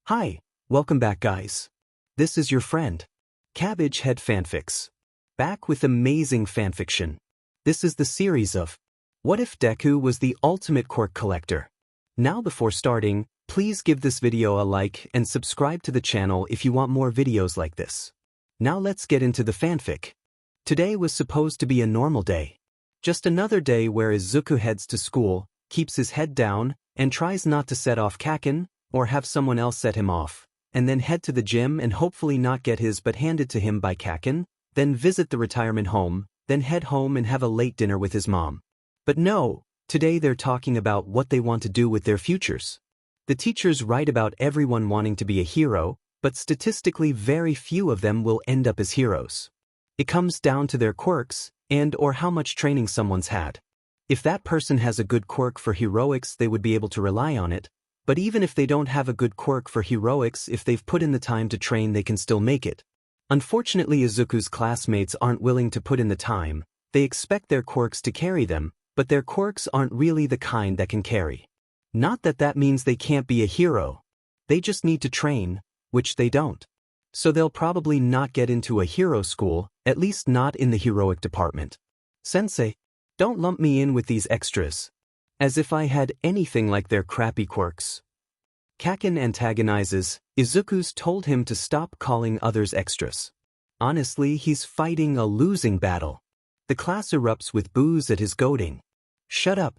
Hi, welcome back guys. This is your friend, Cabbage Head Fanfics. Back with amazing fanfiction. This is the series of What If Deku Was the Ultimate Quirk Collector? Now before starting, please give this video a like and subscribe to the channel if you want more videos like this. Now let's get into the fanfic. Today was supposed to be a normal day. Just another day where Izuku heads to school, keeps his head down, and tries not to set off Kacchan, or have someone else set him off, and then head to the gym and hopefully not get his butt handed to him by Kacchan, then visit the retirement home, then head home and have a late dinner with his mom. But no, today they're talking about what they want to do with their futures. The teachers write about everyone wanting to be a hero, but statistically very few of them will end up as heroes. It comes down to their quirks, and/or how much training someone's had. If that person has a good quirk for heroics, they would be able to rely on it. But even if they don't have a good quirk for heroics, if they've put in the time to train, they can still make it. Unfortunately, Izuku's classmates aren't willing to put in the time. They expect their quirks to carry them, but their quirks aren't really the kind that can carry. Not that that means they can't be a hero. They just need to train, which they don't. So they'll probably not get into a hero school, at least not in the heroic department. Sensei, don't lump me in with these extras. As if I had anything like their crappy quirks. Kacchan antagonizes. Izuku's told him to stop calling others extras. Honestly, he's fighting a losing battle. The class erupts with boos at his goading. Shut up.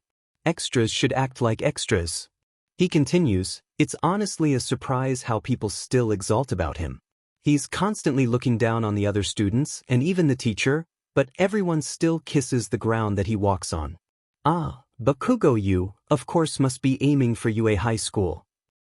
Extras should act like extras. He continues, it's honestly a surprise how people still exalt about him. He's constantly looking down on the other students and even the teacher, but everyone still kisses the ground that he walks on. Ah. Bakugo U, of course, must be aiming for UA High School.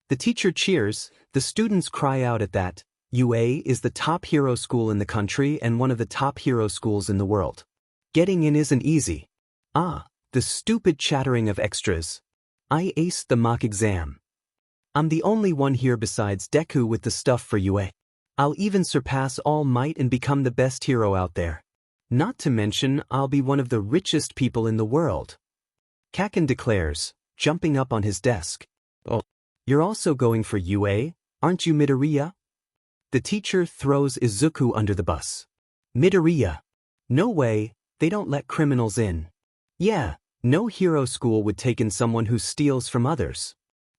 The teacher cheers, the students cry out at that. UA is the top hero school in the country and one of the top hero schools in the world. Getting in isn't easy. Ah, the stupid chattering of extras. I aced the mock exam. I'm the only one here besides Deku with the stuff for UA. I'll even surpass All Might and become the best hero out there. Not to mention, I'll be one of the richest people in the world. Kacchan declares, jumping up on his desk. Oh, you're also going for UA, aren't you Midoriya? The teacher throws Izuku under the bus. Midoriya. No way, they don't let criminals in. Yeah, no hero school would take in someone who steals from others.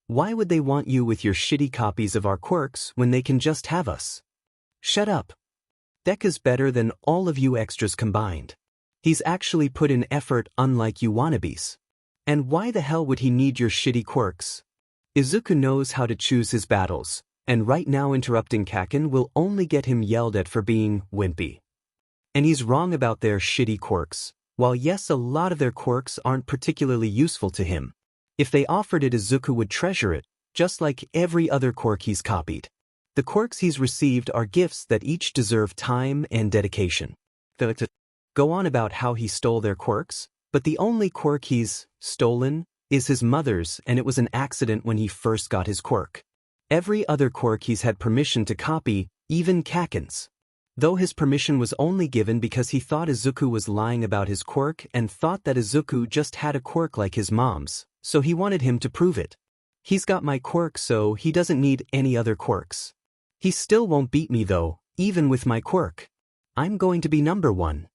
Why would they want you with your shitty copies of our quirks when they can just have us? Shut up. Deku's better than all of you extras combined. He's actually put in effort unlike you wannabes. And why the hell would he need your shitty quirks? Izuku knows how to choose his battles, and right now interrupting Kacchan will only get him yelled at for being wimpy. And he's wrong about their shitty quirks. While yes, a lot of their quirks aren't particularly useful to him. If they offered it, Izuku would treasure it, just like every other quirk he's copied. The quirks he's received are gifts that each deserve time and dedication. To go on about how he stole their quirks, but the only quirk he's stolen is his mother's, and it was an accident when he first got his quirk. Every other quirk he's had permission to copy, even Kacchan's. Though his permission was only given because he thought Izuku was lying about his quirk and thought that Izuku just had a quirk like his mom's, so he wanted him to prove it. He's got my quirk, so he doesn't need any other quirks. He still won't beat me though, even with my quirk. I'm going to be number one.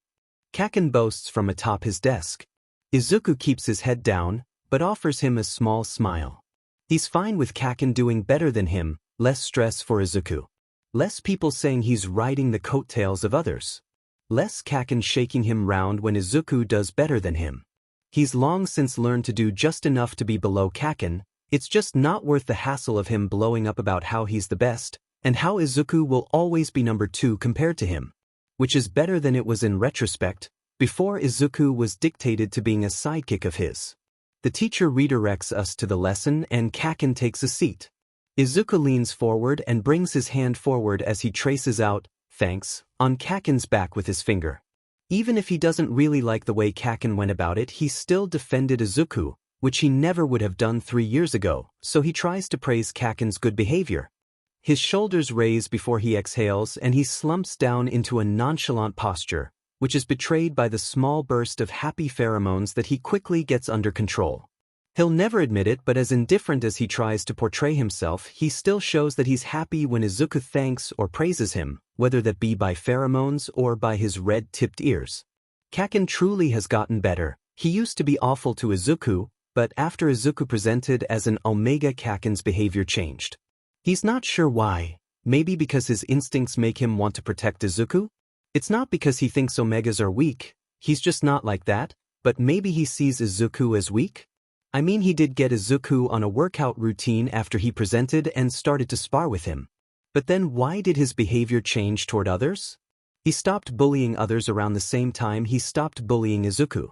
Kacchan boasts from atop his desk. Izuku keeps his head down, but offers him a small smile. He's fine with Kacchan doing better than him, less stress for Izuku. Less people saying he's riding the coattails of others. Less Kacchan shaking him round when Izuku does better than him. He's long since learned to do just enough to be below Kacchan. It's just not worth the hassle of him blowing up about how he's the best, and how Izuku will always be number 2 compared to him. Which is better than it was in retrospect, before Izuku was dictated to being a sidekick of his. The teacher redirects us to the lesson and Kacchan takes a seat. Izuku leans forward and brings his hand forward as he traces out, thanks, on Kacchan's back with his finger. Even if he doesn't really like the way Kacchan went about it, he still defended Izuku, which he never would have done 3 years ago, so he tries to praise Kacchan's good behavior. His shoulders raise before he exhales and he slumps down into a nonchalant posture, which is betrayed by the small burst of happy pheromones that he quickly gets under control. He'll never admit it, but as indifferent as he tries to portray himself, he still shows that he's happy when Izuku thanks or praises him, whether that be by pheromones or by his red-tipped ears. Kacchan truly has gotten better. He used to be awful to Izuku, but after Izuku presented as an Omega, Kacchan's behavior changed. He's not sure why. Maybe because his instincts make him want to protect Izuku? It's not because he thinks Omegas are weak, he's just not like that, but maybe he sees Izuku as weak? I mean, he did get Izuku on a workout routine after he presented and started to spar with him. But then why did his behavior change toward others? He stopped bullying others around the same time he stopped bullying Izuku.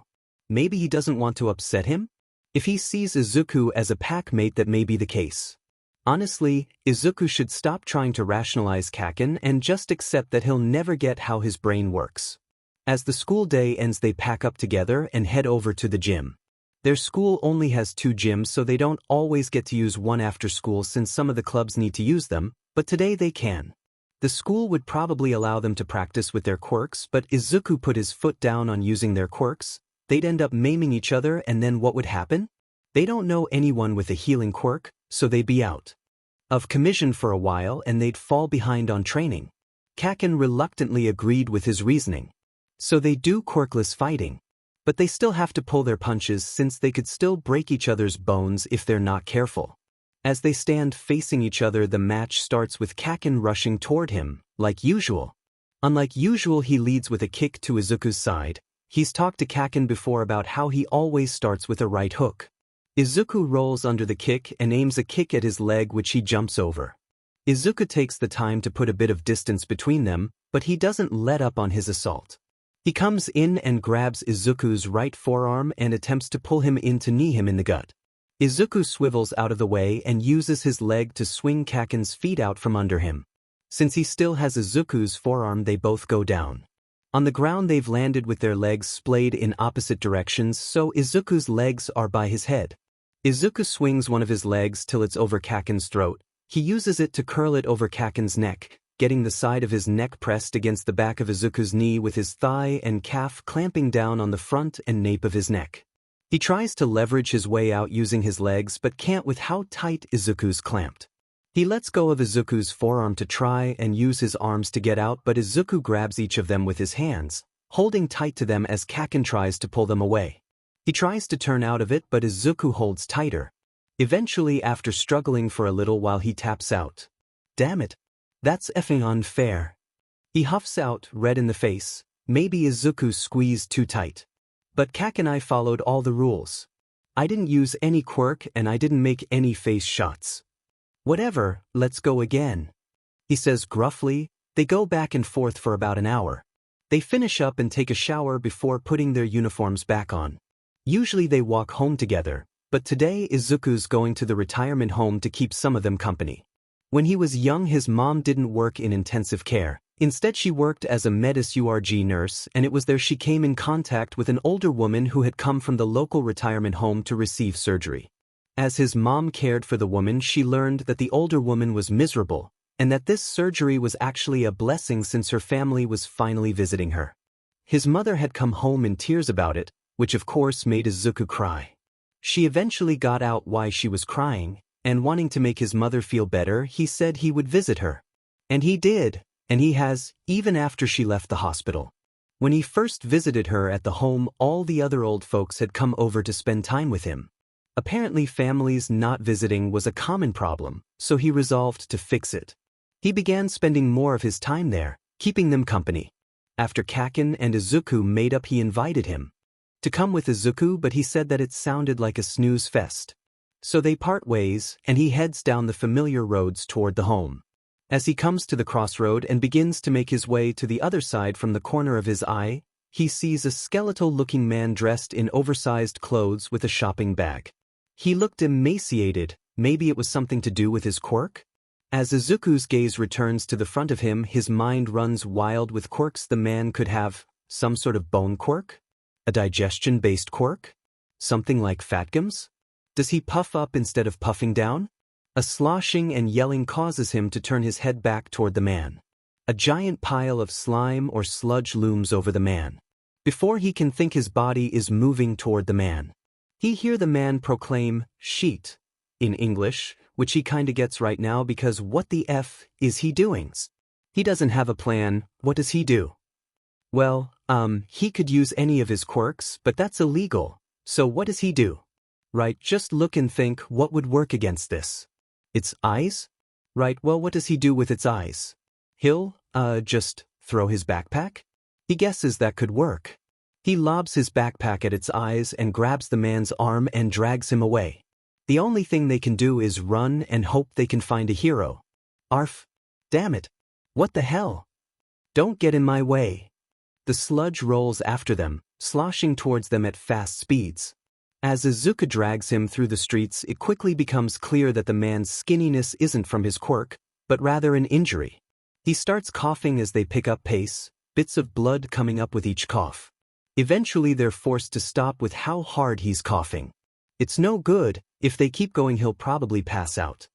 Maybe he doesn't want to upset him? If he sees Izuku as a packmate, that may be the case. Honestly, Izuku should stop trying to rationalize Kacchan and just accept that he'll never get how his brain works. As the school day ends, they pack up together and head over to the gym. Their school only has 2 gyms, so they don't always get to use one after school since some of the clubs need to use them, but today they can. The school would probably allow them to practice with their quirks, but Izuku put his foot down on using their quirks. They'd end up maiming each other, and then what would happen? They don't know anyone with a healing quirk, so they'd be out of commission for a while and they'd fall behind on training. Kacchan reluctantly agreed with his reasoning. So they do quirkless fighting. But they still have to pull their punches since they could still break each other's bones if they're not careful. As they stand facing each other, the match starts with Kacchan rushing toward him, like usual. Unlike usual, he leads with a kick to Izuku's side. He's talked to Kacchan before about how he always starts with a right hook. Izuku rolls under the kick and aims a kick at his leg, which he jumps over. Izuku takes the time to put a bit of distance between them, but he doesn't let up on his assault. He comes in and grabs Izuku's right forearm and attempts to pull him in to knee him in the gut. Izuku swivels out of the way and uses his leg to swing Kacchan's feet out from under him. Since he still has Izuku's forearm, they both go down. On the ground, they've landed with their legs splayed in opposite directions, so Izuku's legs are by his head. Izuku swings one of his legs till it's over Kacchan's throat. He uses it to curl it over Kacchan's neck, getting the side of his neck pressed against the back of Izuku's knee with his thigh and calf clamping down on the front and nape of his neck. He tries to leverage his way out using his legs but can't with how tight Izuku's clamped. He lets go of Izuku's forearm to try and use his arms to get out, but Izuku grabs each of them with his hands, holding tight to them as Kacchan tries to pull them away. He tries to turn out of it, but Izuku holds tighter. Eventually, after struggling for a little while, he taps out. Damn it. That's effing unfair. He huffs out, red in the face. Maybe Izuku squeezed too tight. But Kacchan, I followed all the rules. I didn't use any quirk and I didn't make any face shots. Whatever, let's go again. He says gruffly. They go back and forth for about an hour. They finish up and take a shower before putting their uniforms back on. Usually they walk home together, but today Izuku's going to the retirement home to keep some of them company. When he was young, his mom didn't work in intensive care. Instead, she worked as a med-surg nurse, and it was there she came in contact with an older woman who had come from the local retirement home to receive surgery. As his mom cared for the woman, she learned that the older woman was miserable, and that this surgery was actually a blessing since her family was finally visiting her. His mother had come home in tears about it, which of course made Izuku cry. She eventually got out why she was crying, and wanting to make his mother feel better, he said he would visit her. And he did, and he has, even after she left the hospital. When he first visited her at the home, all the other old folks had come over to spend time with him. Apparently families not visiting was a common problem, so he resolved to fix it. He began spending more of his time there, keeping them company. After Kacchan and Izuku made up, he invited him to come with Izuku, but he said that it sounded like a snooze fest. So they part ways, and he heads down the familiar roads toward the home. As he comes to the crossroad and begins to make his way to the other side, from the corner of his eye, he sees a skeletal-looking man dressed in oversized clothes with a shopping bag. He looked emaciated. Maybe it was something to do with his quirk? As Izuku's gaze returns to the front of him, his mind runs wild with quirks the man could have. Some sort of bone quirk? A digestion-based quirk? Something like Fatgums? Does he puff up instead of puffing down? A sloshing and yelling causes him to turn his head back toward the man. A giant pile of slime or sludge looms over the man. Before he can think, his body is moving toward the man. He hear the man proclaim, "Sheet," in English, which he kinda gets right now because what the F is he doing? He doesn't have a plan. What does he do? Well, he could use any of his quirks, but that's illegal. So what does he do? Right, just look and think what would work against this. Its eyes? Right, well what does he do with its eyes? He'll, just throw his backpack? He guesses that could work. He lobs his backpack at its eyes and grabs the man's arm and drags him away. The only thing they can do is run and hope they can find a hero. Arf. Damn it. What the hell? Don't get in my way. The sludge rolls after them, sloshing towards them at fast speeds. As Izuku drags him through the streets, it quickly becomes clear that the man's skinniness isn't from his quirk, but rather an injury. He starts coughing as they pick up pace, bits of blood coming up with each cough. Eventually they're forced to stop with how hard he's coughing. It's no good. If they keep going he'll probably pass out.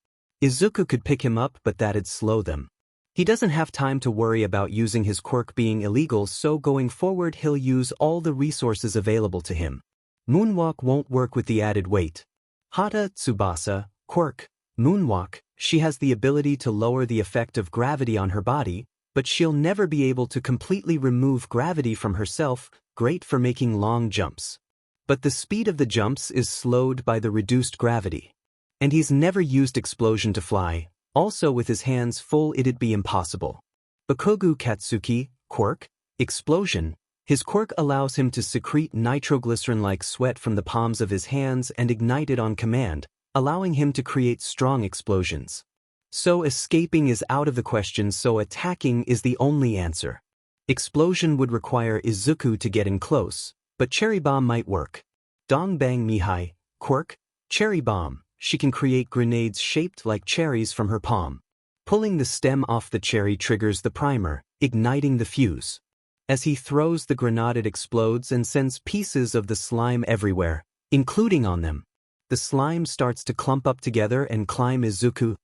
Izuku could pick him up, but that'd slow them. He doesn't have time to worry about using his quirk being illegal, so going forward he'll use all the resources available to him. Moonwalk won't work with the added weight. Hata Tsubasa, quirk, Moonwalk, she has the ability to lower the effect of gravity on her body, but she'll never be able to completely remove gravity from herself, great for making long jumps. But the speed of the jumps is slowed by the reduced gravity. And he's never used explosion to fly, also with his hands full it'd be impossible. Bakugo Katsuki, quirk, explosion. His quirk allows him to secrete nitroglycerin-like sweat from the palms of his hands and ignite it on command, allowing him to create strong explosions. So escaping is out of the question, so attacking is the only answer. Explosion would require Izuku to get in close, but Cherry Bomb might work. Dongbang Mihai, quirk, Cherry Bomb. She can create grenades shaped like cherries from her palm. Pulling the stem off the cherry triggers the primer, igniting the fuse. As he throws the grenade it explodes and sends pieces of the slime everywhere, including on them. The slime starts to clump up together and climb. Izuku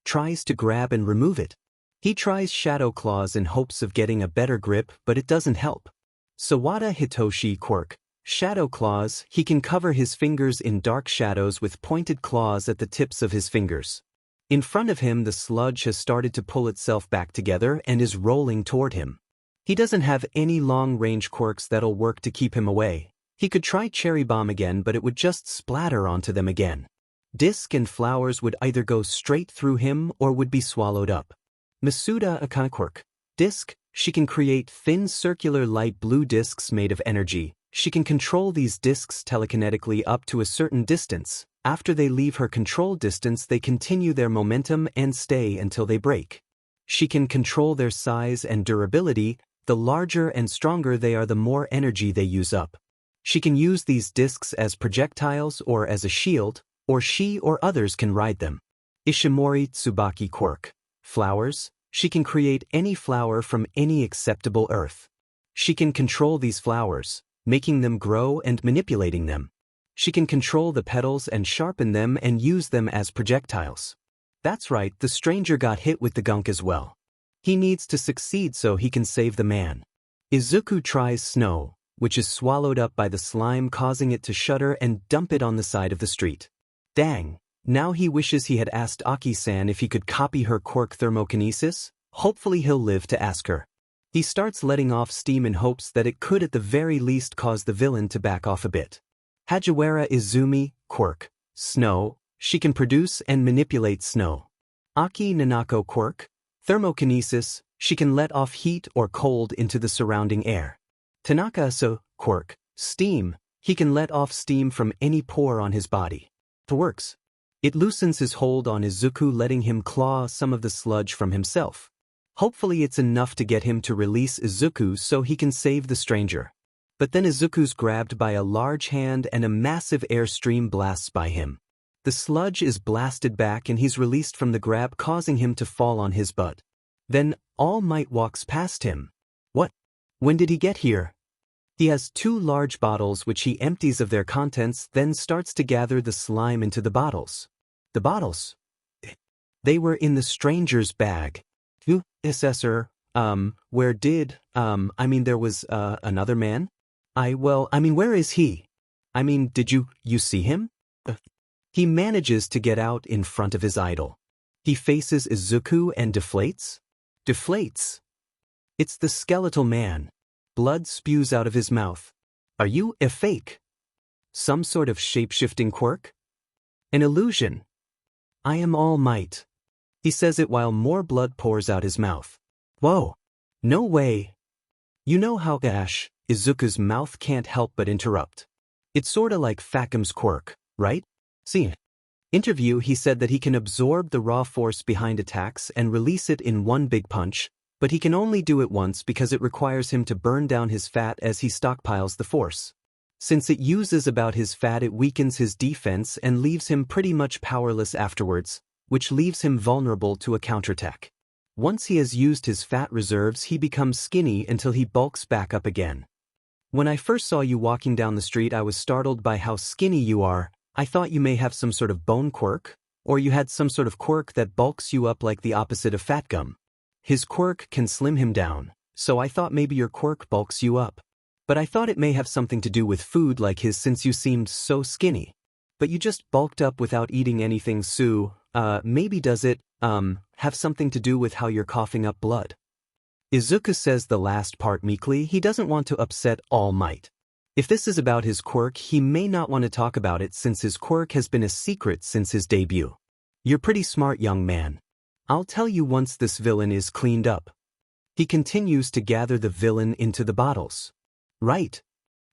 tries to grab and remove it. He tries Shadow Claws in hopes of getting a better grip, but it doesn't help. Sawada Hitoshi, quirk, Shadow Claws. He can cover his fingers in dark shadows with pointed claws at the tips of his fingers. In front of him the sludge has started to pull itself back together and is rolling toward him. He doesn't have any long-range quirks that'll work to keep him away. He could try Cherry Bomb again, but it would just splatter onto them again. Disc and flowers would either go straight through him or would be swallowed up. Masuda Akane, quirk, disc. She can create thin circular light blue discs made of energy. She can control these discs telekinetically up to a certain distance. After they leave her control distance they continue their momentum and stay until they break. She can control their size and durability. The larger and stronger they are, the more energy they use up. She can use these discs as projectiles or as a shield, or she or others can ride them. Ishimori Tsubaki, quirk, flowers. She can create any flower from any acceptable earth. She can control these flowers, making them grow and manipulating them. She can control the petals and sharpen them and use them as projectiles. That's right, the stranger got hit with the gunk as well. He needs to succeed so he can save the man. Izuku tries snow, which is swallowed up by the slime, causing it to shudder and dump it on the side of the street. Dang, now he wishes he had asked Aki-san if he could copy her quirk thermokinesis. Hopefully he'll live to ask her. He starts letting off steam in hopes that it could at the very least cause the villain to back off a bit. Hajiwara Izumi, quirk, snow. She can produce and manipulate snow. Aki Nanako, quirk, thermokinesis. She can let off heat or cold into the surrounding air. Tanaka Aso, quirk, steam. He can let off steam from any pore on his body. It works. It loosens his hold on Izuku, letting him claw some of the sludge from himself. Hopefully it's enough to get him to release Izuku so he can save the stranger. But then Izuku's grabbed by a large hand and a massive airstream blasts by him. The sludge is blasted back and he's released from the grab, causing him to fall on his butt. Then All Might walks past him. What? When did he get here? He has 2 large bottles which he empties of their contents, then starts to gather the slime into the bottles. The bottles? They were in the stranger's bag. Assessor, where did, there was, another man? Where is he? I mean, did you see him? He manages to get out in front of his idol. He faces Izuku and deflates? Deflates. It's the skeletal man. Blood spews out of his mouth. Are you a fake? Some sort of shape-shifting quirk? An illusion. I am All Might. He says it while more blood pours out his mouth. Whoa. No way. You know how Izuku's mouth can't help but interrupt. It's sorta like Fakum's quirk, right? See. Interview he said that he can absorb the raw force behind attacks and release it in one big punch, but he can only do it once because it requires him to burn down his fat as he stockpiles the force. Since it uses about his fat, it weakens his defense and leaves him pretty much powerless afterwards, which leaves him vulnerable to a counterattack. Once he has used his fat reserves, he becomes skinny until he bulks back up again. When I first saw you walking down the street, I was startled by how skinny you are. I thought you may have some sort of bone quirk, or you had some sort of quirk that bulks you up like the opposite of fat gum. His quirk can slim him down, so I thought maybe your quirk bulks you up. But I thought it may have something to do with food like his since you seemed so skinny. But you just bulked up without eating anything, so, maybe does it, have something to do with how you're coughing up blood? Izuku says the last part meekly. He doesn't want to upset All Might. If this is about his quirk, he may not want to talk about it since his quirk has been a secret since his debut. You're pretty smart, young man. I'll tell you once this villain is cleaned up. He continues to gather the villain into the bottles. Right.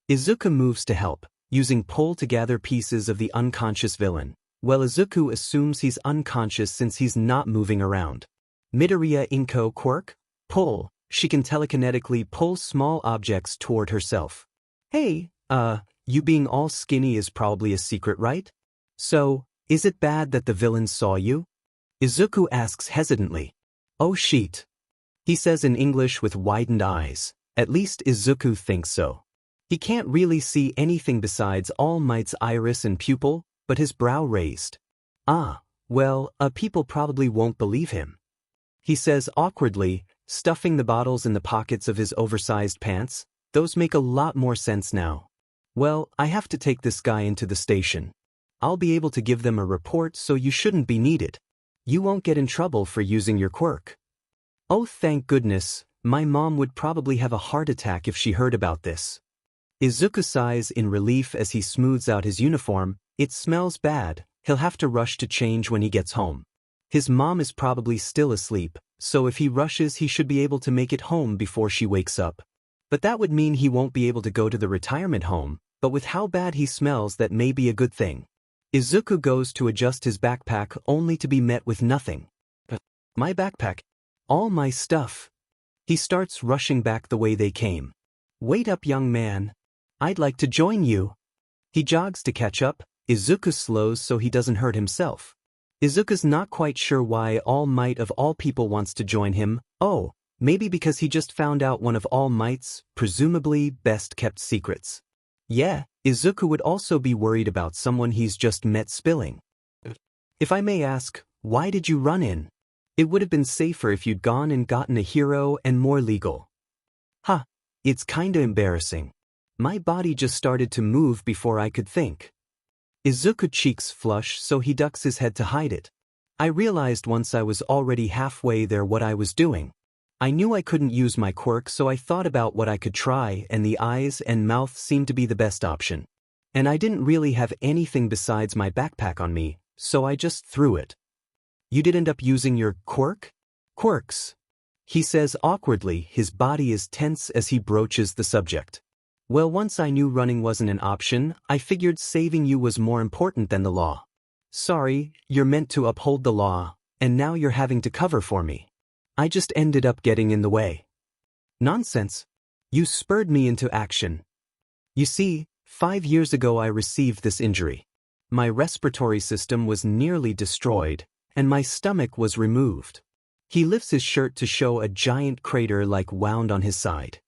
Izuku moves to help, using pull to gather pieces of the unconscious villain. Well, Izuku assumes he's unconscious since he's not moving around. Midoriya Inko quirk? Pull. She can telekinetically pull small objects toward herself. Hey, you being all skinny is probably a secret, right? So, is it bad that the villain saw you? Izuku asks hesitantly. Oh shit. He says in English with widened eyes. At least Izuku thinks so. He can't really see anything besides All Might's iris and pupil, but his brow raised. Ah, well, people probably won't believe him. He says awkwardly, stuffing the bottles in the pockets of his oversized pants. Those make a lot more sense now. Well, I have to take this guy into the station. I'll be able to give them a report, so you shouldn't be needed. You won't get in trouble for using your quirk. Oh, thank goodness, my mom would probably have a heart attack if she heard about this. Izuku sighs in relief as he smooths out his uniform. It smells bad. He'll have to rush to change when he gets home. His mom is probably still asleep, so if he rushes, he should be able to make it home before she wakes up. But that would mean he won't be able to go to the retirement home, but with how bad he smells, that may be a good thing. Izuku goes to adjust his backpack only to be met with nothing. My backpack? All my stuff. He starts rushing back the way they came. Wait up, young man. I'd like to join you. He jogs to catch up. Izuku slows so he doesn't hurt himself. Izuku's not quite sure why All Might of all people wants to join him. Oh, maybe because he just found out one of All Might's, presumably, best-kept secrets. Yeah, Izuku would also be worried about someone he's just met spilling. If I may ask, why did you run in? It would have been safer if you'd gone and gotten a hero and more legal. Ha, it's kinda embarrassing. My body just started to move before I could think. Izuku's cheeks flush, so he ducks his head to hide it. I realized once I was already halfway there what I was doing. I knew I couldn't use my quirk, so I thought about what I could try, and the eyes and mouth seemed to be the best option. And I didn't really have anything besides my backpack on me, so I just threw it. You did end up using your quirk? Quirks. He says awkwardly, his body is tense as he broaches the subject. Well, once I knew running wasn't an option, I figured saving you was more important than the law. Sorry, you're meant to uphold the law, and now you're having to cover for me. I just ended up getting in the way. Nonsense. You spurred me into action. You see, 5 years ago I received this injury. My respiratory system was nearly destroyed, and my stomach was removed. He lifts his shirt to show a giant crater like wound on his side.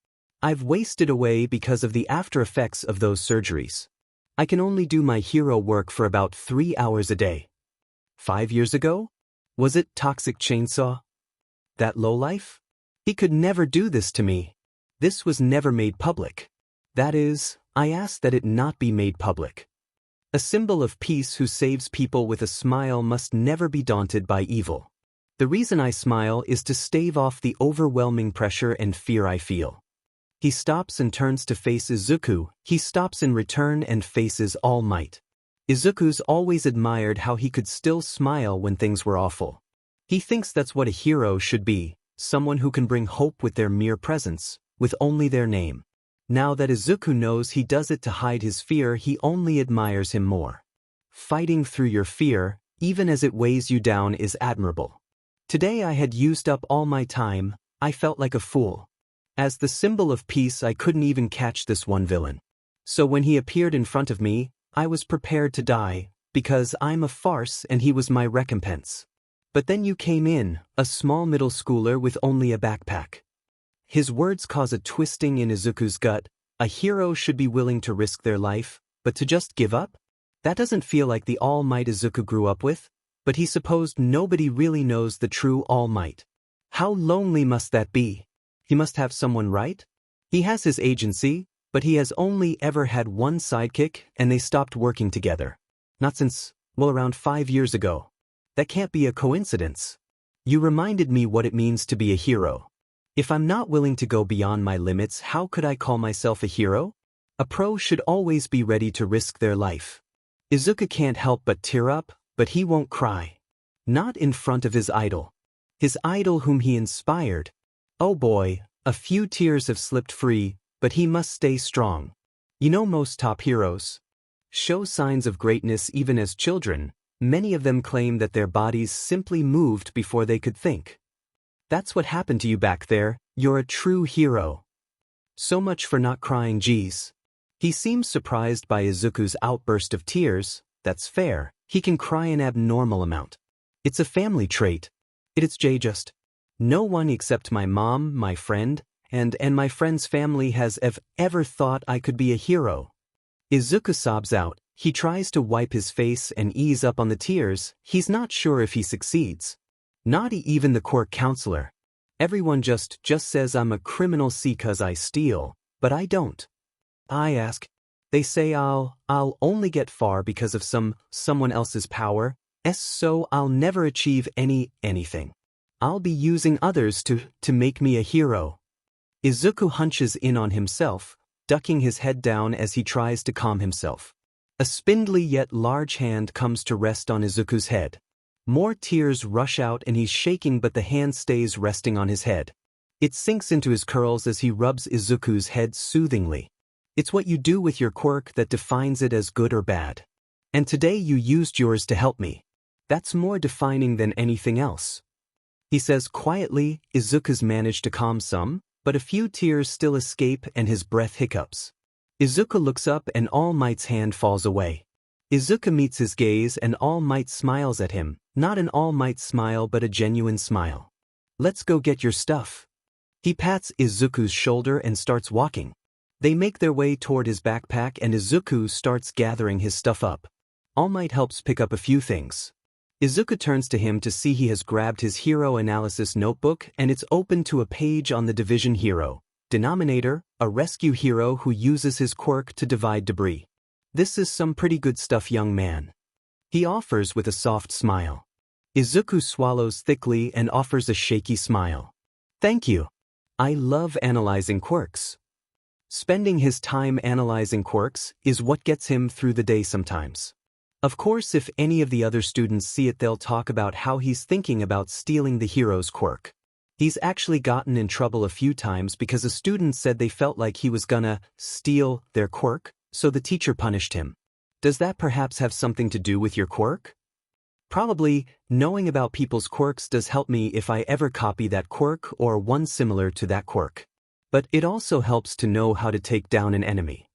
I've wasted away because of the after effects of those surgeries. I can only do my hero work for about 3 hours a day. 5 years ago? Was it Toxic Chainsaw? That lowlife? He could never do this to me. This was never made public. That is, I ask that it not be made public. A symbol of peace who saves people with a smile must never be daunted by evil. The reason I smile is to stave off the overwhelming pressure and fear I feel. He stops and turns to face Izuku. He stops in return and faces All Might. Izuku's always admired how he could still smile when things were awful. He thinks that's what a hero should be, someone who can bring hope with their mere presence, with only their name. Now that Izuku knows he does it to hide his fear, he only admires him more. Fighting through your fear, even as it weighs you down, is admirable. Today I had used up all my time. I felt like a fool. As the symbol of peace, I couldn't even catch this one villain. So when he appeared in front of me, I was prepared to die, because I'm a farce and he was my recompense. But then you came in, a small middle schooler with only a backpack. His words cause a twisting in Izuku's gut. A hero should be willing to risk their life, but to just give up? That doesn't feel like the All Might Izuku grew up with, but he supposed nobody really knows the true All Might. How lonely must that be? He must have someone, right? He has his agency, but he has only ever had one sidekick and they stopped working together. Not since, well, around 5 years ago. That can't be a coincidence. You reminded me what it means to be a hero. If I'm not willing to go beyond my limits, how could I call myself a hero? A pro should always be ready to risk their life. Izuku can't help but tear up, but he won't cry. Not in front of his idol. His idol whom he inspired. Oh boy, a few tears have slipped free, but he must stay strong. You know, most top heroes show signs of greatness even as children. Many of them claim that their bodies simply moved before they could think. That's what happened to you back there. You're a true hero. So much for not crying, geez. He seems surprised by Izuku's outburst of tears. That's fair. He can cry an abnormal amount. It's a family trait. It's just. No one except my mom, my friend, and my friend's family has ever thought I could be a hero. Izuku sobs out. He tries to wipe his face and ease up on the tears. He's not sure if he succeeds. Not even the Quirk counselor. Everyone just says I'm a criminal cause I steal, but I don't. I ask. They say I'll only get far because of someone else's power, so I'll never achieve anything. I'll be using others to make me a hero. Izuku hunches in on himself, ducking his head down as he tries to calm himself. A spindly yet large hand comes to rest on Izuku's head. More tears rush out and he's shaking, but the hand stays resting on his head. It sinks into his curls as he rubs Izuku's head soothingly. It's what you do with your quirk that defines it as good or bad. And today you used yours to help me. That's more defining than anything else. He says quietly. Izuku's managed to calm some, but a few tears still escape and his breath hiccups. Izuku looks up and All Might's hand falls away. Izuku meets his gaze and All Might smiles at him, not an All Might smile but a genuine smile. Let's go get your stuff. He pats Izuku's shoulder and starts walking. They make their way toward his backpack and Izuku starts gathering his stuff up. All Might helps pick up a few things. Izuku turns to him to see he has grabbed his hero analysis notebook and it's open to a page on the division hero. Denominator, a rescue hero who uses his quirk to divide debris. This is some pretty good stuff, young man. He offers with a soft smile. Izuku swallows thickly and offers a shaky smile. Thank you. I love analyzing quirks. Spending his time analyzing quirks is what gets him through the day sometimes. Of course, if any of the other students see it, they'll talk about how he's thinking about stealing the hero's quirk. He's actually gotten in trouble a few times because a student said they felt like he was gonna steal their quirk, so the teacher punished him. Does that perhaps have something to do with your quirk? Probably. Knowing about people's quirks does help me if I ever copy that quirk or one similar to that quirk. But it also helps to know how to take down an enemy.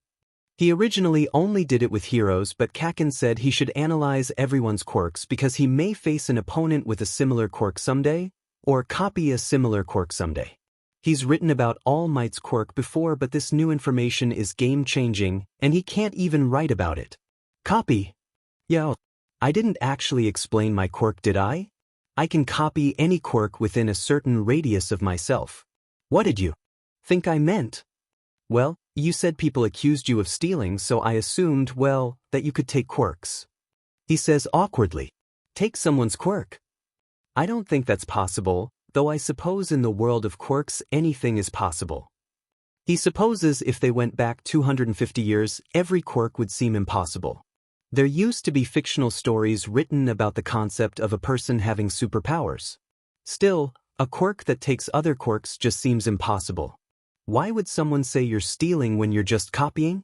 He originally only did it with heroes, but Kacchan said he should analyze everyone's quirks because he may face an opponent with a similar quirk someday, or copy a similar quirk someday. He's written about All Might's quirk before, but this new information is game-changing, and he can't even write about it. Copy? Yeah, I didn't actually explain my quirk, did I? I can copy any quirk within a certain radius of myself. What did you think I meant? Well, You said people accused you of stealing, so I assumed, well, that you could take quirks. He says awkwardly. Take someone's quirk? I don't think that's possible, though I suppose in the world of quirks anything is possible. He supposes if they went back 250 years, every quirk would seem impossible. There used to be fictional stories written about the concept of a person having superpowers. Still, a quirk that takes other quirks just seems impossible. Why would someone say you're stealing when you're just copying?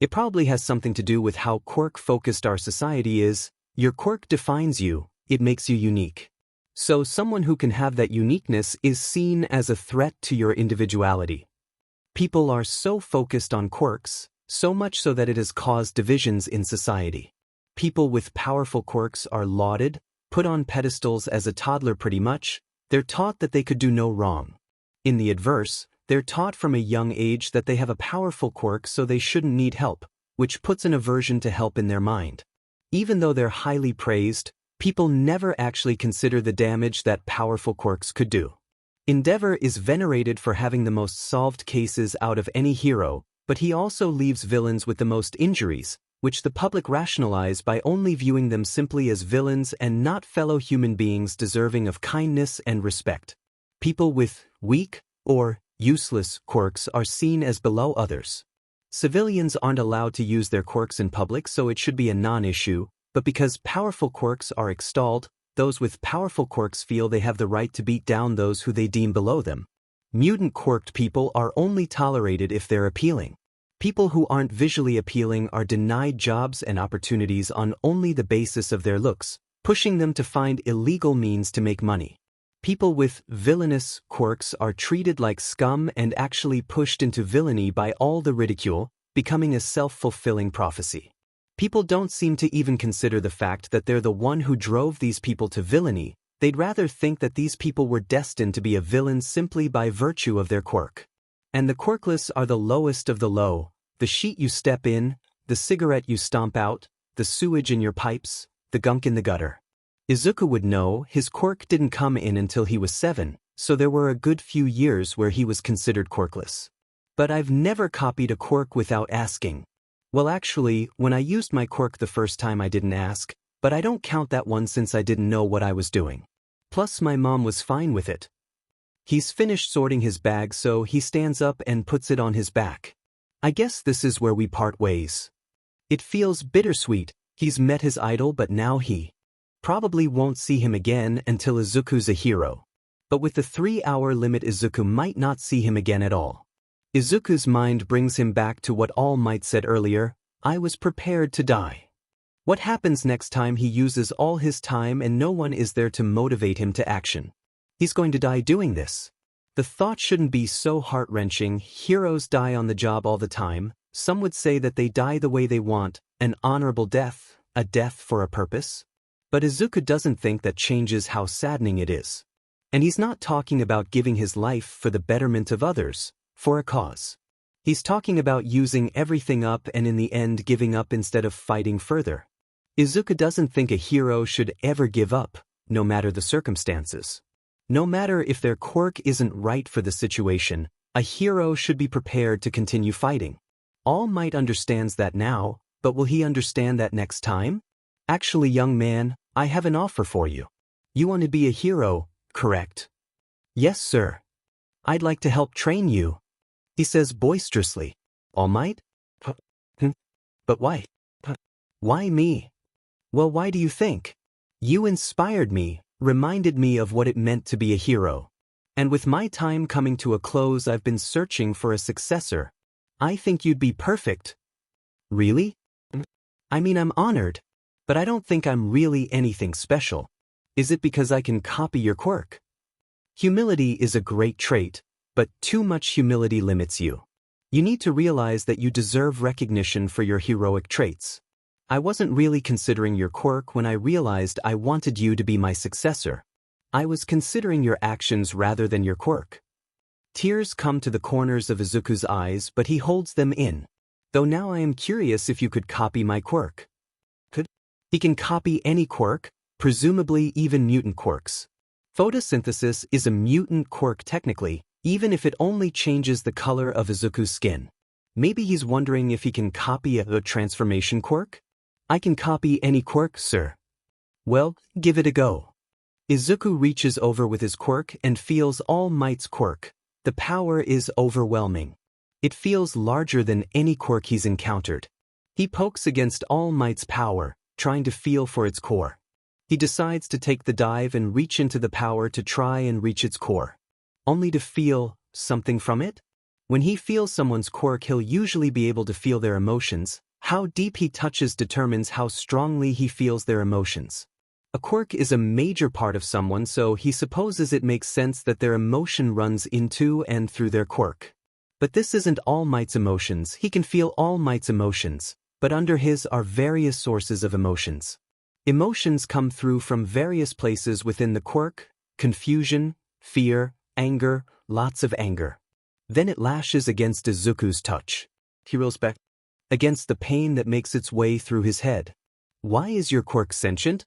It probably has something to do with how quirk-focused our society is. Your quirk defines you, it makes you unique. So someone who can have that uniqueness is seen as a threat to your individuality. People are so focused on quirks, so much so that it has caused divisions in society. People with powerful quirks are lauded, put on pedestals as a toddler pretty much. They're taught that they could do no wrong. In the adverse, they're taught from a young age that they have a powerful quirk so they shouldn't need help, which puts an aversion to help in their mind. Even though they're highly praised, people never actually consider the damage that powerful quirks could do. Endeavor is venerated for having the most solved cases out of any hero, but he also leaves villains with the most injuries, which the public rationalize by only viewing them simply as villains and not fellow human beings deserving of kindness and respect. People with weak or useless quirks are seen as below others. Civilians aren't allowed to use their quirks in public, so it should be a non-issue, but because powerful quirks are extolled, those with powerful quirks feel they have the right to beat down those who they deem below them. Mutant quirked people are only tolerated if they're appealing. People who aren't visually appealing are denied jobs and opportunities on only the basis of their looks, pushing them to find illegal means to make money. People with villainous quirks are treated like scum and actually pushed into villainy by all the ridicule, becoming a self-fulfilling prophecy. People don't seem to even consider the fact that they're the one who drove these people to villainy. They'd rather think that these people were destined to be a villain simply by virtue of their quirk. And the quirkless are the lowest of the low, the sheet you step in, the cigarette you stomp out, the sewage in your pipes, the gunk in the gutter. Izuku would know his quirk didn't come in until he was 7, so there were a good few years where he was considered quirkless. But I've never copied a quirk without asking. Well, actually, when I used my quirk the first time I didn't ask, but I don't count that one since I didn't know what I was doing. Plus my mom was fine with it. He's finished sorting his bag, so he stands up and puts it on his back. I guess this is where we part ways. It feels bittersweet. He's met his idol, but now he probably won't see him again until Izuku's a hero. But with the 3-hour limit, Izuku might not see him again at all. Izuku's mind brings him back to what All Might said earlier, I was prepared to die. What happens next time he uses all his time and no one is there to motivate him to action? He's going to die doing this. The thought shouldn't be so heart-wrenching. Heroes die on the job all the time. Some would say that they die the way they want, an honorable death, a death for a purpose. But Izuku doesn't think that changes how saddening it is. And he's not talking about giving his life for the betterment of others, for a cause. He's talking about using everything up and in the end giving up instead of fighting further. Izuku doesn't think a hero should ever give up, no matter the circumstances. No matter if their quirk isn't right for the situation, a hero should be prepared to continue fighting. All Might understands that now, but will he understand that next time? Actually, young man, I have an offer for you. You want to be a hero, correct? Yes, sir. I'd like to help train you, he says boisterously. All Might? But why? Why me? Well, why do you think? You inspired me, reminded me of what it meant to be a hero. And with my time coming to a close, I've been searching for a successor. I think you'd be perfect. Really? I mean, I'm honored, but I don't think I'm really anything special. Is it because I can copy your quirk? Humility is a great trait, but too much humility limits you. You need to realize that you deserve recognition for your heroic traits. I wasn't really considering your quirk when I realized I wanted you to be my successor. I was considering your actions rather than your quirk. Tears come to the corners of Izuku's eyes, but he holds them in. Though now I am curious if you could copy my quirk. Could? He can copy any quirk, presumably even mutant quirks. Photosynthesis is a mutant quirk technically, even if it only changes the color of Izuku's skin. Maybe he's wondering if he can copy a transformation quirk? I can copy any quirk, sir. Well, give it a go. Izuku reaches over with his quirk and feels All Might's quirk. The power is overwhelming. It feels larger than any quirk he's encountered. He pokes against All Might's power, trying to feel for its core. He decides to take the dive and reach into the power to try and reach its core. Only to feel something from it? When he feels someone's quirk, he'll usually be able to feel their emotions. How deep he touches determines how strongly he feels their emotions. A quirk is a major part of someone, so he supposes it makes sense that their emotion runs into and through their quirk. But this isn't All Might's emotions. He can feel All Might's emotions, but under his are various sources of emotions. Emotions come through from various places within the quirk: confusion, fear, anger, lots of anger. Then it lashes against Izuku's touch. He rolls back against the pain that makes its way through his head. Why is your quirk sentient?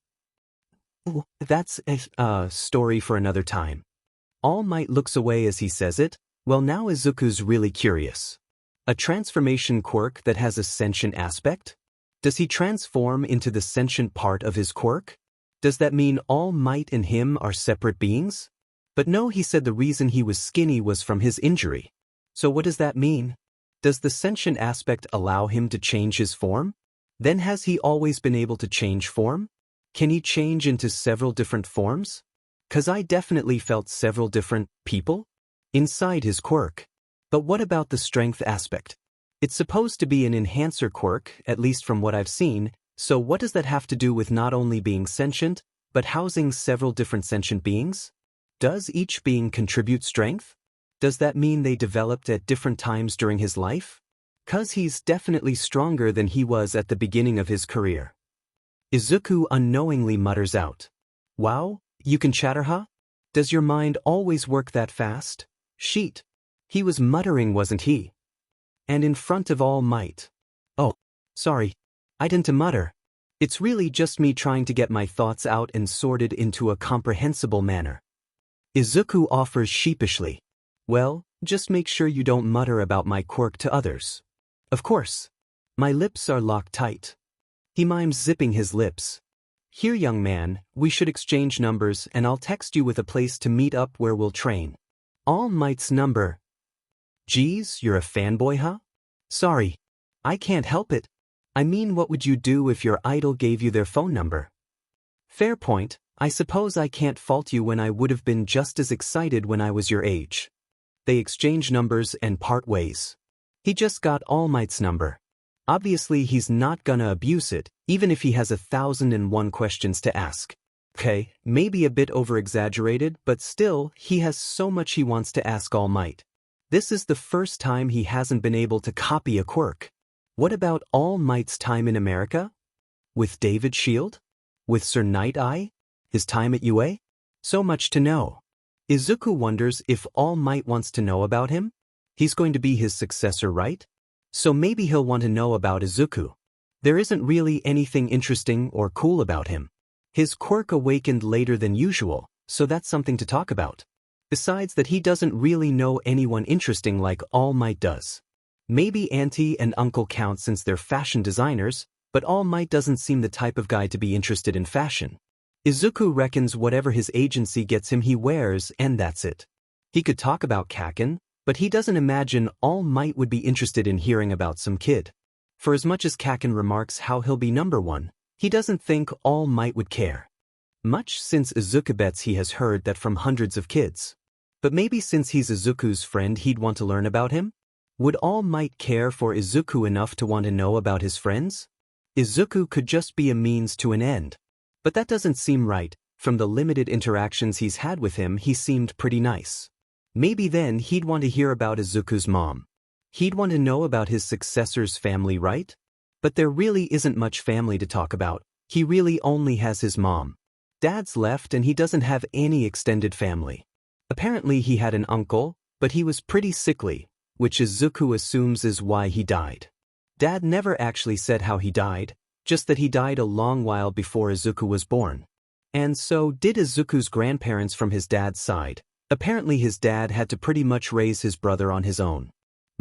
That's a story for another time. All Might looks away as he says it. Well, now Izuku's really curious. A transformation quirk that has a sentient aspect? Does he transform into the sentient part of his quirk? Does that mean All Might and him are separate beings? But no, he said the reason he was skinny was from his injury. So what does that mean? Does the sentient aspect allow him to change his form? Then has he always been able to change form? Can he change into several different forms? 'Cause I definitely felt several different people inside his quirk. But what about the strength aspect? It's supposed to be an enhancer quirk, at least from what I've seen, so what does that have to do with not only being sentient, but housing several different sentient beings? Does each being contribute strength? Does that mean they developed at different times during his life? 'Cause he's definitely stronger than he was at the beginning of his career. Izuku unknowingly mutters out, "Wow, you can chatter, huh? Does your mind always work that fast? Sheet." He was muttering, wasn't he? And in front of All Might. Oh, sorry. I didn't mutter. It's really just me trying to get my thoughts out and sorted into a comprehensible manner. Izuku offers sheepishly, "Well, just make sure you don't mutter about my quirk to others." Of course. My lips are locked tight. He mimes zipping his lips. "Here, young man, we should exchange numbers and I'll text you with a place to meet up where we'll train." All Might's number. Geez, you're a fanboy, huh? Sorry. I can't help it. I mean, what would you do if your idol gave you their phone number? Fair point. I suppose I can't fault you when I would have been just as excited when I was your age. They exchange numbers and part ways. He just got All Might's number. Obviously he's not gonna abuse it, even if he has 1,001 questions to ask. Okay, maybe a bit over-exaggerated, but still, he has so much he wants to ask All Might. This is the first time he hasn't been able to copy a quirk. What about All Might's time in America? With David Shield? With Sir Night Eye? His time at UA? So much to know. Izuku wonders if All Might wants to know about him. He's going to be his successor, right? So maybe he'll want to know about Izuku. There isn't really anything interesting or cool about him. His quirk awakened later than usual, so that's something to talk about. Besides that, he doesn't really know anyone interesting like All Might does. Maybe Auntie and Uncle count since they're fashion designers, but All Might doesn't seem the type of guy to be interested in fashion. Izuku reckons whatever his agency gets him he wears, and that's it. He could talk about Kacchan, but he doesn't imagine All Might would be interested in hearing about some kid. For as much as Kacchan remarks how he'll be number one, he doesn't think All Might would care. Much since Izuku bets he has heard that from hundreds of kids. But maybe since he's Izuku's friend he'd want to learn about him? Would All Might care for Izuku enough to want to know about his friends? Izuku could just be a means to an end. But that doesn't seem right. From the limited interactions he's had with him, he seemed pretty nice. Maybe then he'd want to hear about Izuku's mom. He'd want to know about his successor's family, right? But there really isn't much family to talk about. He really only has his mom. Dad's left and he doesn't have any extended family. Apparently he had an uncle, but he was pretty sickly, which Izuku assumes is why he died. Dad never actually said how he died, just that he died a long while before Izuku was born. And so did Izuku's grandparents from his dad's side. Apparently his dad had to pretty much raise his brother on his own.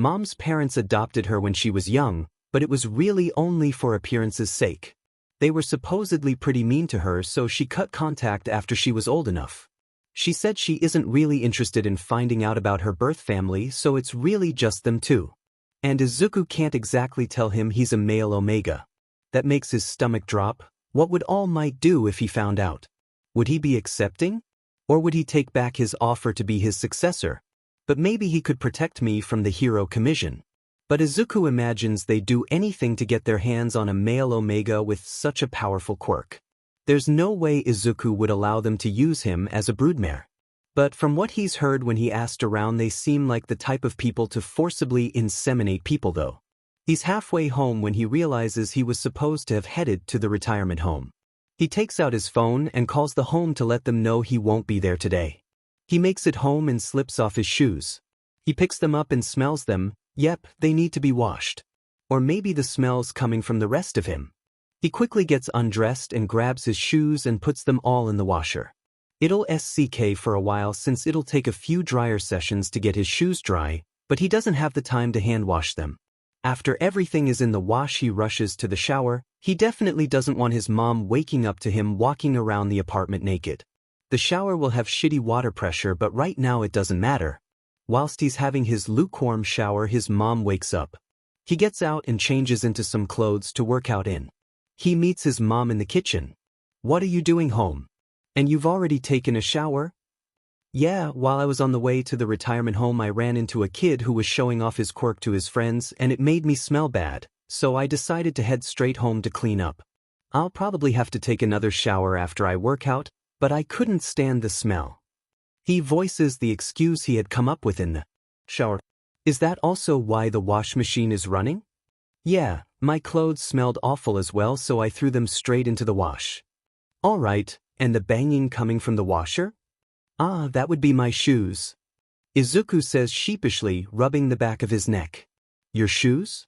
Mom's parents adopted her when she was young, but it was really only for appearance's sake. They were supposedly pretty mean to her, so she cut contact after she was old enough. She said she isn't really interested in finding out about her birth family, so it's really just them two. And Izuku can't exactly tell him he's a male Omega. That makes his stomach drop. What would All Might do if he found out? Would he be accepting? Or would he take back his offer to be his successor? But maybe he could protect me from the hero commission. But Izuku imagines they'd do anything to get their hands on a male Omega with such a powerful quirk. There's no way Izuku would allow them to use him as a broodmare. But from what he's heard when he asked around, they seem like the type of people to forcibly inseminate people though. He's halfway home when he realizes he was supposed to have headed to the retirement home. He takes out his phone and calls the home to let them know he won't be there today. He makes it home and slips off his shoes. He picks them up and smells them. Yep, they need to be washed. Or maybe the smell's coming from the rest of him. He quickly gets undressed and grabs his shoes and puts them all in the washer. It'll SCK for a while since it'll take a few dryer sessions to get his shoes dry, but he doesn't have the time to hand wash them. After everything is in the wash, he rushes to the shower. He definitely doesn't want his mom waking up to him walking around the apartment naked. The shower will have shitty water pressure, but right now it doesn't matter. Whilst he's having his lukewarm shower, his mom wakes up. He gets out and changes into some clothes to work out in. He meets his mom in the kitchen. "What are you doing home? And you've already taken a shower?" "Yeah, while I was on the way to the retirement home, I ran into a kid who was showing off his quirk to his friends and it made me smell bad, so I decided to head straight home to clean up. I'll probably have to take another shower after I work out, but I couldn't stand the smell." He voices the excuse he had come up with in the shower. "Is that also why the wash machine is running?" "Yeah, my clothes smelled awful as well, so I threw them straight into the wash." "All right, and the banging coming from the washer?" "Ah, that would be my shoes," Izuku says sheepishly, rubbing the back of his neck. "Your shoes?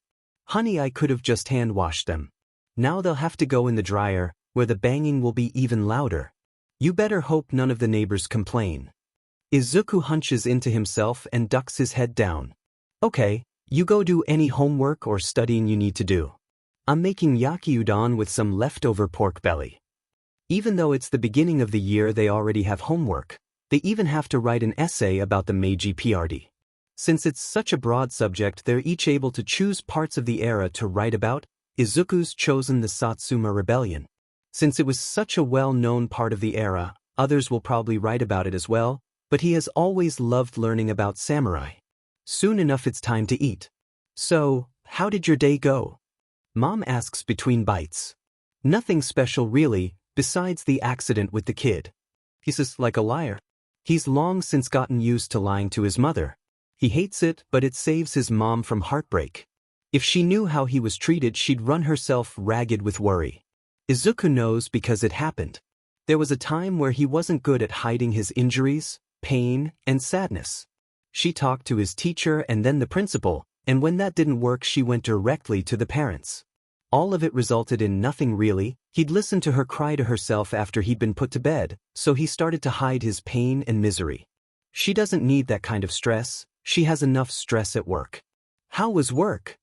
Honey, I could have just hand washed them. Now they'll have to go in the dryer, where the banging will be even louder. You better hope none of the neighbors complain." Izuku hunches into himself and ducks his head down. "Okay, you go do any homework or studying you need to do. I'm making yaki udon with some leftover pork belly." Even though it's the beginning of the year, they already have homework. They even have to write an essay about the Meiji PRD. Since it's such a broad subject, they're each able to choose parts of the era to write about. Izuku's chosen the Satsuma Rebellion. Since it was such a well-known part of the era, others will probably write about it as well, but he has always loved learning about samurai. Soon enough it's time to eat. "So, how did your day go?" Mom asks between bites. "Nothing special really, besides the accident with the kid." He's just like a liar. He's long since gotten used to lying to his mother. He hates it, but it saves his mom from heartbreak. If she knew how he was treated, she'd run herself ragged with worry. Izuku knows because it happened. There was a time where he wasn't good at hiding his injuries, pain, and sadness. She talked to his teacher and then the principal, and when that didn't work, she went directly to the parents. All of it resulted in nothing really. He'd listened to her cry to herself after he'd been put to bed, so he started to hide his pain and misery. She doesn't need that kind of stress. She has enough stress at work. "How was work?"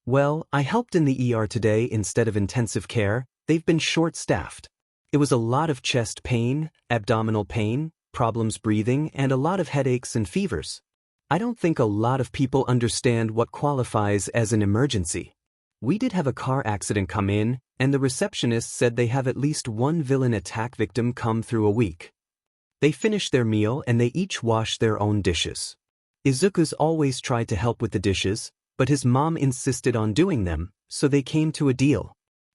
"Well, I helped in the ER today instead of intensive care. They've been short-staffed. It was a lot of chest pain, abdominal pain, problems breathing, and a lot of headaches and fevers. I don't think a lot of people understand what qualifies as an emergency. We did have a car accident come in, and the receptionist said they have at least one villain attack victim come through a week. They finish their meal and they each wash their own dishes. Izuku's always tried to help with the dishes, but his mom insisted on doing them, so they came to a deal.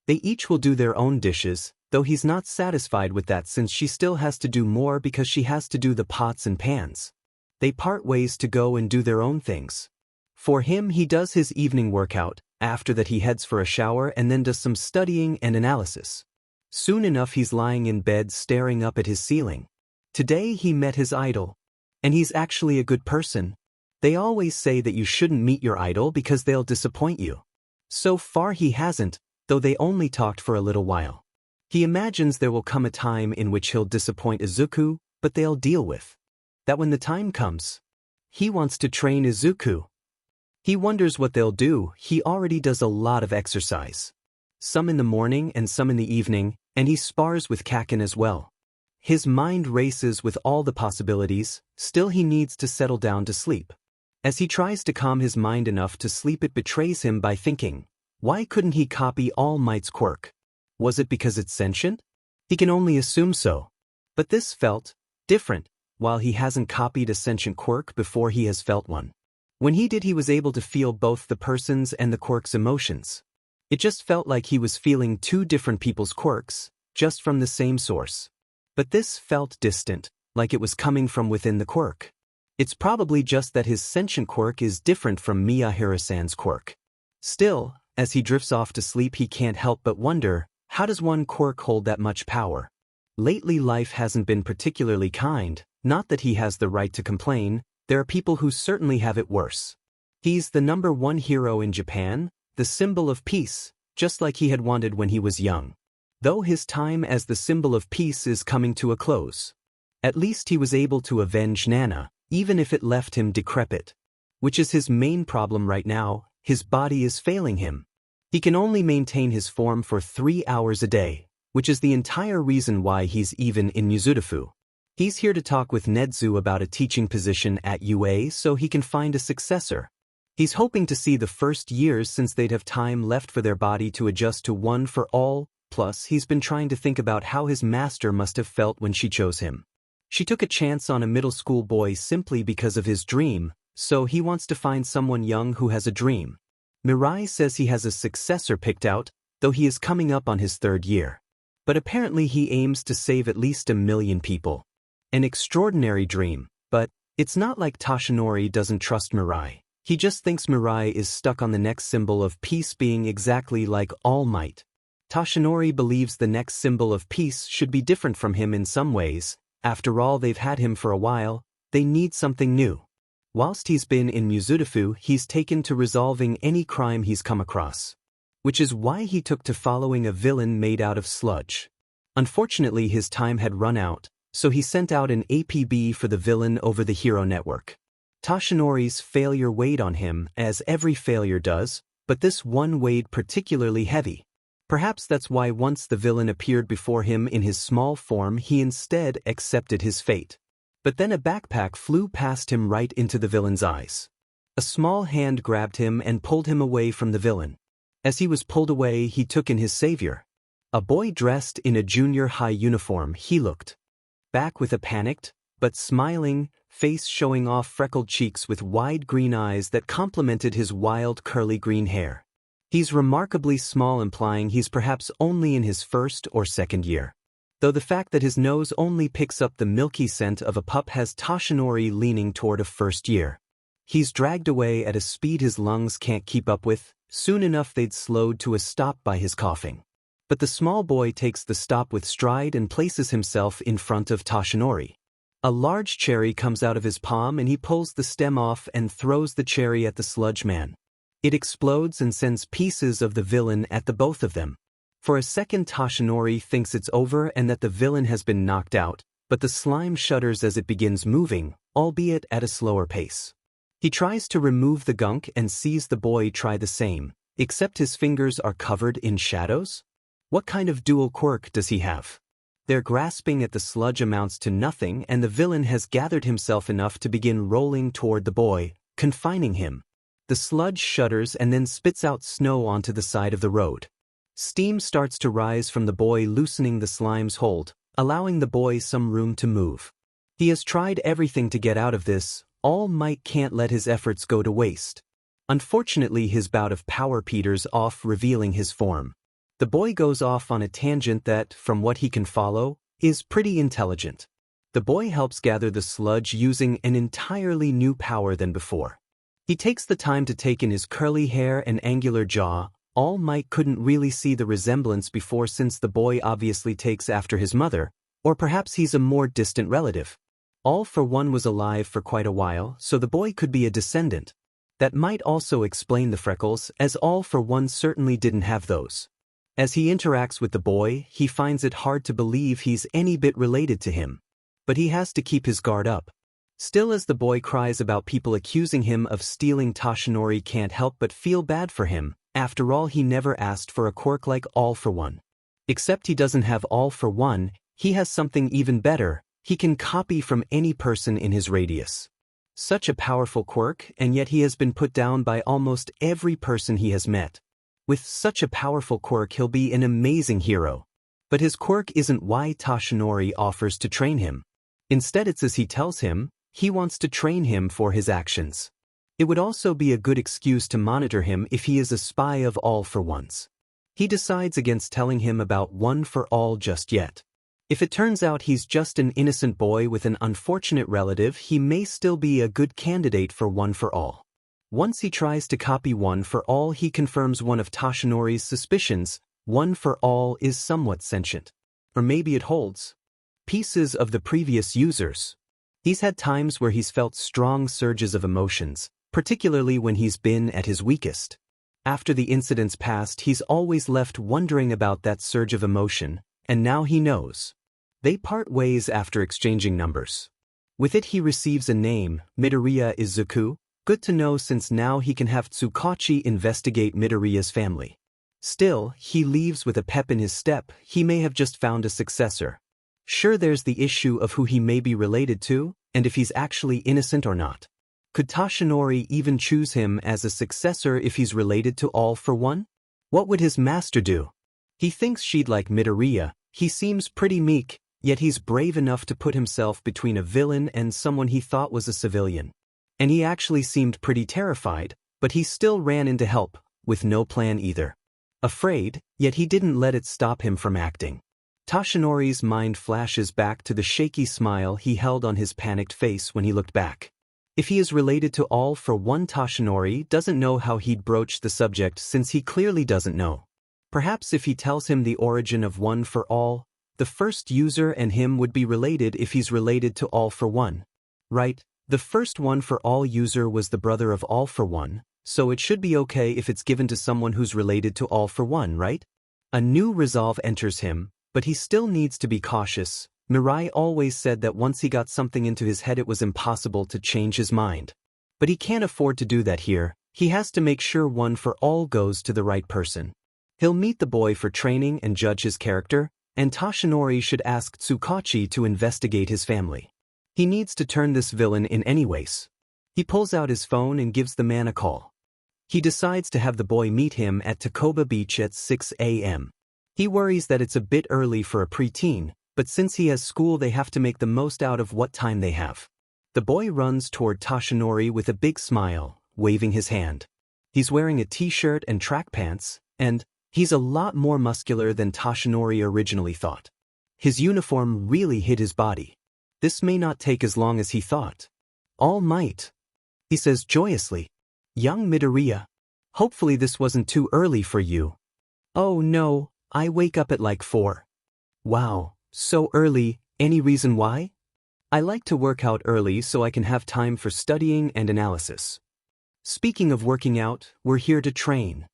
They each will do their own dishes, though he's not satisfied with that since she still has to do more because she has to do the pots and pans. They part ways to go and do their own things. For him, he does his evening workout. After that he heads for a shower and then does some studying and analysis. Soon enough he's lying in bed staring up at his ceiling. Today he met his idol. And he's actually a good person. They always say that you shouldn't meet your idol because they'll disappoint you. So far he hasn't, though they only talked for a little while. He imagines there will come a time in which he'll disappoint Izuku, but they'll deal with that when the time comes. He wants to train Izuku. He wonders what they'll do. He already does a lot of exercise. Some in the morning and some in the evening, and he spars with Kacchan as well. His mind races with all the possibilities, still he needs to settle down to sleep. As he tries to calm his mind enough to sleep, it betrays him by thinking, why couldn't he copy All Might's quirk? Was it because it's sentient? He can only assume so. But this felt different, while he hasn't copied a sentient quirk before he has felt one. When he did, he was able to feel both the person's and the quirk's emotions. It just felt like he was feeling two different people's quirks, just from the same source. But this felt distant, like it was coming from within the quirk. It's probably just that his sentient quirk is different from Harrassing's quirk. Still, as he drifts off to sleep, he can't help but wonder, how does one quirk hold that much power? Lately life hasn't been particularly kind, not that he has the right to complain, there are people who certainly have it worse. He's the #1 hero in Japan, the symbol of peace, just like he had wanted when he was young. Though his time as the symbol of peace is coming to a close. At least he was able to avenge Nana, even if it left him decrepit. Which is his main problem right now, his body is failing him. He can only maintain his form for 3 hours a day, which is the entire reason why he's even in Mizudafu. He's here to talk with Nedzu about a teaching position at UA so he can find a successor. He's hoping to see the first years since they'd have time left for their body to adjust to one for all, plus he's been trying to think about how his master must have felt when she chose him. She took a chance on a middle school boy simply because of his dream, so he wants to find someone young who has a dream. Mirai says he has a successor picked out, though he is coming up on his 3rd year. But apparently he aims to save at least 1 million people. An extraordinary dream, but it's not like Toshinori doesn't trust Mirai. He just thinks Mirai is stuck on the next symbol of peace being exactly like All Might. Toshinori believes the next symbol of peace should be different from him in some ways. After all, they've had him for a while, they need something new. Whilst he's been in Mizudafu, he's taken to resolving any crime he's come across. Which is why he took to following a villain made out of sludge. Unfortunately, his time had run out, so he sent out an APB for the villain over the hero network. Toshinori's failure weighed on him, as every failure does, but this one weighed particularly heavy. Perhaps that's why once the villain appeared before him in his small form, he instead accepted his fate. But then a backpack flew past him right into the villain's eyes. A small hand grabbed him and pulled him away from the villain. As he was pulled away, he took in his savior. A boy dressed in a junior high uniform. He looked back with a panicked, but smiling, face showing off freckled cheeks with wide green eyes that complemented his wild curly green hair. He's remarkably small, implying he's perhaps only in his 1st or 2nd year. Though the fact that his nose only picks up the milky scent of a pup has Toshinori leaning toward a 1st year. He's dragged away at a speed his lungs can't keep up with, soon enough they'd slowed to a stop by his coughing. But the small boy takes the stop with stride and places himself in front of Toshinori. A large cherry comes out of his palm and he pulls the stem off and throws the cherry at the sludge man. It explodes and sends pieces of the villain at the both of them. For a second, Toshinori thinks it's over and that the villain has been knocked out, but the slime shudders as it begins moving, albeit at a slower pace. He tries to remove the gunk and sees the boy try the same, except his fingers are covered in shadows? What kind of dual quirk does he have? Their grasping at the sludge amounts to nothing, and the villain has gathered himself enough to begin rolling toward the boy, confining him. The sludge shudders and then spits out snow onto the side of the road. Steam starts to rise from the boy, loosening the slime's hold, allowing the boy some room to move. He has tried everything to get out of this. All Might can't let his efforts go to waste. Unfortunately, his bout of power peters off, revealing his form. The boy goes off on a tangent that, from what he can follow, is pretty intelligent. The boy helps gather the sludge using an entirely new power than before. He takes the time to take in his curly hair and angular jaw. All Might couldn't really see the resemblance before, since the boy obviously takes after his mother, or perhaps he's a more distant relative. All for One was alive for quite a while, so the boy could be a descendant. That might also explain the freckles, as All for One certainly didn't have those. As he interacts with the boy, he finds it hard to believe he's any bit related to him. But he has to keep his guard up. Still, as the boy cries about people accusing him of stealing, Toshinori can't help but feel bad for him. After all, he never asked for a quirk like All for One. Except he doesn't have All for One, he has something even better. He can copy from any person in his radius. Such a powerful quirk, and yet he has been put down by almost every person he has met. With such a powerful quirk, he'll be an amazing hero. But his quirk isn't why Toshinori offers to train him. Instead, it's as he tells him, he wants to train him for his actions. It would also be a good excuse to monitor him if he is a spy of All for One's. He decides against telling him about One for All just yet. If it turns out he's just an innocent boy with an unfortunate relative, he may still be a good candidate for One for All. Once he tries to copy One for All, he confirms one of Toshinori's suspicions: One for All is somewhat sentient. Or maybe it holds pieces of the previous users. He's had times where he's felt strong surges of emotions, particularly when he's been at his weakest. After the incidents passed, he's always left wondering about that surge of emotion, and now he knows. They part ways after exchanging numbers. With it, he receives a name, Midoriya Izuku. Good to know, since now he can have Tsukachi investigate Midoriya's family. Still, he leaves with a pep in his step. He may have just found a successor. Sure, there's the issue of who he may be related to, and if he's actually innocent or not. Could Toshinori even choose him as a successor if he's related to All for One? What would his master do? He thinks she'd like Midoriya. He seems pretty meek, yet he's brave enough to put himself between a villain and someone he thought was a civilian. And he actually seemed pretty terrified, but he still ran in to help, with no plan either. Afraid, yet he didn't let it stop him from acting. Toshinori's mind flashes back to the shaky smile he held on his panicked face when he looked back. If he is related to All for One, Toshinori doesn't know how he'd broach the subject, since he clearly doesn't know. Perhaps if he tells him the origin of One for All, the first user and him would be related if he's related to All for One. Right, the first One for All user was the brother of All for One, so it should be okay if it's given to someone who's related to All for One, right? A new resolve enters him, but he still needs to be cautious. Mirai always said that once he got something into his head, it was impossible to change his mind. But he can't afford to do that here. He has to make sure One for All goes to the right person. He'll meet the boy for training and judge his character, and Toshinori should ask Tsukachi to investigate his family. He needs to turn this villain in anyways. He pulls out his phone and gives the man a call. He decides to have the boy meet him at Takoba Beach at 6 a.m. He worries that it's a bit early for a preteen, but since he has school, they have to make the most out of what time they have. The boy runs toward Toshinori with a big smile, waving his hand. He's wearing a t-shirt and track pants, and he's a lot more muscular than Toshinori originally thought. His uniform really hid his body. This may not take as long as he thought. All might, he says joyously. Young Midoriya, hopefully this wasn't too early for you. Oh no, I wake up at like 4. Wow, so early. Any reason why? I like to work out early so I can have time for studying and analysis. Speaking of working out, we're here to train.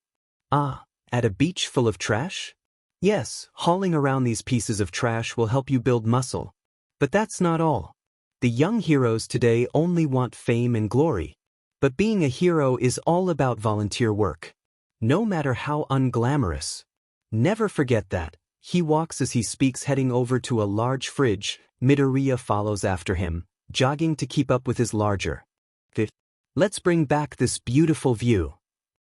Ah, at a beach full of trash? Yes, hauling around these pieces of trash will help you build muscle. But that's not all. The young heroes today only want fame and glory. But being a hero is all about volunteer work. No matter how unglamorous. Never forget that. He walks as he speaks, heading over to a large fridge. Midoriya follows after him, jogging to keep up with his larger. Let's bring back this beautiful view.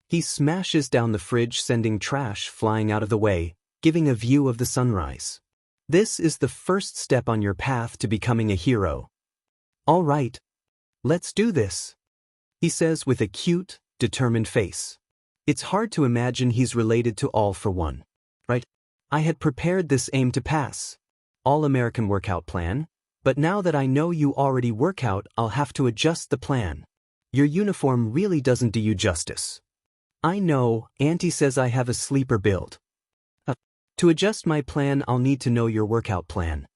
He smashes down the fridge, sending trash flying out of the way, giving a view of the sunrise. This is the first step on your path to becoming a hero. All right, let's do this, he says with a cute, determined face. It's hard to imagine he's related to All for One, right? I had prepared this aim to pass. All-American workout plan, but now that I know you already work out, I'll have to adjust the plan. Your uniform really doesn't do you justice. I know, Auntie says I have a sleeper build. To adjust my plan, I'll need to know your workout plan.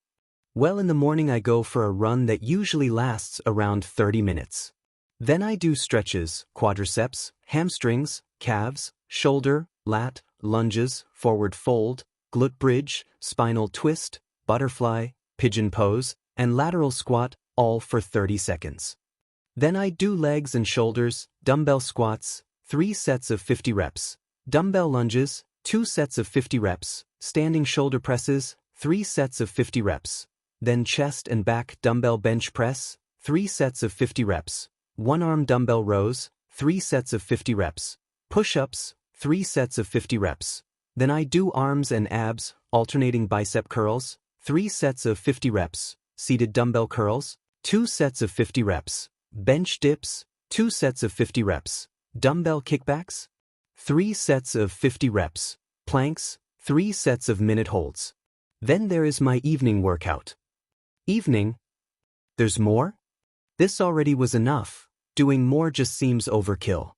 Well, in the morning I go for a run that usually lasts around 30 minutes. Then I do stretches, quadriceps, hamstrings, calves, shoulder, lat, lunges, forward fold, glute bridge, spinal twist, butterfly, pigeon pose, and lateral squat. all for 30 seconds. Then I do legs and shoulders, dumbbell squats, 3 sets of 50 reps, dumbbell lunges, 2 sets of 50 reps, standing shoulder presses, 3 sets of 50 reps, then chest and back dumbbell bench press, 3 sets of 50 reps, one-arm dumbbell rows, 3 sets of 50 reps, push-ups, 3 sets of 50 reps. Then I do arms and abs, alternating bicep curls, 3 sets of 50 reps, seated dumbbell curls, 2 sets of 50 reps, bench dips, 2 sets of 50 reps, dumbbell kickbacks, 3 sets of 50 reps, planks, 3 sets of minute holds. Then there is my evening workout. Evening? There's more? This already was enough. Doing more just seems overkill.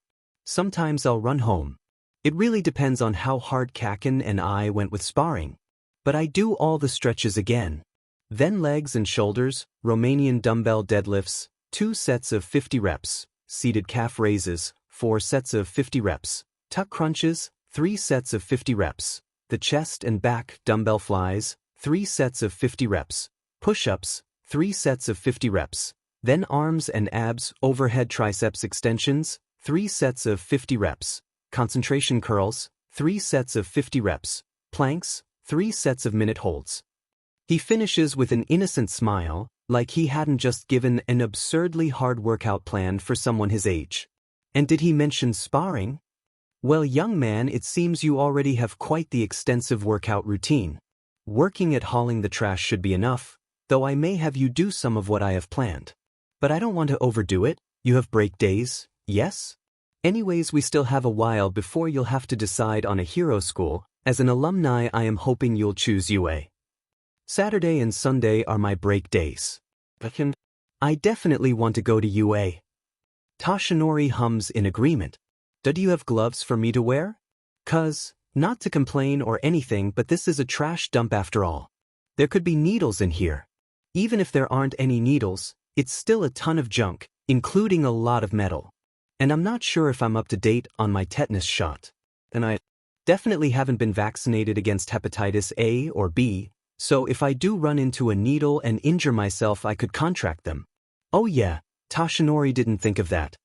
Sometimes I'll run home. It really depends on how hard Kacchan and I went with sparring. But I do all the stretches again. Then legs and shoulders, Romanian dumbbell deadlifts, 2 sets of 50 reps, seated calf raises, 4 sets of 50 reps, tuck crunches, 3 sets of 50 reps, the chest and back dumbbell flies, 3 sets of 50 reps, push-ups, 3 sets of 50 reps, then arms and abs overhead triceps extensions, 3 sets of 50 reps, concentration curls, 3 sets of 50 reps, planks, 3 sets of minute holds. He finishes with an innocent smile, like he hadn't just given an absurdly hard workout plan for someone his age. And did he mention sparring? Well, young man, it seems you already have quite the extensive workout routine. Working at hauling the trash should be enough, though I may have you do some of what I have planned. But I don't want to overdo it. You have break days, yes? Anyways, we still have a while before you'll have to decide on a hero school. As an alumni, I am hoping you'll choose UA. Saturday and Sunday are my break days. I definitely want to go to UA. Toshinori hums in agreement. Do you have gloves for me to wear? 'Cause, not to complain or anything, but this is a trash dump after all. There could be needles in here. Even if there aren't any needles, it's still a ton of junk, including a lot of metal. And I'm not sure if I'm up to date on my tetanus shot. And I definitely haven't been vaccinated against hepatitis A or B, so if I do run into a needle and injure myself, I could contract them. Oh yeah, Toshinori didn't think of that.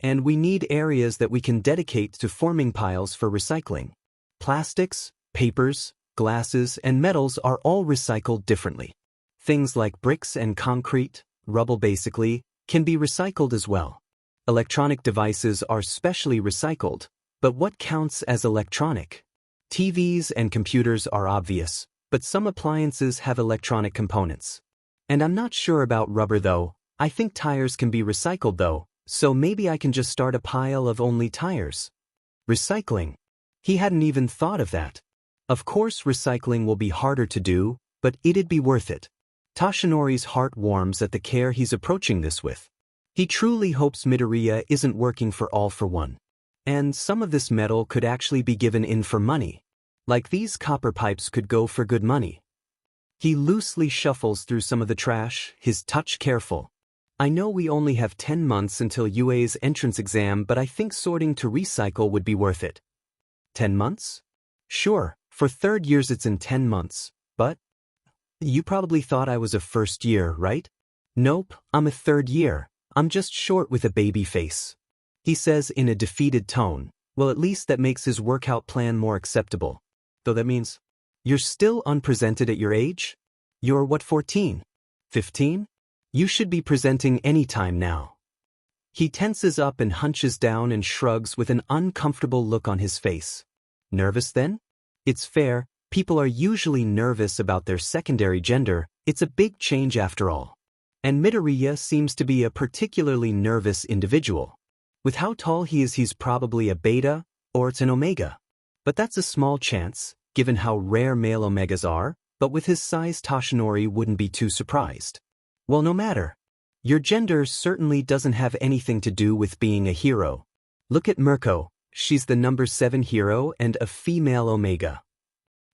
And we need areas that we can dedicate to forming piles for recycling. Plastics, papers, glasses, and metals are all recycled differently. Things like bricks and concrete, rubble basically, can be recycled as well. Electronic devices are specially recycled, but what counts as electronic? TVs and computers are obvious, but some appliances have electronic components. And I'm not sure about rubber though. I think tires can be recycled though, so maybe I can just start a pile of only tires. Recycling. He hadn't even thought of that. Of course recycling will be harder to do, but it'd be worth it. Toshinori's heart warms at the care he's approaching this with. He truly hopes Midoriya isn't working for all for one. And some of this metal could actually be given in for money. Like these copper pipes could go for good money. He loosely shuffles through some of the trash, his touch careful. I know we only have 10 months until UA's entrance exam, but I think sorting to recycle would be worth it. 10 months? Sure, for third years it's in 10 months, but you probably thought I was a first year, right? Nope, I'm a third year. I'm just short with a baby face. He says in a defeated tone. Well, at least that makes his workout plan more acceptable. Though that means, you're still unpresented at your age? You're what, 14? 15? You should be presenting any time now. He tenses up and hunches down and shrugs with an uncomfortable look on his face. Nervous then? It's fair, people are usually nervous about their secondary gender, it's a big change after all. And Midoriya seems to be a particularly nervous individual. With how tall he is, he's probably a beta, or it's an omega. But that's a small chance, given how rare male omegas are, but with his size Toshinori wouldn't be too surprised. Well, no matter. Your gender certainly doesn't have anything to do with being a hero. Look at Mirko, she's the number 7 hero and a female omega.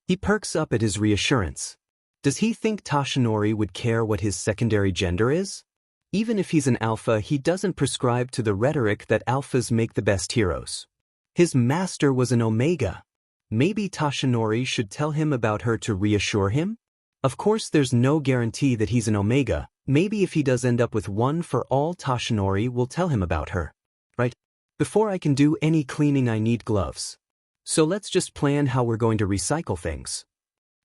He perks up at his reassurance. Does he think Toshinori would care what his secondary gender is? Even if he's an alpha, he doesn't prescribe to the rhetoric that alphas make the best heroes. His master was an omega. Maybe Toshinori should tell him about her to reassure him? Of course there's no guarantee that he's an omega, Maybe if he does end up with one for all, Toshinori will tell him about her. Right? Before I can do any cleaning I need gloves. So let's just plan how we're going to recycle things.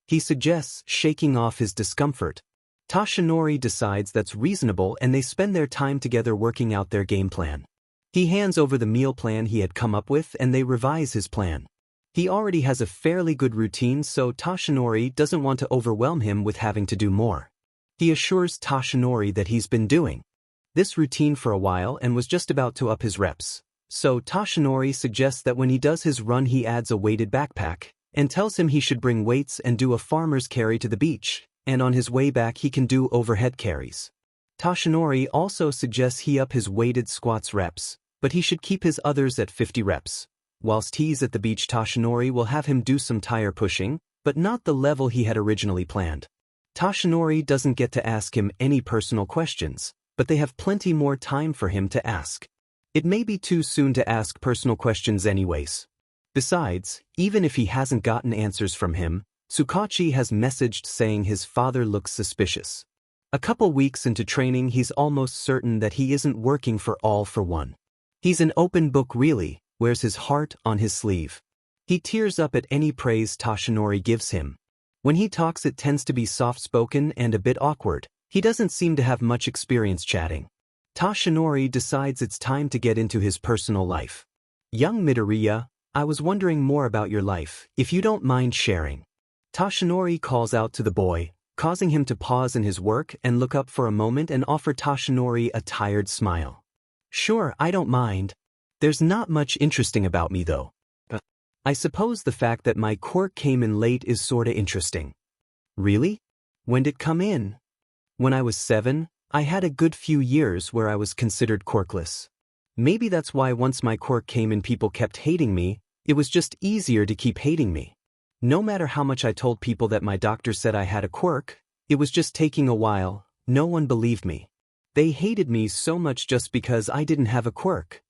He suggests, shaking off his discomfort. Toshinori decides that's reasonable and they spend their time together working out their game plan. He hands over the meal plan he had come up with and they revise his plan. He already has a fairly good routine, so Toshinori doesn't want to overwhelm him with having to do more. He assures Toshinori that he's been doing this routine for a while and was just about to up his reps. So Toshinori suggests that when he does his run he adds a weighted backpack, and tells him he should bring weights and do a farmer's carry to the beach, and on his way back he can do overhead carries. Toshinori also suggests he up his weighted squats reps, but he should keep his others at 50 reps. Whilst he's at the beach, Toshinori will have him do some tire pushing, but not the level he had originally planned. Toshinori doesn't get to ask him any personal questions, but they have plenty more time for him to ask. It may be too soon to ask personal questions anyways. Besides, even if he hasn't gotten answers from him, Tsukachi has messaged saying his father looks suspicious. A couple weeks into training he's almost certain that he isn't working for All for One. He's an open book really, wears his heart on his sleeve. He tears up at any praise Toshinori gives him. When he talks it tends to be soft-spoken and a bit awkward. He doesn't seem to have much experience chatting. Toshinori decides it's time to get into his personal life. Young Midoriya, I was wondering more about your life, if you don't mind sharing. Toshinori calls out to the boy, causing him to pause in his work and look up for a moment and offer Toshinori a tired smile. Sure, I don't mind. There's not much interesting about me though. I suppose the fact that my quirk came in late is sorta interesting. Really? When did it come in? When I was 7, I had a good few years where I was considered quirkless. Maybe that's why once my quirk came in people kept hating me, it was just easier to keep hating me. No matter how much I told people that my doctor said I had a quirk, it was just taking a while, no one believed me. They hated me so much just because I didn't have a quirk.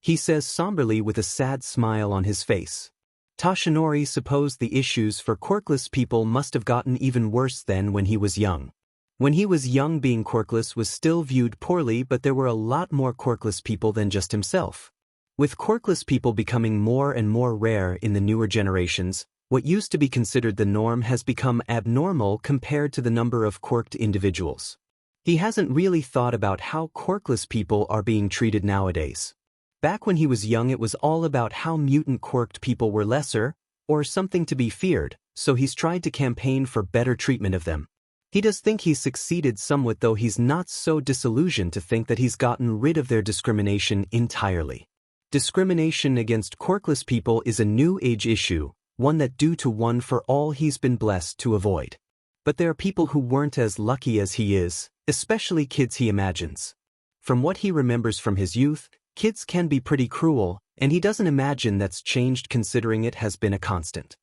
He says somberly with a sad smile on his face. Toshinori supposed the issues for quirkless people must have gotten even worse than when he was young. When he was young being quirkless was still viewed poorly, but there were a lot more quirkless people than just himself. With quirkless people becoming more and more rare in the newer generations, what used to be considered the norm has become abnormal compared to the number of quirked individuals. He hasn't really thought about how quirkless people are being treated nowadays. Back when he was young it was all about how mutant quirked people were lesser, or something to be feared, so he's tried to campaign for better treatment of them. He does think he's succeeded somewhat, though he's not so disillusioned to think that he's gotten rid of their discrimination entirely. Discrimination against quirkless people is a new age issue, one that due to One for All he's been blessed to avoid. But there are people who weren't as lucky as he is, especially kids he imagines. From what he remembers from his youth, kids can be pretty cruel, and he doesn't imagine that's changed considering it has been a constant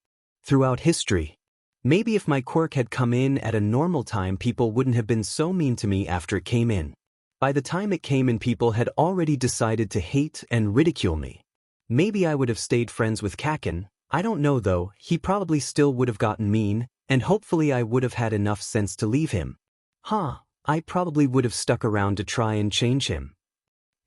throughout history. Maybe if my quirk had come in at a normal time people wouldn't have been so mean to me after it came in. By the time it came in people had already decided to hate and ridicule me. Maybe I would have stayed friends with Kacchan, I don't know though, he probably still would have gotten mean, and hopefully I would have had enough sense to leave him. I probably would have stuck around to try and change him.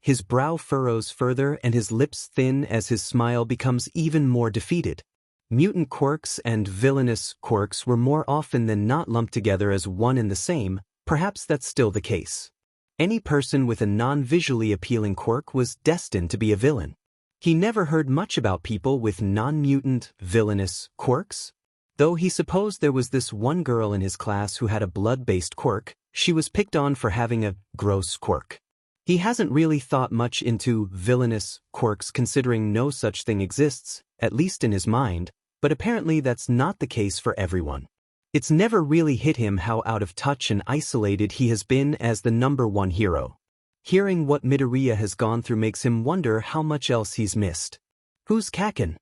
His brow furrows further and his lips thin as his smile becomes even more defeated. Mutant quirks and villainous quirks were more often than not lumped together as one and the same, perhaps that's still the case. Any person with a non-visually appealing quirk was destined to be a villain. He never heard much about people with non-mutant, villainous quirks. Though he supposed there was this one girl in his class who had a blood-based quirk, she was picked on for having a gross quirk. He hasn't really thought much into villainous quirks considering no such thing exists, at least in his mind, but apparently that's not the case for everyone. It's never really hit him how out of touch and isolated he has been as the #1 hero. Hearing what Midoriya has gone through makes him wonder how much else he's missed. Who's Kacchan?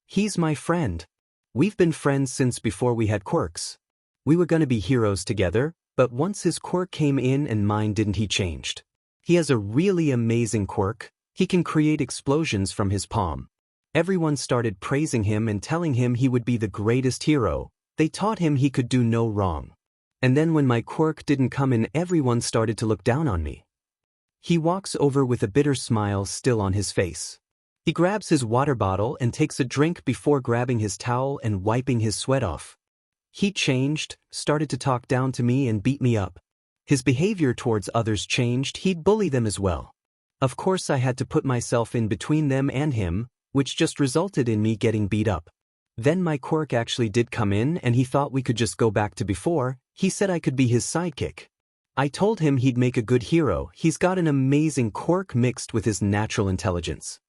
He's my friend. We've been friends since before we had quirks. We were gonna be heroes together, but once his quirk came in and mine didn't, he changed. He has a really amazing quirk. He can create explosions from his palm. Everyone started praising him and telling him he would be the greatest hero. They taught him he could do no wrong. And then when my quirk didn't come in, everyone started to look down on me. He walks over with a bitter smile still on his face. He grabs his water bottle and takes a drink before grabbing his towel and wiping his sweat off. He changed, started to talk down to me and beat me up. His behavior towards others changed, he'd bully them as well. Of course I had to put myself in between them and him, which just resulted in me getting beat up. Then my quirk actually did come in and he thought we could just go back to before. He said I could be his sidekick. I told him he'd make a good hero. He's got an amazing quirk mixed with his natural intelligence.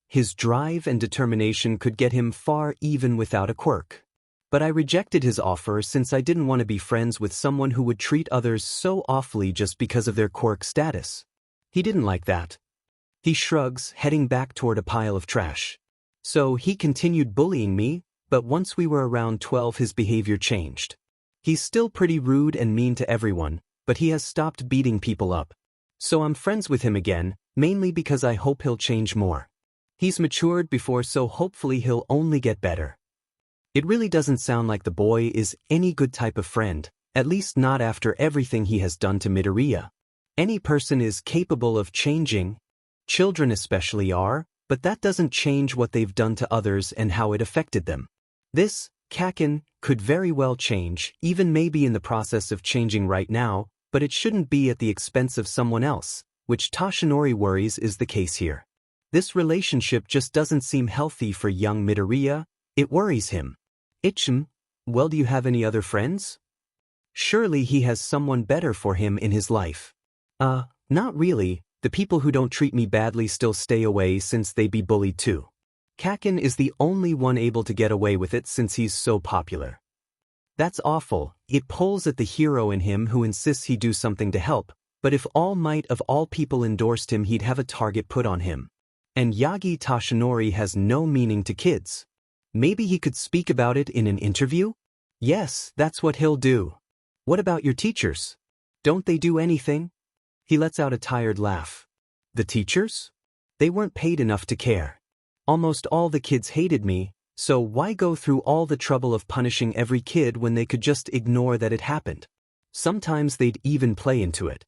His drive and determination could get him far even without a quirk. But I rejected his offer since I didn't want to be friends with someone who would treat others so awfully just because of their quirk status. He didn't like that. He shrugs, heading back toward a pile of trash. So he continued bullying me, but once we were around 12 his behavior changed. He's still pretty rude and mean to everyone, but he has stopped beating people up. So I'm friends with him again, mainly because I hope he'll change more. He's matured before, so hopefully he'll only get better. It really doesn't sound like the boy is any good type of friend, at least not after everything he has done to Midoriya. Any person is capable of changing. Children especially are, but that doesn't change what they've done to others and how it affected them. This, Kacchan, could very well change, even maybe in the process of changing right now, but it shouldn't be at the expense of someone else, which Toshinori worries is the case here. This relationship just doesn't seem healthy for young Midoriya. It worries him. Well, do you have any other friends? Surely he has someone better for him in his life. Not really. The people who don't treat me badly still stay away since they be bullied too. Kacchan is the only one able to get away with it since he's so popular. That's awful. It pulls at the hero in him who insists he do something to help, but if All Might of all people endorsed him, he'd have a target put on him. And Yagi Toshinori has no meaning to kids. Maybe he could speak about it in an interview? Yes, that's what he'll do. What about your teachers? Don't they do anything? He lets out a tired laugh. The teachers? They weren't paid enough to care. Almost all the kids hated me, so why go through all the trouble of punishing every kid when they could just ignore that it happened? Sometimes they'd even play into it.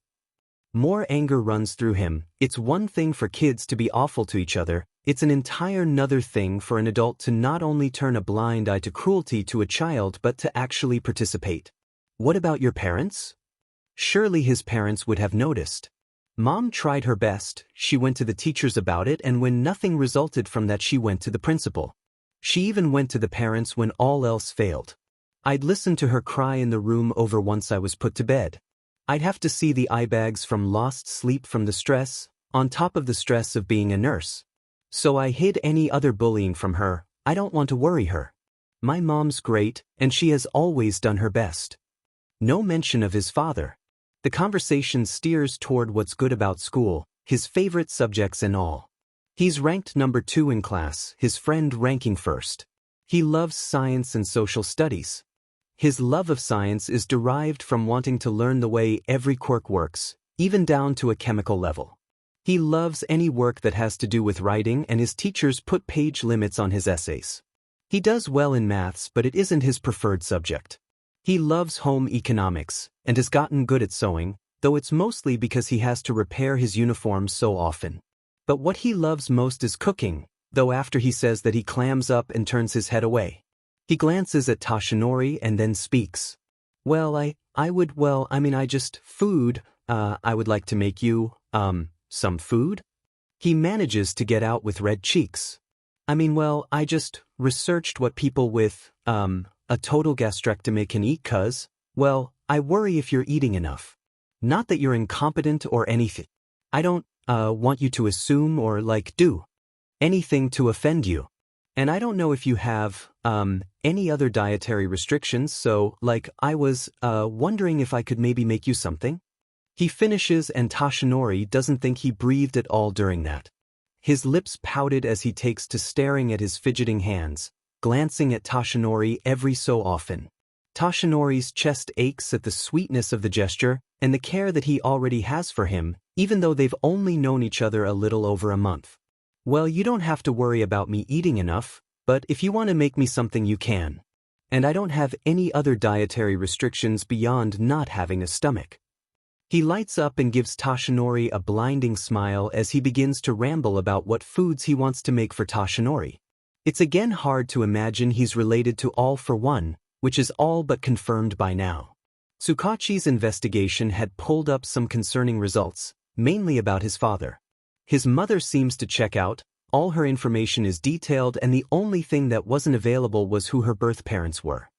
More anger runs through him. It's one thing for kids to be awful to each other, it's an entire nother thing for an adult to not only turn a blind eye to cruelty to a child but to actually participate. What about your parents? Surely his parents would have noticed. Mom tried her best, she went to the teachers about it, and when nothing resulted from that she went to the principal. She even went to the parents when all else failed. I'd listen to her cry in the room over once I was put to bed. I'd have to see the eye bags from lost sleep from the stress, on top of the stress of being a nurse. So I hid any other bullying from her. I don't want to worry her. My mom's great, and she has always done her best. No mention of his father. The conversation steers toward what's good about school, his favorite subjects and all. He's ranked number 2 in class, his friend ranking first. He loves science and social studies. His love of science is derived from wanting to learn the way every quirk works, even down to a chemical level. He loves any work that has to do with writing, and his teachers put page limits on his essays. He does well in maths, but it isn't his preferred subject. He loves home economics, and has gotten good at sewing, though it's mostly because he has to repair his uniforms so often. But what he loves most is cooking, though after he says that he clams up and turns his head away. He glances at Toshinori and then speaks. I would like to make you, some food? He manages to get out with red cheeks. I just researched what people with, a total gastrectomy can eat I worry if you're eating enough. Not that you're incompetent or anything. I don't, want you to assume or, do anything to offend you. And I don't know if you have, any other dietary restrictions, so, I was, wondering if I could maybe make you something? He finishes and Toshinori doesn't think he breathed at all during that. His lips pouted as he takes to staring at his fidgeting hands, glancing at Toshinori every so often. Toshinori's chest aches at the sweetness of the gesture and the care that he already has for him, even though they've only known each other a little over a month. Well, you don't have to worry about me eating enough, but if you want to make me something you can. And I don't have any other dietary restrictions beyond not having a stomach. He lights up and gives Toshinori a blinding smile as he begins to ramble about what foods he wants to make for Toshinori. It's again hard to imagine he's related to All for One, which is all but confirmed by now. Tsukachi's investigation had pulled up some concerning results, mainly about his father. His mother seems to check out, all her information is detailed and the only thing that wasn't available was who her birth parents were.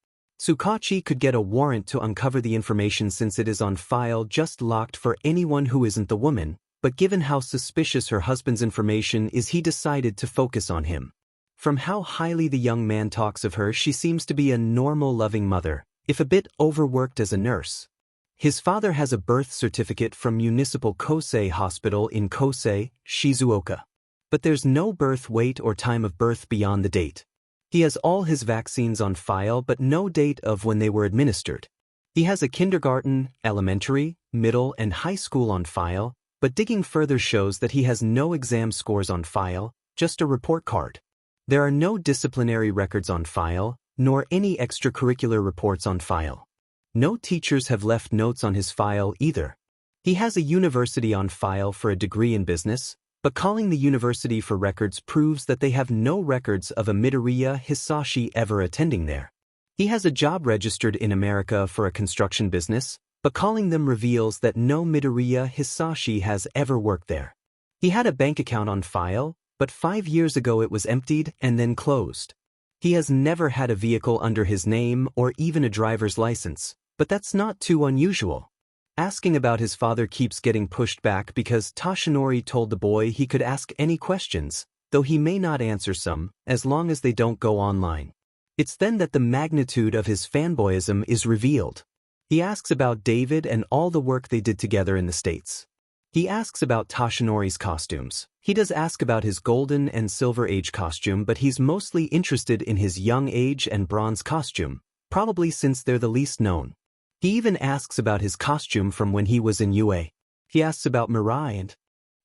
Tsukachi could get a warrant to uncover the information since it is on file just locked for anyone who isn't the woman, but given how suspicious her husband's information is, he decided to focus on him. From how highly the young man talks of her, she seems to be a normal, loving mother, if a bit overworked as a nurse. His father has a birth certificate from Municipal Kosei Hospital in Kosei, Shizuoka. But there's no birth weight or time of birth beyond the date. He has all his vaccines on file but no date of when they were administered. He has a kindergarten, elementary, middle, and high school on file, but digging further shows that he has no exam scores on file, just a report card. There are no disciplinary records on file, nor any extracurricular reports on file. No teachers have left notes on his file either. He has a university on file for a degree in business, but calling the university for records proves that they have no records of a Midoriya Hisashi ever attending there. He has a job registered in America for a construction business, but calling them reveals that no Midoriya Hisashi has ever worked there. He had a bank account on file, but 5 years ago it was emptied and then closed. He has never had a vehicle under his name or even a driver's license, but that's not too unusual. Asking about his father keeps getting pushed back because Toshinori told the boy he could ask any questions, though he may not answer some, as long as they don't go online. It's then that the magnitude of his fanboyism is revealed. He asks about David and all the work they did together in the States. He asks about Toshinori's costumes. He does ask about his Golden and Silver Age costume, but he's mostly interested in his Young Age and Bronze costume, probably since they're the least known. He even asks about his costume from when he was in UA. He asks about Mirai and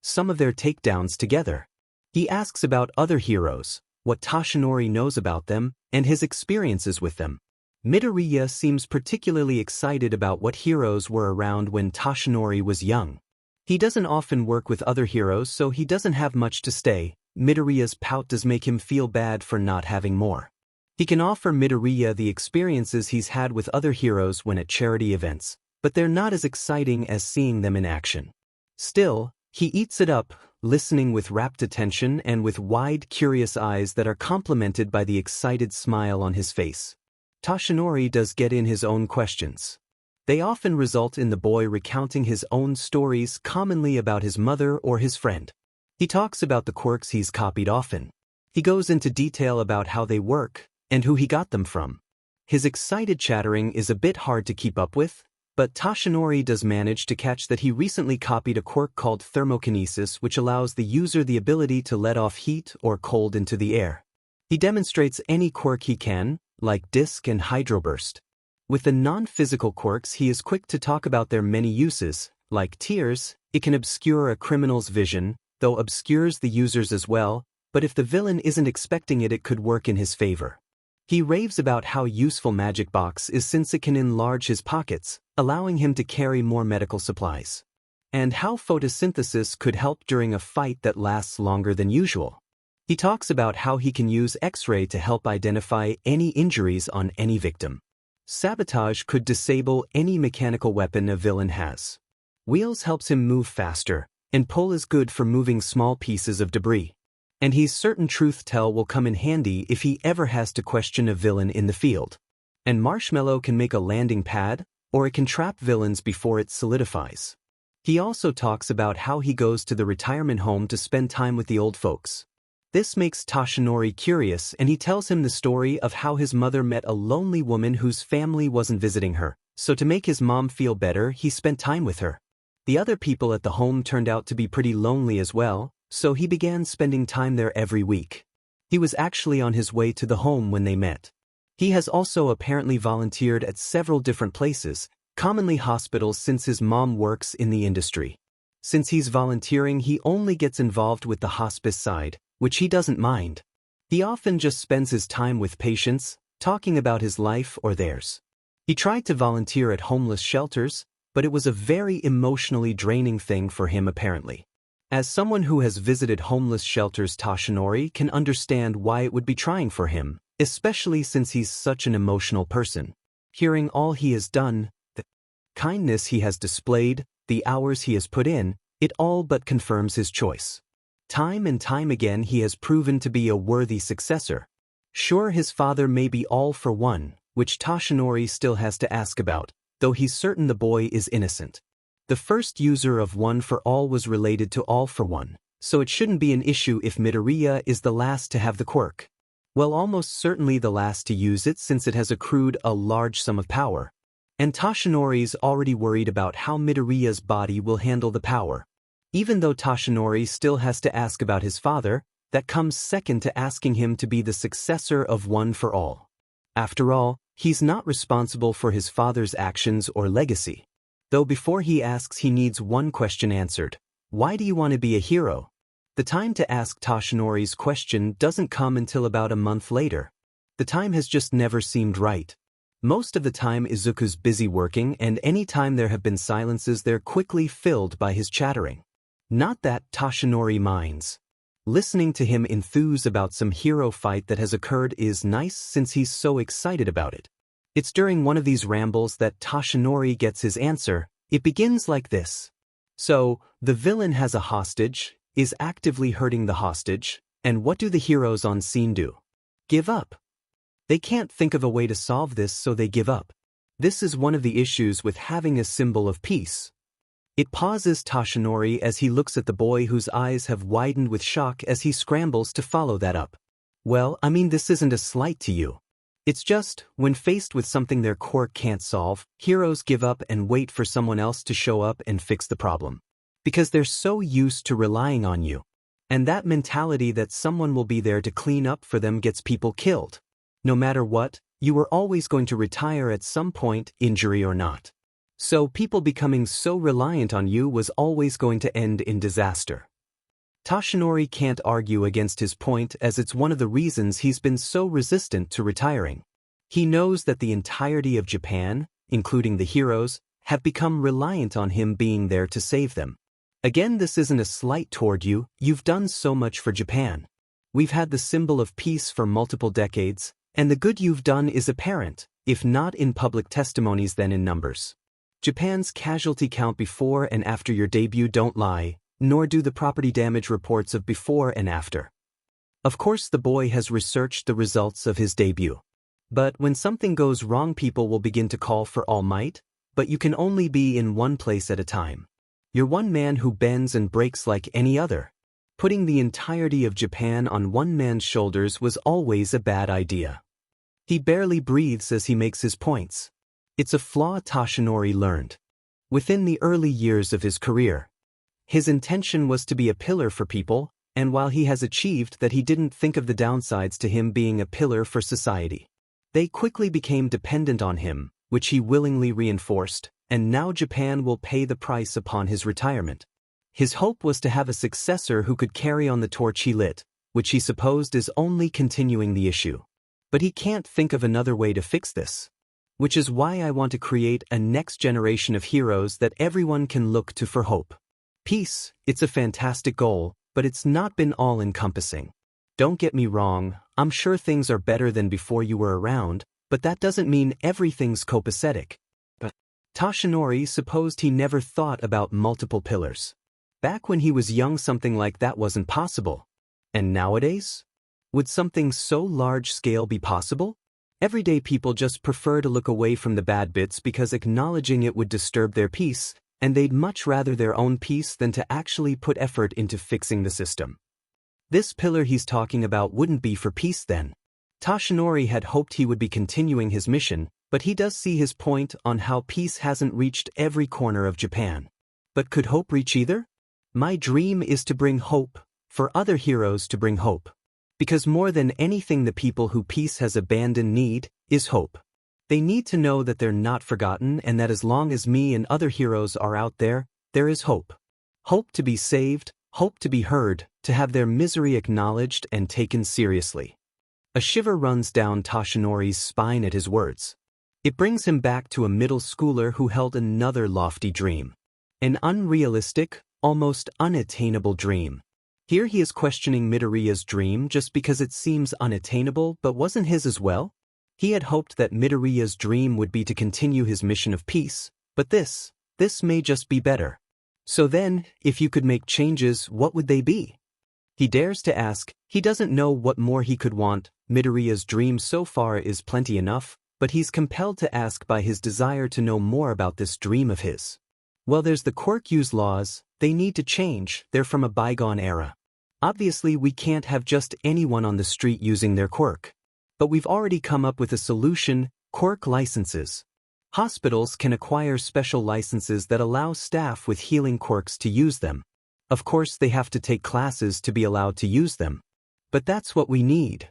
some of their takedowns together. He asks about other heroes, what Toshinori knows about them, and his experiences with them. Midoriya seems particularly excited about what heroes were around when Toshinori was young. He doesn't often work with other heroes, so he doesn't have much to say. Midoriya's pout does make him feel bad for not having more. He can offer Midoriya the experiences he's had with other heroes when at charity events, but they're not as exciting as seeing them in action. Still, he eats it up, listening with rapt attention and with wide, curious eyes that are complemented by the excited smile on his face. Toshinori does get in his own questions. They often result in the boy recounting his own stories, commonly about his mother or his friend. He talks about the quirks he's copied often. He goes into detail about how they work and who he got them from. His excited chattering is a bit hard to keep up with, but Toshinori does manage to catch that he recently copied a quirk called thermokinesis, which allows the user the ability to let off heat or cold into the air. He demonstrates any quirk he can, like disc and hydroburst. With the non-physical quirks, he is quick to talk about their many uses, like tears. It can obscure a criminal's vision, though obscures the user's as well, but if the villain isn't expecting it, it could work in his favor. He raves about how useful Magic Box is since it can enlarge his pockets, allowing him to carry more medical supplies. And how photosynthesis could help during a fight that lasts longer than usual. He talks about how he can use X-ray to help identify any injuries on any victim. Sabotage could disable any mechanical weapon a villain has. Wheels helps him move faster, and pull is good for moving small pieces of debris. And he's certain truth tell will come in handy if he ever has to question a villain in the field. And Marshmallow can make a landing pad, or it can trap villains before it solidifies. He also talks about how he goes to the retirement home to spend time with the old folks. This makes Toshinori curious, and he tells him the story of how his mother met a lonely woman whose family wasn't visiting her, so to make his mom feel better, he spent time with her. The other people at the home turned out to be pretty lonely as well, so he began spending time there every week. He was actually on his way to the home when they met. He has also apparently volunteered at several different places, commonly hospitals, since his mom works in the industry. Since he's volunteering, he only gets involved with the hospice side, which he doesn't mind. He often just spends his time with patients, talking about his life or theirs. He tried to volunteer at homeless shelters, but it was a very emotionally draining thing for him apparently. As someone who has visited homeless shelters, Toshinori can understand why it would be trying for him, especially since he's such an emotional person. Hearing all he has done, the kindness he has displayed, the hours he has put in, it all but confirms his choice. Time and time again he has proven to be a worthy successor. Sure, his father may be all for one, which Toshinori still has to ask about, though he's certain the boy is innocent. The first user of One for All was related to All for One, so it shouldn't be an issue if Midoriya is the last to have the quirk. Well, almost certainly the last to use it since it has accrued a large sum of power. And Toshinori's already worried about how Midoriya's body will handle the power. Even though Toshinori still has to ask about his father, that comes second to asking him to be the successor of One for All. After all, he's not responsible for his father's actions or legacy. Though before he asks, he needs one question answered. Why do you want to be a hero? The time to ask Toshinori's question doesn't come until about a month later. The time has just never seemed right. Most of the time Izuku's busy working, and any time there have been silences they're quickly filled by his chattering. Not that Toshinori minds. Listening to him enthuse about some hero fight that has occurred is nice since he's so excited about it. It's during one of these rambles that Toshinori gets his answer. It begins like this. So, the villain has a hostage, is actively hurting the hostage, and what do the heroes on scene do? Give up. They can't think of a way to solve this, so they give up. This is one of the issues with having a symbol of peace. It pauses Toshinori as he looks at the boy whose eyes have widened with shock as he scrambles to follow that up. Well, I mean, this isn't a slight to you. It's just, when faced with something their quirk can't solve, heroes give up and wait for someone else to show up and fix the problem. Because they're so used to relying on you. And that mentality that someone will be there to clean up for them gets people killed. No matter what, you are always going to retire at some point, injury or not. So people becoming so reliant on you was always going to end in disaster. Toshinori can't argue against his point as it's one of the reasons he's been so resistant to retiring. He knows that the entirety of Japan, including the heroes, have become reliant on him being there to save them. Again, this isn't a slight toward you, you've done so much for Japan. We've had the symbol of peace for multiple decades, and the good you've done is apparent, if not in public testimonies then in numbers. Japan's casualty count before and after your debut don't lie, nor do the property damage reports of before and after. Of course the boy has researched the results of his debut. But when something goes wrong people will begin to call for all might, but you can only be in one place at a time. You're one man who bends and breaks like any other. Putting the entirety of Japan on one man's shoulders was always a bad idea. He barely breathes as he makes his points. It's a flaw Toshinori learned. Within the early years of his career, his intention was to be a pillar for people, and while he has achieved that, he didn't think of the downsides to him being a pillar for society. They quickly became dependent on him, which he willingly reinforced, and now Japan will pay the price upon his retirement. His hope was to have a successor who could carry on the torch he lit, which he supposed is only continuing the issue. But he can't think of another way to fix this. Which is why I want to create a next generation of heroes that everyone can look to for hope. Peace, it's a fantastic goal, but it's not been all-encompassing. Don't get me wrong, I'm sure things are better than before you were around, but that doesn't mean everything's copacetic. But Toshinori supposed he never thought about multiple pillars. Back when he was young something like that wasn't possible. And nowadays? Would something so large-scale be possible? Everyday people just prefer to look away from the bad bits because acknowledging it would disturb their peace, and they'd much rather their own peace than to actually put effort into fixing the system. This pillar he's talking about wouldn't be for peace then. Toshinori had hoped he would be continuing his mission, but he does see his point on how peace hasn't reached every corner of Japan. But could hope reach either? My dream is to bring hope, for other heroes to bring hope. Because more than anything the people who peace has abandoned need, is hope. They need to know that they're not forgotten and that as long as me and other heroes are out there, there is hope. Hope to be saved, hope to be heard, to have their misery acknowledged and taken seriously. A shiver runs down Toshinori's spine at his words. It brings him back to a middle schooler who held another lofty dream. An unrealistic, almost unattainable dream. Here he is questioning Midoriya's dream just because it seems unattainable but wasn't his as well? He had hoped that Midoriya's dream would be to continue his mission of peace, but this may just be better. So then, if you could make changes, what would they be? He dares to ask. He doesn't know what more he could want. Midoriya's dream so far is plenty enough, but he's compelled to ask by his desire to know more about this dream of his. Well, there's the Quirk use laws. They need to change. They're from a bygone era. Obviously, we can't have just anyone on the street using their quirk. But we've already come up with a solution: quirk licenses. Hospitals can acquire special licenses that allow staff with healing quirks to use them. Of course, they have to take classes to be allowed to use them. But that's what we need.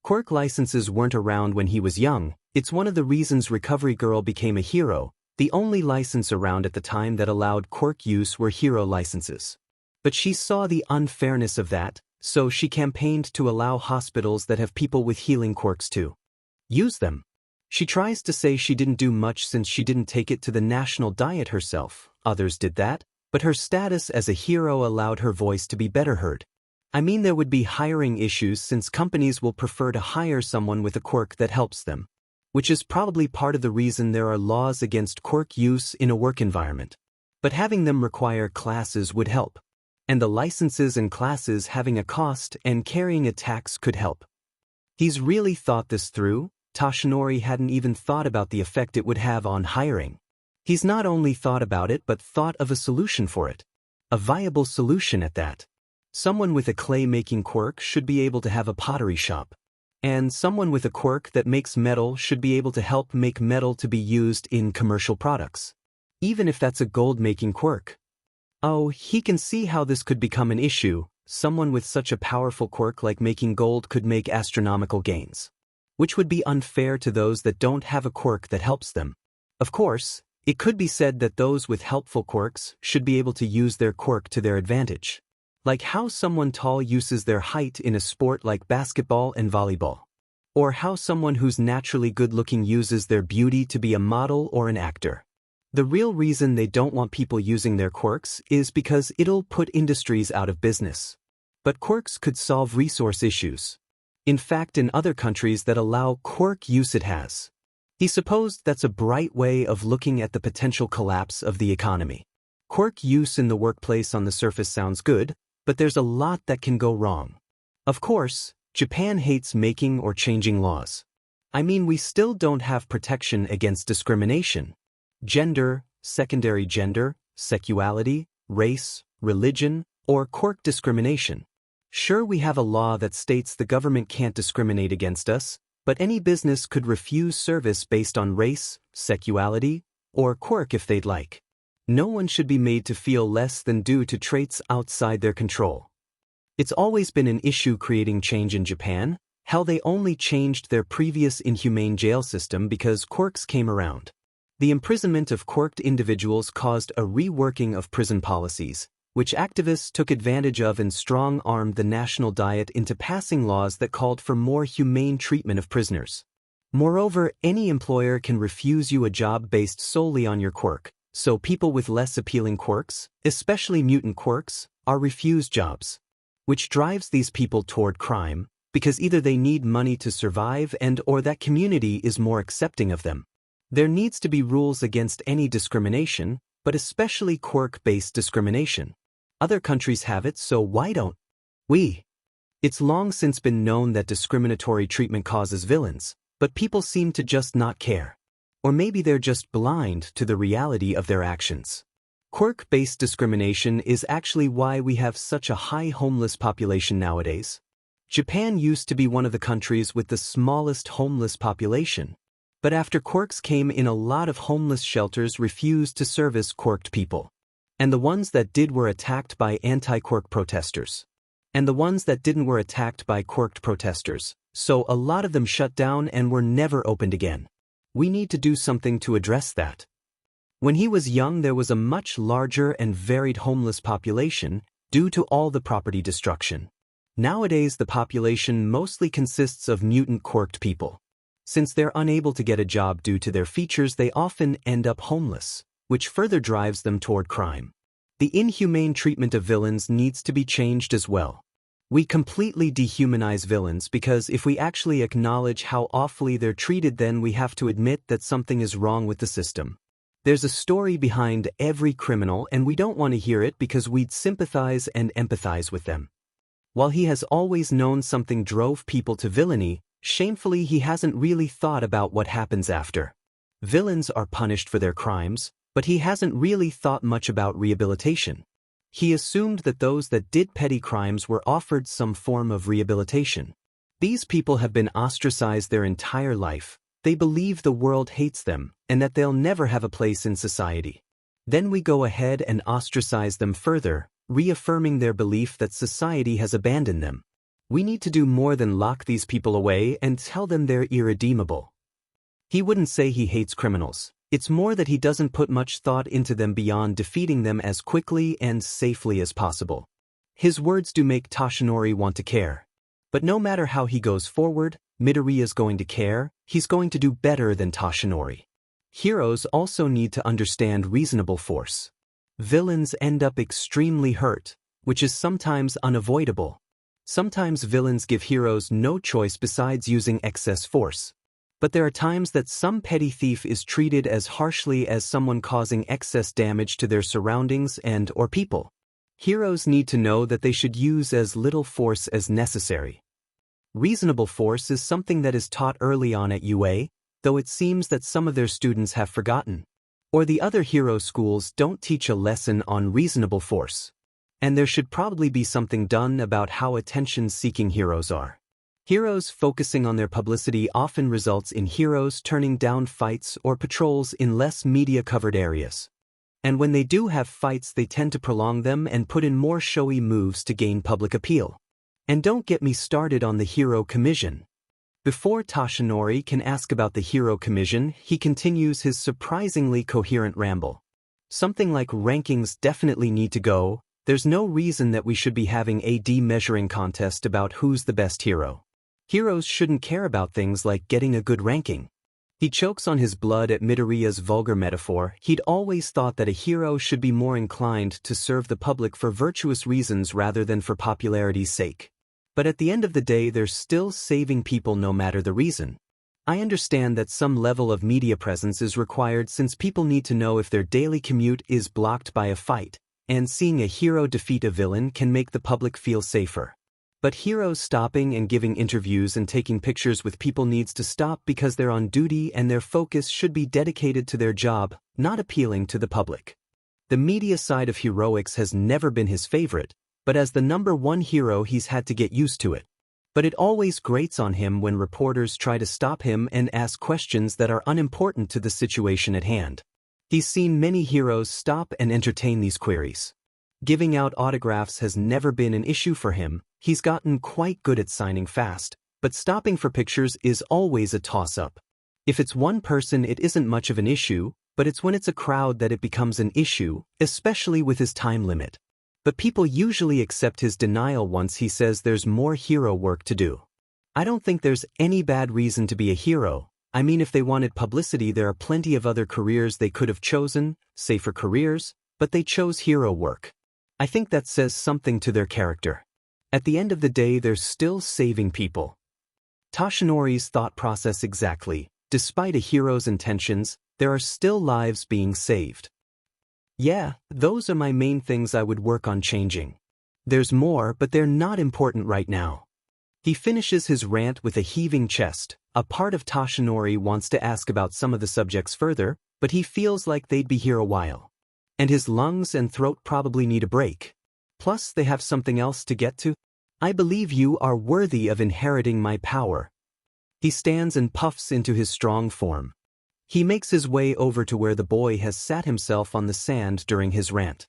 Quirk licenses weren't around when he was young. It's one of the reasons Recovery Girl became a hero. The only license around at the time that allowed quirk use were hero licenses. But she saw the unfairness of that, so she campaigned to allow hospitals that have people with healing quirks to use them. She tries to say she didn't do much since she didn't take it to the national diet herself. Others did that, but her status as a hero allowed her voice to be better heard. I mean, there would be hiring issues since companies will prefer to hire someone with a quirk that helps them, which is probably part of the reason there are laws against quirk use in a work environment. But having them require classes would help. And the licenses and classes having a cost and carrying a tax could help. He's really thought this through. Toshinori hadn't even thought about the effect it would have on hiring. He's not only thought about it but thought of a solution for it. A viable solution at that. Someone with a clay-making quirk should be able to have a pottery shop. And someone with a quirk that makes metal should be able to help make metal to be used in commercial products. Even if that's a gold-making quirk. Oh, he can see how this could become an issue. Someone with such a powerful quirk like making gold could make astronomical gains, which would be unfair to those that don't have a quirk that helps them. Of course, it could be said that those with helpful quirks should be able to use their quirk to their advantage. Like how someone tall uses their height in a sport like basketball and volleyball. Or how someone who's naturally good-looking uses their beauty to be a model or an actor. The real reason they don't want people using their quirks is because it'll put industries out of business. But quirks could solve resource issues. In fact, in other countries that allow quirk use, it has. He supposed that's a bright way of looking at the potential collapse of the economy. Quirk use in the workplace on the surface sounds good, but there's a lot that can go wrong. Of course, Japan hates making or changing laws. I mean, we still don't have protection against discrimination. Gender, secondary gender, sexuality, race, religion, or quirk discrimination. Sure, we have a law that states the government can't discriminate against us, but any business could refuse service based on race, sexuality, or quirk if they'd like. No one should be made to feel less than due to traits outside their control. It's always been an issue creating change in Japan, how they only changed their previous inhumane jail system because quirks came around. The imprisonment of quirked individuals caused a reworking of prison policies, which activists took advantage of and strong-armed the national diet into passing laws that called for more humane treatment of prisoners. Moreover, any employer can refuse you a job based solely on your quirk, so people with less appealing quirks, especially mutant quirks, are refused jobs. Which drives these people toward crime, because either they need money to survive or that community is more accepting of them. There needs to be rules against any discrimination, but especially quirk-based discrimination. Other countries have it, so why don't we? It's long since been known that discriminatory treatment causes villains, but people seem to just not care. Or maybe they're just blind to the reality of their actions. Quirk-based discrimination is actually why we have such a high homeless population nowadays. Japan used to be one of the countries with the smallest homeless population. But after quirks came in, a lot of homeless shelters refused to service quirked people. And the ones that did were attacked by anti-quirk protesters. And the ones that didn't were attacked by quirked protesters, so a lot of them shut down and were never opened again. We need to do something to address that. When he was young, there was a much larger and varied homeless population due to all the property destruction. Nowadays the population mostly consists of mutant quirked people. Since they're unable to get a job due to their features, they often end up homeless, which further drives them toward crime. The inhumane treatment of villains needs to be changed as well. We completely dehumanize villains because if we actually acknowledge how awfully they're treated, then we have to admit that something is wrong with the system. There's a story behind every criminal, and we don't want to hear it because we'd sympathize and empathize with them. While he has always known something drove people to villainy, shamefully he hasn't really thought about what happens after. Villains are punished for their crimes, but he hasn't really thought much about rehabilitation. He assumed that those that did petty crimes were offered some form of rehabilitation. These people have been ostracized their entire life. They believe the world hates them, and that they'll never have a place in society. Then we go ahead and ostracize them further, reaffirming their belief that society has abandoned them. We need to do more than lock these people away and tell them they're irredeemable. He wouldn't say he hates criminals. It's more that he doesn't put much thought into them beyond defeating them as quickly and safely as possible. His words do make Toshinori want to care. But no matter how he goes forward, Midoriya's going to care. He's going to do better than Toshinori. Heroes also need to understand reasonable force. Villains end up extremely hurt, which is sometimes unavoidable. Sometimes villains give heroes no choice besides using excess force. But there are times that some petty thief is treated as harshly as someone causing excess damage to their surroundings and/or people. Heroes need to know that they should use as little force as necessary. Reasonable force is something that is taught early on at UA, though it seems that some of their students have forgotten. Or the other hero schools don't teach a lesson on reasonable force. And there should probably be something done about how attention-seeking heroes are. Heroes focusing on their publicity often results in heroes turning down fights or patrols in less media-covered areas. And when they do have fights, they tend to prolong them and put in more showy moves to gain public appeal. And don't get me started on the hero commission. Before Toshinori can ask about the hero commission, he continues his surprisingly coherent ramble. Something like rankings definitely need to go. There's no reason that we should be having a measuring contest about who's the best hero. Heroes shouldn't care about things like getting a good ranking. He chokes on his blood at Midoriya's vulgar metaphor. He'd always thought that a hero should be more inclined to serve the public for virtuous reasons rather than for popularity's sake. But at the end of the day, they're still saving people no matter the reason. I understand that some level of media presence is required since people need to know if their daily commute is blocked by a fight, and seeing a hero defeat a villain can make the public feel safer. But heroes stopping and giving interviews and taking pictures with people needs to stop because they're on duty and their focus should be dedicated to their job, not appealing to the public. The media side of heroics has never been his favorite, but as the #1 hero he's had to get used to it. But it always grates on him when reporters try to stop him and ask questions that are unimportant to the situation at hand. He's seen many heroes stop and entertain these queries. Giving out autographs has never been an issue for him. He's gotten quite good at signing fast, but stopping for pictures is always a toss-up. If it's one person, it isn't much of an issue, but it's when it's a crowd that it becomes an issue, especially with his time limit. But people usually accept his denial once he says there's more hero work to do. I don't think there's any bad reason to be a hero. I mean, if they wanted publicity, there are plenty of other careers they could have chosen, safer careers, but they chose hero work. I think that says something to their character. At the end of the day, they're still saving people. Toshinori's thought process exactly. Despite a hero's intentions, there are still lives being saved. Yeah, those are my main things I would work on changing. There's more, but they're not important right now. He finishes his rant with a heaving chest. A part of Toshinori wants to ask about some of the subjects further, but he feels like they'd be here a while. And his lungs and throat probably need a break. Plus, they have something else to get to. I believe you are worthy of inheriting my power. He stands and puffs into his strong form. He makes his way over to where the boy has sat himself on the sand during his rant.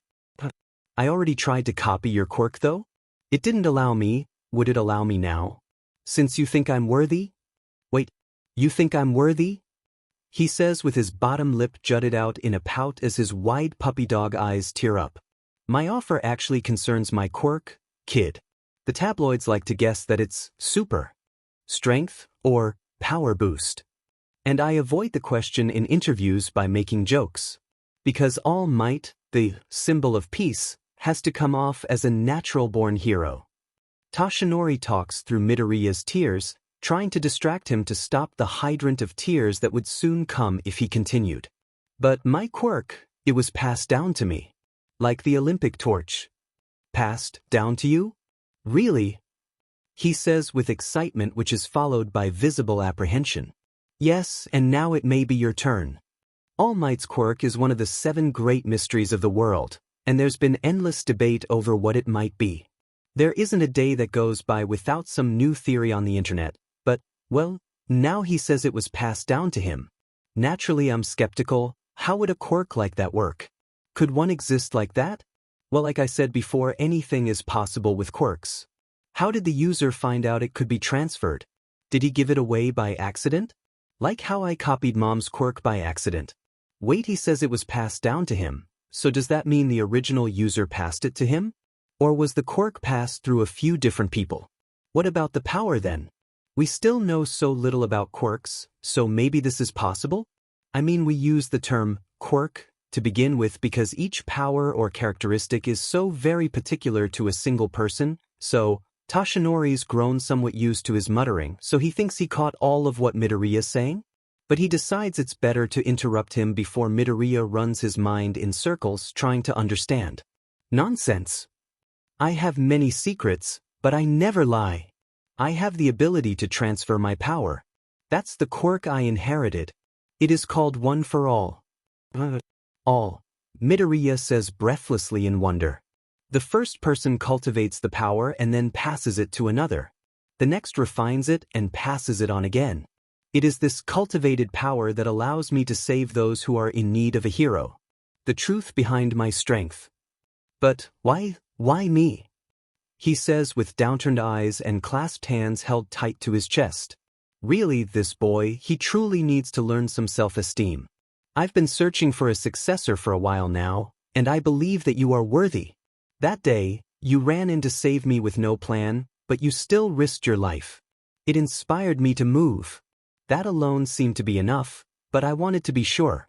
I already tried to copy your quirk though? It didn't allow me. Would it allow me now? Since you think I'm worthy? Wait, you think I'm worthy? He says with his bottom lip jutted out in a pout as his wide puppy dog eyes tear up. My offer actually concerns my quirk, kid. The tabloids like to guess that it's super, strength, or power boost. And I avoid the question in interviews by making jokes. Because All Might, the symbol of peace, has to come off as a natural-born hero. Tashinori talks through Midoriya's tears, trying to distract him to stop the hydrant of tears that would soon come if he continued. But my quirk, it was passed down to me. Like the Olympic torch. Passed down to you? Really? He says with excitement which is followed by visible apprehension. Yes, and now it may be your turn. All Might's quirk is one of the 7 great mysteries of the world, and there's been endless debate over what it might be. There isn't a day that goes by without some new theory on the internet, but, well, now he says it was passed down to him. Naturally I'm skeptical. How would a quirk like that work? Could one exist like that? Well, like I said before, anything is possible with quirks. How did the user find out it could be transferred? Did he give it away by accident? Like how I copied Mom's quirk by accident. Wait, he says it was passed down to him, so does that mean the original user passed it to him? Or was the quirk passed through a few different people? What about the power then? We still know so little about quirks, so maybe this is possible? I mean, we use the term quirk to begin with because each power or characteristic is so very particular to a single person, so Tashinori's grown somewhat used to his muttering, so he thinks he caught all of what Midoriya's saying? But he decides it's better to interrupt him before Midoriya runs his mind in circles trying to understand. Nonsense. I have many secrets, but I never lie. I have the ability to transfer my power. That's the quirk I inherited. It is called One for All. All. Midoriya says breathlessly in wonder. The first person cultivates the power and then passes it to another. The next refines it and passes it on again. It is this cultivated power that allows me to save those who are in need of a hero. The truth behind my strength. But why me? He says with downturned eyes and clasped hands held tight to his chest. Really, this boy, he truly needs to learn some self-esteem. I've been searching for a successor for a while now, and I believe that you are worthy. That day, you ran in to save me with no plan, but you still risked your life. It inspired me to move. That alone seemed to be enough, but I wanted to be sure.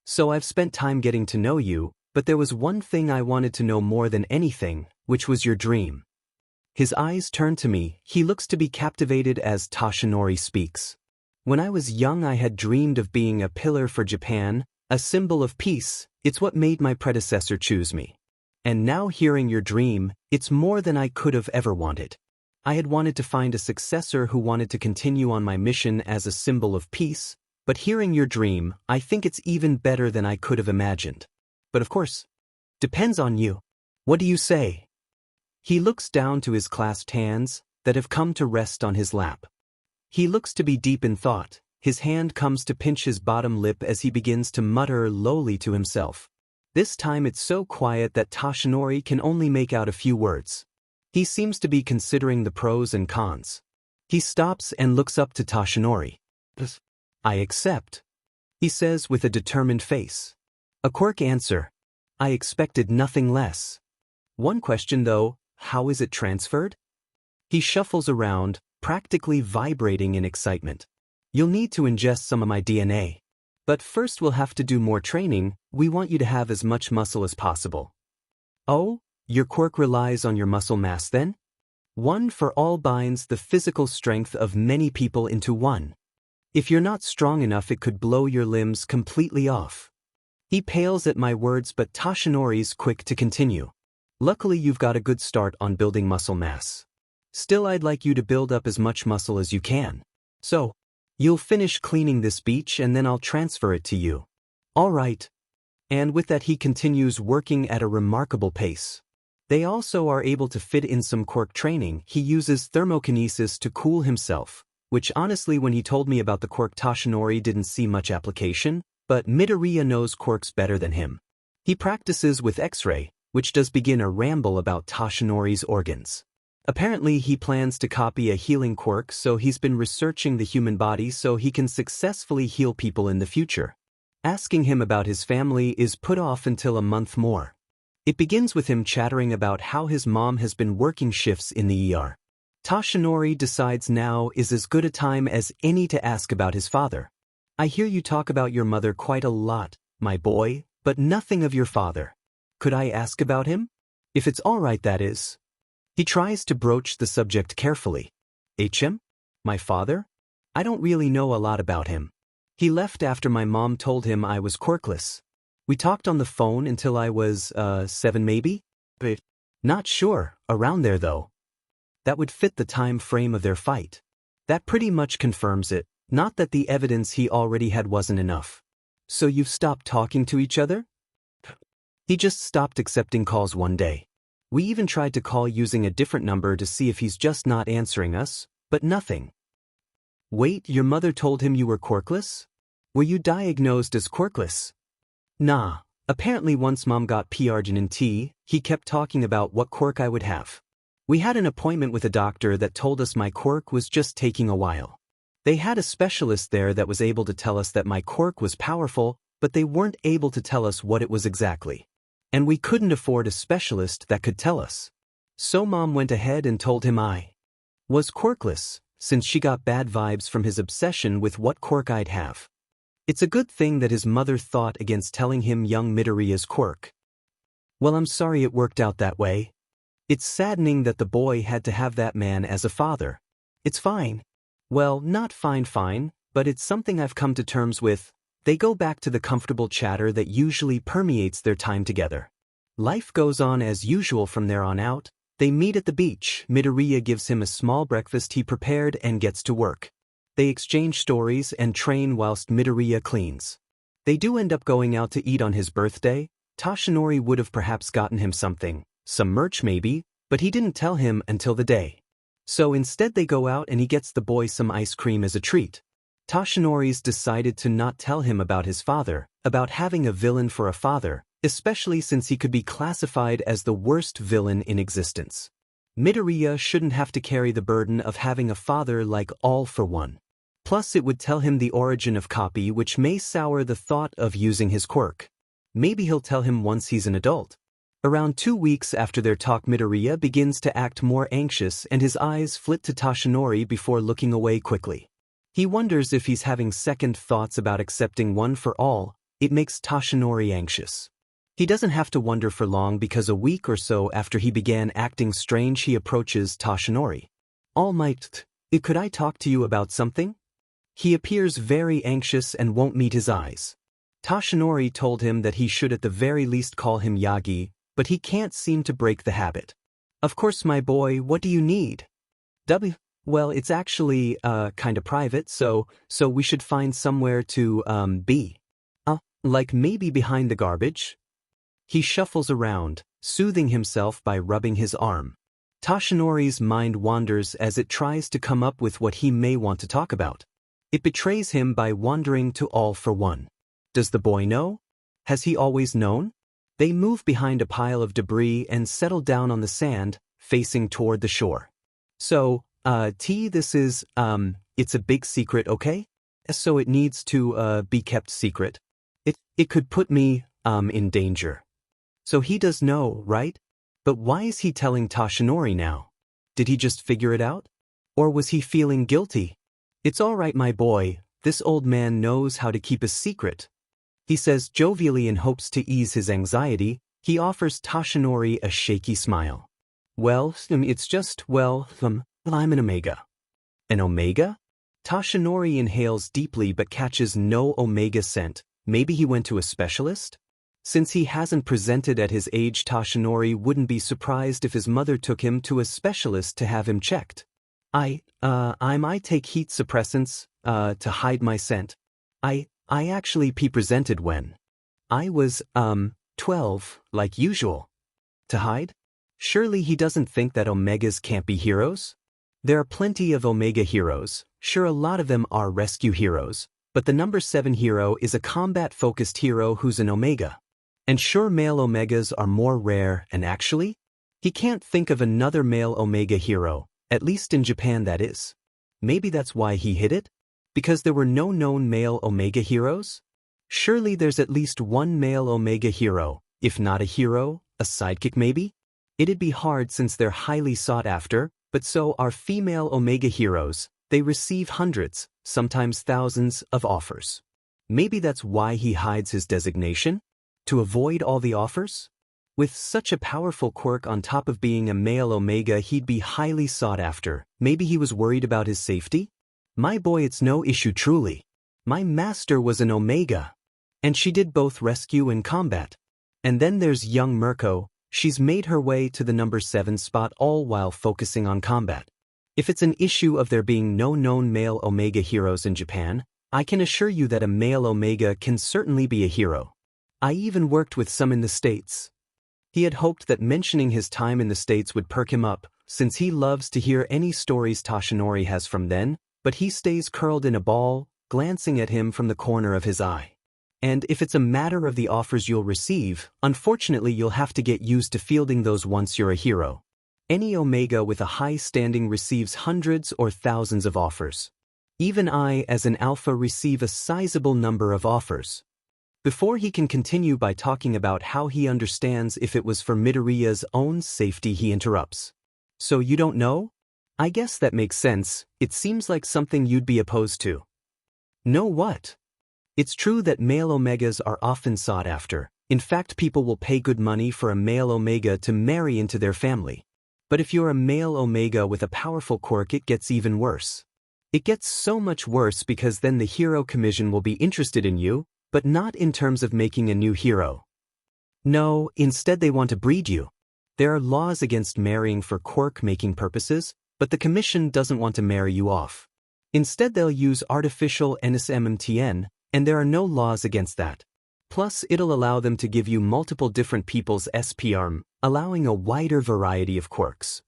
So I've spent time getting to know you, but there was one thing I wanted to know more than anything, which was your dream. His eyes turn to me. He looks to be captivated as Tashinori speaks. When I was young I had dreamed of being a pillar for Japan, a symbol of peace. It's what made my predecessor choose me. And now hearing your dream, it's more than I could have ever wanted. I had wanted to find a successor who wanted to continue on my mission as a symbol of peace, but hearing your dream, I think it's even better than I could have imagined. But of course, depends on you. What do you say? He looks down to his clasped hands that have come to rest on his lap. He looks to be deep in thought. His hand comes to pinch his bottom lip as he begins to mutter lowly to himself. This time it's so quiet that Tashinori can only make out a few words. He seems to be considering the pros and cons. He stops and looks up to Tashinori. I accept, he says with a determined face. A Quirk answer. I expected nothing less. One question though, how is it transferred? He shuffles around, practically vibrating in excitement. You'll need to ingest some of my DNA. But first we'll have to do more training. We want you to have as much muscle as possible. Oh, your quirk relies on your muscle mass then? One for All binds the physical strength of many people into one. If you're not strong enough it could blow your limbs completely off. He pales at my words but Tashinori's quick to continue. Luckily you've got a good start on building muscle mass. Still I'd like you to build up as much muscle as you can. So, you'll finish cleaning this beach and then I'll transfer it to you. All right. And with that he continues working at a remarkable pace. They also are able to fit in some quirk training. He uses thermokinesis to cool himself, which honestly when he told me about the quirk Tashinori didn't see much application, but Midoriya knows quirks better than him. He practices with X-ray, which does begin a ramble about Tashinori's organs. Apparently he plans to copy a healing quirk, so he's been researching the human body so he can successfully heal people in the future. Asking him about his family is put off until a month more. It begins with him chattering about how his mom has been working shifts in the ER. Toshinori decides now is as good a time as any to ask about his father. I hear you talk about your mother quite a lot, my boy, but nothing of your father. Could I ask about him? If it's all right, that is. He tries to broach the subject carefully. HM? My father? I don't really know a lot about him. He left after my mom told him I was quirkless. We talked on the phone until I was, 7 maybe? But not sure, around there though. That would fit the time frame of their fight. That pretty much confirms it, not that the evidence he already had wasn't enough. So you've stopped talking to each other? He just stopped accepting calls one day. We even tried to call using a different number to see if he's just not answering us, but nothing. Wait, your mother told him you were quirkless? Were you diagnosed as quirkless? Nah, apparently once mom got PRGNT, he kept talking about what quirk I would have. We had an appointment with a doctor that told us my quirk was just taking a while. They had a specialist there that was able to tell us that my quirk was powerful, but they weren't able to tell us what it was exactly. And we couldn't afford a specialist that could tell us. So mom went ahead and told him I was quirkless, since she got bad vibes from his obsession with what quirk I'd have. It's a good thing that his mother thought against telling him young Midoriya's quirk. Well, I'm sorry it worked out that way. It's saddening that the boy had to have that man as a father. It's fine. Well, not fine, but it's something I've come to terms with. They go back to the comfortable chatter that usually permeates their time together. Life goes on as usual from there on out. They meet at the beach. Midoriya gives him a small breakfast he prepared and gets to work. They exchange stories and train whilst Midoriya cleans. They do end up going out to eat on his birthday. Toshinori would have perhaps gotten him something, some merch maybe, but he didn't tell him until the day. So instead they go out and he gets the boy some ice cream as a treat. Toshinori's decided to not tell him about his father, about having a villain for a father, especially since he could be classified as the worst villain in existence. Midoriya shouldn't have to carry the burden of having a father like All for One. Plus it would tell him the origin of Copy, which may sour the thought of using his quirk. Maybe he'll tell him once he's an adult. Around 2 weeks after their talk, Midoriya begins to act more anxious and his eyes flit to Toshinori before looking away quickly. He wonders if he's having second thoughts about accepting One for All. It makes Toshinori anxious. He doesn't have to wonder for long because a week or so after he began acting strange he approaches Toshinori. All Might, could I talk to you about something? He appears very anxious and won't meet his eyes. Toshinori told him that he should at the very least call him Yagi, but he can't seem to break the habit. Of course, my boy, what do you need? Well, it's actually, kinda private, so we should find somewhere to, be. Like maybe behind the garbage? He shuffles around, soothing himself by rubbing his arm. Toshinori's mind wanders as it tries to come up with what he may want to talk about. It betrays him by wandering to All for One. Does the boy know? Has he always known? They move behind a pile of debris and settle down on the sand, facing toward the shore. So, this is, it's a big secret, okay? So it needs to, be kept secret. It could put me, in danger. So he does know, right? But why is he telling Toshinori now? Did he just figure it out? Or was he feeling guilty? It's all right, my boy, this old man knows how to keep a secret. He says jovially in hopes to ease his anxiety. He offers Toshinori a shaky smile. Well, it's just, I'm an Omega. An Omega? Toshinori inhales deeply but catches no Omega scent. Maybe he went to a specialist? Since he hasn't presented at his age, Toshinori wouldn't be surprised if his mother took him to a specialist to have him checked. I might take heat suppressants, to hide my scent. I actually presented when I was, 12, like usual. To hide? Surely he doesn't think that Omegas can't be heroes? There are plenty of Omega heroes, sure a lot of them are rescue heroes, but the number 7 hero is a combat-focused hero who's an Omega. And sure male Omegas are more rare and actually, he can't think of another male Omega hero, at least in Japan that is. Maybe that's why he hid it? Because there were no known male Omega heroes? Surely there's at least one male Omega hero, if not a hero, A sidekick maybe? It'd be hard since they're highly sought after, but so are female Omega heroes. They receive hundreds, sometimes thousands, of offers. Maybe that's why he hides his designation? To avoid all the offers? With such a powerful quirk on top of being a male Omega, he'd be highly sought after. Maybe he was worried about his safety? My boy, it's no issue truly. My master was an Omega. And she did both rescue and combat. And then there's young Mirko. She's made her way to the number 7 spot all while focusing on combat. If it's an issue of there being no known male Omega heroes in Japan, I can assure you that a male Omega can certainly be a hero. I even worked with some in the States. He had hoped that mentioning his time in the States would perk him up, since he loves to hear any stories Toshinori has from then, but he stays curled in a ball, glancing at him from the corner of his eye. And if it's a matter of the offers you'll receive, unfortunately you'll have to get used to fielding those once you're a hero. Any Omega with a high standing receives hundreds or thousands of offers. Even I, as an alpha, receive a sizable number of offers. Before he can continue by talking about how he understands if it was for Midoriya's own safety, he interrupts. So you don't know? I guess that makes sense. It seems like something you'd be opposed to. Know what? It's true that male Omegas are often sought after. In fact, people will pay good money for a male Omega to marry into their family. But if you're a male Omega with a powerful quirk, it gets even worse. It gets so much worse because then the Hero Commission will be interested in you, but not in terms of making a new hero. No, instead they want to breed you. There are laws against marrying for quirk-making purposes, but the Commission doesn't want to marry you off. Instead they'll use artificial NSMMTN, and there are no laws against that. Plus, it'll allow them to give you multiple different people's SPRM, allowing a wider variety of quirks.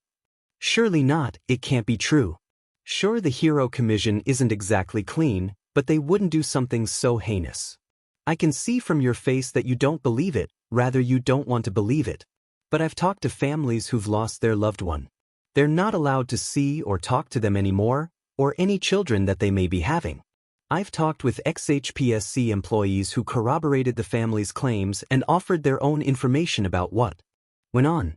Surely not, it can't be true. Sure, the Hero Commission isn't exactly clean, but they wouldn't do something so heinous. I can see from your face that you don't believe it, rather you don't want to believe it. But I've talked to families who've lost their loved one. They're not allowed to see or talk to them anymore, or any children that they may be having. I've talked with ex-HPSC employees who corroborated the family's claims and offered their own information about what went on.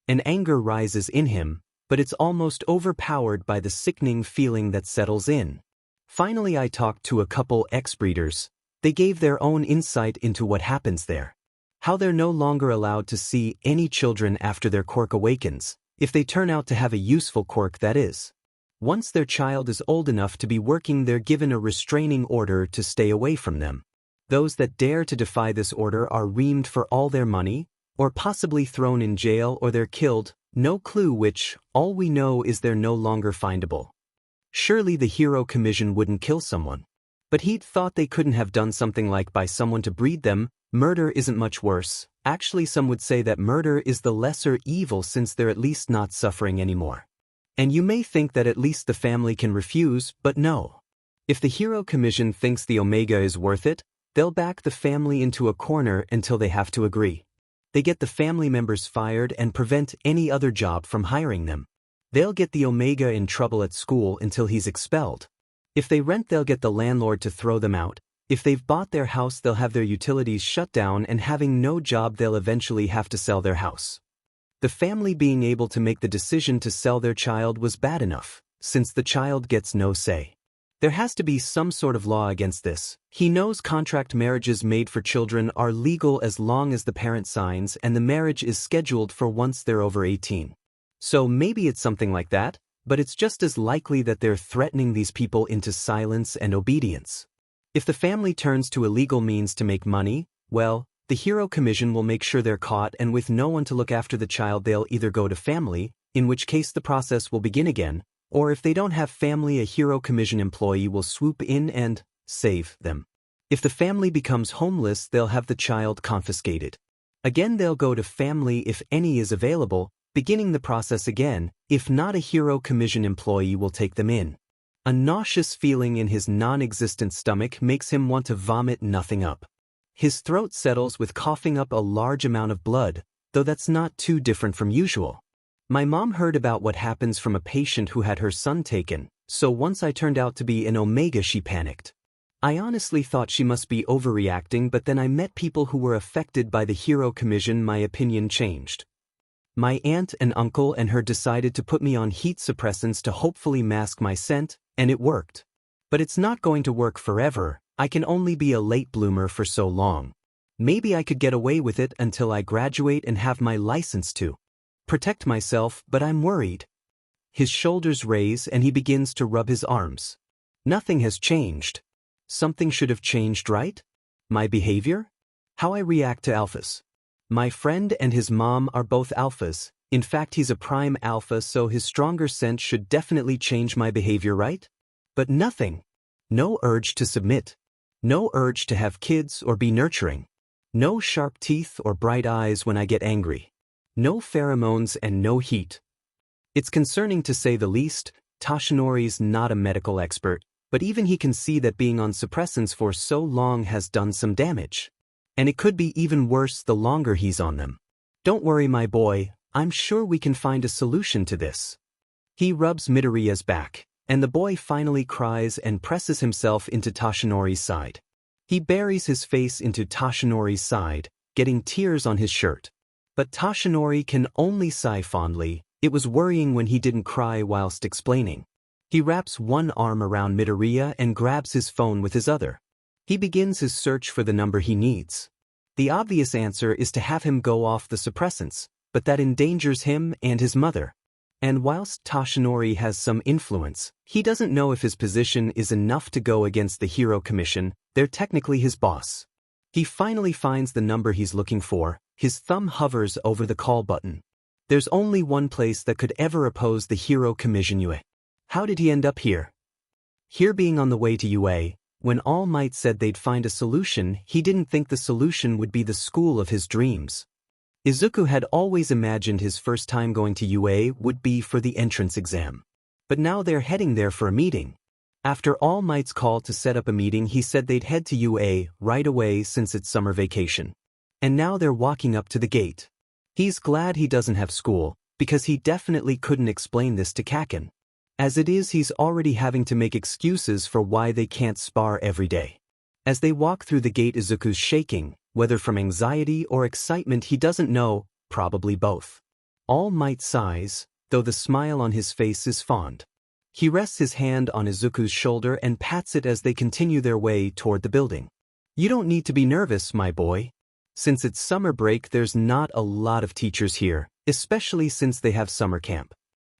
An anger rises in him, but it's almost overpowered by the sickening feeling that settles in. Finally, I talked to a couple ex-breeders. They gave their own insight into what happens there. How they're no longer allowed to see any children after their quirk awakens, if they turn out to have a useful quirk, that is. Once their child is old enough to be working, they're given a restraining order to stay away from them. Those that dare to defy this order are reamed for all their money, or possibly thrown in jail, or they're killed, no clue which. All we know is they're no longer findable. Surely the Hero Commission wouldn't kill someone. But he'd thought they couldn't have done something like buy someone to breed them. Murder isn't much worse. Actually, some would say that murder is the lesser evil since they're at least not suffering anymore. And you may think that at least the family can refuse, but no. If the Hero Commission thinks the Omega is worth it, they'll back the family into a corner until they have to agree. They get the family members fired and prevent any other job from hiring them. They'll get the Omega in trouble at school until he's expelled. If they rent, they'll get the landlord to throw them out. If they've bought their house, they'll have their utilities shut down, and having no job, they'll eventually have to sell their house. The family being able to make the decision to sell their child was bad enough, since the child gets no say. There has to be some sort of law against this. He knows contract marriages made for children are legal as long as the parent signs and the marriage is scheduled for once they're over 18. So maybe it's something like that, but it's just as likely that they're threatening these people into silence and obedience. If the family turns to illegal means to make money, well, the Hero Commission will make sure they're caught, and with no one to look after the child, they'll either go to family, in which case the process will begin again, or if they don't have family, a Hero Commission employee will swoop in and save them. If the family becomes homeless, they'll have the child confiscated. Again, they'll go to family if any is available, beginning the process again. If not, a Hero Commission employee will take them in. A nauseous feeling in his non-existent stomach makes him want to vomit nothing up. His throat settles with coughing up a large amount of blood, though that's not too different from usual. My mom heard about what happens from a patient who had her son taken, so once I turned out to be an Omega, she panicked. I honestly thought she must be overreacting, but then I met people who were affected by the hero commission. My opinion changed. My aunt and uncle and her decided to put me on heat suppressants to hopefully mask my scent, and it worked. But it's not going to work forever. I can only be a late bloomer for so long. Maybe I could get away with it until I graduate and have my license to protect myself, but I'm worried. His shoulders raise and he begins to rub his arms. Nothing has changed. Something should have changed, right? My behavior? How I react to alphas. My friend and his mom are both alphas. In fact, he's a prime alpha, so his stronger scent should definitely change my behavior, right? But nothing. No urge to submit. No urge to have kids or be nurturing. No sharp teeth or bright eyes when I get angry. No pheromones and no heat. It's concerning to say the least. Toshinori's not a medical expert, but even he can see that being on suppressants for so long has done some damage. And it could be even worse the longer he's on them. Don't worry, my boy, I'm sure we can find a solution to this. He rubs Midoriya's back, and the boy finally cries and presses himself into Toshinori's side. He buries his face into Toshinori's side, getting tears on his shirt. But Toshinori can only sigh fondly. It was worrying when he didn't cry whilst explaining. He wraps one arm around Midoriya and grabs his phone with his other. He begins his search for the number he needs. The obvious answer is to have him go off the suppressants, but that endangers him and his mother. And whilst Toshinori has some influence, he doesn't know if his position is enough to go against the Hero Commission. They're technically his boss. He finally finds the number he's looking for. His thumb hovers over the call button. There's only one place that could ever oppose the Hero Commission, UA. How did he end up here? Here, being on the way to UA, when All Might said they'd find a solution, he didn't think the solution would be the school of his dreams. Izuku had always imagined his first time going to UA would be for the entrance exam. But now they're heading there for a meeting. After All Might's call to set up a meeting, he said they'd head to UA right away since it's summer vacation. And now they're walking up to the gate. He's glad he doesn't have school, because he definitely couldn't explain this to Kacchan. As it is, he's already having to make excuses for why they can't spar every day. As they walk through the gate, Izuku's shaking, whether from anxiety or excitement he doesn't know, probably both. All Might sighs, though the smile on his face is fond. He rests his hand on Izuku's shoulder and pats it as they continue their way toward the building. You don't need to be nervous, my boy. Since it's summer break, there's not a lot of teachers here, especially since they have summer camp.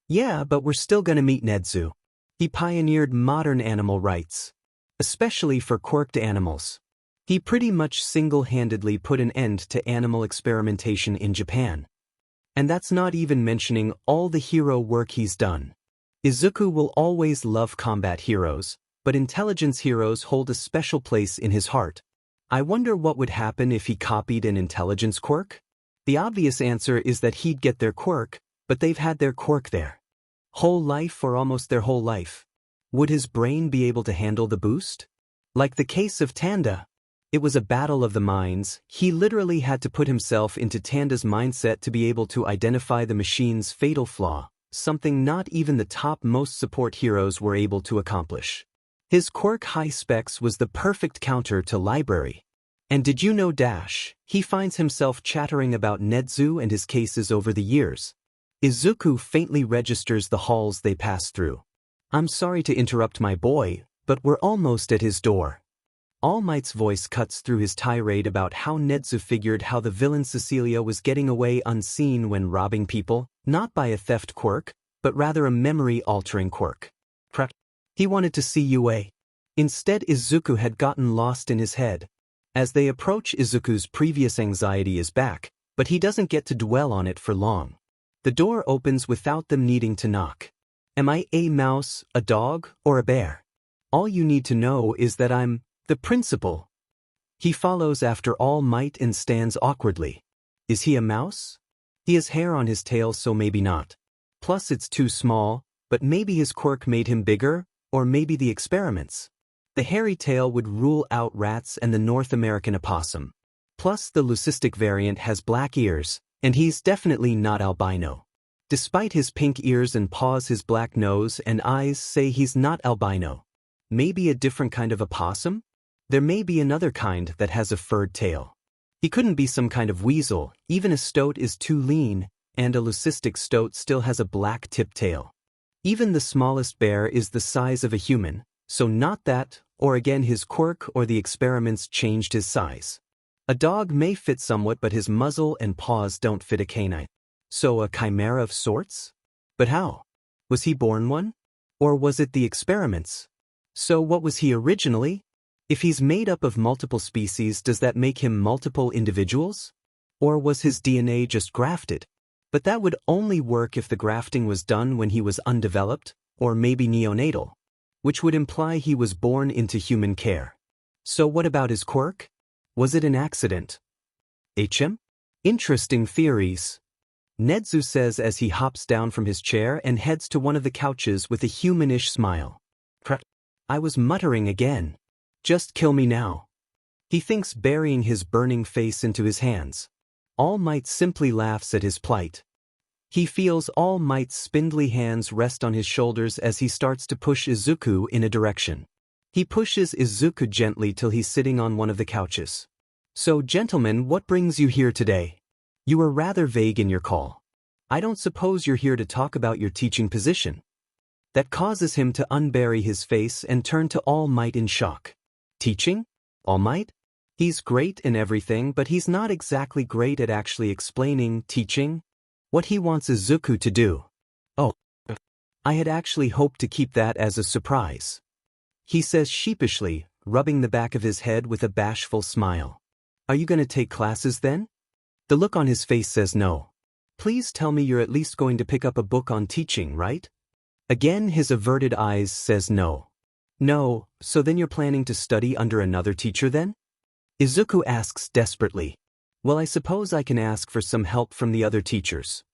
Yeah, but we're still gonna meet Nedzu. He pioneered modern animal rights, especially for quirked animals. He pretty much single-handedly put an end to animal experimentation in Japan. And that's not even mentioning all the hero work he's done. Izuku will always love combat heroes, but intelligence heroes hold a special place in his heart. I wonder what would happen if he copied an intelligence quirk? The obvious answer is that he'd get their quirk, but they've had their quirk their whole life or almost their whole life. Would his brain be able to handle the boost? Like the case of Tanda. It was a battle of the minds. He literally had to put himself into Tanda's mindset to be able to identify the machine's fatal flaw, something not even the top-most support heroes were able to accomplish. His quirk High Specs was the perfect counter to Library. And did you know he finds himself chattering about Nedzu and his cases over the years. Izuku faintly registers the halls they pass through. I'm sorry to interrupt, my boy, but we're almost at his door. All Might's voice cuts through his tirade about how Nedzu figured how the villain Cecilia was getting away unseen when robbing people, not by a theft quirk, but rather a memory-altering quirk. He wanted to see UA. Instead, Izuku had gotten lost in his head. As they approach, Izuku's previous anxiety is back, but he doesn't get to dwell on it for long. The door opens without them needing to knock. Am I a mouse, a dog, or a bear? All you need to know is that I'm the principal. He follows after All Might and stands awkwardly. Is he a mouse? He has hair on his tail, so maybe not. Plus it's too small, but maybe his quirk made him bigger, or maybe the experiments. The hairy tail would rule out rats and the North American opossum. Plus the leucistic variant has black ears, and he's definitely not albino. Despite his pink ears and paws, his black nose and eyes say he's not albino. Maybe a different kind of opossum? There may be another kind that has a furred tail. He couldn't be some kind of weasel, even a stoat is too lean, and a leucistic stoat still has a black tip tail. Even the smallest bear is the size of a human, so not that, or again his quirk or the experiments changed his size. A dog may fit somewhat but his muzzle and paws don't fit a canine. So a chimera of sorts? But how? Was he born one? Or was it the experiments? So what was he originally? If he's made up of multiple species, does that make him multiple individuals? Or was his DNA just grafted? But that would only work if the grafting was done when he was undeveloped, or maybe neonatal, which would imply he was born into human care. So what about his quirk? Was it an accident? Interesting theories. Nedzu says as he hops down from his chair and heads to one of the couches with a humanish smile. I was muttering again. Just kill me now. He thinks burying his burning face into his hands. All Might simply laughs at his plight. He feels All Might's spindly hands rest on his shoulders as he starts to push Izuku in a direction. He pushes Izuku gently till he's sitting on one of the couches. So, gentlemen, what brings you here today? You were rather vague in your call. I don't suppose you're here to talk about your teaching position. That causes him to unbury his face and turn to All Might in shock. Teaching? All Might? He's great in everything, but he's not exactly great at actually explaining, teaching, what he wants Izuku to do. Oh. I had actually hoped to keep that as a surprise. He says sheepishly, rubbing the back of his head with a bashful smile. Are you going to take classes then? The look on his face says no. Please tell me you're at least going to pick up a book on teaching, right? Again his averted eyes says no. No, so then you're planning to study under another teacher then? Izuku asks desperately. Well, I suppose I can ask for some help from the other teachers.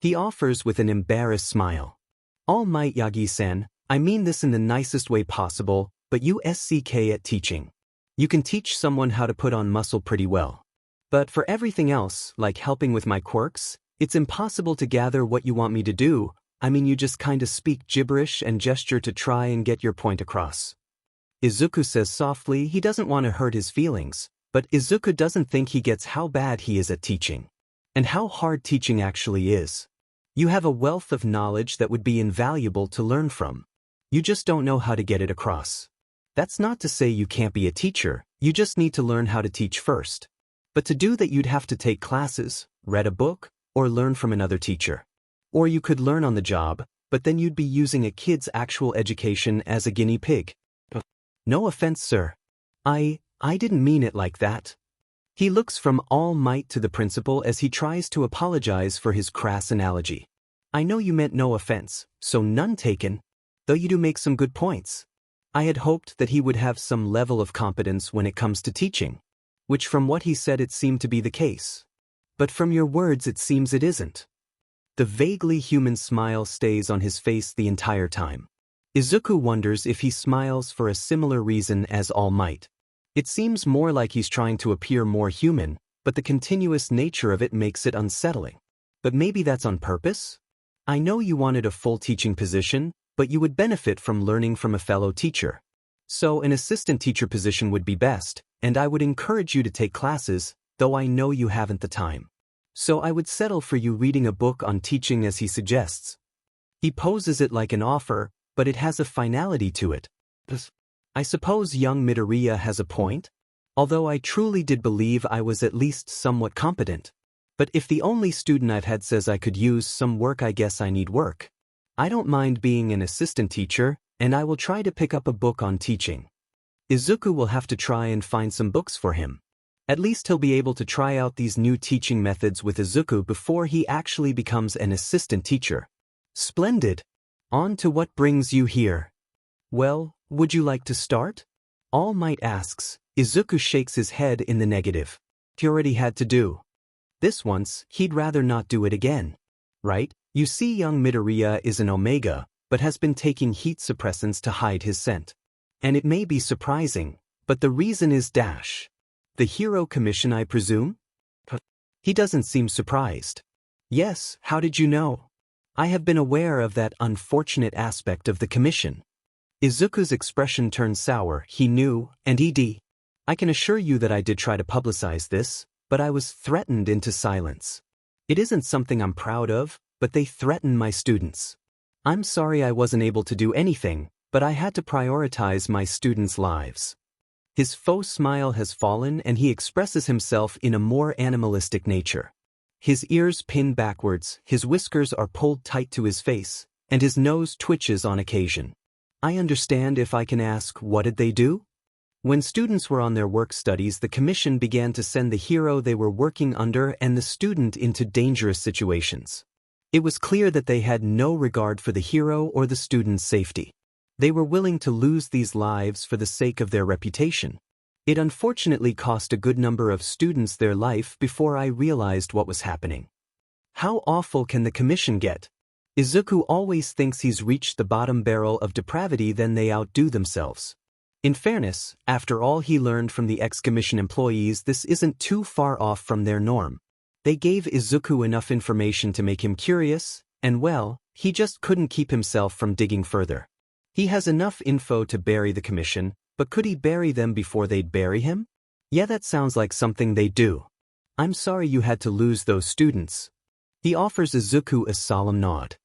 He offers with an embarrassed smile. All Might Yagi-san, I mean this in the nicest way possible, but you suck at teaching. You can teach someone how to put on muscle pretty well. But for everything else, like helping with my quirks, it's impossible to gather what you want me to do. I mean, you just kinda speak gibberish and gesture to try and get your point across. Izuku says softly he doesn't want to hurt his feelings, but Izuku doesn't think he gets how bad he is at teaching. And how hard teaching actually is. You have a wealth of knowledge that would be invaluable to learn from. You just don't know how to get it across. That's not to say you can't be a teacher, you just need to learn how to teach first. But to do that you'd have to take classes, read a book, or learn from another teacher. Or you could learn on the job, but then you'd be using a kid's actual education as a guinea pig. No offense, sir. I didn't mean it like that. He looks from All Might to the principal as he tries to apologize for his crass analogy. I know you meant no offense, so none taken, though you do make some good points. I had hoped that he would have some level of competence when it comes to teaching, which from what he said it seemed to be the case. But from your words it seems it isn't. The vaguely human smile stays on his face the entire time. Izuku wonders if he smiles for a similar reason as All Might. It seems more like he's trying to appear more human, but the continuous nature of it makes it unsettling. But maybe that's on purpose? I know you wanted a full teaching position, but you would benefit from learning from a fellow teacher. So an assistant teacher position would be best, and I would encourage you to take classes, though I know you haven't the time. So I would settle for you reading a book on teaching as he suggests. He poses it like an offer, but it has a finality to it. I suppose young Midoriya has a point, although I truly did believe I was at least somewhat competent. But if the only student I've had says I could use some work, I guess I need work. I don't mind being an assistant teacher, and I will try to pick up a book on teaching. Izuku will have to try and find some books for him. At least he'll be able to try out these new teaching methods with Izuku before he actually becomes an assistant teacher. Splendid. On to what brings you here. Well, would you like to start? All Might asks. Izuku shakes his head in the negative. He already had to do. This once, he'd rather not do it again. Right? You see, young Midoriya is an Omega, but has been taking heat suppressants to hide his scent. And it may be surprising, but the reason is dash. The Hero Commission, I presume? He doesn't seem surprised. Yes, how did you know? I have been aware of that unfortunate aspect of the commission. Izuku's expression turned sour. He knew, and I can assure you that I did try to publicize this, but I was threatened into silence. It isn't something I'm proud of, but they threaten my students. I'm sorry I wasn't able to do anything, but I had to prioritize my students' lives. His faux smile has fallen and he expresses himself in a more animalistic nature. His ears pin backwards, his whiskers are pulled tight to his face, and his nose twitches on occasion. I understand if I can ask, what did they do? When students were on their work studies, the commission began to send the hero they were working under and the student into dangerous situations. It was clear that they had no regard for the hero or the student's safety. They were willing to lose these lives for the sake of their reputation. It unfortunately cost a good number of students their life before I realized what was happening. How awful can the commission get? Izuku always thinks he's reached the bottom barrel of depravity, then they outdo themselves. In fairness, after all he learned from the ex-commission employees, this isn't too far off from their norm. They gave Izuku enough information to make him curious, and well, he just couldn't keep himself from digging further. He has enough info to bury the commission, but could he bury them before they'd bury him? Yeah, that sounds like something they'd do. I'm sorry you had to lose those students. He offers Izuku a solemn nod.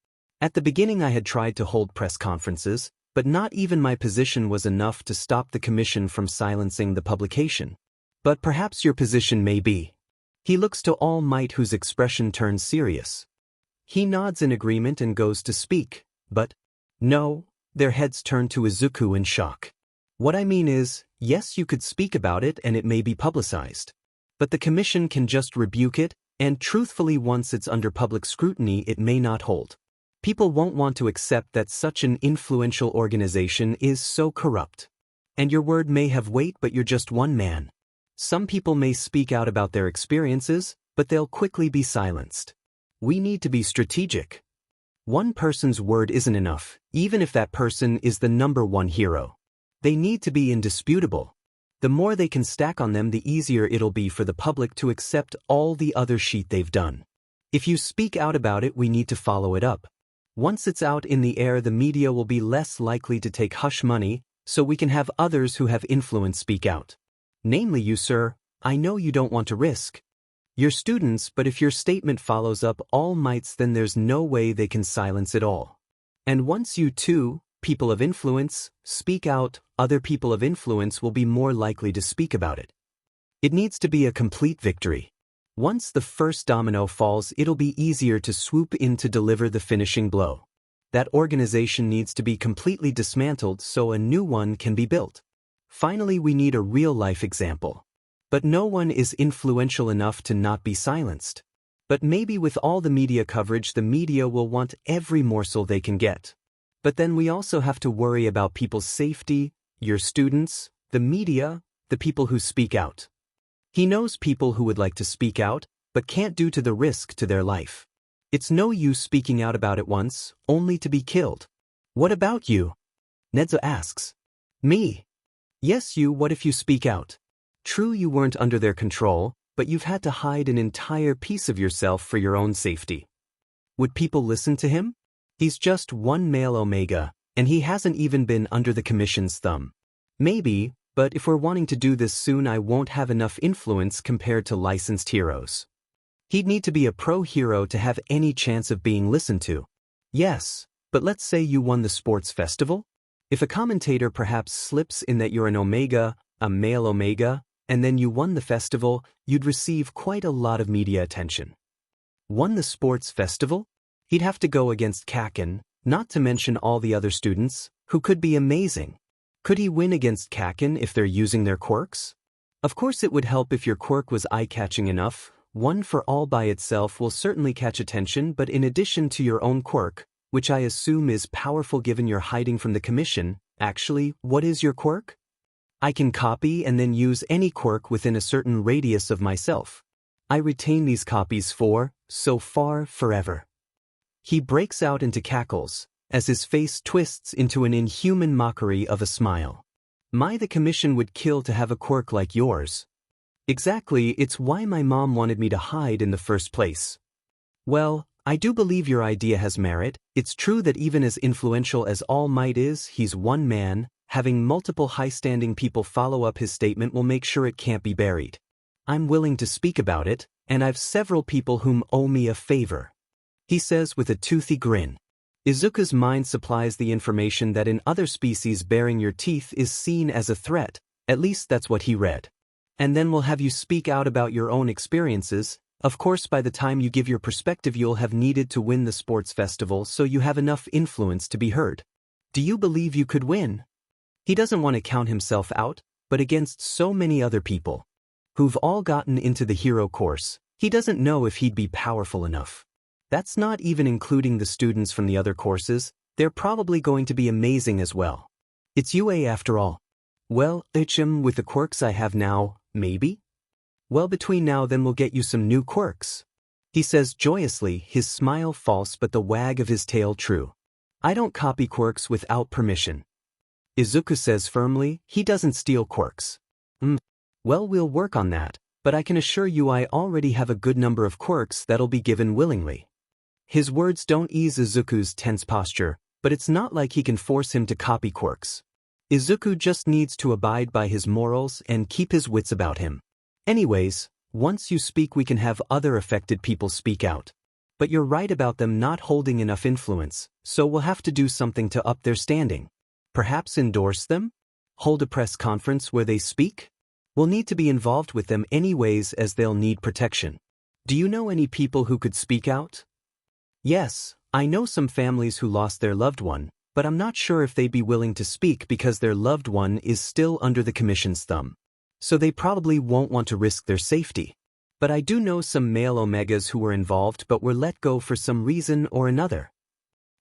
At the beginning I had tried to hold press conferences, but not even my position was enough to stop the commission from silencing the publication. But perhaps your position may be. He looks to All Might, whose expression turns serious. He nods in agreement and goes to speak, but no, their heads turn to Izuku in shock. What I mean is, yes, you could speak about it and it may be publicized. But the commission can just rebuke it, and truthfully once it's under public scrutiny it may not hold. People won't want to accept that such an influential organization is so corrupt. And your word may have weight, but you're just one man. Some people may speak out about their experiences, but they'll quickly be silenced. We need to be strategic. One person's word isn't enough, even if that person is the #1 hero. They need to be indisputable. The more they can stack on them, the easier it'll be for the public to accept all the other shit they've done. If you speak out about it, we need to follow it up. Once it's out in the air, the media will be less likely to take hush money, so we can have others who have influence speak out. Namely you, sir. I know you don't want to risk your students, but if your statement follows up All Mights, then there's no way they can silence it all. And once you too, people of influence, speak out, other people of influence will be more likely to speak about it. It needs to be a complete victory. Once the first domino falls, it'll be easier to swoop in to deliver the finishing blow. That organization needs to be completely dismantled so a new one can be built. Finally, we need a real-life example. But no one is influential enough to not be silenced. But maybe with all the media coverage, the media will want every morsel they can get. But then we also have to worry about people's safety, your students, the media, the people who speak out. He knows people who would like to speak out, but can't due to the risk to their life. It's no use speaking out about it once, only to be killed. What about you? Nedzo asks. Me? Yes, you. What if you speak out? True, you weren't under their control, but you've had to hide an entire piece of yourself for your own safety. Would people listen to him? He's just one male Omega, and he hasn't even been under the commission's thumb. Maybe, but if we're wanting to do this soon, I won't have enough influence compared to licensed heroes. He'd need to be a pro-hero to have any chance of being listened to. Yes, but let's say you won the sports festival? If a commentator perhaps slips in that you're an Omega, a male Omega, and then you won the festival, you'd receive quite a lot of media attention. Won the sports festival? He'd have to go against Kacchan, not to mention all the other students, who could be amazing. Could he win against Kacchan if they're using their quirks? Of course it would help if your quirk was eye-catching enough. One for all by itself will certainly catch attention, but in addition to your own quirk, which I assume is powerful given you're hiding from the commission, actually, what is your quirk? I can copy and then use any quirk within a certain radius of myself. I retain these copies for, so far, forever. He breaks out into cackles, as his face twists into an inhuman mockery of a smile. The commission would kill to have a quirk like yours. Exactly, it's why my mom wanted me to hide in the first place. Well, I do believe your idea has merit. It's true that even as influential as All Might is, he's one man, having multiple high-standing people follow up his statement will make sure it can't be buried. I'm willing to speak about it, and I've several people whom owe me a favor. He says with a toothy grin. Izuku's mind supplies the information that in other species baring your teeth is seen as a threat, at least that's what he read. And then we'll have you speak out about your own experiences. Of course, by the time you give your perspective you'll have needed to win the sports festival, so you have enough influence to be heard. Do you believe you could win? He doesn't want to count himself out, but against so many other people who've all gotten into the hero course, he doesn't know if he'd be powerful enough. That's not even including the students from the other courses. They're probably going to be amazing as well. It's UA after all. Well, with the quirks I have now, maybe? Well, between now then we'll get you some new quirks. He says joyously, his smile false but the wag of his tail true. I don't copy quirks without permission. Izuku says firmly, he doesn't steal quirks. Well, we'll work on that, but I can assure you I already have a good number of quirks that'll be given willingly. His words don't ease Izuku's tense posture, but it's not like he can force him to copy quirks. Izuku just needs to abide by his morals and keep his wits about him. Anyways, once you speak we can have other affected people speak out. But you're right about them not holding enough influence, so we'll have to do something to up their standing. Perhaps endorse them? Hold a press conference where they speak? We'll need to be involved with them anyways as they'll need protection. Do you know any people who could speak out? Yes, I know some families who lost their loved one, but I'm not sure if they'd be willing to speak because their loved one is still under the Commission's thumb. So they probably won't want to risk their safety. But I do know some male Omegas who were involved but were let go for some reason or another.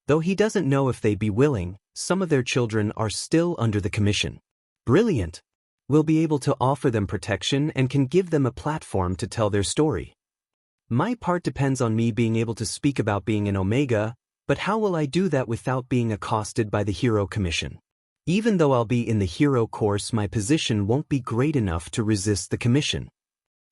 Though he doesn't know if they'd be willing, some of their children are still under the Commission. Brilliant! We'll be able to offer them protection and can give them a platform to tell their story. My part depends on me being able to speak about being an Omega, but how will I do that without being accosted by the Hero Commission? Even though I'll be in the Hero course, my position won't be great enough to resist the Commission.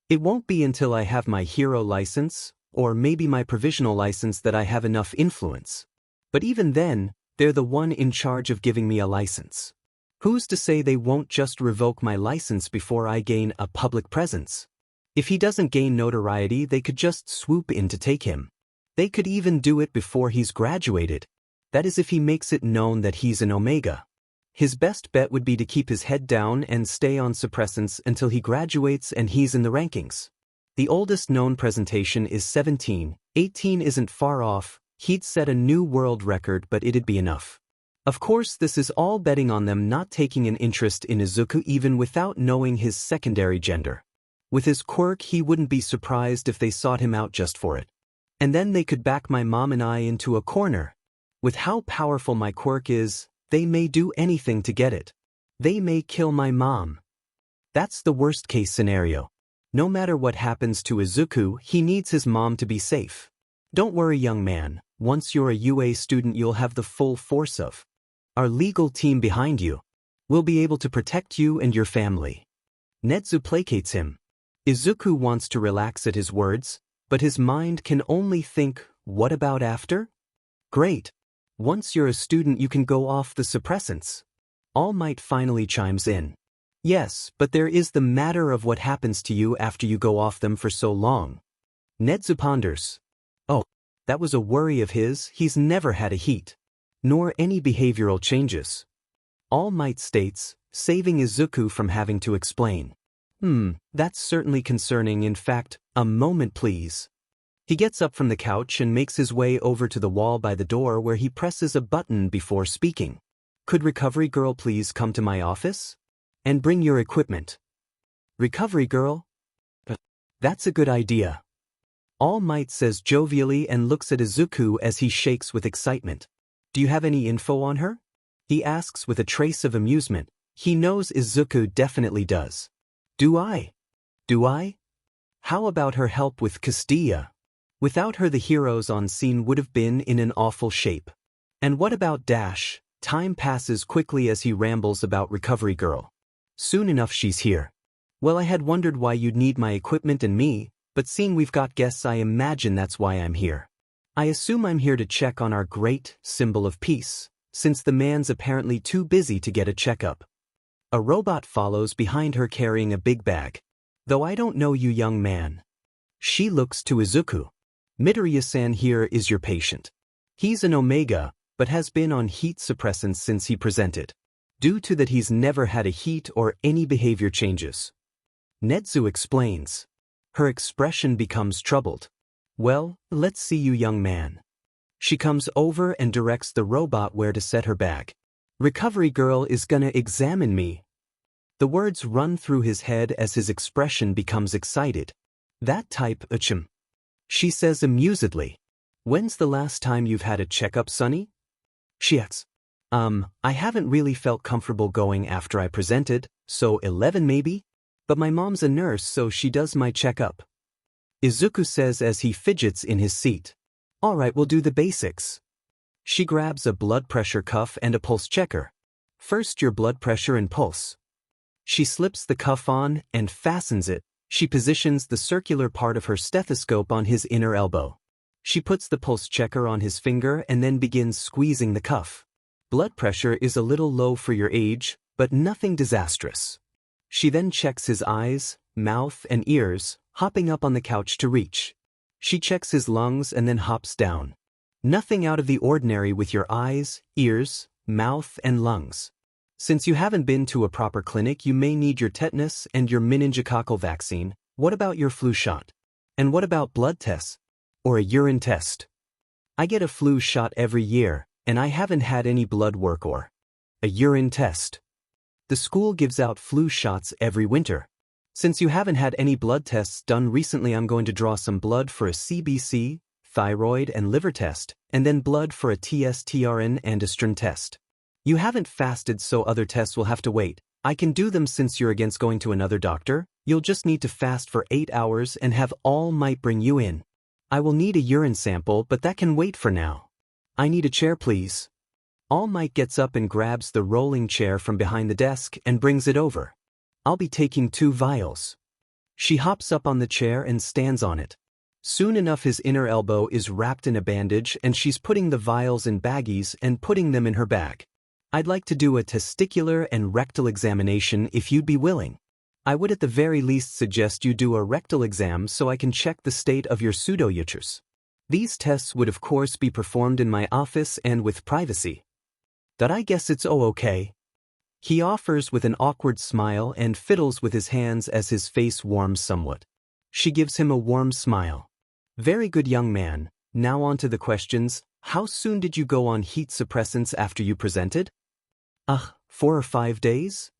It won't be until I have my Hero license, or maybe my provisional license, that I have enough influence. But even then, they're the one in charge of giving me a license. Who's to say they won't just revoke my license before I gain a public presence? If he doesn't gain notoriety, they could just swoop in to take him. They could even do it before he's graduated. That is, if he makes it known that he's an Omega. His best bet would be to keep his head down and stay on suppressants until he graduates and he's in the rankings. The oldest known presentation is 17, 18 isn't far off. He'd set a new world record, but it'd be enough. Of course, this is all betting on them not taking an interest in Izuku even without knowing his secondary gender. With his quirk, he wouldn't be surprised if they sought him out just for it. And then they could back my mom and I into a corner. With how powerful my quirk is, they may do anything to get it. They may kill my mom. That's the worst-case scenario. No matter what happens to Izuku, he needs his mom to be safe. Don't worry, young man. Once you're a UA student, you'll have the full force of our legal team behind you. We'll be able to protect you and your family. Netsu placates him. Izuku wants to relax at his words, but his mind can only think, what about after? Great. Once you're a student you can go off the suppressants. All Might finally chimes in. Yes, but there is the matter of what happens to you after you go off them for so long. Netsu ponders. Oh, that was a worry of his. He's never had a heat, nor any behavioral changes. All Might states, saving Izuku from having to explain. That's certainly concerning. In fact, a moment please. He gets up from the couch and makes his way over to the wall by the door where he presses a button before speaking. Could Recovery Girl please come to my office? And bring your equipment. Recovery Girl? That's a good idea. All Might says jovially and looks at Izuku as he shakes with excitement. Do you have any info on her? He asks with a trace of amusement. He knows Izuku definitely does. Do I? How about her help with Castilla? Without her the heroes on scene would have been in an awful shape. And what about Dash? Time passes quickly as he rambles about Recovery Girl. Soon enough she's here. Well, I had wondered why you'd need my equipment and me, but seeing we've got guests I imagine that's why I'm here. I assume I'm here to check on our great symbol of peace, since the man's apparently too busy to get a checkup. A robot follows behind her carrying a big bag. Though I don't know you, young man. She looks to Izuku. Midoriya-san here is your patient. He's an Omega, but has been on heat suppressants since he presented. Due to that he's never had a heat or any behavior changes. Netsu explains. Her expression becomes troubled. Well, let's see you, young man. She comes over and directs the robot where to set her bag. Recovery girl is gonna examine me. The words run through his head as his expression becomes excited. That type, achim. She says amusedly. When's the last time you've had a checkup, Sonny? She asks. I haven't really felt comfortable going after I presented, so 11 maybe? But my mom's a nurse, so she does my checkup. Izuku says as he fidgets in his seat. Alright, we'll do the basics. She grabs a blood pressure cuff and a pulse checker. First your blood pressure and pulse. She slips the cuff on and fastens it. She positions the circular part of her stethoscope on his inner elbow. She puts the pulse checker on his finger and then begins squeezing the cuff. Blood pressure is a little low for your age, but nothing disastrous. She then checks his eyes, mouth, and ears, hopping up on the couch to reach. She checks his lungs and then hops down. Nothing out of the ordinary with your eyes, ears, mouth, and lungs. Since you haven't been to a proper clinic, you may need your tetanus and your meningococcal vaccine. What about your flu shot? And what about blood tests? Or a urine test? I get a flu shot every year, and I haven't had any blood work or a urine test. The school gives out flu shots every winter. Since you haven't had any blood tests done recently, I'm going to draw some blood for a CBC, thyroid and liver test, and then blood for a TSTRN and androgen test. You haven't fasted, so other tests will have to wait. I can do them since you're against going to another doctor. You'll just need to fast for 8 hours and have All Might bring you in. I will need a urine sample, but that can wait for now. I need a chair, please. All Might gets up and grabs the rolling chair from behind the desk and brings it over. I'll be taking 2 vials. She hops up on the chair and stands on it. Soon enough his inner elbow is wrapped in a bandage and she's putting the vials in baggies and putting them in her bag. I'd like to do a testicular and rectal examination if you'd be willing. I would at the very least suggest you do a rectal exam so I can check the state of your pseudoureters. These tests would of course be performed in my office and with privacy. That I guess it's okay. He offers with an awkward smile and fiddles with his hands as his face warms somewhat. She gives him a warm smile. Very good, young man. Now on to the questions. How soon did you go on heat suppressants after you presented? 4 or 5 days?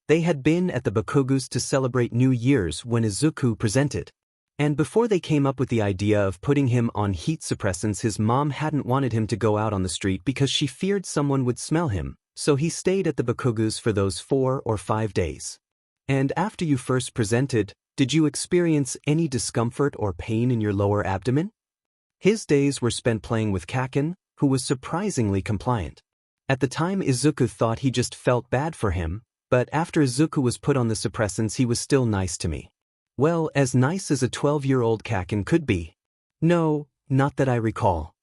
They had been at the Bakugus to celebrate New Year's when Izuku presented. And before they came up with the idea of putting him on heat suppressants, his mom hadn't wanted him to go out on the street because she feared someone would smell him, so he stayed at the Bakugus for those 4 or 5 days. And after you first presented, did you experience any discomfort or pain in your lower abdomen? His days were spent playing with Kacchan, who was surprisingly compliant. At the time Izuku thought he just felt bad for him, but after Izuku was put on the suppressants he was still nice to me. Well, as nice as a 12-year-old Kacchan could be. No, not that I recall.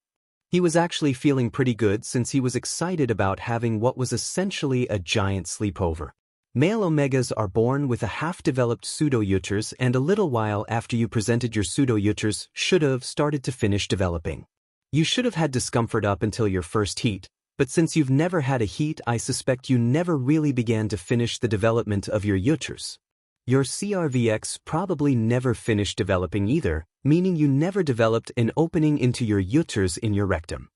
He was actually feeling pretty good since he was excited about having what was essentially a giant sleepover. Male omegas are born with a half-developed pseudoureters, and a little while after you presented your pseudoureters should have started to finish developing. You should have had discomfort up until your first heat, but since you've never had a heat, I suspect you never really began to finish the development of your ureters. Your CRVX probably never finished developing either, meaning you never developed an opening into your ureters in your rectum.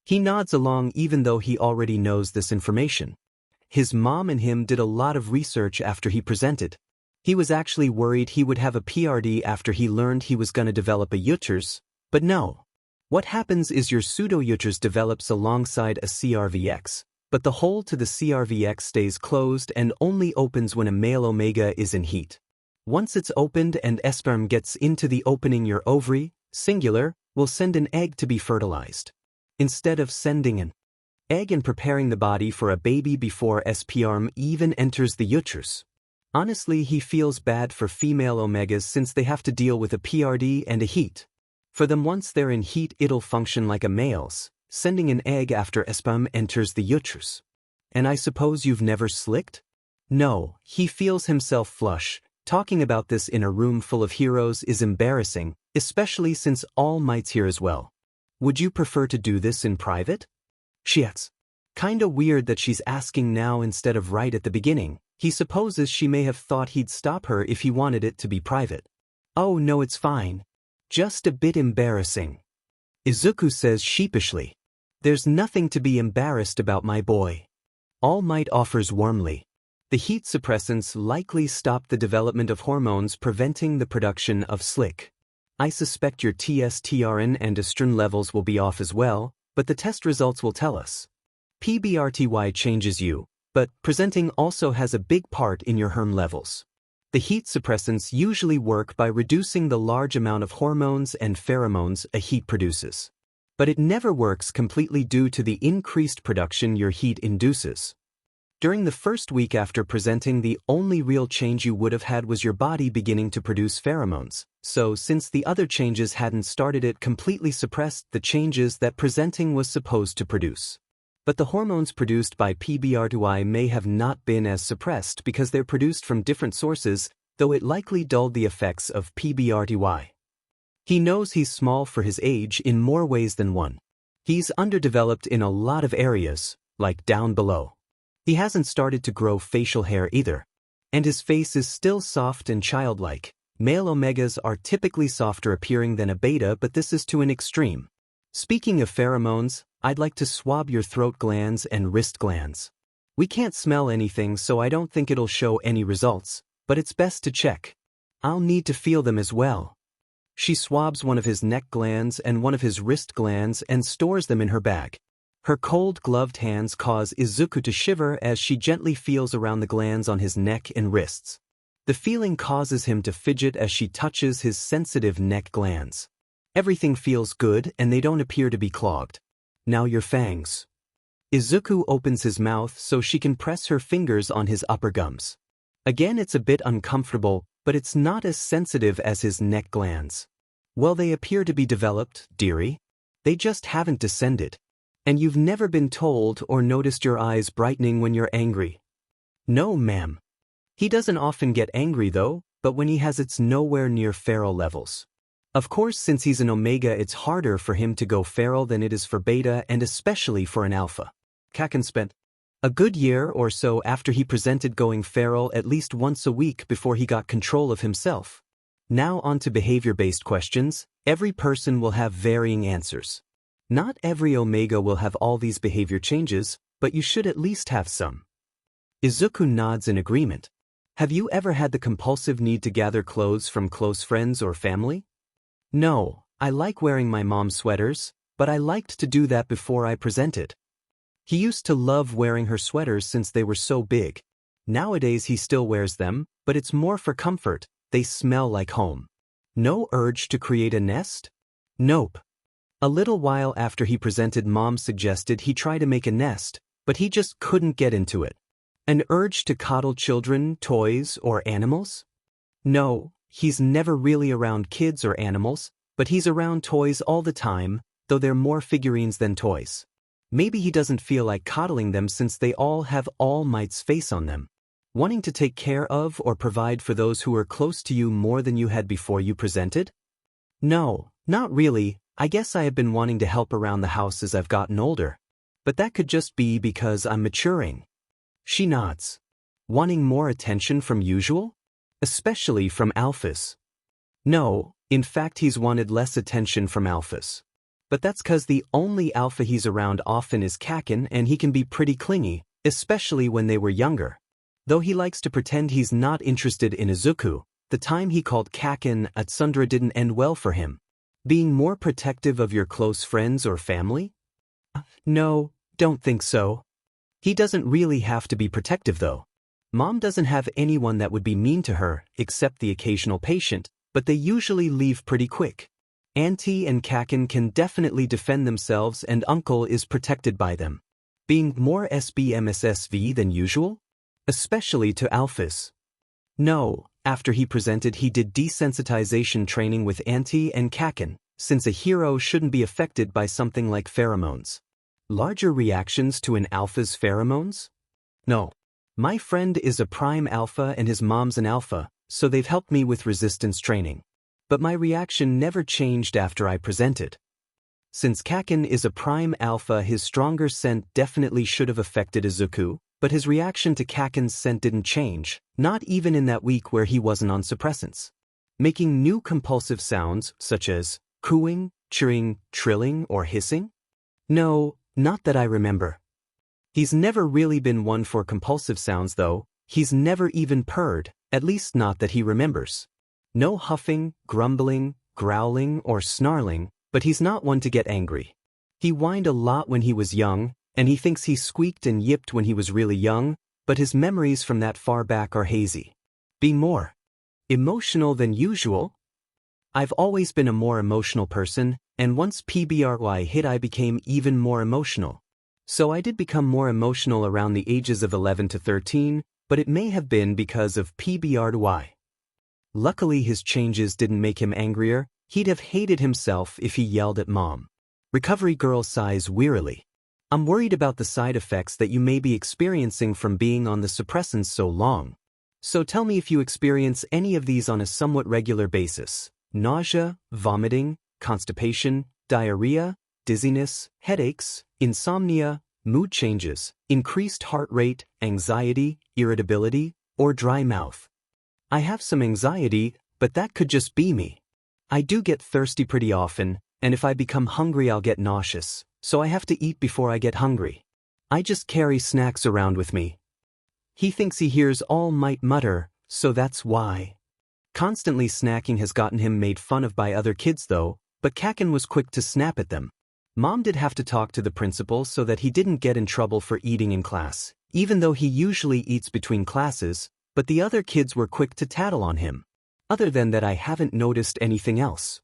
He nods along even though he already knows this information. His mom and him did a lot of research after he presented. He was actually worried he would have a PRD after he learned he was going to develop a ureters, but no. What happens is your pseudoureters develops alongside a CRVX, but the hole to the CRVX stays closed and only opens when a male omega is in heat. Once it's opened and sperm gets into the opening, your ovary, singular, will send an egg to be fertilized. Instead of sending an egg and preparing the body for a baby before sperm even enters the uterus. Honestly, he feels bad for female omegas since they have to deal with a PRD and a heat. For them, once they're in heat, it'll function like a male's, sending an egg after sperm enters the uterus. And I suppose you've never slicked? No, he feels himself flush. Talking about this in a room full of heroes is embarrassing, especially since All Might's here as well. Would you prefer to do this in private? She asks. Kinda weird that she's asking now instead of right at the beginning. He supposes she may have thought he'd stop her if he wanted it to be private. Oh no, it's fine. Just a bit embarrassing. Izuku says sheepishly. There's nothing to be embarrassed about, my boy. All Might offers warmly. The heat suppressants likely stop the development of hormones, preventing the production of slick. I suspect your testosterone and estrogen levels will be off as well, but the test results will tell us. PBRTY changes you, but presenting also has a big part in your hormone levels. The heat suppressants usually work by reducing the large amount of hormones and pheromones a heat produces. But it never works completely due to the increased production your heat induces. During the first week after presenting, the only real change you would have had was your body beginning to produce pheromones, so since the other changes hadn't started, it completely suppressed the changes that presenting was supposed to produce. But the hormones produced by PBRTY may have not been as suppressed because they're produced from different sources, though it likely dulled the effects of PBRTY. He knows he's small for his age in more ways than one. He's underdeveloped in a lot of areas, like down below. He hasn't started to grow facial hair either. And his face is still soft and childlike. Male omegas are typically softer appearing than a beta, but this is to an extreme. Speaking of pheromones, I'd like to swab your throat glands and wrist glands. We can't smell anything, so I don't think it'll show any results, but it's best to check. I'll need to feel them as well. She swabs one of his neck glands and one of his wrist glands and stores them in her bag. Her cold gloved hands cause Izuku to shiver as she gently feels around the glands on his neck and wrists. The feeling causes him to fidget as she touches his sensitive neck glands. Everything feels good and they don't appear to be clogged. Now your fangs. Izuku opens his mouth so she can press her fingers on his upper gums. Again, it's a bit uncomfortable, but it's not as sensitive as his neck glands. Well, they appear to be developed, dearie. They just haven't descended. And you've never been told or noticed your eyes brightening when you're angry? No, ma'am. He doesn't often get angry though, but when he has, it's nowhere near feral levels. Of course, since he's an omega, it's harder for him to go feral than it is for beta, and especially for an alpha. Kacchan spent a good year or so after he presented going feral at least once a week before he got control of himself. Now on to behavior-based questions. Every person will have varying answers. Not every omega will have all these behavior changes, but you should at least have some. Izuku nods in agreement. Have you ever had the compulsive need to gather clothes from close friends or family? No, I like wearing my mom's sweaters, but I liked to do that before I presented. He used to love wearing her sweaters since they were so big. Nowadays he still wears them, but it's more for comfort. They smell like home. No urge to create a nest? Nope. A little while after he presented, Mom suggested he try to make a nest, but he just couldn't get into it. An urge to coddle children, toys, or animals? No, he's never really around kids or animals, but he's around toys all the time, though they're more figurines than toys. Maybe he doesn't feel like coddling them since they all have All Might's face on them. Wanting to take care of or provide for those who are close to you more than you had before you presented? No, not really. I guess I have been wanting to help around the house as I've gotten older. But that could just be because I'm maturing. She nods. Wanting more attention from usual? Especially from alphas. No, in fact he's wanted less attention from alphas. But that's cause the only alpha he's around often is Kacchan, and he can be pretty clingy, especially when they were younger. Though he likes to pretend he's not interested in Izuku, the time he called Kacchan a tsundere didn't end well for him. Being more protective of your close friends or family? No, don't think so. He doesn't really have to be protective though. Mom doesn't have anyone that would be mean to her, except the occasional patient, but they usually leave pretty quick. Auntie and Kacchan can definitely defend themselves, and Uncle is protected by them. Being more SBMSSV than usual? Especially to alphas. No, after he presented he did desensitization training with Auntie and Kacchan, since a hero shouldn't be affected by something like pheromones. Larger reactions to an alpha's pheromones? No. My friend is a prime alpha and his mom's an alpha, so they've helped me with resistance training. But my reaction never changed after I presented. Since Kacchan is a prime alpha, his stronger scent definitely should have affected Izuku, but his reaction to Kacchan's scent didn't change, not even in that week where he wasn't on suppressants. Making new compulsive sounds, such as cooing, chirring, trilling, or hissing? No, not that I remember. He's never really been one for compulsive sounds though. He's never even purred, at least not that he remembers. No huffing, grumbling, growling, or snarling, but he's not one to get angry. He whined a lot when he was young, and he thinks he squeaked and yipped when he was really young, but his memories from that far back are hazy. Be more emotional than usual? I've always been a more emotional person, and once PBRY hit I became even more emotional. So I did become more emotional around the ages of 11 to 13, but it may have been because of PBRY. Luckily his changes didn't make him angrier. He'd have hated himself if he yelled at mom. Recovery girl sighs wearily. I'm worried about the side effects that you may be experiencing from being on the suppressants so long. So tell me if you experience any of these on a somewhat regular basis. Nausea, vomiting, constipation, diarrhea, dizziness, headaches, insomnia, mood changes, increased heart rate, anxiety, irritability, or dry mouth. I have some anxiety, but that could just be me. I do get thirsty pretty often, and if I become hungry I'll get nauseous, so I have to eat before I get hungry. I just carry snacks around with me. He thinks he hears All Might mutter, so that's why. Constantly snacking has gotten him made fun of by other kids though, but Kacchan was quick to snap at them. Mom did have to talk to the principal so that he didn't get in trouble for eating in class, even though he usually eats between classes, but the other kids were quick to tattle on him. Other than that I haven't noticed anything else.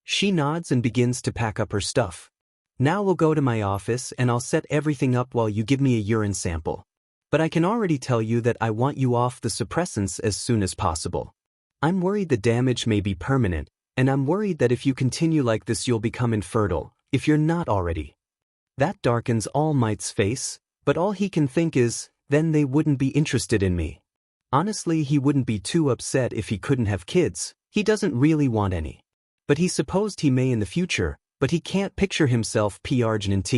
She nods and begins to pack up her stuff. Now we'll go to my office and I'll set everything up while you give me a urine sample. But I can already tell you that I want you off the suppressants as soon as possible. I'm worried the damage may be permanent, and I'm worried that if you continue like this you'll become infertile, if you're not already. That darkens All Might's face, but all he can think is, then they wouldn't be interested in me. Honestly, he wouldn't be too upset if he couldn't have kids. He doesn't really want any. But he supposed he may in the future, but he can't picture himself P-Argent.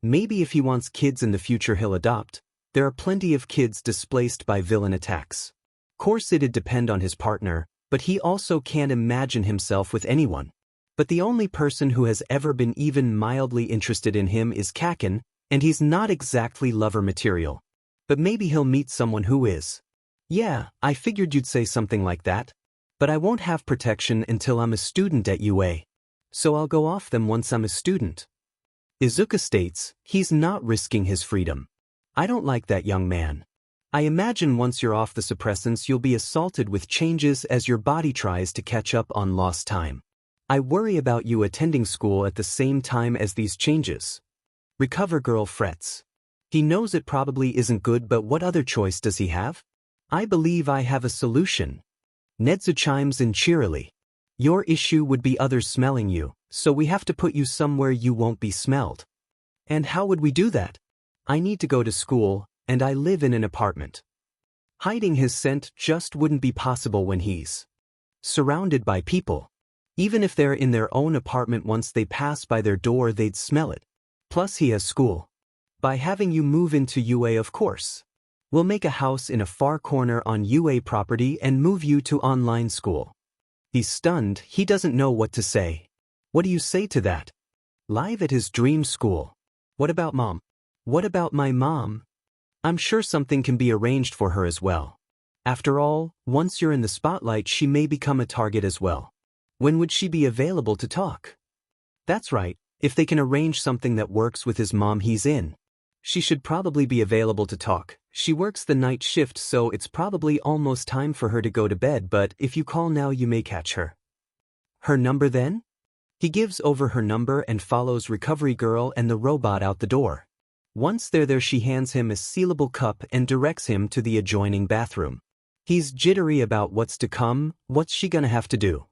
Maybe if he wants kids in the future he'll adopt. There are plenty of kids displaced by villain attacks. Course it'd depend on his partner, but he also can't imagine himself with anyone. But the only person who has ever been even mildly interested in him is Kacchan, and he's not exactly lover material. But maybe he'll meet someone who is. Yeah, I figured you'd say something like that. But I won't have protection until I'm a student at UA. So I'll go off them once I'm a student. Izuku states, he's not risking his freedom. I don't like that young man. I imagine once you're off the suppressants you'll be assaulted with changes as your body tries to catch up on lost time. I worry about you attending school at the same time as these changes. Recover girl frets. He knows it probably isn't good, but what other choice does he have? I believe I have a solution. Netsu chimes in cheerily. Your issue would be others smelling you, so we have to put you somewhere you won't be smelled. And how would we do that? I need to go to school, and I live in an apartment. Hiding his scent just wouldn't be possible when he's surrounded by people. Even if they're in their own apartment, once they pass by their door they'd smell it. Plus he has school. By having you move into UA, of course. We'll make a house in a far corner on UA property and move you to online school. He's stunned, he doesn't know what to say. What do you say to that? Live at his dream school. What about mom? What about my mom? I'm sure something can be arranged for her as well. After all, once you're in the spotlight she may become a target as well. When would she be available to talk? That's right, if they can arrange something that works with his mom he's in. She should probably be available to talk. She works the night shift, so it's probably almost time for her to go to bed, but if you call now you may catch her. Her number then? He gives over her number and follows Recovery Girl and the robot out the door. Once they're there she hands him a sealable cup and directs him to the adjoining bathroom. He's jittery about what's to come. What's she gonna have to do?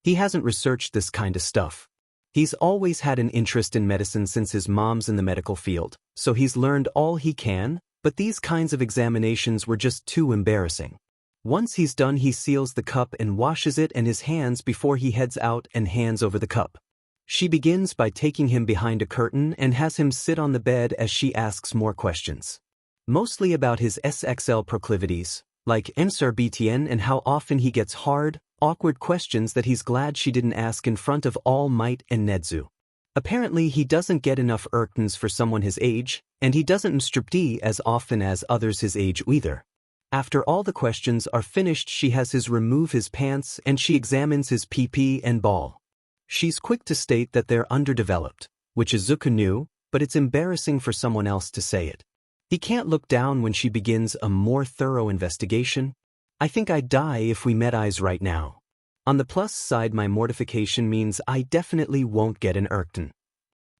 He hasn't researched this kind of stuff. He's always had an interest in medicine since his mom's in the medical field, so he's learned all he can, but these kinds of examinations were just too embarrassing. Once he's done, he seals the cup and washes it and his hands before he heads out and hands over the cup. She begins by taking him behind a curtain and has him sit on the bed as she asks more questions. Mostly about his SXL proclivities, like MSRBTN and how often he gets hard, awkward questions that he's glad she didn't ask in front of All Might and Nedzu. Apparently he doesn't get enough Erktons for someone his age, and he doesn't mstripd as often as others his age either. After all the questions are finished, she has his remove his pants and she examines his pee and ball. She's quick to state that they're underdeveloped, which Izuku knew, but it's embarrassing for someone else to say it. He can't look down when she begins a more thorough investigation. I think I'd die if we met eyes right now. On the plus side, my mortification means I definitely won't get an Erkton.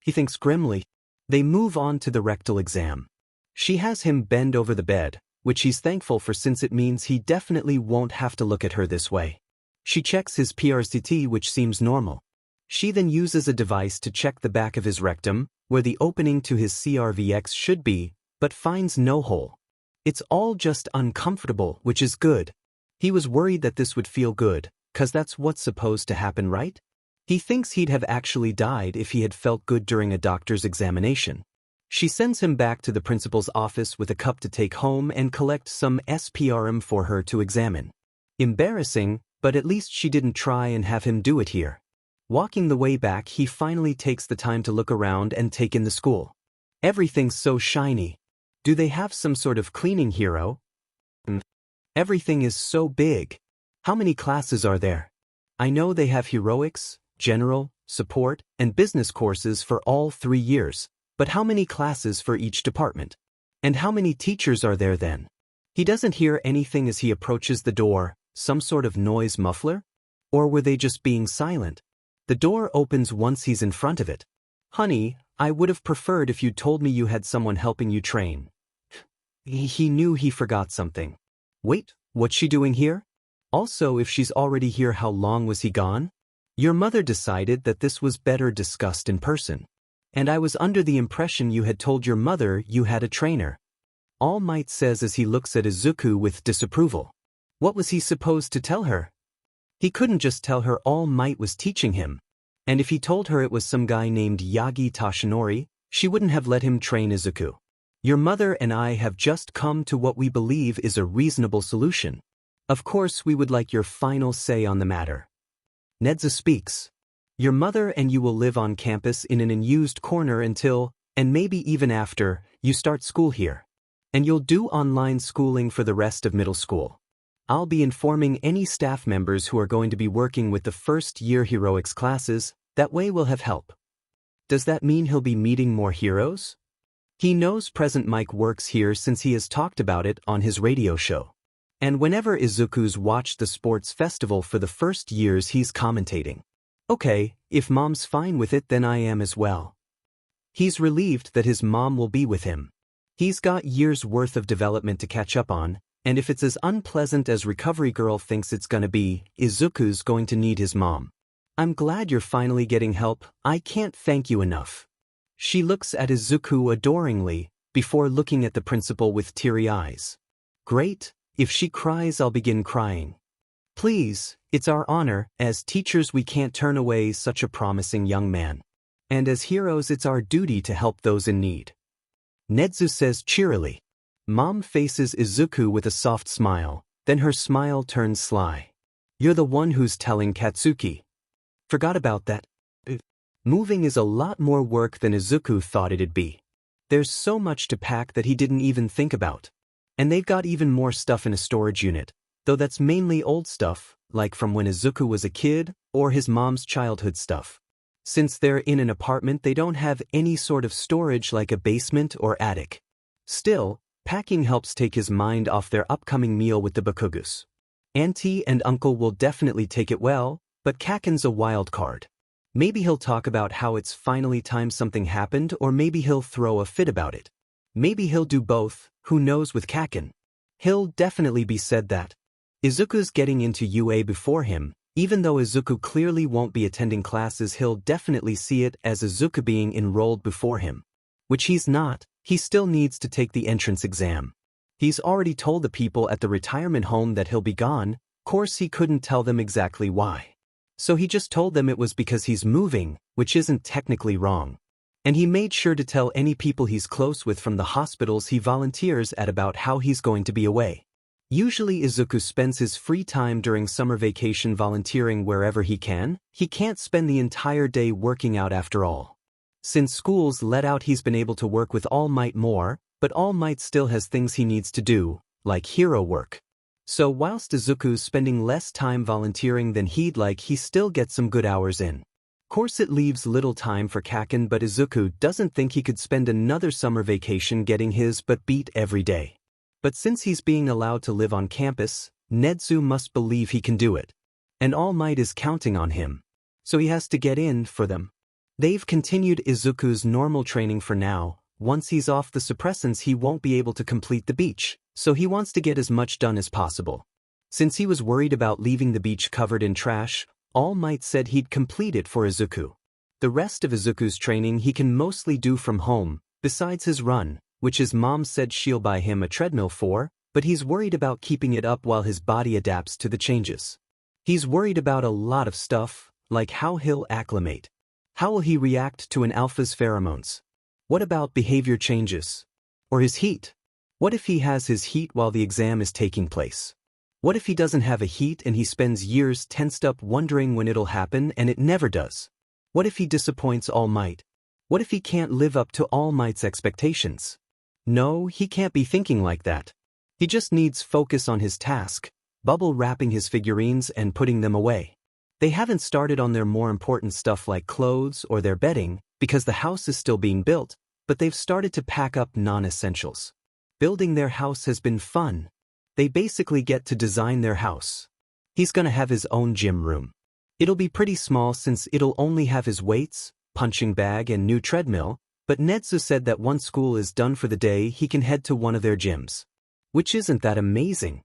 He thinks grimly. They move on to the rectal exam. She has him bend over the bed, which he's thankful for since it means he definitely won't have to look at her this way. She checks his PRCT, which seems normal. She then uses a device to check the back of his rectum, where the opening to his CRVX should be, but finds no hole. It's all just uncomfortable, which is good. He was worried that this would feel good, 'cause that's what's supposed to happen, right? He thinks he'd have actually died if he had felt good during a doctor's examination. She sends him back to the principal's office with a cup to take home and collect some SPRM for her to examine. Embarrassing, but at least she didn't try and have him do it here. Walking the way back, he finally takes the time to look around and take in the school. Everything's so shiny. Do they have some sort of cleaning hero? Everything is so big. How many classes are there? I know they have heroics, general, support, and business courses for all 3 years. But how many classes for each department? And how many teachers are there then? He doesn't hear anything as he approaches the door, some sort of noise muffler? Or were they just being silent? The door opens once he's in front of it. Honey, I would have preferred if you'd told me you had someone helping you train. He knew he forgot something. Wait, what's she doing here? Also, if she's already here, how long was he gone? Your mother decided that this was better discussed in person. And I was under the impression you had told your mother you had a trainer. All Might says as he looks at Izuku with disapproval. What was he supposed to tell her? He couldn't just tell her All Might was teaching him. And if he told her it was some guy named Yagi Tashinori, she wouldn't have let him train Izuku. Your mother and I have just come to what we believe is a reasonable solution. Of course, we would like your final say on the matter. Nedza speaks. Your mother and you will live on campus in an unused corner until, and maybe even after, you start school here. And you'll do online schooling for the rest of middle school. I'll be informing any staff members who are going to be working with the first-year heroics classes, that way we'll have help. Does that mean he'll be meeting more heroes? He knows President Mike works here since he has talked about it on his radio show. And whenever Izuku's watched the sports festival for the first years, he's commentating. Okay, if Mom's fine with it, then I am as well. He's relieved that his mom will be with him. He's got years' worth of development to catch up on, and if it's as unpleasant as Recovery Girl thinks it's gonna be, Izuku's going to need his mom. I'm glad you're finally getting help. I can't thank you enough. She looks at Izuku adoringly, before looking at the principal with teary eyes. Great, if she cries, I'll begin crying. Please, it's our honor. As teachers, we can't turn away such a promising young man. And as heroes, it's our duty to help those in need. Nedzu says cheerily. Mom faces Izuku with a soft smile, then her smile turns sly. You're the one who's telling Katsuki. Forgot about that. Moving is a lot more work than Izuku thought it'd be. There's so much to pack that he didn't even think about. And they've got even more stuff in a storage unit. Though that's mainly old stuff, like from when Izuku was a kid, or his mom's childhood stuff. Since they're in an apartment, they don't have any sort of storage like a basement or attic. Still, packing helps take his mind off their upcoming meal with the Bakugus. Auntie and uncle will definitely take it well, but Kacchan's a wild card. Maybe he'll talk about how it's finally time something happened, or maybe he'll throw a fit about it. Maybe he'll do both, who knows with Kacchan. He'll definitely be said that. Izuku's getting into UA before him, Even though Izuku clearly won't be attending classes, he'll definitely see it as Izuku being enrolled before him. Which he's not, he still needs to take the entrance exam. He's already told the people at the retirement home that he'll be gone, course he couldn't tell them exactly why. So he just told them it was because he's moving, which isn't technically wrong. And he made sure to tell any people he's close with from the hospitals he volunteers at about how he's going to be away. Usually Izuku spends his free time during summer vacation volunteering wherever he can. He can't spend the entire day working out after all. Since school's let out, he's been able to work with All Might more, but All Might still has things he needs to do, like hero work. So whilst Izuku's spending less time volunteering than he'd like, he still gets some good hours in. Course it leaves little time for Kacchan, but Izuku doesn't think he could spend another summer vacation getting his butt beat every day. But since he's being allowed to live on campus, Netsu must believe he can do it. And All Might is counting on him. So he has to get in for them. They've continued Izuku's normal training for now. Once he's off the suppressants, he won't be able to complete the beach, so he wants to get as much done as possible. Since he was worried about leaving the beach covered in trash, All Might said he'd complete it for Izuku. The rest of Izuku's training he can mostly do from home, besides his run, which his mom said she'll buy him a treadmill for, but he's worried about keeping it up while his body adapts to the changes. He's worried about a lot of stuff, like how he'll acclimate. How will he react to an alpha's pheromones? What about behavior changes? Or his heat? What if he has his heat while the exam is taking place? What if he doesn't have a heat and he spends years tensed up wondering when it'll happen and it never does? What if he disappoints All Might? What if he can't live up to All Might's expectations? No, he can't be thinking like that. He just needs focus on his task, bubble wrapping his figurines and putting them away. They haven't started on their more important stuff like clothes or their bedding, because the house is still being built, but they've started to pack up non-essentials. Building their house has been fun. They basically get to design their house. He's gonna have his own gym room. It'll be pretty small since it'll only have his weights, punching bag and new treadmill, but Netsu said that once school is done for the day he can head to one of their gyms. Which isn't that amazing?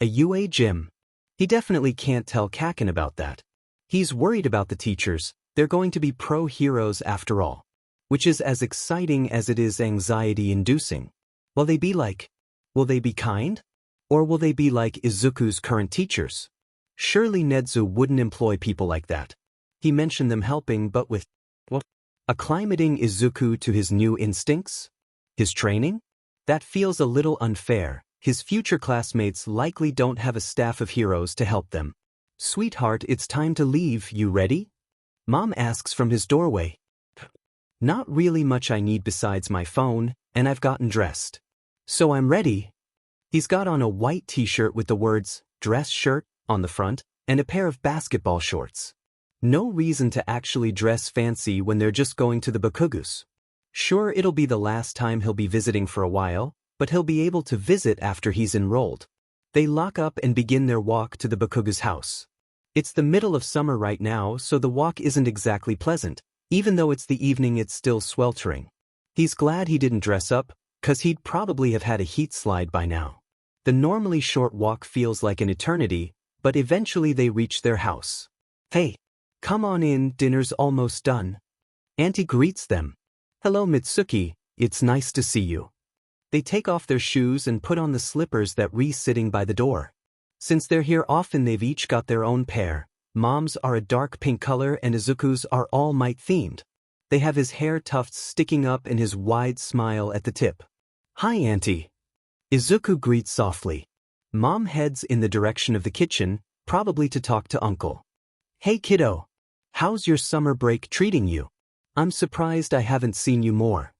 A UA gym. He definitely can't tell Kacchan about that. He's worried about the teachers, they're going to be pro-heroes after all. Which is as exciting as it is anxiety-inducing. Will they be kind? Or will they be like Izuku's current teachers? Surely Netsu wouldn't employ people like that. He mentioned them helping, but with what? Acclimating Izuku to his new instincts? His training? That feels a little unfair. His future classmates likely don't have a staff of heroes to help them. Sweetheart, it's time to leave, you ready? Mom asks from his doorway. Not really much I need besides my phone, and I've gotten dressed. So I'm ready. He's got on a white t-shirt with the words, dress shirt, on the front, and a pair of basketball shorts. No reason to actually dress fancy when they're just going to the Bakugus. Sure, it'll be the last time he'll be visiting for a while, but he'll be able to visit after he's enrolled. They lock up and begin their walk to the Bakuga's house. It's the middle of summer right now, so the walk isn't exactly pleasant. Even though it's the evening, it's still sweltering. He's glad he didn't dress up, 'cause he'd probably have had a heat slide by now. The normally short walk feels like an eternity, but eventually they reach their house. Hey, come on in, dinner's almost done. Auntie greets them. Hello Mitsuki, it's nice to see you. They take off their shoes and put on the slippers that Ri's sitting by the door. Since they're here often, they've each got their own pair. Mom's are a dark pink color and Izuku's are All Might themed. They have his hair tufts sticking up and his wide smile at the tip. Hi Auntie. Izuku greets softly. Mom heads in the direction of the kitchen, probably to talk to Uncle. Hey kiddo. How's your summer break treating you? I'm surprised I haven't seen you more.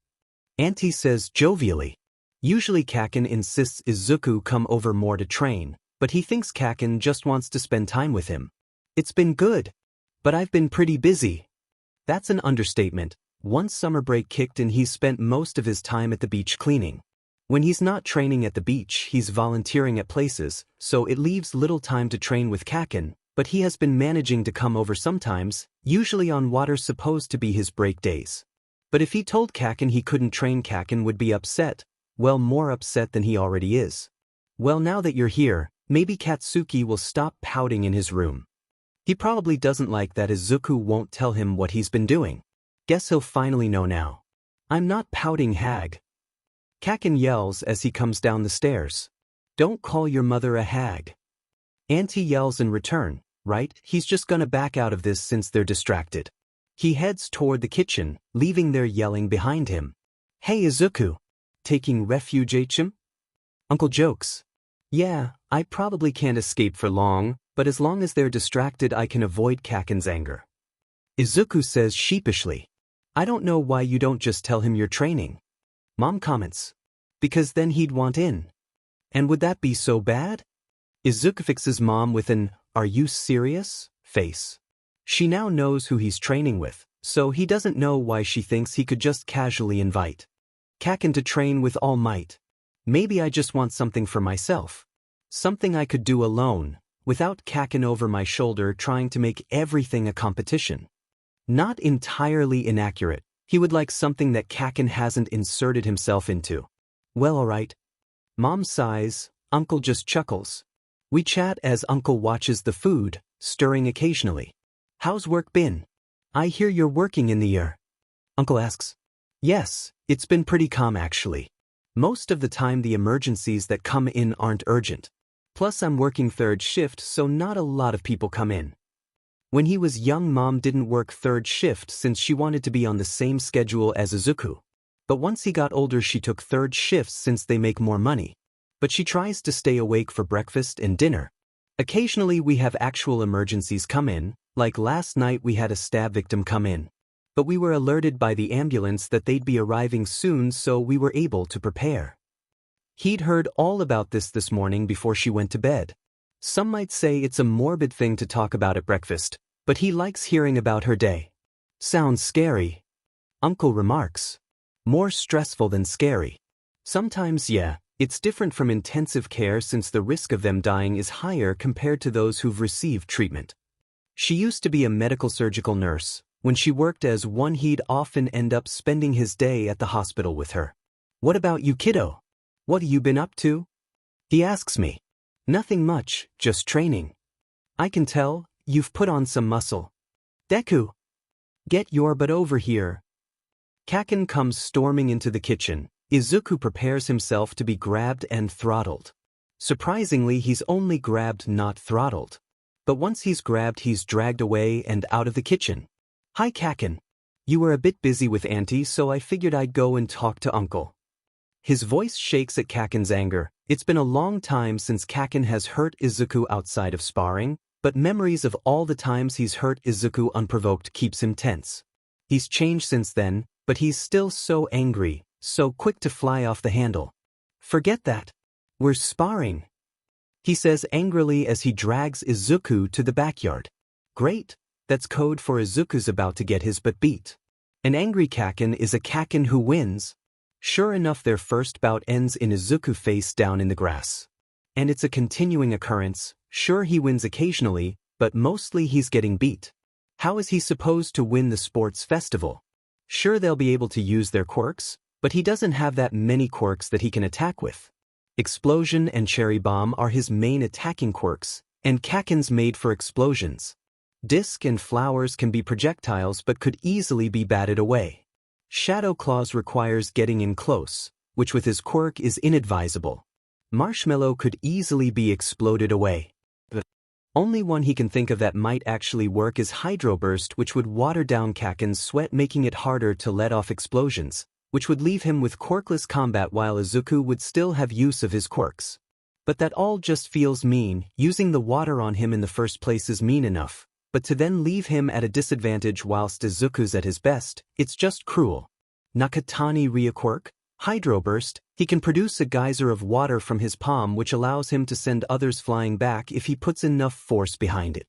Auntie says jovially. Usually Kacchan insists Izuku come over more to train, but he thinks Kacchan just wants to spend time with him. It's been good, but I've been pretty busy. That's an understatement. Once summer break kicked in, he's spent most of his time at the beach cleaning. When he's not training at the beach, he's volunteering at places, so it leaves little time to train with Kacchan, but he has been managing to come over sometimes, usually on what are supposed to be his break days. But if he told Kacchan he couldn't train, Kacchan would be upset, well, more upset than he already is. Well, now that you're here, maybe Katsuki will stop pouting in his room. He probably doesn't like that Izuku won't tell him what he's been doing. Guess he'll finally know now. I'm not pouting, hag. Kacchan yells as he comes down the stairs. Don't call your mother a hag. Auntie yells in return, right? He's just gonna back out of this since they're distracted. He heads toward the kitchen, leaving their yelling behind him. Hey Izuku. Taking refuge, HM? Uncle jokes. Yeah, I probably can't escape for long, but as long as they're distracted I can avoid Kacchan's anger. Izuku says sheepishly. I don't know why you don't just tell him you're training. Mom comments. Because then he'd want in. And would that be so bad? Izuku fixes Mom with an, are you serious? Face. She now knows who he's training with, so he doesn't know why she thinks he could just casually invite Kacchan to train with all might. Maybe I just want something for myself. Something I could do alone, without Kacchan over my shoulder trying to make everything a competition. Not entirely inaccurate, he would like something that Kacchan hasn't inserted himself into. Well, alright. Mom sighs, Uncle just chuckles. We chat as Uncle watches the food, stirring occasionally. How's work been? I hear you're working in the year. Uncle asks. Yes, it's been pretty calm actually. Most of the time the emergencies that come in aren't urgent. Plus I'm working third shift so not a lot of people come in. When he was young Mom didn't work third shift since she wanted to be on the same schedule as Izuku. But once he got older she took third shifts since they make more money. But she tries to stay awake for breakfast and dinner. Occasionally we have actual emergencies come in, like last night we had a stab victim come in. But we were alerted by the ambulance that they'd be arriving soon so we were able to prepare. He'd heard all about this morning before she went to bed. Some might say it's a morbid thing to talk about at breakfast, but he likes hearing about her day. Sounds scary. Uncle remarks. More stressful than scary. Sometimes, yeah, it's different from intensive care since the risk of them dying is higher compared to those who've received treatment. She used to be a medical surgical nurse. When she worked as one he'd often end up spending his day at the hospital with her. What about you, kiddo? What have you been up to? He asks me. Nothing much, just training. I can tell, you've put on some muscle. Deku. Get your butt over here. Kacchan comes storming into the kitchen. Izuku prepares himself to be grabbed and throttled. Surprisingly, he's only grabbed, not throttled. But once he's grabbed, he's dragged away and out of the kitchen. Hi Kacchan. You were a bit busy with Auntie so I figured I'd go and talk to Uncle. His voice shakes at Kacchan's anger. It's been a long time since Kacchan has hurt Izuku outside of sparring, but memories of all the times he's hurt Izuku unprovoked keeps him tense. He's changed since then, but he's still so angry, so quick to fly off the handle. Forget that. We're sparring. He says angrily as he drags Izuku to the backyard. Great. That's code for Izuku's about to get his butt beat. An angry Kacchan is a Kacchan who wins. Sure enough their first bout ends in Izuku face down in the grass. And it's a continuing occurrence. Sure he wins occasionally, but mostly he's getting beat. How is he supposed to win the sports festival? Sure they'll be able to use their quirks, but he doesn't have that many quirks that he can attack with. Explosion and Cherry Bomb are his main attacking quirks, and Kacchan's made for explosions. Disc and flowers can be projectiles but could easily be batted away. Shadow Claws requires getting in close, which with his quirk is inadvisable. Marshmallow could easily be exploded away. The only one he can think of that might actually work is Hydro Burst, which would water down Kacchan's sweat, making it harder to let off explosions, which would leave him with quirkless combat while Izuku would still have use of his quirks. But that all just feels mean. Using the water on him in the first place is mean enough. But to then leave him at a disadvantage whilst Izuku's at his best, it's just cruel. Nakatani Ria Quirk, Hydro Burst, he can produce a geyser of water from his palm which allows him to send others flying back if he puts enough force behind it.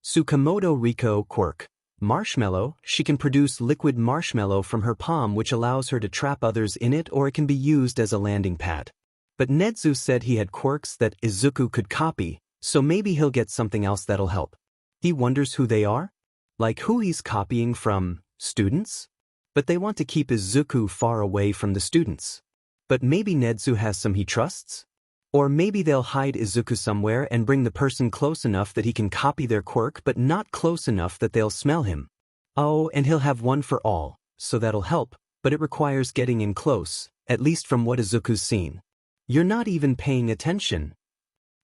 Tsukamoto Riko Quirk, Marshmallow, she can produce liquid marshmallow from her palm which allows her to trap others in it, or it can be used as a landing pad. But Nedzu said he had quirks that Izuku could copy, so maybe he'll get something else that'll help. He wonders who they are? Like who he's copying from, students? But they want to keep Izuku far away from the students. But maybe Nedzu has some he trusts? Or maybe they'll hide Izuku somewhere and bring the person close enough that he can copy their quirk but not close enough that they'll smell him. Oh, and he'll have one for all, so that'll help, but it requires getting in close, at least from what Izuku's seen. You're not even paying attention.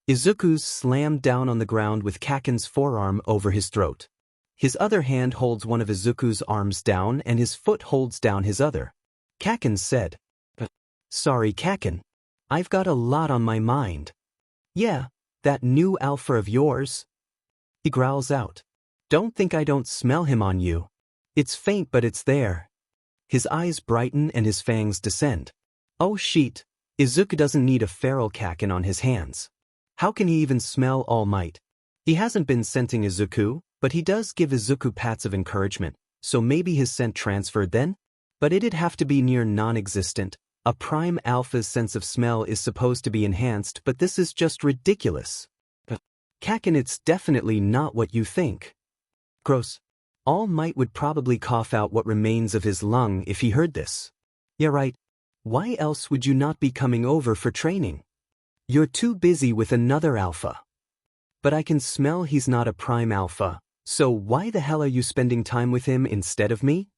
Izuku's slammed down on the ground with Kacchan's forearm over his throat. His other hand holds one of Izuku's arms down and his foot holds down his other. Kacchan said, "Sorry, Kacchan. I've got a lot on my mind." "Yeah, that new alpha of yours?" He growls out. "Don't think I don't smell him on you. It's faint but it's there." His eyes brighten and his fangs descend. Oh shit, Izuku doesn't need a feral Kacchan on his hands. How can he even smell All Might? He hasn't been scenting Izuku, but he does give Izuku pats of encouragement, so maybe his scent transferred then? But it'd have to be near non-existent. A prime alpha's sense of smell is supposed to be enhanced, but this is just ridiculous. Kacchan, it's definitely not what you think. Gross. All Might would probably cough out what remains of his lung if he heard this. Yeah, right. Why else would you not be coming over for training? You're too busy with another alpha. But I can smell he's not a prime alpha, so why the hell are you spending time with him instead of me?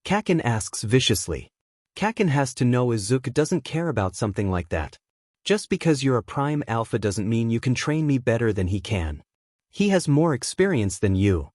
Kacchan asks viciously. Kacchan has to know Izuku doesn't care about something like that. Just because you're a prime alpha doesn't mean you can train me better than he can. He has more experience than you.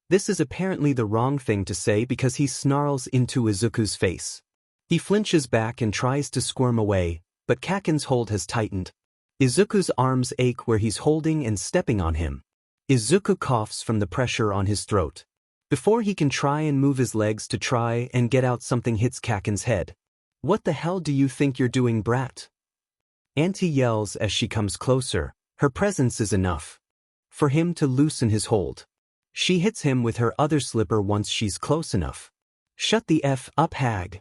This is apparently the wrong thing to say because he snarls into Izuku's face. He flinches back and tries to squirm away, but Kacchan's hold has tightened. Izuku's arms ache where he's holding and stepping on him. Izuku coughs from the pressure on his throat. Before he can try and move his legs to try and get out, something hits Kacchan's head. "What the hell do you think you're doing, brat?" Auntie yells as she comes closer. Her presence is enough for him to loosen his hold. She hits him with her other slipper once she's close enough. "Shut the F up, hag.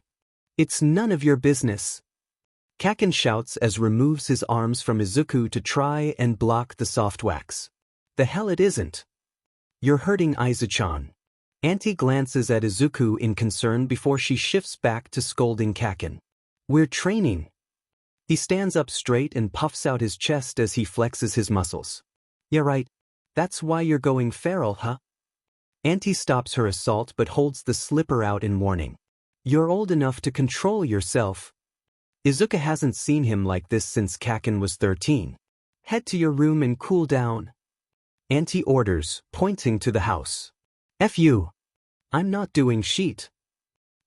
It's none of your business." Kacchan shouts as removes his arms from Izuku to try and block the soft wax. "The hell it isn't. You're hurting Izuku-chan." Auntie glances at Izuku in concern before she shifts back to scolding Kacchan. "We're training." He stands up straight and puffs out his chest as he flexes his muscles. "Yeah, right. That's why you're going feral, huh?" Auntie stops her assault but holds the slipper out in warning. "You're old enough to control yourself." Izuku hasn't seen him like this since Kacchan was 13. "Head to your room and cool down," Auntie orders, pointing to the house. "F you. I'm not doing shit."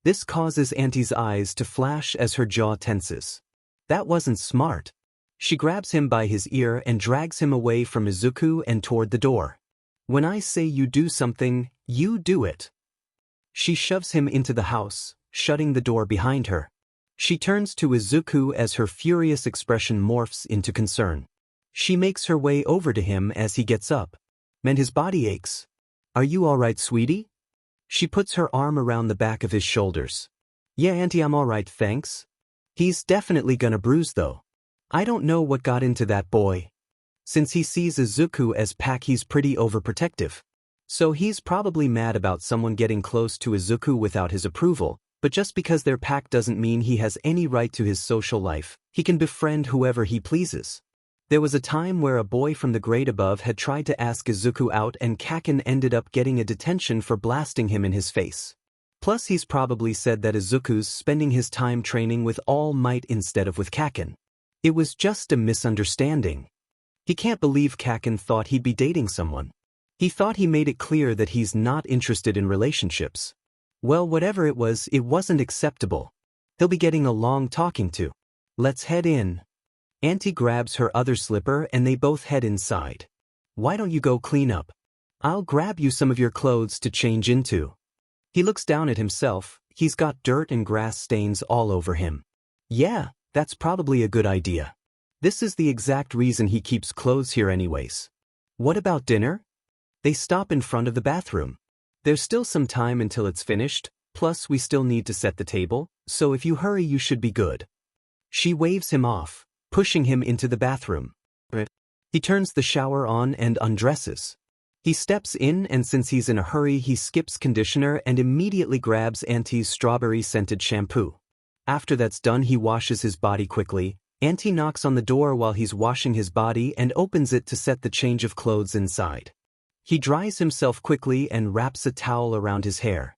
This causes Auntie's eyes to flash as her jaw tenses. That wasn't smart. She grabs him by his ear and drags him away from Izuku and toward the door. "When I say you do something, you do it." She shoves him into the house, shutting the door behind her. She turns to Izuku as her furious expression morphs into concern. She makes her way over to him as he gets up. Man, his body aches. "Are you all right, sweetie?" She puts her arm around the back of his shoulders. "Yeah, Auntie, I'm all right, thanks." "He's definitely gonna bruise though. I don't know what got into that boy. Since he sees Izuku as pack, he's pretty overprotective. So he's probably mad about someone getting close to Izuku without his approval, but just because they're pack doesn't mean he has any right to his social life. He can befriend whoever he pleases. There was a time where a boy from the grade above had tried to ask Izuku out and Kacchan ended up getting a detention for blasting him in his face. Plus he's probably said that Izuku's spending his time training with All Might instead of with Kacchan. It was just a misunderstanding. He can't believe Kacchan thought he'd be dating someone. He thought he made it clear that he's not interested in relationships. Well, whatever it wasn't acceptable. He'll be getting a long talking to. "Let's head in." Auntie grabs her other slipper and they both head inside. "Why don't you go clean up? I'll grab you some of your clothes to change into." He looks down at himself. He's got dirt and grass stains all over him. Yeah, that's probably a good idea. This is the exact reason he keeps clothes here anyways. "What about dinner?" They stop in front of the bathroom. "There's still some time until it's finished, plus we still need to set the table, so if you hurry you should be good." She waves him off, pushing him into the bathroom. He turns the shower on and undresses. He steps in and since he's in a hurry he skips conditioner and immediately grabs Auntie's strawberry-scented shampoo. After that's done he washes his body quickly, Auntie knocks on the door while he's washing his body and opens it to set the change of clothes inside. He dries himself quickly and wraps a towel around his hair.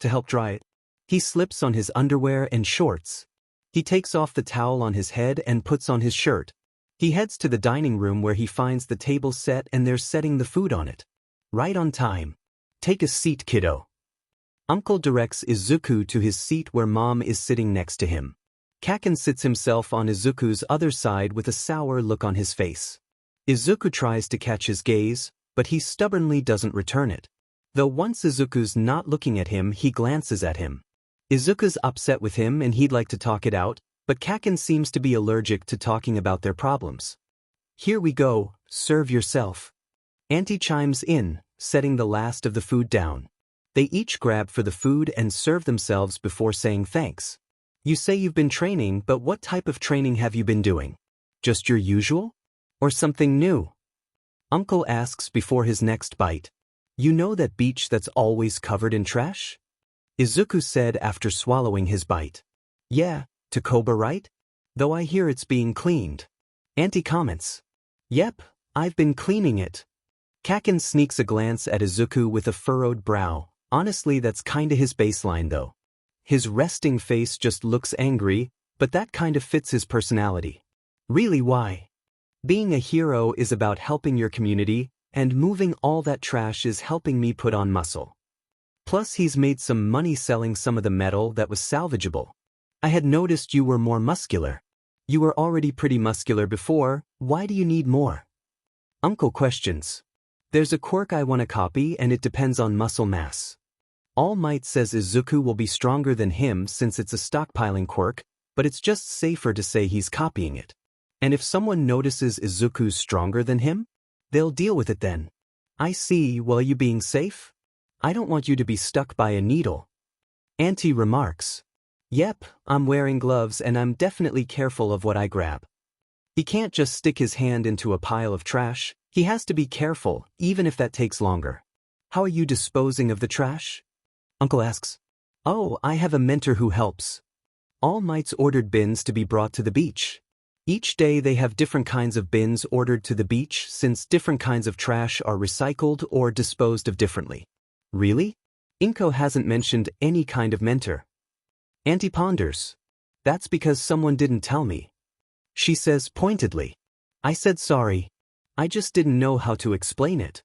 To help dry it, he slips on his underwear and shorts. He takes off the towel on his head and puts on his shirt. He heads to the dining room where he finds the table set and they're setting the food on it. Right on time. Take a seat, kiddo. Uncle directs Izuku to his seat where Mom is sitting next to him. Kacchan sits himself on Izuku's other side with a sour look on his face. Izuku tries to catch his gaze, but he stubbornly doesn't return it. Though once Izuku's not looking at him, he glances at him. Izuku's upset with him and he'd like to talk it out, but Kacchan seems to be allergic to talking about their problems. Here we go, serve yourself. Auntie chimes in, setting the last of the food down. They each grab for the food and serve themselves before saying thanks. You say you've been training, but what type of training have you been doing? Just your usual? Or something new? Uncle asks before his next bite. You know that beach that's always covered in trash? Izuku said after swallowing his bite. Yeah, Takoba, right? Though I hear it's being cleaned. Auntie comments. Yep, I've been cleaning it. Kacchan sneaks a glance at Izuku with a furrowed brow. Honestly, that's kinda his baseline though. His resting face just looks angry, but that kind of fits his personality. Really, why? Being a hero is about helping your community, and moving all that trash is helping me put on muscle. Plus he's made some money selling some of the metal that was salvageable. I had noticed you were more muscular. You were already pretty muscular before, why do you need more? Uncle questions. There's a quirk I want to copy and it depends on muscle mass. All Might says Izuku will be stronger than him since it's a stockpiling quirk, but it's just safer to say he's copying it. And if someone notices Izuku's stronger than him, they'll deal with it then. I see, well, you being safe? I don't want you to be stuck by a needle. Auntie remarks. Yep, I'm wearing gloves and I'm definitely careful of what I grab. He can't just stick his hand into a pile of trash, he has to be careful, even if that takes longer. How are you disposing of the trash? Uncle asks. Oh, I have a mentor who helps. All Might's ordered bins to be brought to the beach. Each day they have different kinds of bins ordered to the beach since different kinds of trash are recycled or disposed of differently. Really? Inko hasn't mentioned any kind of mentor. Auntie ponders. That's because someone didn't tell me. She says pointedly. I said sorry. I just didn't know how to explain it.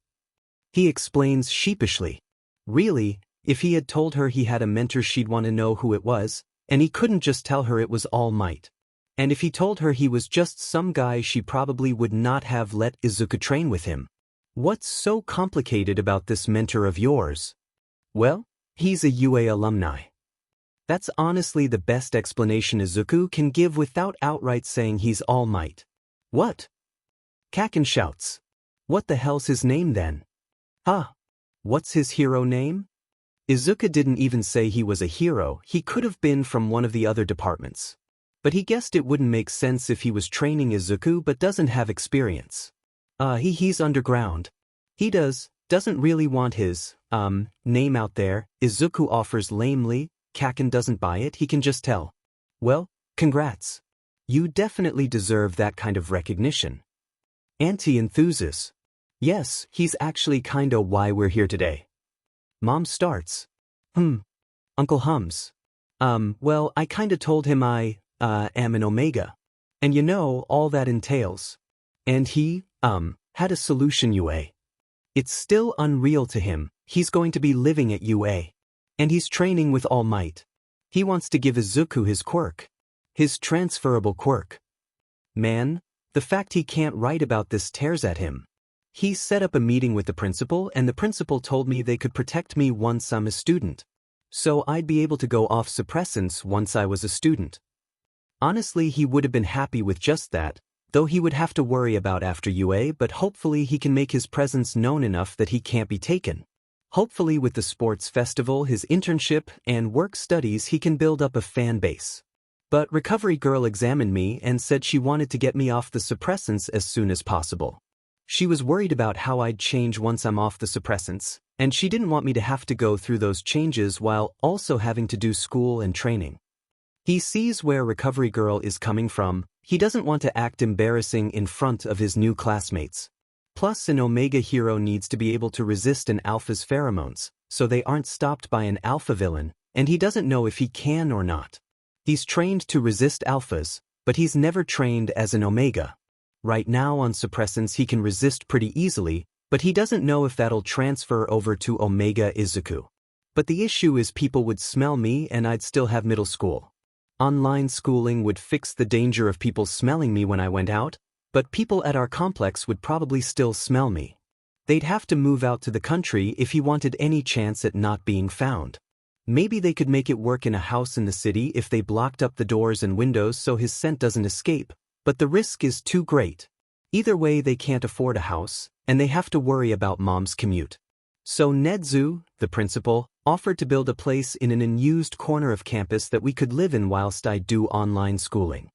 He explains sheepishly. Really, if he had told her he had a mentor she'd want to know who it was, and he couldn't just tell her it was All Might. And if he told her he was just some guy she probably would not have let Izuku train with him. What's so complicated about this mentor of yours? Well, he's a UA alumni. That's honestly the best explanation Izuku can give without outright saying he's All Might. What? Kacchan shouts. What the hell's his name then? Huh? What's his hero name? Izuku didn't even say he was a hero, he could have been from one of the other departments. But he guessed it wouldn't make sense if he was training Izuku but doesn't have experience. He's underground. He doesn't really want his, name out there, Izuku offers lamely. Kacchan doesn't buy it, he can just tell. Well, congrats. You definitely deserve that kind of recognition. Auntie enthuses. Yes, he's actually kinda why we're here today. Mom starts. Uncle hums. Well, I kinda told him I, am an Omega. And you know, all that entails. And he, had a solution UA. It's still unreal to him, he's going to be living at UA. And he's training with All Might. He wants to give Izuku his quirk. His transferable quirk. Man, the fact he can't write about this tears at him. He set up a meeting with the principal and the principal told me they could protect me once I'm a student. So I'd be able to go off suppressants once I was a student. Honestly, he would have been happy with just that, though he would have to worry about after UA, but hopefully he can make his presence known enough that he can't be taken. Hopefully with the sports festival, his internship, and work studies he can build up a fan base. But Recovery Girl examined me and said she wanted to get me off the suppressants as soon as possible. She was worried about how I'd change once I'm off the suppressants, and she didn't want me to have to go through those changes while also having to do school and training. He sees where Recovery Girl is coming from, He doesn't want to act embarrassing in front of his new classmates. Plus, an Omega hero needs to be able to resist an alpha's pheromones, so they aren't stopped by an alpha villain, and he doesn't know if he can or not. He's trained to resist alphas, but he's never trained as an Omega. Right now on suppressants he can resist pretty easily, but he doesn't know if that'll transfer over to Omega Izuku. But the issue is people would smell me and I'd still have middle school. Online schooling would fix the danger of people smelling me when I went out, but people at our complex would probably still smell me. They'd have to move out to the country if he wanted any chance at not being found. Maybe they could make it work in a house in the city if they blocked up the doors and windows so his scent doesn't escape, but the risk is too great. Either way, they can't afford a house, and they have to worry about mom's commute. So Nedzu, the principal, offered to build a place in an unused corner of campus that we could live in whilst I do online schooling.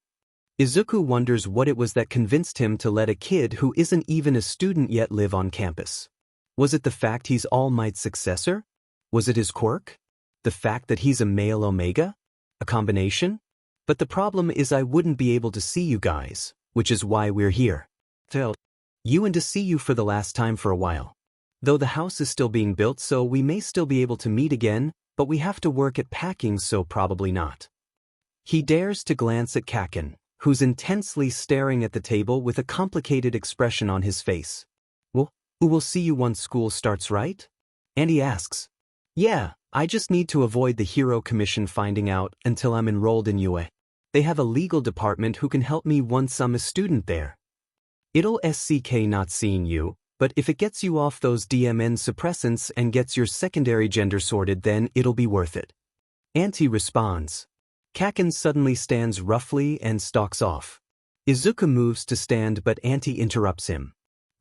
Izuku wonders what it was that convinced him to let a kid who isn't even a student yet live on campus. Was it the fact he's All Might's successor? Was it his quirk? The fact that he's a male Omega? A combination? But the problem is I wouldn't be able to see you guys, which is why we're here. Tell you and to see you for the last time for a while. Though the house is still being built, so we may still be able to meet again, but we have to work at packing, so probably not. He dares to glance at Kacchan, who's intensely staring at the table with a complicated expression on his face. Well, we'll see you once school starts, right? And he asks. Yeah, I just need to avoid the Hero Commission finding out until I'm enrolled in UA. They have a legal department who can help me once I'm a student there. It'll SCK not seeing you, but if it gets you off those DMN suppressants and gets your secondary gender sorted, then it'll be worth it. Auntie responds. Kacchan suddenly stands roughly and stalks off. Izuku moves to stand, but Auntie interrupts him.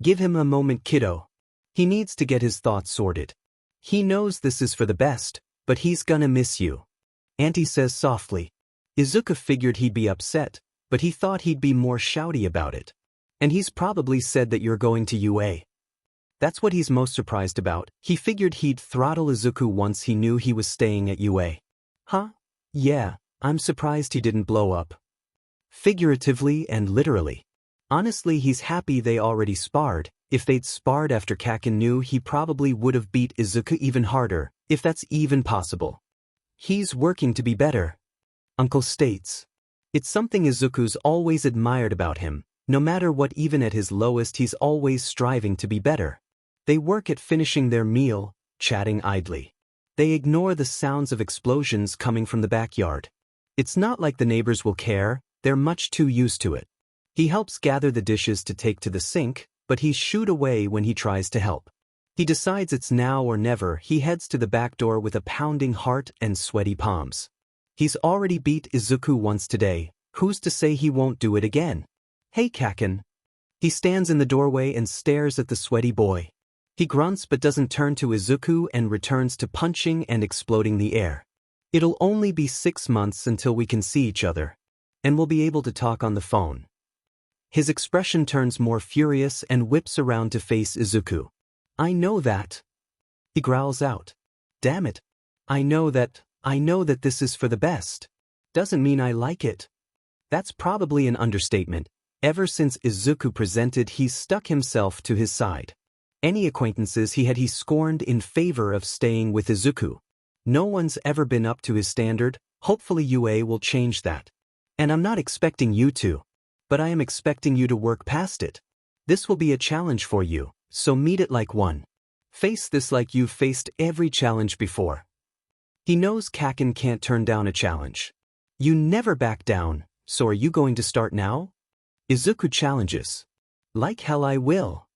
Give him a moment, kiddo. He needs to get his thoughts sorted. He knows this is for the best, but he's gonna miss you. Auntie says softly. Izuku figured he'd be upset, but he thought he'd be more shouty about it. And he's probably said that you're going to UA. That's what he's most surprised about. He figured he'd throttle Izuku once he knew he was staying at UA. Huh? Yeah, I'm surprised he didn't blow up. Figuratively and literally. Honestly, he's happy they already sparred. If they'd sparred after Kacchan knew, he probably would have beat Izuku even harder, if that's even possible. He's working to be better. Uncle states. It's something Izuku's always admired about him. No matter what, even at his lowest, he's always striving to be better. They work at finishing their meal, chatting idly. They ignore the sounds of explosions coming from the backyard. It's not like the neighbors will care, they're much too used to it. He helps gather the dishes to take to the sink, but he's shooed away when he tries to help. He decides it's now or never. He heads to the back door with a pounding heart and sweaty palms. He's already beat Izuku once today, who's to say he won't do it again? Hey Kacchan. He stands in the doorway and stares at the sweaty boy. He grunts but doesn't turn to Izuku and returns to punching and exploding the air. It'll only be 6 months until we can see each other. And we'll be able to talk on the phone. His expression turns more furious and whips around to face Izuku. I know that. He growls out. Damn it. I know that this is for the best. Doesn't mean I like it. That's probably an understatement. Ever since Izuku presented, he's stuck himself to his side. Any acquaintances he had, he scorned in favor of staying with Izuku. No one's ever been up to his standard. Hopefully UA will change that. And I'm not expecting you to. But I am expecting you to work past it. This will be a challenge for you, so meet it like one. Face this like you've faced every challenge before. He knows Kacchan can't turn down a challenge. You never back down, so are you going to start now? Izuku challenges. Like hell I will.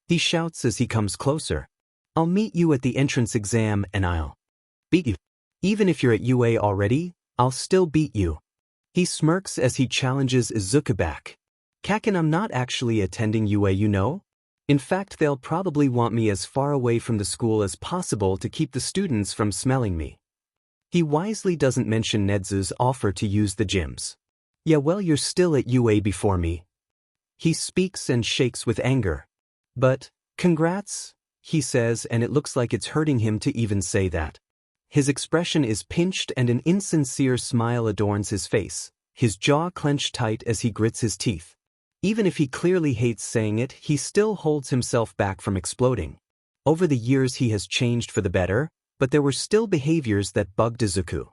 He shouts as he comes closer. I'll meet you at the entrance exam and I'll beat you. Even if you're at UA already, I'll still beat you. He smirks as he challenges Izuku back. Kacchan, I'm not actually attending UA, you know? In fact, they'll probably want me as far away from the school as possible to keep the students from smelling me. He wisely doesn't mention Nedzu's offer to use the gyms. Yeah, well, you're still at UA before me. He speaks and shakes with anger. But, congrats, he says, and it looks like it's hurting him to even say that. His expression is pinched and an insincere smile adorns his face. his jaw clenched tight as he grits his teeth. Even if he clearly hates saying it, he still holds himself back from exploding. Over the years he has changed for the better, but there were still behaviors that bugged Izuku.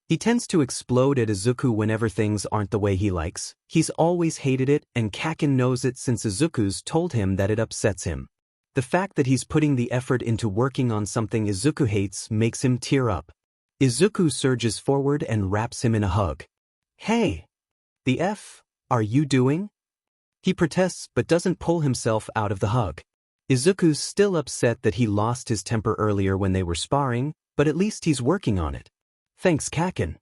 He tends to explode at Izuku whenever things aren't the way he likes. He's always hated it, and Kacchan knows it since Izuku's told him that it upsets him. The fact that he's putting the effort into working on something Izuku hates makes him tear up. Izuku surges forward and wraps him in a hug. "Hey! The F are you doing?" He protests but doesn't pull himself out of the hug. Izuku's still upset that he lost his temper earlier when they were sparring, but at least he's working on it. "Thanks, Kacchan."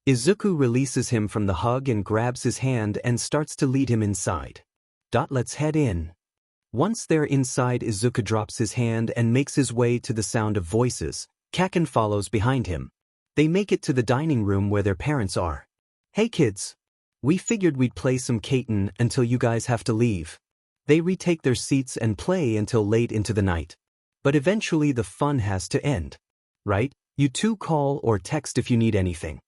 Izuku releases him from the hug and grabs his hand and starts to lead him inside. Let's head in. Once they're inside, Izuku drops his hand and makes his way to the sound of voices. Kacchan follows behind him. They make it to the dining room where their parents are. "Hey kids. We figured we'd play some Kacchan until you guys have to leave." They retake their seats and play until late into the night. But eventually the fun has to end. Right? You two call or text if you need anything.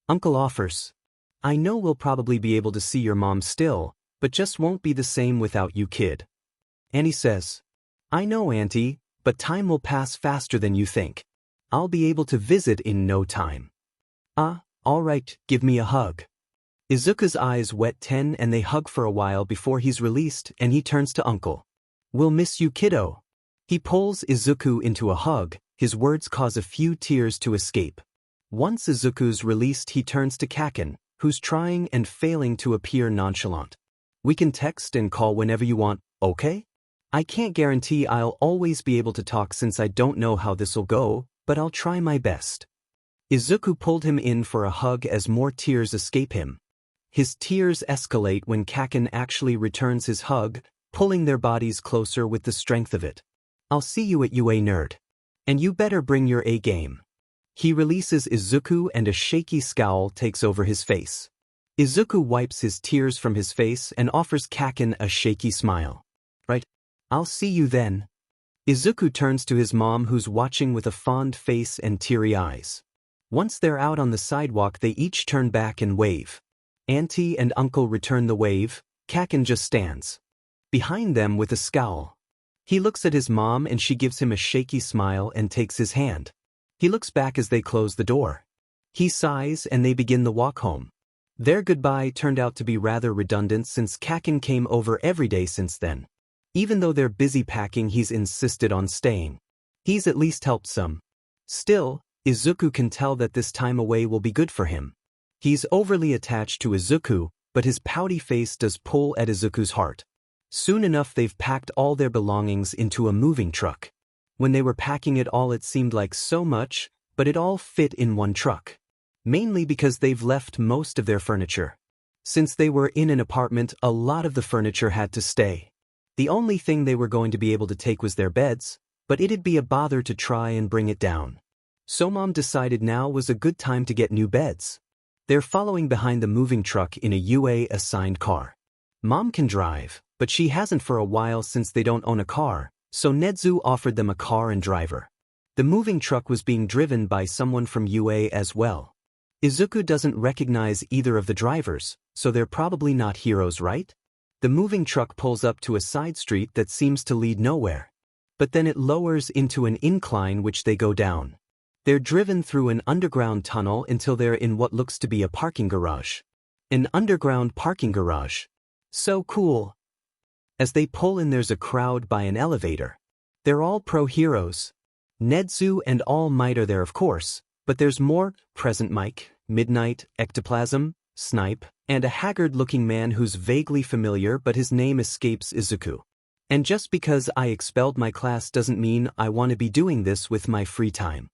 Uncle offers. "I know we'll probably be able to see your mom still, but just won't be the same without you, kid." Annie says, "I know, Auntie, but time will pass faster than you think. I'll be able to visit in no time." All right, give me a hug." Izuku's eyes wet 10 and they hug for a while before he's released and he turns to Uncle. "We'll miss you, kiddo." He pulls Izuku into a hug. His words cause a few tears to escape. Once Izuku's released, he turns to Kacchan, who's trying and failing to appear nonchalant. "We can text and call whenever you want, okay? I can't guarantee I'll always be able to talk since I don't know how this'll go, but I'll try my best." Izuku pulled him in for a hug as more tears escape him. His tears escalate when Kacchan actually returns his hug, pulling their bodies closer with the strength of it. "I'll see you at UA, nerd. And you better bring your A game." He releases Izuku and a shaky scowl takes over his face. Izuku wipes his tears from his face and offers Kacchan a shaky smile. "Right. I'll see you then." Izuku turns to his mom, who's watching with a fond face and teary eyes. Once they're out on the sidewalk, they each turn back and wave. Auntie and Uncle return the wave. Kacchan just stands behind them with a scowl. He looks at his mom and she gives him a shaky smile and takes his hand. He looks back as they close the door. He sighs and they begin the walk home. Their goodbye turned out to be rather redundant since Kacchan came over every day since then. Even though they're busy packing, he's insisted on staying. He's at least helped some. Still, Izuku can tell that this time away will be good for him. He's overly attached to Izuku, but his pouty face does pull at Izuku's heart. Soon enough they've packed all their belongings into a moving truck. When they were packing it all, it seemed like so much, but it all fit in one truck. Mainly because they've left most of their furniture. Since they were in an apartment, a lot of the furniture had to stay. The only thing they were going to be able to take was their beds, but it'd be a bother to try and bring it down. So Mom decided now was a good time to get new beds. They're following behind the moving truck in a UA-assigned car. Mom can drive, but she hasn't for a while since they don't own a car, so Nedzu offered them a car and driver. The moving truck was being driven by someone from UA as well. Izuku doesn't recognize either of the drivers, so they're probably not heroes, right? The moving truck pulls up to a side street that seems to lead nowhere. But then it lowers into an incline which they go down. They're driven through an underground tunnel until they're in what looks to be a parking garage. An underground parking garage. So cool. As they pull in, there's a crowd by an elevator. They're all pro-heroes. Nedzu and All Might are there, of course, but there's more: Present Mike, Midnight, Ectoplasm, Snipe, and a haggard-looking man who's vaguely familiar but his name escapes Izuku. And just because I expelled my class doesn't mean I want to be doing this with my free time.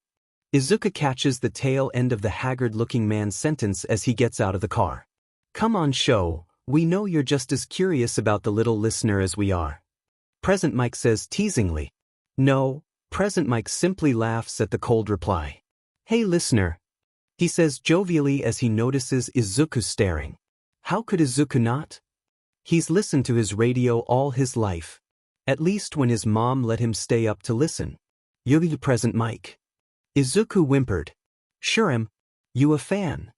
Izuku catches the tail end of the haggard-looking man's sentence as he gets out of the car. Come on, show. We know you're just as curious about the little listener as we are. Present Mike says teasingly. No, Present Mike simply laughs at the cold reply. Hey listener, he says jovially as he notices Izuku staring. How could Izuku not? He's listened to his radio all his life. At least when his mom let him stay up to listen. You're the Present Mike. Izuku whimpered. Sure am. You a fan?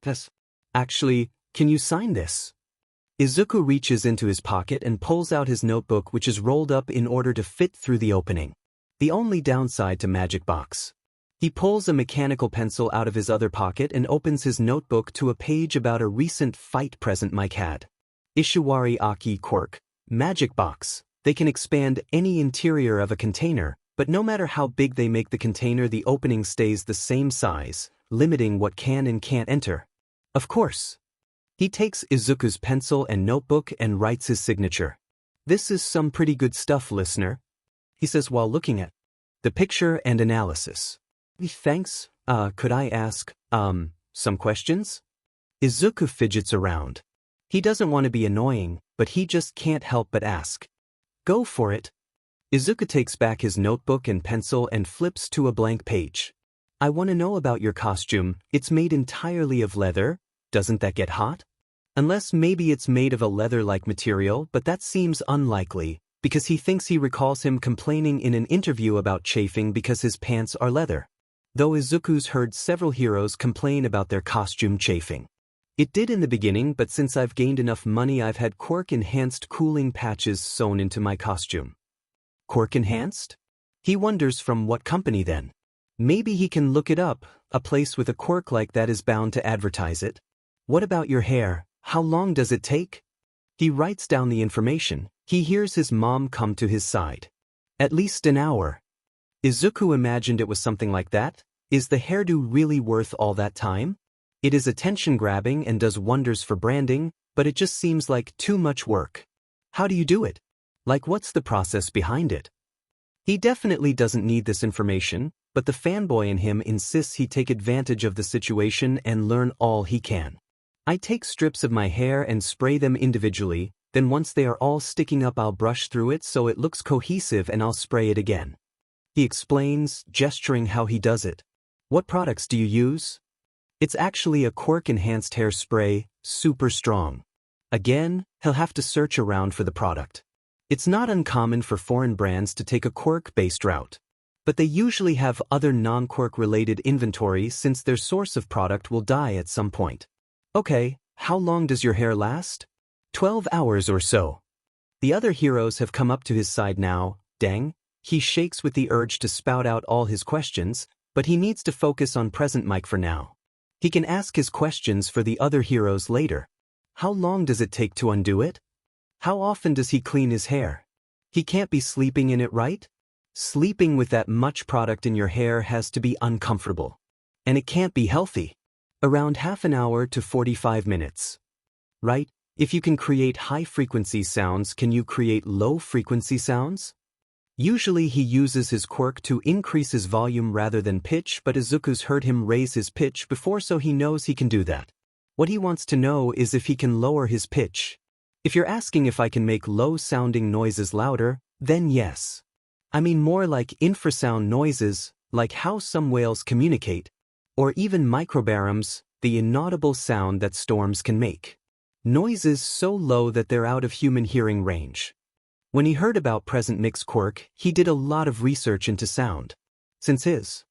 Yes. Actually, Can you sign this? Izuku reaches into his pocket and pulls out his notebook, which is rolled up in order to fit through the opening. The only downside to Magic Box. He pulls a mechanical pencil out of his other pocket and opens his notebook to a page about a recent fight Present Mic had. Ishiwari Aki Quirk. Magic Box. They can expand any interior of a container, but no matter how big they make the container, the opening stays the same size, limiting what can and can't enter. Of course. He takes Izuku's pencil and notebook and writes his signature. This is some pretty good stuff, listener, he says while looking at the picture and analysis. Thanks. Could I ask, some questions? Izuku fidgets around. He doesn't want to be annoying, but he just can't help but ask. Go for it. Izuku takes back his notebook and pencil and flips to a blank page. I want to know about your costume. It's made entirely of leather. Doesn't that get hot? Unless maybe it's made of a leather-like material, but that seems unlikely, because he thinks he recalls him complaining in an interview about chafing because his pants are leather. Though Izuku's heard several heroes complain about their costume chafing. It did in the beginning, but since I've gained enough money, I've had Quirk-enhanced cooling patches sewn into my costume. Quirk-enhanced? He wonders from what company then. Maybe he can look it up. A place with a quirk like that is bound to advertise it. What about your hair? How long does it take? He writes down the information. He hears his mom come to his side. At least an hour. Izuku imagined it was something like that. Is the hairdo really worth all that time? It is attention-grabbing and does wonders for branding, but it just seems like too much work. How do you do it? Like, what's the process behind it? He definitely doesn't need this information, but the fanboy in him insists he take advantage of the situation and learn all he can. I take strips of my hair and spray them individually, then once they are all sticking up, I'll brush through it so it looks cohesive and I'll spray it again. He explains, gesturing how he does it. What products do you use? It's actually a Quirk-enhanced hairspray, super strong. Again, he'll have to search around for the product. It's not uncommon for foreign brands to take a Quirk-based route. But they usually have other non-Quirk-related inventory since their source of product will die at some point. Okay, how long does your hair last? 12 hours or so. The other heroes have come up to his side now. Dang, he shakes with the urge to spout out all his questions, but he needs to focus on Present Mic for now. He can ask his questions for the other heroes later. How long does it take to undo it? How often does he clean his hair? He can't be sleeping in it, right? Sleeping with that much product in your hair has to be uncomfortable. And it can't be healthy. Around half an hour to 45 minutes. Right? If you can create high-frequency sounds, can you create low-frequency sounds? Usually he uses his quirk to increase his volume rather than pitch, but Izuku's heard him raise his pitch before, so he knows he can do that. What he wants to know is if he can lower his pitch. If you're asking if I can make low-sounding noises louder, then yes. I mean more like infrasound noises, like how some whales communicate, or even microbaryons, the inaudible sound that storms can make. Noises so low that they're out of human hearing range. When he heard about Present Mic's quirk, he did a lot of research into sound. Since his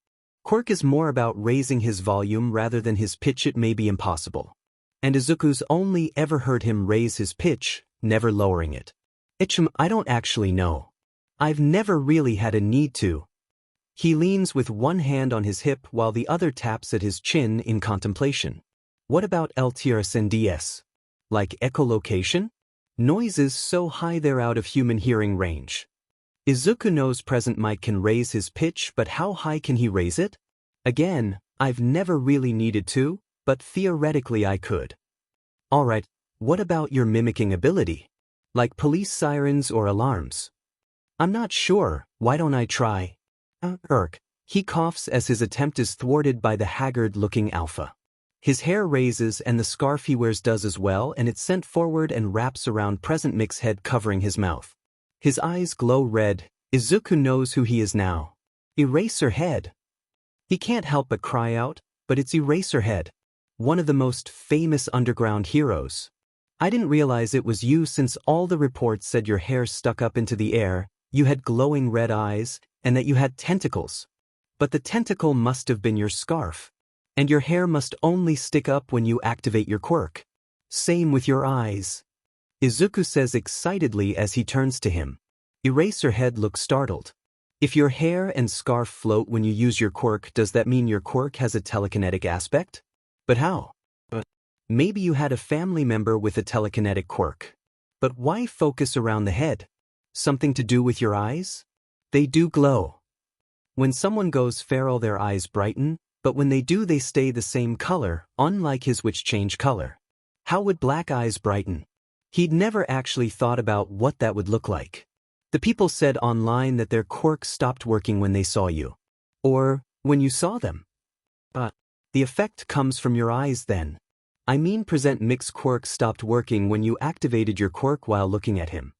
quirk is more about raising his volume rather than his pitch, it may be impossible. And Izuku's only ever heard him raise his pitch, never lowering it. I don't actually know. I've never really had a need to. He leans with one hand on his hip while the other taps at his chin in contemplation. What about LTRSNDS? Like echolocation? Noises so high they're out of human hearing range. Izuku knows Present Mic can raise his pitch, but how high can he raise it? Again, I've never really needed to, but theoretically I could. Alright, what about your mimicking ability? Like police sirens or alarms? I'm not sure, why don't I try? He coughs as his attempt is thwarted by the haggard-looking alpha. His hair raises and the scarf he wears does as well, and it's sent forward and wraps around Present Mic's head, covering his mouth. His eyes glow red. Izuku knows who he is now. Eraserhead. He can't help but cry out, but it's Eraserhead, one of the most famous underground heroes. I didn't realize it was you since all the reports said your hair stuck up into the air, you had glowing red eyes, and that you had tentacles. But the tentacle must have been your scarf. And your hair must only stick up when you activate your quirk. Same with your eyes, Izuku says excitedly as he turns to him. Eraserhead looks startled. If your hair and scarf float when you use your quirk, does that mean your quirk has a telekinetic aspect? But how? Maybe you had a family member with a telekinetic quirk. But why focus around the head? Something to do with your eyes? They do glow. When someone goes feral, their eyes brighten, but when they do, they stay the same color, unlike his, which change color. How would black eyes brighten? He'd never actually thought about what that would look like. The people said online that their quirks stopped working when they saw you. Or when you saw them. But the effect comes from your eyes then. I mean, present mixed quirk stopped working when you activated your quirk while looking at him.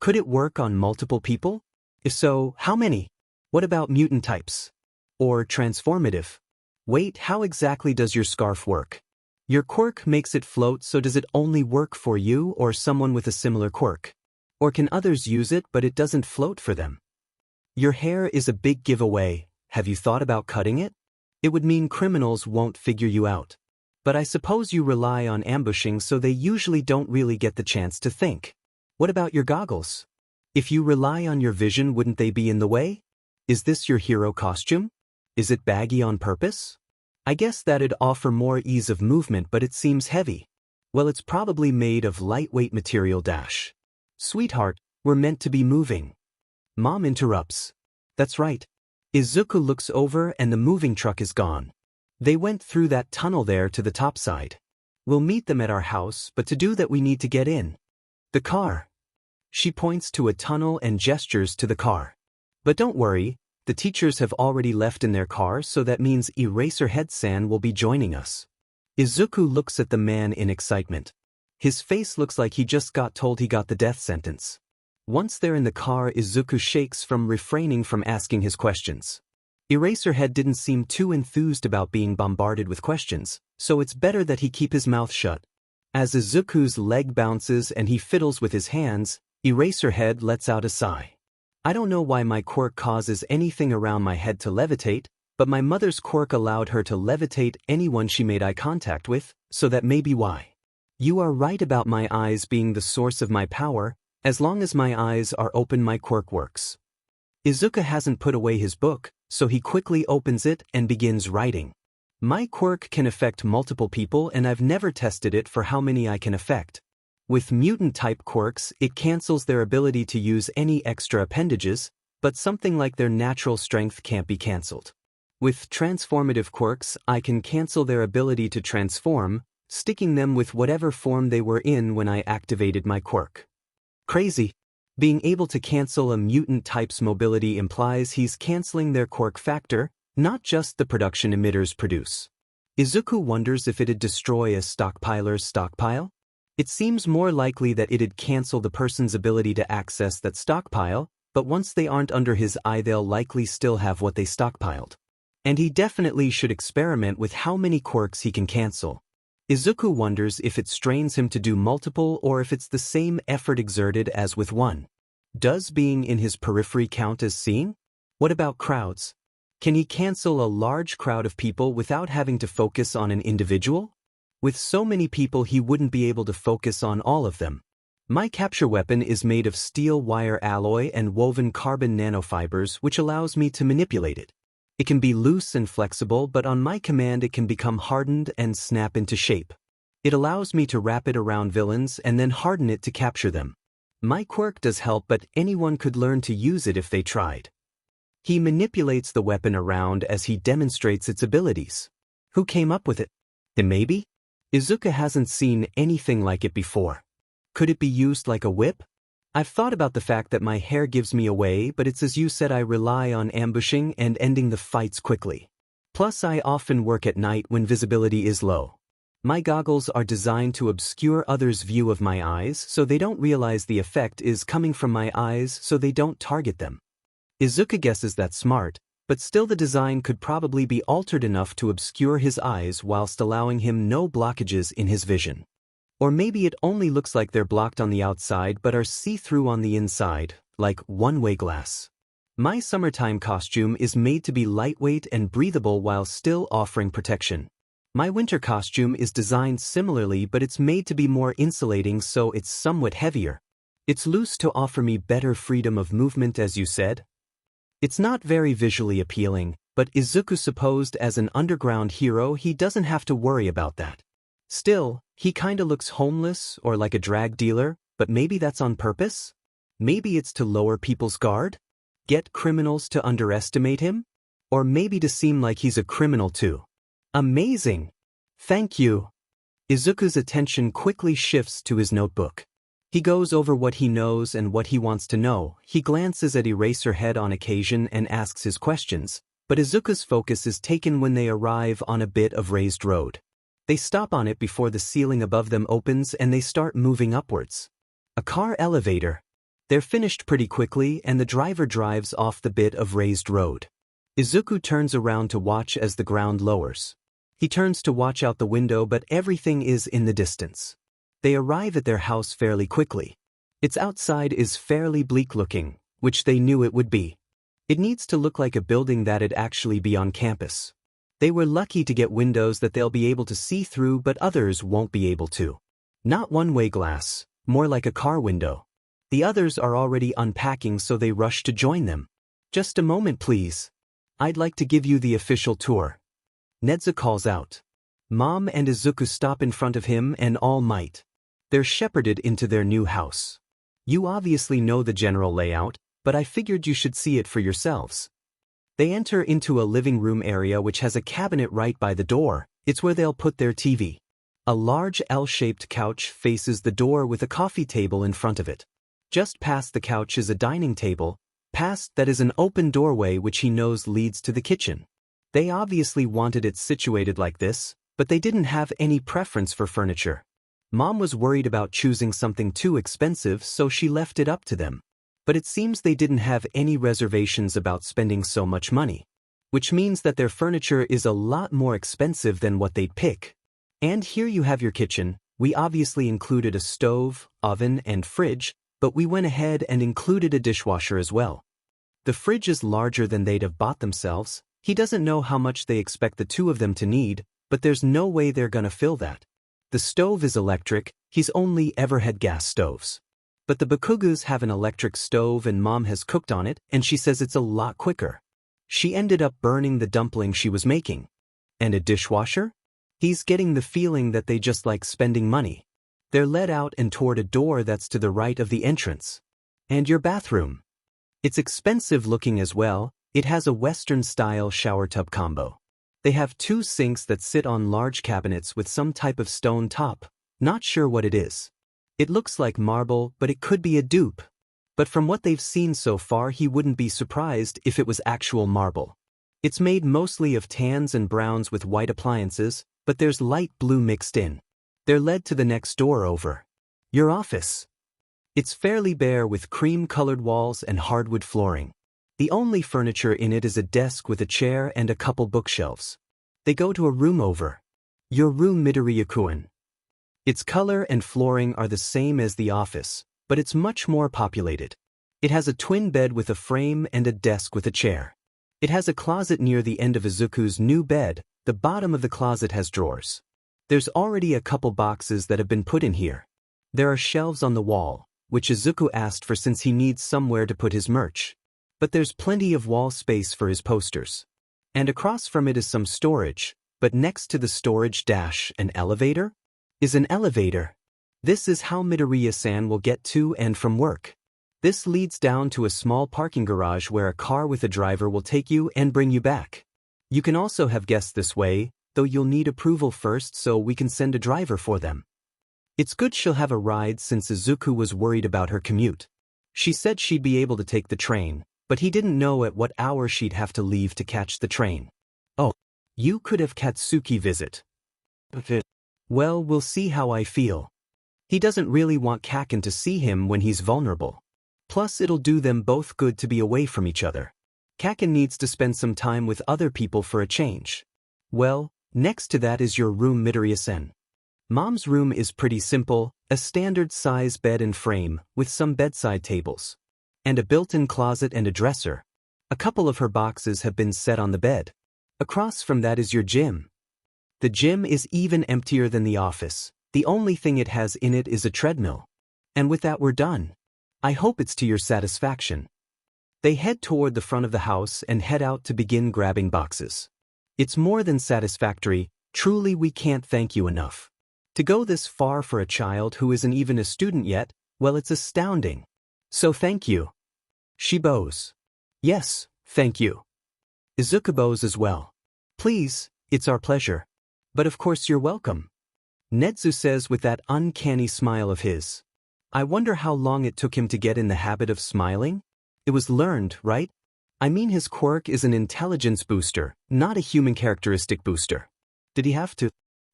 Could it work on multiple people? If so, how many? What about mutant types? Or transformative? Wait, how exactly does your scarf work? Your quirk makes it float, so does it only work for you or someone with a similar quirk? Or can others use it but it doesn't float for them? Your hair is a big giveaway. Have you thought about cutting it? It would mean criminals won't figure you out. But I suppose you rely on ambushing, so they usually don't really get the chance to think. What about your goggles? If you rely on your vision, wouldn't they be in the way? Is this your hero costume? Is it baggy on purpose? I guess that'd offer more ease of movement, but it seems heavy. Well, it's probably made of lightweight material dash. Sweetheart, we're meant to be moving. Mom interrupts. That's right. Izuku looks over and the moving truck is gone. They went through that tunnel there to the top side. We'll meet them at our house, but to do that we need to get in. The car. She points to a tunnel and gestures to the car. But don't worry, the teachers have already left in their car, so that means Eraserhead-san will be joining us. Izuku looks at the man in excitement. His face looks like he just got told he got the death sentence. Once they're in the car, Izuku shakes from refraining from asking his questions. Eraserhead didn't seem too enthused about being bombarded with questions, so it's better that he keep his mouth shut. As Izuku's leg bounces and he fiddles with his hands, Eraserhead lets out a sigh. I don't know why my quirk causes anything around my head to levitate, but my mother's quirk allowed her to levitate anyone she made eye contact with, so that may be why. You are right about my eyes being the source of my power. As long as my eyes are open, my quirk works. Izuku hasn't put away his book, so he quickly opens it and begins writing. My quirk can affect multiple people, and I've never tested it for how many I can affect. With mutant-type quirks, it cancels their ability to use any extra appendages, but something like their natural strength can't be cancelled. With transformative quirks, I can cancel their ability to transform, sticking them with whatever form they were in when I activated my quirk. Crazy. Being able to cancel a mutant type's mobility implies he's canceling their quirk factor, not just the production emitters produce. Izuku wonders if it'd destroy a stockpiler's stockpile. It seems more likely that it'd cancel the person's ability to access that stockpile, but once they aren't under his eye, they'll likely still have what they stockpiled. And he definitely should experiment with how many quirks he can cancel. Izuku wonders if it strains him to do multiple or if it's the same effort exerted as with one. Does being in his periphery count as seeing? What about crowds? Can he cancel a large crowd of people without having to focus on an individual? With so many people, he wouldn't be able to focus on all of them. My capture weapon is made of steel wire alloy and woven carbon nanofibers, which allows me to manipulate it. It can be loose and flexible, but on my command it can become hardened and snap into shape. It allows me to wrap it around villains and then harden it to capture them. My quirk does help, but anyone could learn to use it if they tried. He manipulates the weapon around as he demonstrates its abilities. Who came up with it? And maybe? Izuku hasn't seen anything like it before. Could it be used like a whip? I've thought about the fact that my hair gives me away, but it's as you said, I rely on ambushing and ending the fights quickly. Plus, I often work at night when visibility is low. My goggles are designed to obscure others' view of my eyes, so they don't realize the effect is coming from my eyes, so they don't target them. Izuku guesses that's smart, but still the design could probably be altered enough to obscure his eyes whilst allowing him no blockages in his vision. Or maybe it only looks like they're blocked on the outside but are see-through on the inside, like one-way glass. My summertime costume is made to be lightweight and breathable while still offering protection. My winter costume is designed similarly, but it's made to be more insulating, so it's somewhat heavier. It's loose to offer me better freedom of movement, as you said. It's not very visually appealing, but Izuku supposed as an underground hero he doesn't have to worry about that. Still, he kinda looks homeless or like a drag dealer, but maybe that's on purpose? Maybe it's to lower people's guard? Get criminals to underestimate him? Or maybe to seem like he's a criminal too. Amazing! Thank you. Izuku's attention quickly shifts to his notebook. He goes over what he knows and what he wants to know. He glances at Eraserhead on occasion and asks his questions, but Izuku's focus is taken when they arrive on a bit of raised road. They stop on it before the ceiling above them opens and they start moving upwards. A car elevator. They're finished pretty quickly and the driver drives off the bit of raised road. Izuku turns around to watch as the ground lowers. He turns to watch out the window, but everything is in the distance. They arrive at their house fairly quickly. Its outside is fairly bleak looking, which they knew it would be. It needs to look like a building that'd actually be on campus. They were lucky to get windows that they'll be able to see through, but others won't be able to. Not one-way glass, more like a car window. The others are already unpacking, so they rush to join them. Just a moment, please. I'd like to give you the official tour. Nedza calls out. Mom and Izuku stop in front of him and all might. They're shepherded into their new house. You obviously know the general layout, but I figured you should see it for yourselves. They enter into a living room area which has a cabinet right by the door. It's where they'll put their TV. A large L-shaped couch faces the door with a coffee table in front of it. Just past the couch is a dining table. Past that is an open doorway which he knows leads to the kitchen. They obviously wanted it situated like this, but they didn't have any preference for furniture. Mom was worried about choosing something too expensive, so she left it up to them. But it seems they didn't have any reservations about spending so much money. Which means that their furniture is a lot more expensive than what they'd pick. And here you have your kitchen. We obviously included a stove, oven, and fridge, but we went ahead and included a dishwasher as well. The fridge is larger than they'd have bought themselves. He doesn't know how much they expect the two of them to need, but there's no way they're gonna fill that. The stove is electric. He's only ever had gas stoves. But the Bakugas have an electric stove and Mom has cooked on it, and she says it's a lot quicker. She ended up burning the dumpling she was making. And a dishwasher? He's getting the feeling that they just like spending money. They're led out and toward a door that's to the right of the entrance. And your bathroom. It's expensive looking as well. It has a Western-style shower tub combo. They have two sinks that sit on large cabinets with some type of stone top. Not sure what it is. It looks like marble, but it could be a dupe. But from what they've seen so far, he wouldn't be surprised if it was actual marble. It's made mostly of tans and browns with white appliances, but there's light blue mixed in. They're led to the next door over. Your office. It's fairly bare with cream-colored walls and hardwood flooring. The only furniture in it is a desk with a chair and a couple bookshelves. They go to a room over. Your room, Midoriya-kun. Its color and flooring are the same as the office, but it's much more populated. It has a twin bed with a frame and a desk with a chair. It has a closet near the end of Izuku's new bed. The bottom of the closet has drawers. There's already a couple boxes that have been put in here. There are shelves on the wall, which Izuku asked for since he needs somewhere to put his merch. But there's plenty of wall space for his posters. And across from it is some storage, but next to the storage an elevator? Is an elevator. This is how Midoriya-san will get to and from work. This leads down to a small parking garage where a car with a driver will take you and bring you back. You can also have guests this way, though you'll need approval first so we can send a driver for them. It's good she'll have a ride since Izuku was worried about her commute. She said she'd be able to take the train, but he didn't know at what hour she'd have to leave to catch the train. Oh, you could have Katsuki visit. Well, we'll see how I feel. He doesn't really want Kacchan to see him when he's vulnerable. Plus, it'll do them both good to be away from each other. Kacchan needs to spend some time with other people for a change. Well, next to that is your room, Midoriya-san. Mom's room is pretty simple, a standard-size bed and frame, with some bedside tables. And a built-in closet and a dresser. A couple of her boxes have been set on the bed. Across from that is your gym. The gym is even emptier than the office. The only thing it has in it is a treadmill. And with that we're done. I hope it's to your satisfaction. They head toward the front of the house and head out to begin grabbing boxes. It's more than satisfactory, truly we can't thank you enough. To go this far for a child who isn't even a student yet, well, it's astounding. So thank you. She bows. Yes, thank you. Izuku bows as well. Please, it's our pleasure. But of course you're welcome. Netsu says with that uncanny smile of his. I wonder how long it took him to get in the habit of smiling? It was learned, right? I mean his quirk is an intelligence booster, not a human characteristic booster. Did he have to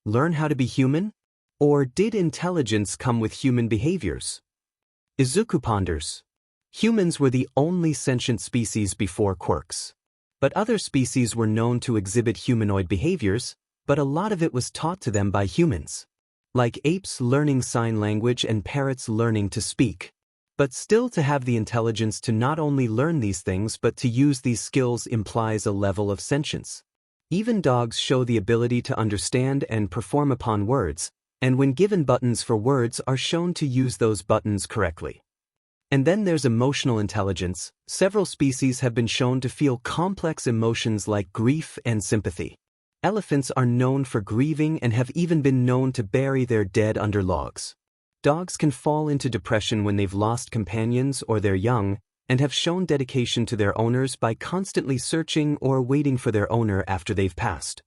learn how to be human? Or did intelligence come with human behaviors? Izuku ponders. Humans were the only sentient species before quirks. But other species were known to exhibit humanoid behaviors, but a lot of it was taught to them by humans. Like apes learning sign language and parrots learning to speak. But still to have the intelligence to not only learn these things but to use these skills implies a level of sentience. Even dogs show the ability to understand and perform upon words, and when given buttons for words are shown to use those buttons correctly. And then there's emotional intelligence. Several species have been shown to feel complex emotions like grief and sympathy. Elephants are known for grieving and have even been known to bury their dead under logs. Dogs can fall into depression when they've lost companions or they're young, and have shown dedication to their owners by constantly searching or waiting for their owner after they've passed.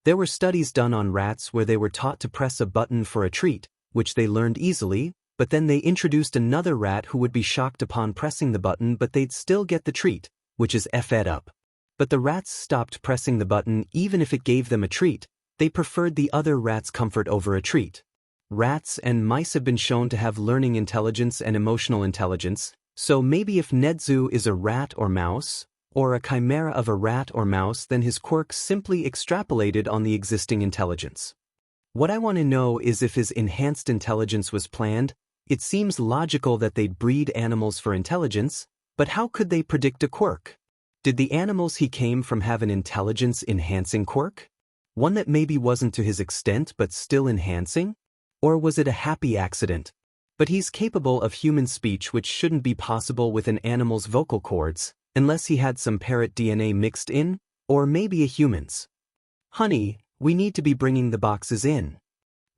There were studies done on rats where they were taught to press a button for a treat, which they learned easily, but then they introduced another rat who would be shocked upon pressing the button but they'd still get the treat, which is fed up. But the rats stopped pressing the button even if it gave them a treat. They preferred the other rat's comfort over a treat. Rats and mice have been shown to have learning intelligence and emotional intelligence, so maybe if Netsu is a rat or mouse, or a chimera of a rat or mouse, then his quirk simply extrapolated on the existing intelligence. What I want to know is if his enhanced intelligence was planned. It seems logical that they'd breed animals for intelligence, but how could they predict a quirk? Did the animals he came from have an intelligence-enhancing quirk? One that maybe wasn't to his extent but still enhancing? Or was it a happy accident? But he's capable of human speech, which shouldn't be possible with an animal's vocal cords, unless he had some parrot DNA mixed in, or maybe a human's. Honey, we need to be bringing the boxes in.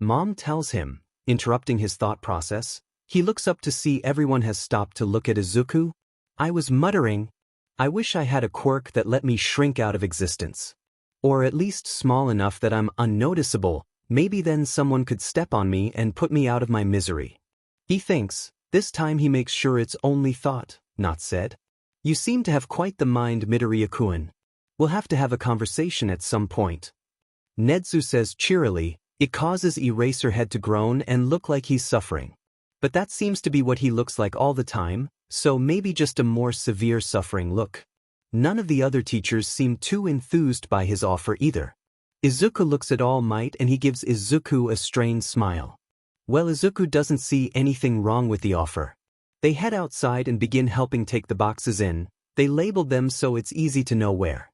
Mom tells him, interrupting his thought process. He looks up to see everyone has stopped to look at Izuku. I was muttering, I wish I had a quirk that let me shrink out of existence. Or at least small enough that I'm unnoticeable, maybe then someone could step on me and put me out of my misery. He thinks, this time he makes sure it's only thought, not said. You seem to have quite the mind, Midoriya-kun. We'll have to have a conversation at some point. Netsu says cheerily. It causes Eraserhead to groan and look like he's suffering. But that seems to be what he looks like all the time, so maybe just a more severe suffering look. None of the other teachers seem too enthused by his offer either. Izuku looks at All Might and he gives Izuku a strained smile. Well, Izuku doesn't see anything wrong with the offer. They head outside and begin helping take the boxes in. They labeled them so it's easy to know where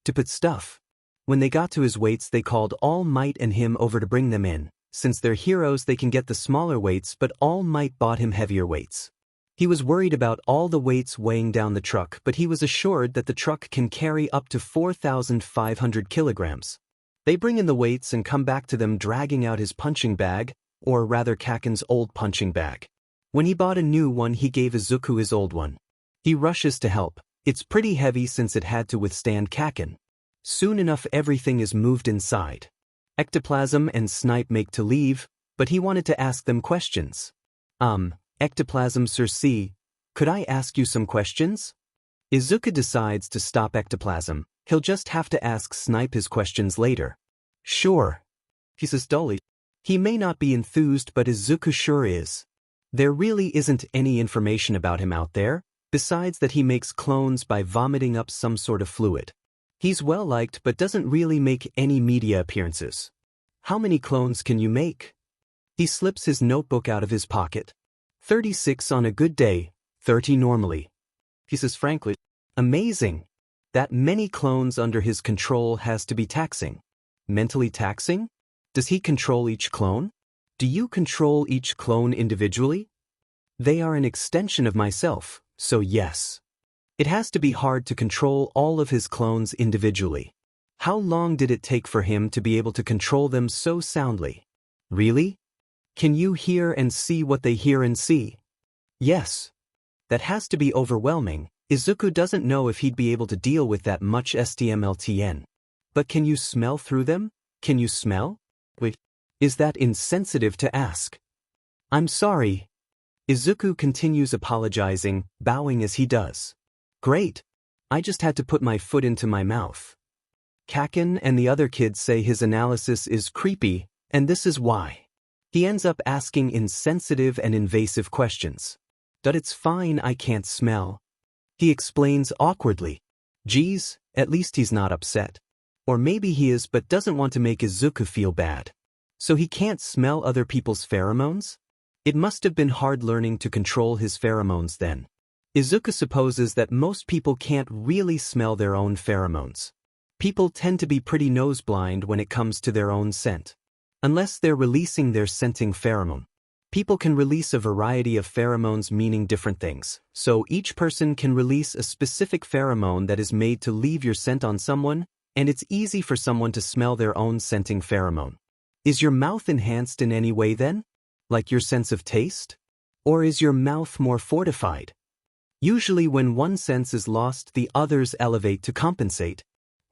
to put stuff. When they got to his weights, they called All Might and him over to bring them in. Since they're heroes, they can get the smaller weights, but All Might bought him heavier weights. He was worried about all the weights weighing down the truck, but he was assured that the truck can carry up to 4,500 kilograms. They bring in the weights and come back to them dragging out his punching bag, or rather Kacchan's old punching bag. When he bought a new one, he gave Izuku his old one. He rushes to help. It's pretty heavy since it had to withstand Kacchan. Soon enough everything is moved inside. Ectoplasm and Snipe make to leave, but he wanted to ask them questions. Ectoplasm Sir C, could I ask you some questions? Izuku decides to stop Ectoplasm. He'll just have to ask Snipe his questions later. Sure, he says dully. He may not be enthused, but Izuku sure is. There really isn't any information about him out there, besides that he makes clones by vomiting up some sort of fluid. He's well liked but doesn't really make any media appearances. How many clones can you make? He slips his notebook out of his pocket. 36 on a good day, 30 normally. He says frankly, amazing. That many clones under his control has to be taxing. Mentally taxing? Does he control each clone? Do you control each clone individually? They are an extension of myself, so yes. It has to be hard to control all of his clones individually. How long did it take for him to be able to control them so soundly? Really? Can you hear and see what they hear and see? Yes. That has to be overwhelming. Izuku doesn't know if he'd be able to deal with that much STMLTN. But can you smell through them? Can you smell? Wait, is that insensitive to ask? I'm sorry. Izuku continues apologizing, bowing as he does. Great. I just had to put my foot into my mouth. Kacchan and the other kids say his analysis is creepy, and this is why. He ends up asking insensitive and invasive questions. But it's fine, I can't smell. He explains awkwardly. Geez, at least he's not upset. Or maybe he is but doesn't want to make Izuku feel bad. So he can't smell other people's pheromones? It must have been hard learning to control his pheromones then. Izuku supposes that most people can't really smell their own pheromones. People tend to be pretty nose-blind when it comes to their own scent. Unless they're releasing their scenting pheromone. People can release a variety of pheromones meaning different things, so each person can release a specific pheromone that is made to leave your scent on someone, and it's easy for someone to smell their own scenting pheromone. Is your mouth enhanced in any way then? Like your sense of taste? Or is your mouth more fortified? Usually when one sense is lost, the others elevate to compensate.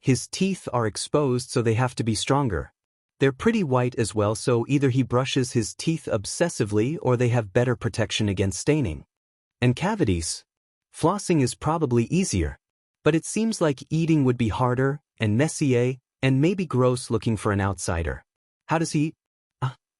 His teeth are exposed so they have to be stronger. They're pretty white as well, so either he brushes his teeth obsessively or they have better protection against staining. And cavities? Flossing is probably easier. But it seems like eating would be harder, and messier, and maybe gross looking for an outsider. How does he?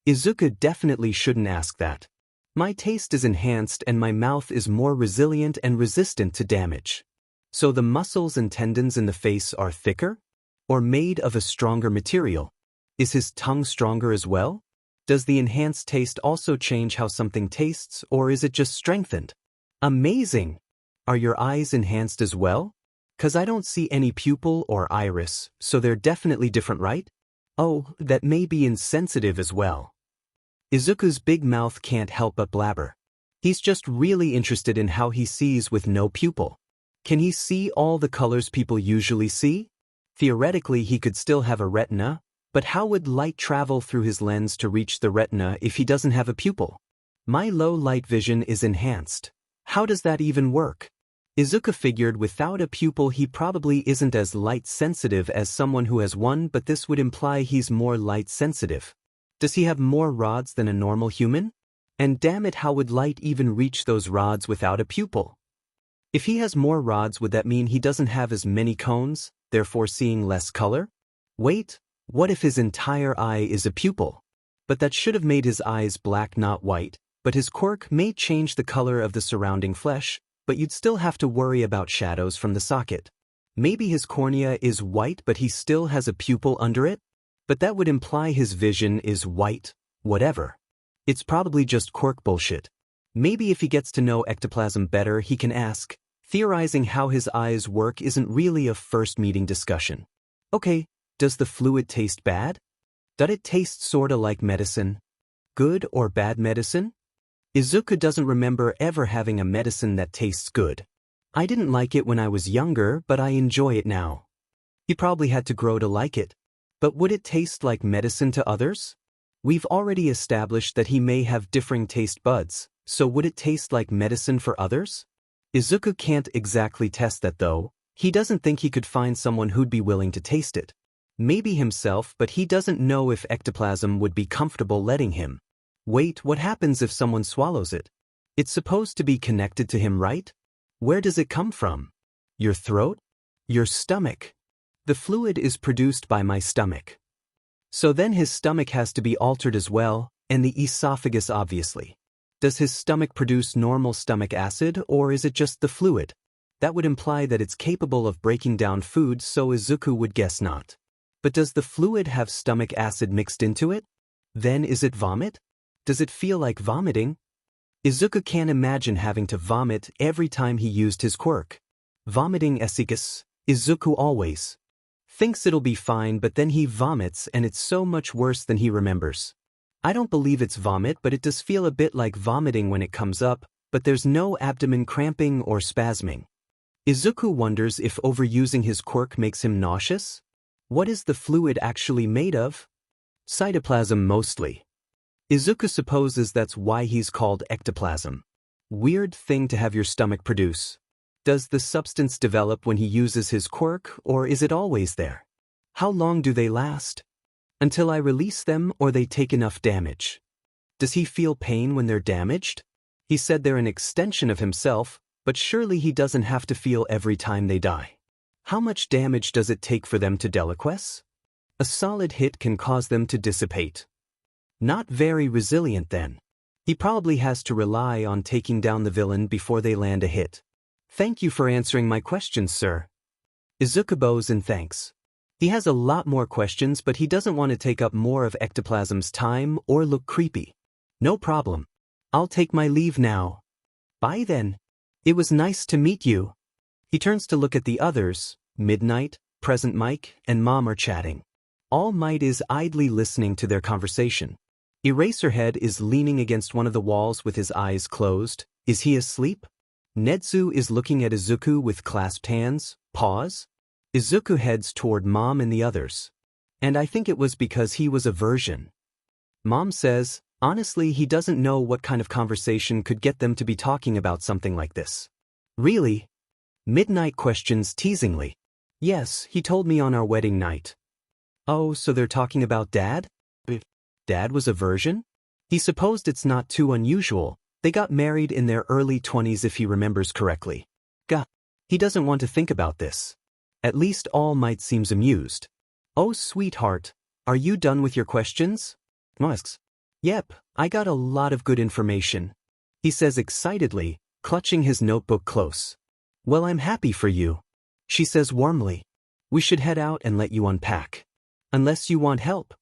Izuku definitely shouldn't ask that. My taste is enhanced and my mouth is more resilient and resistant to damage. So the muscles and tendons in the face are thicker? Or made of a stronger material? Is his tongue stronger as well? Does the enhanced taste also change how something tastes, or is it just strengthened? Amazing! Are your eyes enhanced as well? 'Cause I don't see any pupil or iris, so they're definitely different, right? Oh, that may be insensitive as well. Izuku's big mouth can't help but blabber. He's just really interested in how he sees with no pupil. Can he see all the colors people usually see? Theoretically, he could still have a retina, but how would light travel through his lens to reach the retina if he doesn't have a pupil? My low light vision is enhanced. How does that even work? Izuku figured without a pupil he probably isn't as light sensitive as someone who has one, but this would imply he's more light sensitive. Does he have more rods than a normal human? And damn it, how would light even reach those rods without a pupil? If he has more rods, would that mean he doesn't have as many cones, therefore seeing less color? Wait. What if his entire eye is a pupil? But that should have made his eyes black, not white, but his quirk may change the color of the surrounding flesh, but you'd still have to worry about shadows from the socket. Maybe his cornea is white but he still has a pupil under it? But that would imply his vision is white, whatever. It's probably just quirk bullshit. Maybe if he gets to know ectoplasm better he can ask. Theorizing how his eyes work isn't really a first meeting discussion. Okay. Does the fluid taste bad? Does it taste sorta like medicine? Good or bad medicine? Izuku doesn't remember ever having a medicine that tastes good. I didn't like it when I was younger, but I enjoy it now. He probably had to grow to like it. But would it taste like medicine to others? We've already established that he may have differing taste buds, so would it taste like medicine for others? Izuku can't exactly test that though. He doesn't think he could find someone who'd be willing to taste it. Maybe himself, but he doesn't know if ectoplasm would be comfortable letting him. Wait, what happens if someone swallows it? It's supposed to be connected to him, right? Where does it come from? Your throat? Your stomach? The fluid is produced by my stomach. So then his stomach has to be altered as well, and the esophagus obviously. Does his stomach produce normal stomach acid, or is it just the fluid? That would imply that it's capable of breaking down food, so Izuku would guess not. But does the fluid have stomach acid mixed into it? Then is it vomit? Does it feel like vomiting? Izuku can't imagine having to vomit every time he used his quirk. Vomiting esikus, Izuku always Thinks it'll be fine, but then he vomits and it's so much worse than he remembers. I don't believe it's vomit, but it does feel a bit like vomiting when it comes up, but there's no abdomen cramping or spasming. Izuku wonders if overusing his quirk makes him nauseous? What is the fluid actually made of? Cytoplasm mostly. Izuku supposes that's why he's called ectoplasm. Weird thing to have your stomach produce. Does the substance develop when he uses his quirk, or is it always there? How long do they last? Until I release them or they take enough damage. Does he feel pain when they're damaged? He said they're an extension of himself, but surely he doesn't have to feel every time they die. How much damage does it take for them to deliquesce? A solid hit can cause them to dissipate. Not very resilient then. He probably has to rely on taking down the villain before they land a hit. Thank you for answering my questions, sir. Izuku bows in thanks. He has a lot more questions, but he doesn't want to take up more of ectoplasm's time or look creepy. No problem. I'll take my leave now. Bye then. It was nice to meet you. He turns to look at the others. Midnight, Present Mike, and Mom are chatting. All Might is idly listening to their conversation. Eraserhead is leaning against one of the walls with his eyes closed. Is he asleep? Netsu is looking at Izuku with clasped hands. Pause. Izuku heads toward Mom and the others. And I think it was because he was a virgin. Mom says, honestly, he doesn't know what kind of conversation could get them to be talking about something like this. Really? Midnight questions teasingly. Yes, he told me on our wedding night. Oh, so they're talking about Dad? If Dad was a virgin? He supposed it's not too unusual. They got married in their early 20s if he remembers correctly. Gah. He doesn't want to think about this. At least All Might seems amused. Oh, sweetheart, are you done with your questions? Musks. Yep, I got a lot of good information. He says excitedly, clutching his notebook close. Well, I'm happy for you. She says warmly. We should head out and let you unpack. Unless you want help.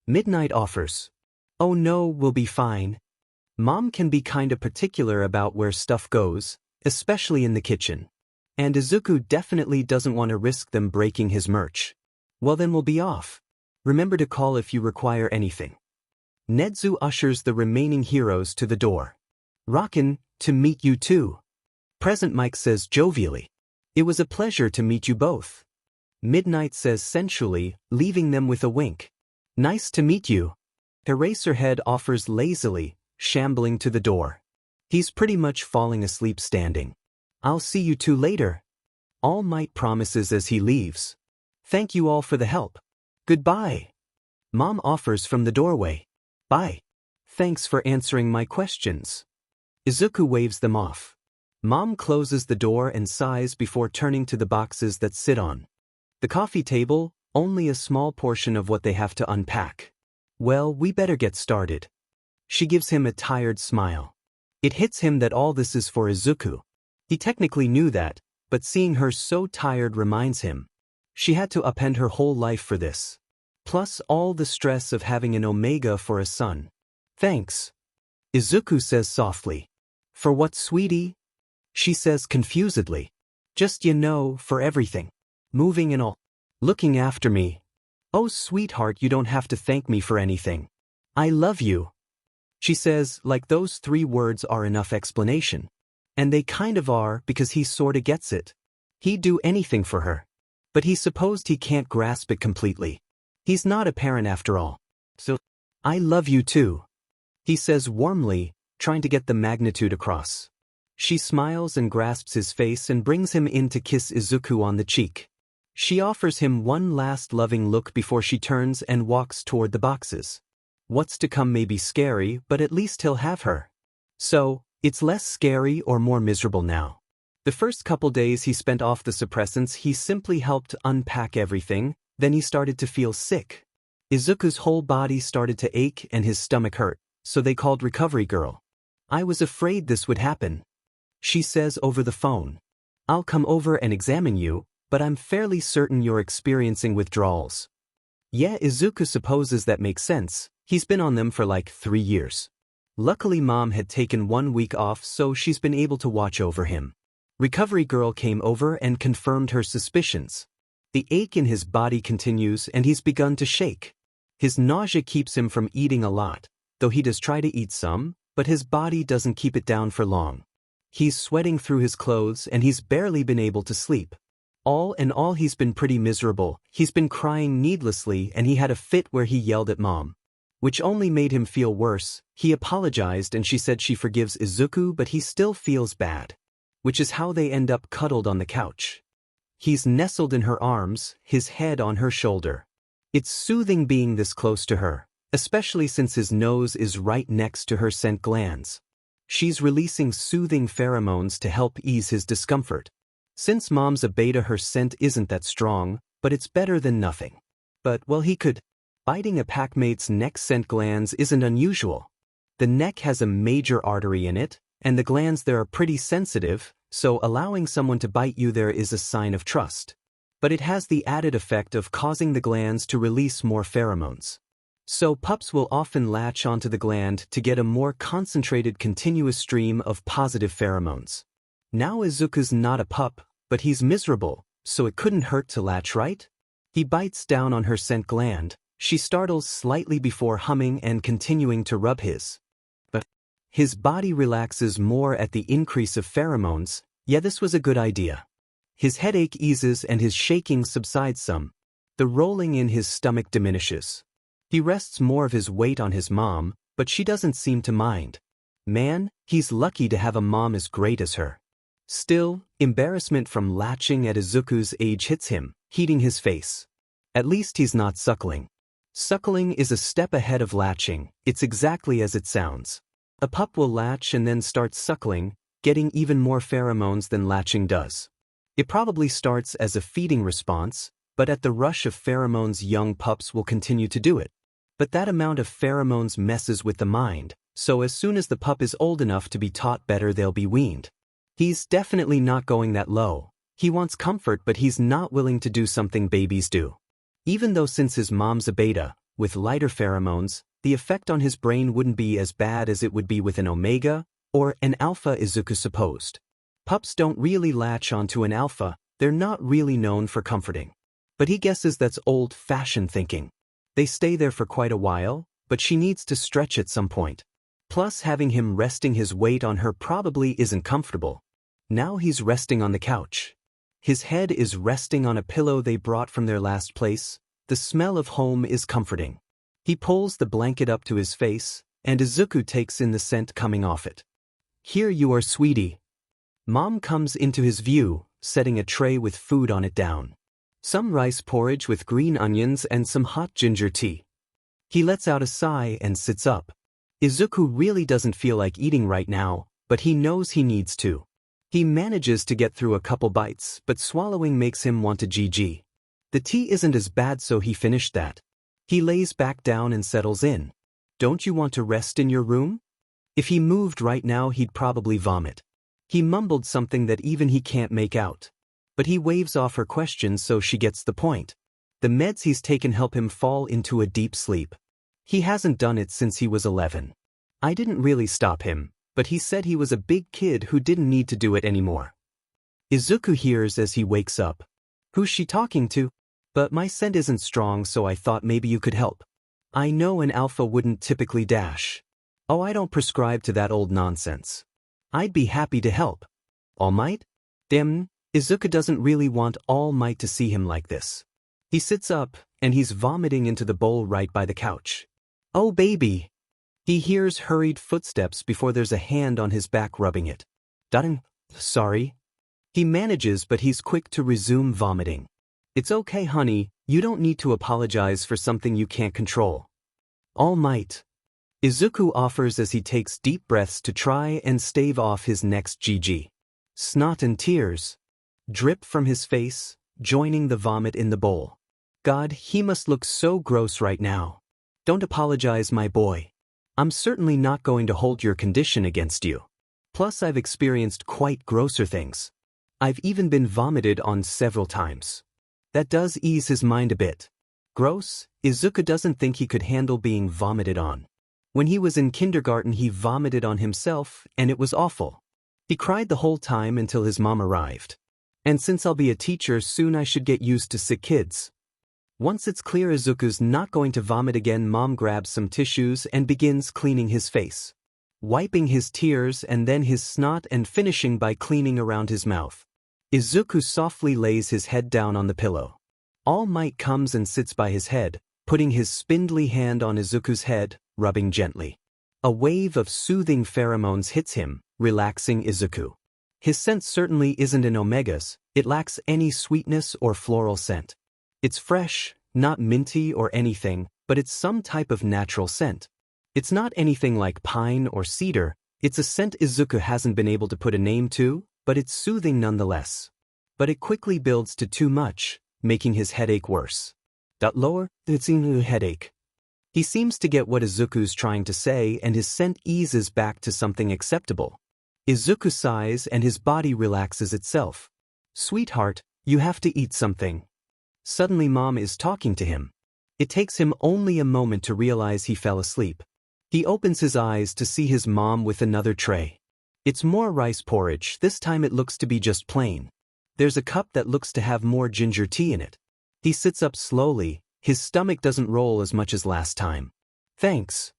Midnight offers. Oh no, we'll be fine. Mom can be kinda particular about where stuff goes, especially in the kitchen. And Izuku definitely doesn't want to risk them breaking his merch. Well then we'll be off. Remember to call if you require anything. Netsu ushers the remaining heroes to the door. Rockin', to meet you too. Present Mike says jovially. It was a pleasure to meet you both. Midnight says sensually, leaving them with a wink. Nice to meet you. Eraserhead offers lazily, shambling to the door. He's pretty much falling asleep standing. I'll see you two later. All Might promises as he leaves. Thank you all for the help. Goodbye. Mom offers from the doorway. Bye. Thanks for answering my questions. Izuku waves them off. Mom closes the door and sighs before turning to the boxes that sit on the coffee table, only a small portion of what they have to unpack. Well, we better get started. She gives him a tired smile. It hits him that all this is for Izuku. He technically knew that, but seeing her so tired reminds him. She had to upend her whole life for this. Plus all the stress of having an Omega for a son. Thanks. Izuku says softly. For what, sweetie? She says confusedly. Just for everything. Moving and all. Looking after me. Oh, sweetheart, you don't have to thank me for anything. I love you. She says, like those 3 words are enough explanation. And they kind of are, because he sorta gets it. He'd do anything for her. But he supposed he can't grasp it completely. He's not a parent after all. So, I love you too. He says warmly, trying to get the magnitude across. She smiles and grasps his face and brings him in to kiss Izuku on the cheek. She offers him one last loving look before she turns and walks toward the boxes. What's to come may be scary, but at least he'll have her. So, it's less scary or more miserable now. The first couple days he spent off the suppressants, he simply helped unpack everything, then he started to feel sick. Izuku's whole body started to ache and his stomach hurt, so they called Recovery Girl. I was afraid this would happen. She says over the phone. I'll come over and examine you, but I'm fairly certain you're experiencing withdrawals. Yeah, Izuku supposes that makes sense. He's been on them for like 3 years. Luckily Mom had taken 1 week off, so she's been able to watch over him. Recovery Girl came over and confirmed her suspicions. The ache in his body continues and he's begun to shake. His nausea keeps him from eating a lot, though he does try to eat some, but his body doesn't keep it down for long. He's sweating through his clothes and he's barely been able to sleep. All in all, he's been pretty miserable. He's been crying needlessly and he had a fit where he yelled at Mom, which only made him feel worse. He apologized and she said she forgives Izuku, but he still feels bad, which is how they end up cuddled on the couch. He's nestled in her arms, his head on her shoulder. It's soothing being this close to her, especially since his nose is right next to her scent glands. She's releasing soothing pheromones to help ease his discomfort. Since Mom's a beta, her scent isn't that strong, but it's better than nothing. But, well, he could. Biting a packmate's neck scent glands isn't unusual. The neck has a major artery in it, and the glands there are pretty sensitive, so allowing someone to bite you there is a sign of trust. But it has the added effect of causing the glands to release more pheromones. So pups will often latch onto the gland to get a more concentrated continuous stream of positive pheromones. Now Izuku's not a pup, but he's miserable, so it couldn't hurt to latch, right? He bites down on her scent gland. She startles slightly before humming and continuing to rub his. But his body relaxes more at the increase of pheromones. Yeah, this was a good idea. His headache eases and his shaking subsides some. The rolling in his stomach diminishes. He rests more of his weight on his mom, but she doesn't seem to mind. Man, he's lucky to have a mom as great as her. Still, embarrassment from latching at Izuku's age hits him, heating his face. At least he's not suckling. Suckling is a step ahead of latching. It's exactly as it sounds. A pup will latch and then start suckling, getting even more pheromones than latching does. It probably starts as a feeding response, but at the rush of pheromones young pups will continue to do it. But that amount of pheromones messes with the mind, so as soon as the pup is old enough to be taught better, they'll be weaned. He's definitely not going that low. He wants comfort, but he's not willing to do something babies do. Even though since his mom's a beta, with lighter pheromones, the effect on his brain wouldn't be as bad as it would be with an omega or an alpha, Izuku supposed. Pups don't really latch onto an alpha, they're not really known for comforting. But he guesses that's old-fashioned thinking. They stay there for quite a while, but she needs to stretch at some point. Plus, having him resting his weight on her probably isn't comfortable. Now he's resting on the couch. His head is resting on a pillow they brought from their last place. The smell of home is comforting. He pulls the blanket up to his face, and Izuku takes in the scent coming off it. Here you are, sweetie. Mom comes into his view, setting a tray with food on it down. Some rice porridge with green onions and some hot ginger tea. He lets out a sigh and sits up. Izuku really doesn't feel like eating right now, but he knows he needs to. He manages to get through a couple bites, but swallowing makes him want to GG. The tea isn't as bad, so he finished that. He lays back down and settles in. Don't you want to rest in your room? If he moved right now, he'd probably vomit. He mumbled something that even he can't make out. But he waves off her questions, so she gets the point. The meds he's taken help him fall into a deep sleep. He hasn't done it since he was 11. I didn't really stop him, but he said he was a big kid who didn't need to do it anymore. Izuku hears as he wakes up. Who's she talking to? But my scent isn't strong, so I thought maybe you could help. I know an alpha wouldn't typically dash. Oh, I don't prescribe to that old nonsense. I'd be happy to help. All Might? Damn, Izuku doesn't really want All Might to see him like this. He sits up, and he's vomiting into the bowl right by the couch. Oh baby! He hears hurried footsteps before there's a hand on his back rubbing it. Darn, sorry. He manages, but he's quick to resume vomiting. It's okay, honey, you don't need to apologize for something you can't control. All Might. Izuku offers as he takes deep breaths to try and stave off his next GG. Snot and tears drip from his face, joining the vomit in the bowl. God, he must look so gross right now. Don't apologize, my boy. I'm certainly not going to hold your condition against you. Plus, I've experienced quite grosser things. I've even been vomited on several times. That does ease his mind a bit. Gross, Izuku doesn't think he could handle being vomited on. When he was in kindergarten, he vomited on himself, and it was awful. He cried the whole time until his mom arrived. And since I'll be a teacher soon, I should get used to sick kids. Once it's clear Izuku's not going to vomit again, Mom grabs some tissues and begins cleaning his face, wiping his tears and then his snot and finishing by cleaning around his mouth. Izuku softly lays his head down on the pillow. All Might comes and sits by his head, putting his spindly hand on Izuku's head, rubbing gently. A wave of soothing pheromones hits him, relaxing Izuku. His scent certainly isn't an Omega's, it lacks any sweetness or floral scent. It's fresh, not minty or anything, but it's some type of natural scent. It's not anything like pine or cedar, it's a scent Izuku hasn't been able to put a name to, but it's soothing nonetheless. But it quickly builds to too much, making his headache worse. It's a headache. He seems to get what Izuku's trying to say and his scent eases back to something acceptable. Izuku sighs and his body relaxes itself. Sweetheart, you have to eat something. Suddenly Mom is talking to him. It takes him only a moment to realize he fell asleep. He opens his eyes to see his mom with another tray. It's more rice porridge, this time it looks to be just plain. There's a cup that looks to have more ginger tea in it. He sits up slowly, his stomach doesn't roll as much as last time. Thanks.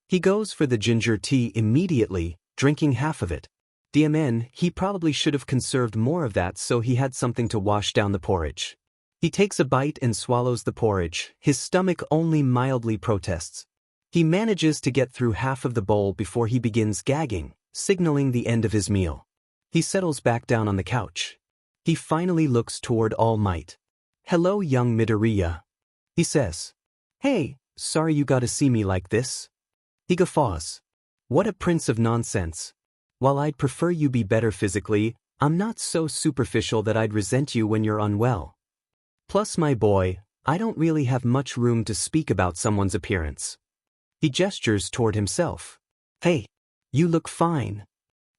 He goes for the ginger tea immediately, drinking half of it. DMN, he probably should have conserved more of that so he had something to wash down the porridge. He takes a bite and swallows the porridge, his stomach only mildly protests. He manages to get through half of the bowl before he begins gagging, signaling the end of his meal. He settles back down on the couch. He finally looks toward All Might. Hello young Midoriya. He says. Hey, sorry you gotta see me like this. He guffaws. What a prince of nonsense. While I'd prefer you be better physically, I'm not so superficial that I'd resent you when you're unwell. Plus my boy, I don't really have much room to speak about someone's appearance. He gestures toward himself. Hey, you look fine.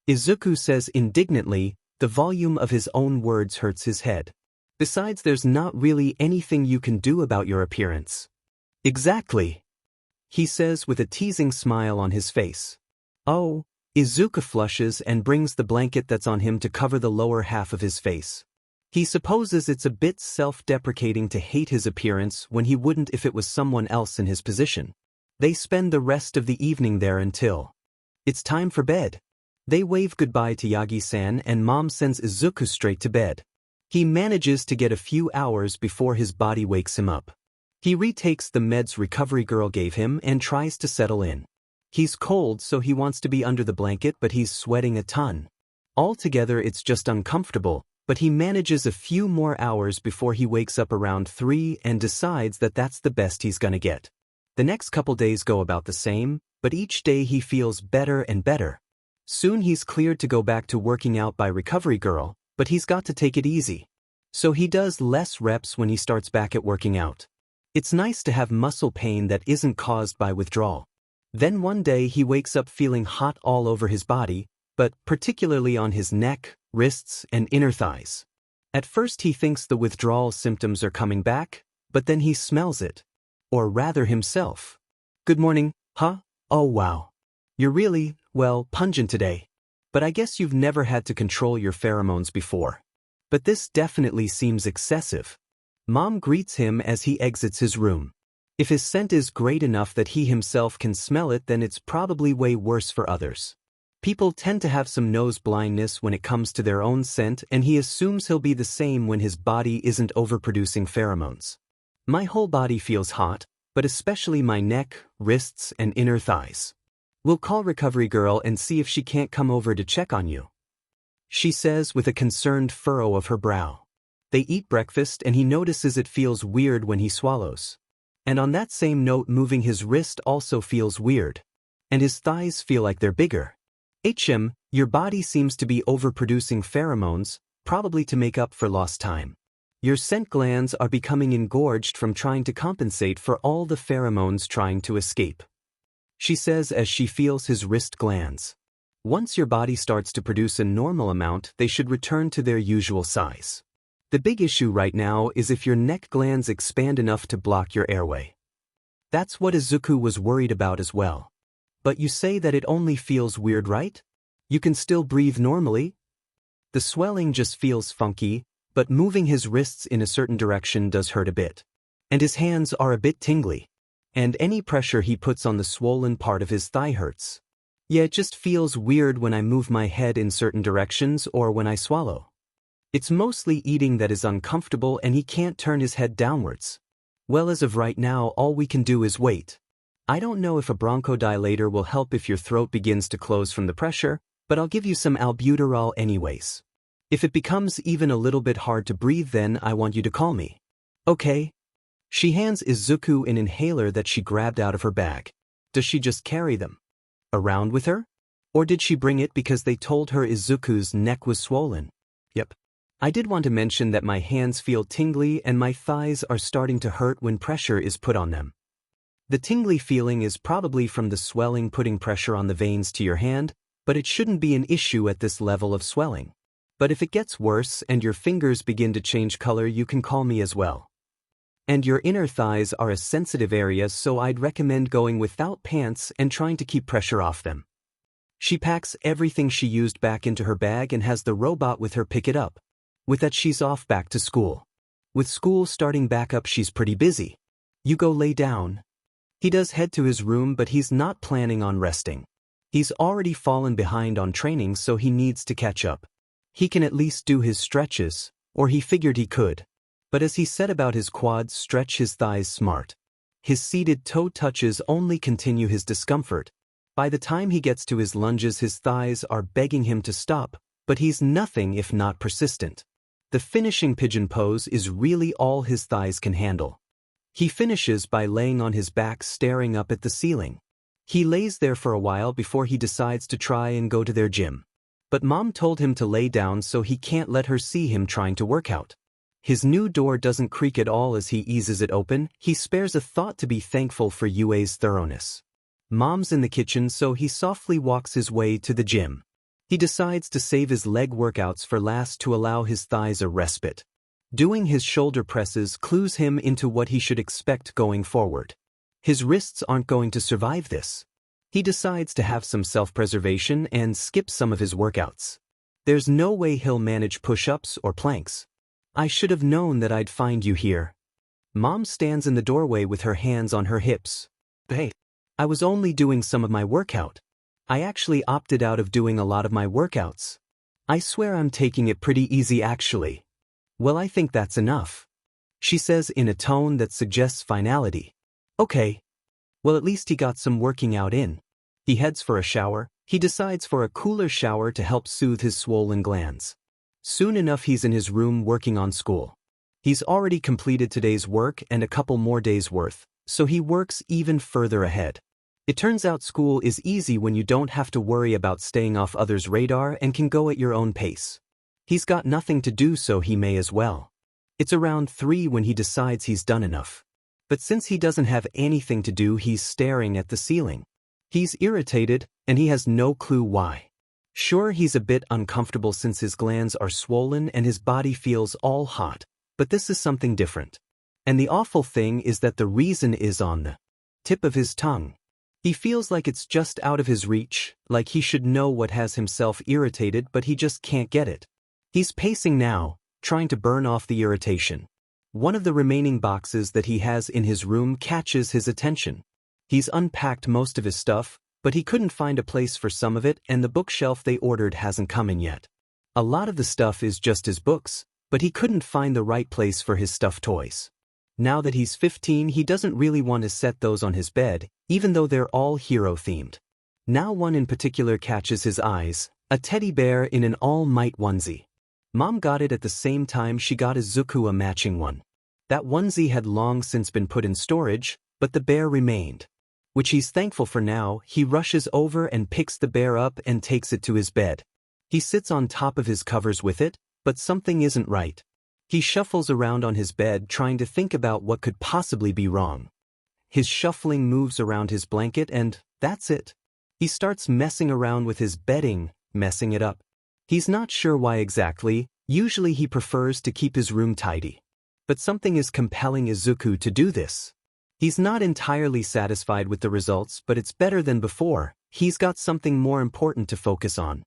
Izuku says indignantly, the volume of his own words hurts his head. Besides, there's not really anything you can do about your appearance. Exactly. He says with a teasing smile on his face. Oh, Izuku flushes and brings the blanket that's on him to cover the lower half of his face. He supposes it's a bit self-deprecating to hate his appearance when he wouldn't if it was someone else in his position. They spend the rest of the evening there until it's time for bed. They wave goodbye to Yagi-san and Mom sends Izuku straight to bed. He manages to get a few hours before his body wakes him up. He retakes the meds Recovery Girl gave him and tries to settle in. He's cold so he wants to be under the blanket but he's sweating a ton. Altogether it's just uncomfortable, but he manages a few more hours before he wakes up around 3 and decides that that's the best he's gonna get. The next couple days go about the same, but each day he feels better and better. Soon he's cleared to go back to working out by Recovery Girl, but he's got to take it easy. So he does less reps when he starts back at working out. It's nice to have muscle pain that isn't caused by withdrawal. Then one day he wakes up feeling hot all over his body, but particularly on his neck, wrists, and inner thighs. At first he thinks the withdrawal symptoms are coming back, but then he smells it. Or rather himself. Good morning, huh? Oh wow. You're really, well, pungent today. But I guess you've never had to control your pheromones before. But this definitely seems excessive. Mom greets him as he exits his room. If his scent is great enough that he himself can smell it, then it's probably way worse for others. People tend to have some nose blindness when it comes to their own scent, and he assumes he'll be the same when his body isn't overproducing pheromones. My whole body feels hot, but especially my neck, wrists, and inner thighs. We'll call Recovery Girl and see if she can't come over to check on you. She says with a concerned furrow of her brow. They eat breakfast and he notices it feels weird when he swallows. And on that same note, moving his wrist also feels weird. And his thighs feel like they're bigger. Your body seems to be overproducing pheromones, probably to make up for lost time. Your scent glands are becoming engorged from trying to compensate for all the pheromones trying to escape. She says as she feels his wrist glands. Once your body starts to produce a normal amount, they should return to their usual size. The big issue right now is if your neck glands expand enough to block your airway. That's what Izuku was worried about as well. But you say that it only feels weird, right? You can still breathe normally? The swelling just feels funky, but moving his wrists in a certain direction does hurt a bit. And his hands are a bit tingly. And any pressure he puts on the swollen part of his thigh hurts. Yeah, it just feels weird when I move my head in certain directions or when I swallow. It's mostly eating that is uncomfortable and he can't turn his head downwards. Well, as of right now, all we can do is wait. I don't know if a bronchodilator will help if your throat begins to close from the pressure, but I'll give you some albuterol anyways. If it becomes even a little bit hard to breathe, then I want you to call me. Okay? She hands Izuku an inhaler that she grabbed out of her bag. Does she just carry them around with her? Or did she bring it because they told her Izuku's neck was swollen? Yep. I did want to mention that my hands feel tingly and my thighs are starting to hurt when pressure is put on them. The tingly feeling is probably from the swelling putting pressure on the veins to your hand, but it shouldn't be an issue at this level of swelling. But if it gets worse and your fingers begin to change color, you can call me as well. And your inner thighs are a sensitive area, so I'd recommend going without pants and trying to keep pressure off them. She packs everything she used back into her bag and has the robot with her pick it up. With that, she's off back to school. With school starting back up, she's pretty busy. You go lay down. He does head to his room, but he's not planning on resting. He's already fallen behind on training, so he needs to catch up. He can at least do his stretches, or he figured he could. But as he set about his quads, stretch his thighs smart. His seated toe touches only continue his discomfort. By the time he gets to his lunges, his thighs are begging him to stop, but he's nothing if not persistent. The finishing pigeon pose is really all his thighs can handle. He finishes by laying on his back staring up at the ceiling. He lays there for a while before he decides to try and go to their gym. But Mom told him to lay down so he can't let her see him trying to work out. His new door doesn't creak at all as he eases it open. He spares a thought to be thankful for Yue's thoroughness. Mom's in the kitchen, so he softly walks his way to the gym. He decides to save his leg workouts for last to allow his thighs a respite. Doing his shoulder presses clues him into what he should expect going forward. His wrists aren't going to survive this. He decides to have some self-preservation and skip some of his workouts. There's no way he'll manage push-ups or planks. I should have known that I'd find you here. Mom stands in the doorway with her hands on her hips. Hey, I was only doing some of my workout. I actually opted out of doing a lot of my workouts. I swear I'm taking it pretty easy actually. Well, I think that's enough. She says in a tone that suggests finality. Okay. Well, at least he got some working out in. He heads for a shower. He decides for a cooler shower to help soothe his swollen glands. Soon enough, he's in his room working on school. He's already completed today's work and a couple more days' worth, so he works even further ahead. It turns out school is easy when you don't have to worry about staying off others' radar and can go at your own pace. He's got nothing to do, so he may as well. It's around 3 when he decides he's done enough. But since he doesn't have anything to do, he's staring at the ceiling. He's irritated, and he has no clue why. Sure, he's a bit uncomfortable since his glands are swollen and his body feels all hot, but this is something different. And the awful thing is that the reason is on the tip of his tongue. He feels like it's just out of his reach, like he should know what has himself irritated, but he just can't get it. He's pacing now, trying to burn off the irritation. One of the remaining boxes that he has in his room catches his attention. He's unpacked most of his stuff, but he couldn't find a place for some of it, and the bookshelf they ordered hasn't come in yet. A lot of the stuff is just his books, but he couldn't find the right place for his stuffed toys. Now that he's 15, he doesn't really want to set those on his bed, even though they're all hero-themed. Now one in particular catches his eyes, a teddy bear in an All Might onesie. Mom got it at the same time she got Izuku a matching one. That onesie had long since been put in storage, but the bear remained. Which he's thankful for now. He rushes over and picks the bear up and takes it to his bed. He sits on top of his covers with it, but something isn't right. He shuffles around on his bed trying to think about what could possibly be wrong. His shuffling moves around his blanket and that's it. He starts messing around with his bedding, messing it up. He's not sure why exactly. Usually he prefers to keep his room tidy. But something is compelling Izuku to do this. He's not entirely satisfied with the results, but it's better than before. He's got something more important to focus on.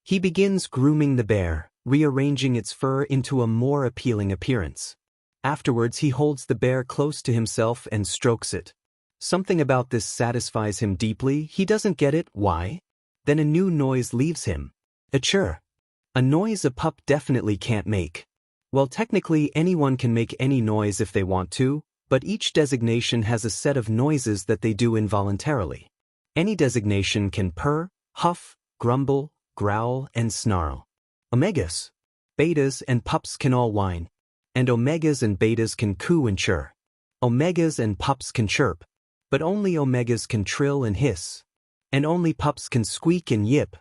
He begins grooming the bear, rearranging its fur into a more appealing appearance. Afterwards he holds the bear close to himself and strokes it. Something about this satisfies him deeply. He doesn't get it, why? Then a new noise leaves him. A chirr. A noise a pup definitely can't make. Well, technically anyone can make any noise if they want to, but each designation has a set of noises that they do involuntarily. Any designation can purr, huff, grumble, growl, and snarl. Omegas, betas, and pups can all whine. And omegas and betas can coo and chirr. Omegas and pups can chirp. But only omegas can trill and hiss. And only pups can squeak and yip.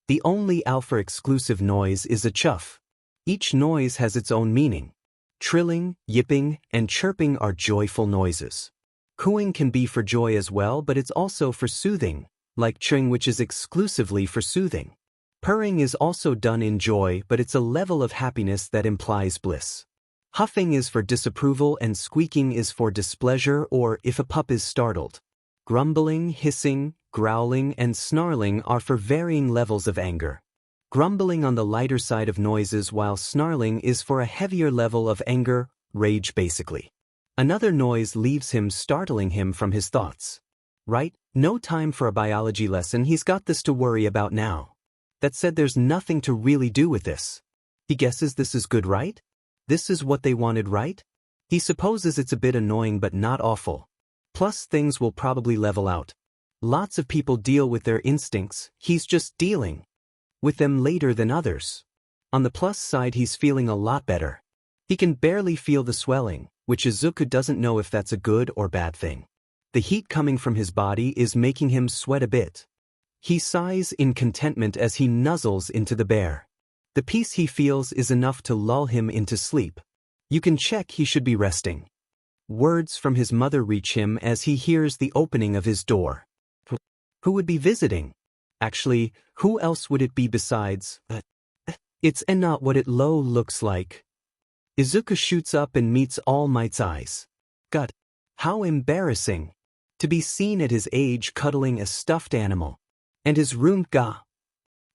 The only alpha exclusive noise is a chuff. Each noise has its own meaning. Trilling, yipping, and chirping are joyful noises. Cooing can be for joy as well, but it's also for soothing, like chirring, which is exclusively for soothing. Purring is also done in joy, but it's a level of happiness that implies bliss. Huffing is for disapproval and squeaking is for displeasure or if a pup is startled. Grumbling, hissing, growling, and snarling are for varying levels of anger. Grumbling on the lighter side of noises while snarling is for a heavier level of anger, rage basically. Another noise leaves him, startling him from his thoughts. Right? No time for a biology lesson, he's got this to worry about now. That said, there's nothing to really do with this. He guesses this is good, right? This is what they wanted, right? He supposes it's a bit annoying but not awful. Plus things will probably level out. Lots of people deal with their instincts, he's just dealing with them later than others. On the plus side, he's feeling a lot better. He can barely feel the swelling, which Izuku doesn't know if that's a good or bad thing. The heat coming from his body is making him sweat a bit. He sighs in contentment as he nuzzles into the bear. The peace he feels is enough to lull him into sleep. You can check he should be resting. Words from his mother reach him as he hears the opening of his door. Who would be visiting? Actually, who else would it be besides? It's not what it looks like. Izuku shoots up and meets All Might's eyes. God, how embarrassing. To be seen at his age cuddling a stuffed animal. And his room ga.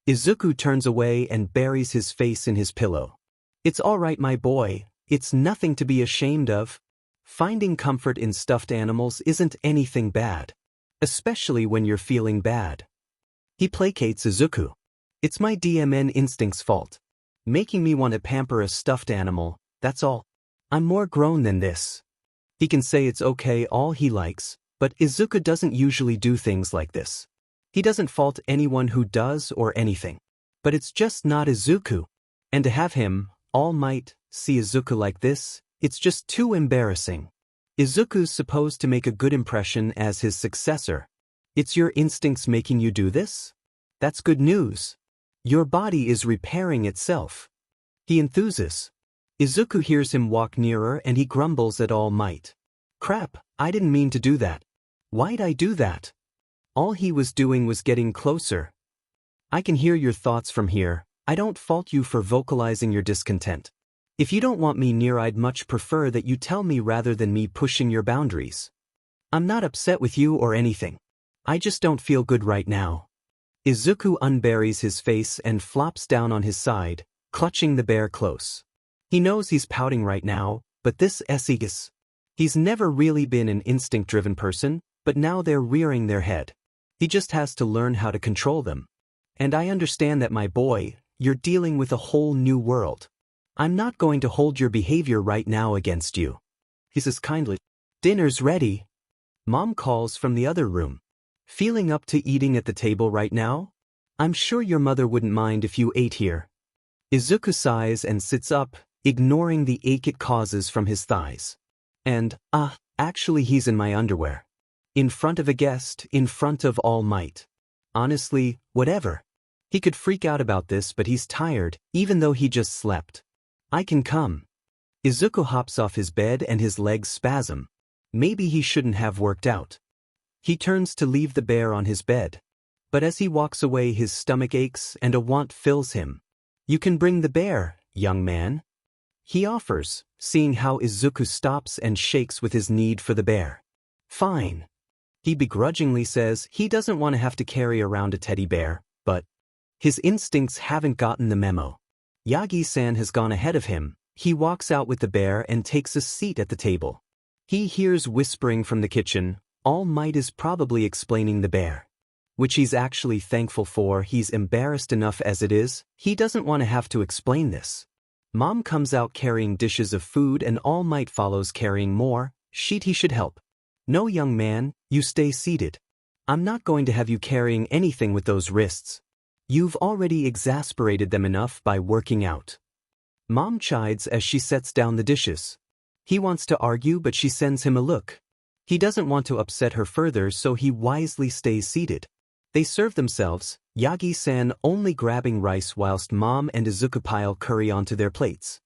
Izuku turns away and buries his face in his pillow. It's all right, my boy, it's nothing to be ashamed of. Finding comfort in stuffed animals isn't anything bad. Especially when you're feeling bad. He placates Izuku. It's my DMN instinct's fault. Making me want to pamper a stuffed animal, that's all. I'm more grown than this. He can say it's okay all he likes, but Izuku doesn't usually do things like this. He doesn't fault anyone who does or anything. But it's just not Izuku. And to have him, All Might, see Izuku like this, it's just too embarrassing. Izuku's supposed to make a good impression as his successor. It's your instincts making you do this? That's good news. Your body is repairing itself. He enthuses. Izuku hears him walk nearer and he grumbles at All Might. Crap, I didn't mean to do that. Why'd I do that? All he was doing was getting closer. I can hear your thoughts from here. I don't fault you for vocalizing your discontent. If you don't want me near, I'd much prefer that you tell me rather than me pushing your boundaries. I'm not upset with you or anything. I just don't feel good right now. Izuku unburies his face and flops down on his side, clutching the bear close. He knows he's pouting right now, but this is. He's never really been an instinct-driven person, but now they're rearing their head. He just has to learn how to control them. And I understand that, my boy, you're dealing with a whole new world. I'm not going to hold your behavior right now against you. He says kindly. Dinner's ready. Mom calls from the other room. Feeling up to eating at the table right now? I'm sure your mother wouldn't mind if you ate here. Izuku sighs and sits up, ignoring the ache it causes from his thighs. And, actually he's in my underwear. In front of a guest, in front of All Might. Honestly, whatever. He could freak out about this, but he's tired, even though he just slept. I can come. Izuku hops off his bed and his legs spasm. Maybe he shouldn't have worked out. He turns to leave the bear on his bed. But as he walks away, his stomach aches and a want fills him. You can bring the bear, young man. He offers, seeing how Izuku stops and shakes with his need for the bear. Fine. He begrudgingly says he doesn't want to have to carry around a teddy bear, but his instincts haven't gotten the memo. Yagi-san has gone ahead of him. He walks out with the bear and takes a seat at the table. He hears whispering from the kitchen. All Might is probably explaining the bear, which he's actually thankful for. He's embarrassed enough as it is. He doesn't want to have to explain this. Mom comes out carrying dishes of food and All Might follows carrying more. He should help. No, young man, you stay seated. I'm not going to have you carrying anything with those wrists. You've already exasperated them enough by working out. Mom chides as she sets down the dishes. He wants to argue, but she sends him a look. He doesn't want to upset her further, so he wisely stays seated. They serve themselves, Yagi-san only grabbing rice whilst Mom and Izuku pile curry onto their plates.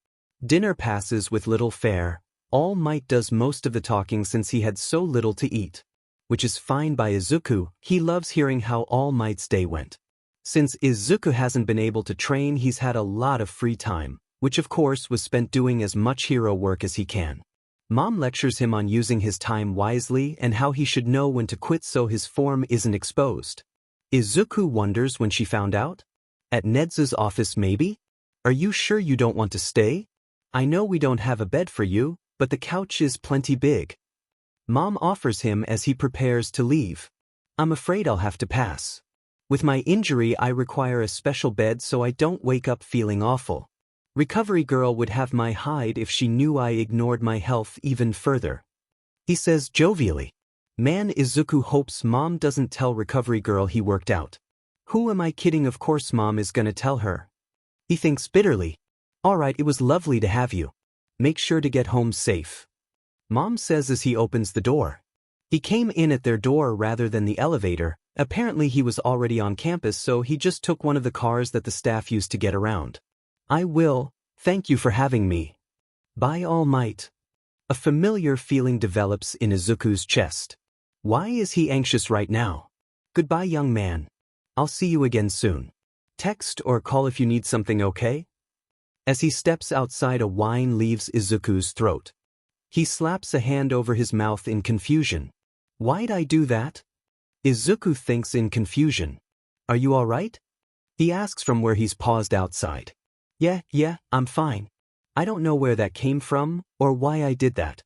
Dinner passes with little fare. All Might does most of the talking since he had so little to eat, which is fine by Izuku. He loves hearing how All Might's day went. Since Izuku hasn't been able to train, he's had a lot of free time, which of course was spent doing as much hero work as he can. Mom lectures him on using his time wisely and how he should know when to quit so his form isn't exposed. Izuku wonders when she found out. At Ned's office maybe? Are you sure you don't want to stay? I know we don't have a bed for you, but the couch is plenty big. Mom offers him as he prepares to leave. I'm afraid I'll have to pass. With my injury, I require a special bed so I don't wake up feeling awful. Recovery girl would have my hide if she knew I ignored my health even further. He says jovially. Man, Izuku hopes Mom doesn't tell recovery girl he worked out. Who am I kidding? Of course Mom is gonna tell her. He thinks bitterly. Alright, it was lovely to have you. Make sure to get home safe. Mom says as he opens the door. He came in at their door rather than the elevator. Apparently he was already on campus, so he just took one of the cars that the staff used to get around. I will, thank you for having me. Bye, All Might. A familiar feeling develops in Izuku's chest. Why is he anxious right now? Goodbye, young man. I'll see you again soon. Text or call if you need something, okay? As he steps outside, a whine leaves Izuku's throat. He slaps a hand over his mouth in confusion. Why'd I do that? Izuku thinks in confusion. Are you all right? He asks from where he's paused outside. Yeah, I'm fine. I don't know where that came from, or why I did that.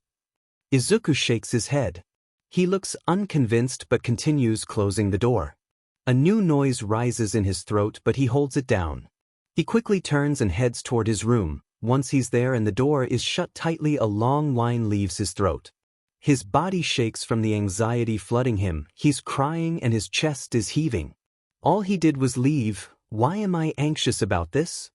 Izuku shakes his head. He looks unconvinced but continues closing the door. A new noise rises in his throat, but he holds it down. He quickly turns and heads toward his room. Once he's there and the door is shut tightly, a long whine leaves his throat. His body shakes from the anxiety flooding him. He's crying and his chest is heaving. All he did was leave. Why am I anxious about this?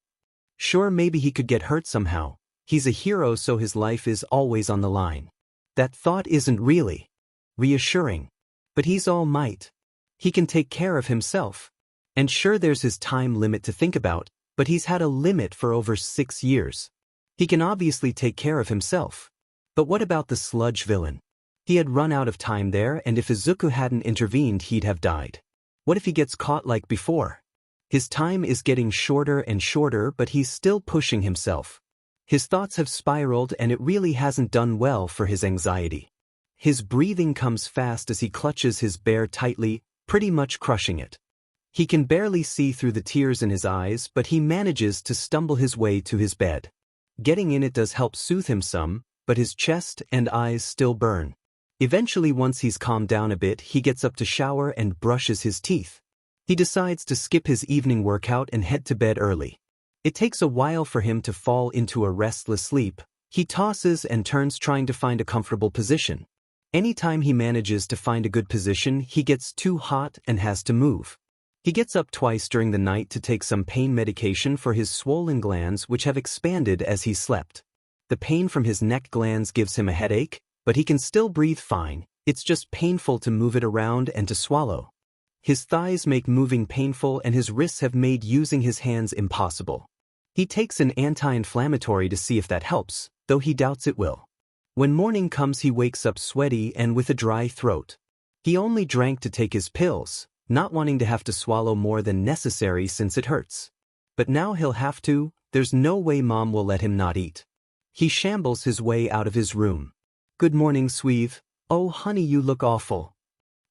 Sure, maybe he could get hurt somehow. He's a hero, so his life is always on the line. That thought isn't really reassuring. But he's All Might. He can take care of himself. And sure, there's his time limit to think about, but he's had a limit for over 6 years. He can obviously take care of himself. But what about the sludge villain? He had run out of time there, and if Izuku hadn't intervened, he'd have died. What if he gets caught like before? His time is getting shorter and shorter, but he's still pushing himself. His thoughts have spiraled, and it really hasn't done well for his anxiety. His breathing comes fast as he clutches his bear tightly, pretty much crushing it. He can barely see through the tears in his eyes, but he manages to stumble his way to his bed. Getting in it does help soothe him some, but his chest and eyes still burn. Eventually, once he's calmed down a bit, he gets up to shower and brushes his teeth. He decides to skip his evening workout and head to bed early. It takes a while for him to fall into a restless sleep. He tosses and turns trying to find a comfortable position. Anytime he manages to find a good position, he gets too hot and has to move. He gets up twice during the night to take some pain medication for his swollen glands, which have expanded as he slept. The pain from his neck glands gives him a headache, but he can still breathe fine. It's just painful to move it around and to swallow. His thighs make moving painful, and his wrists have made using his hands impossible. He takes an anti-inflammatory to see if that helps, though he doubts it will. When morning comes, he wakes up sweaty and with a dry throat. He only drank to take his pills, not wanting to have to swallow more than necessary since it hurts. But now he'll have to. There's no way Mom will let him not eat. He shambles his way out of his room. Good morning, Sweeve. Oh, honey, you look awful.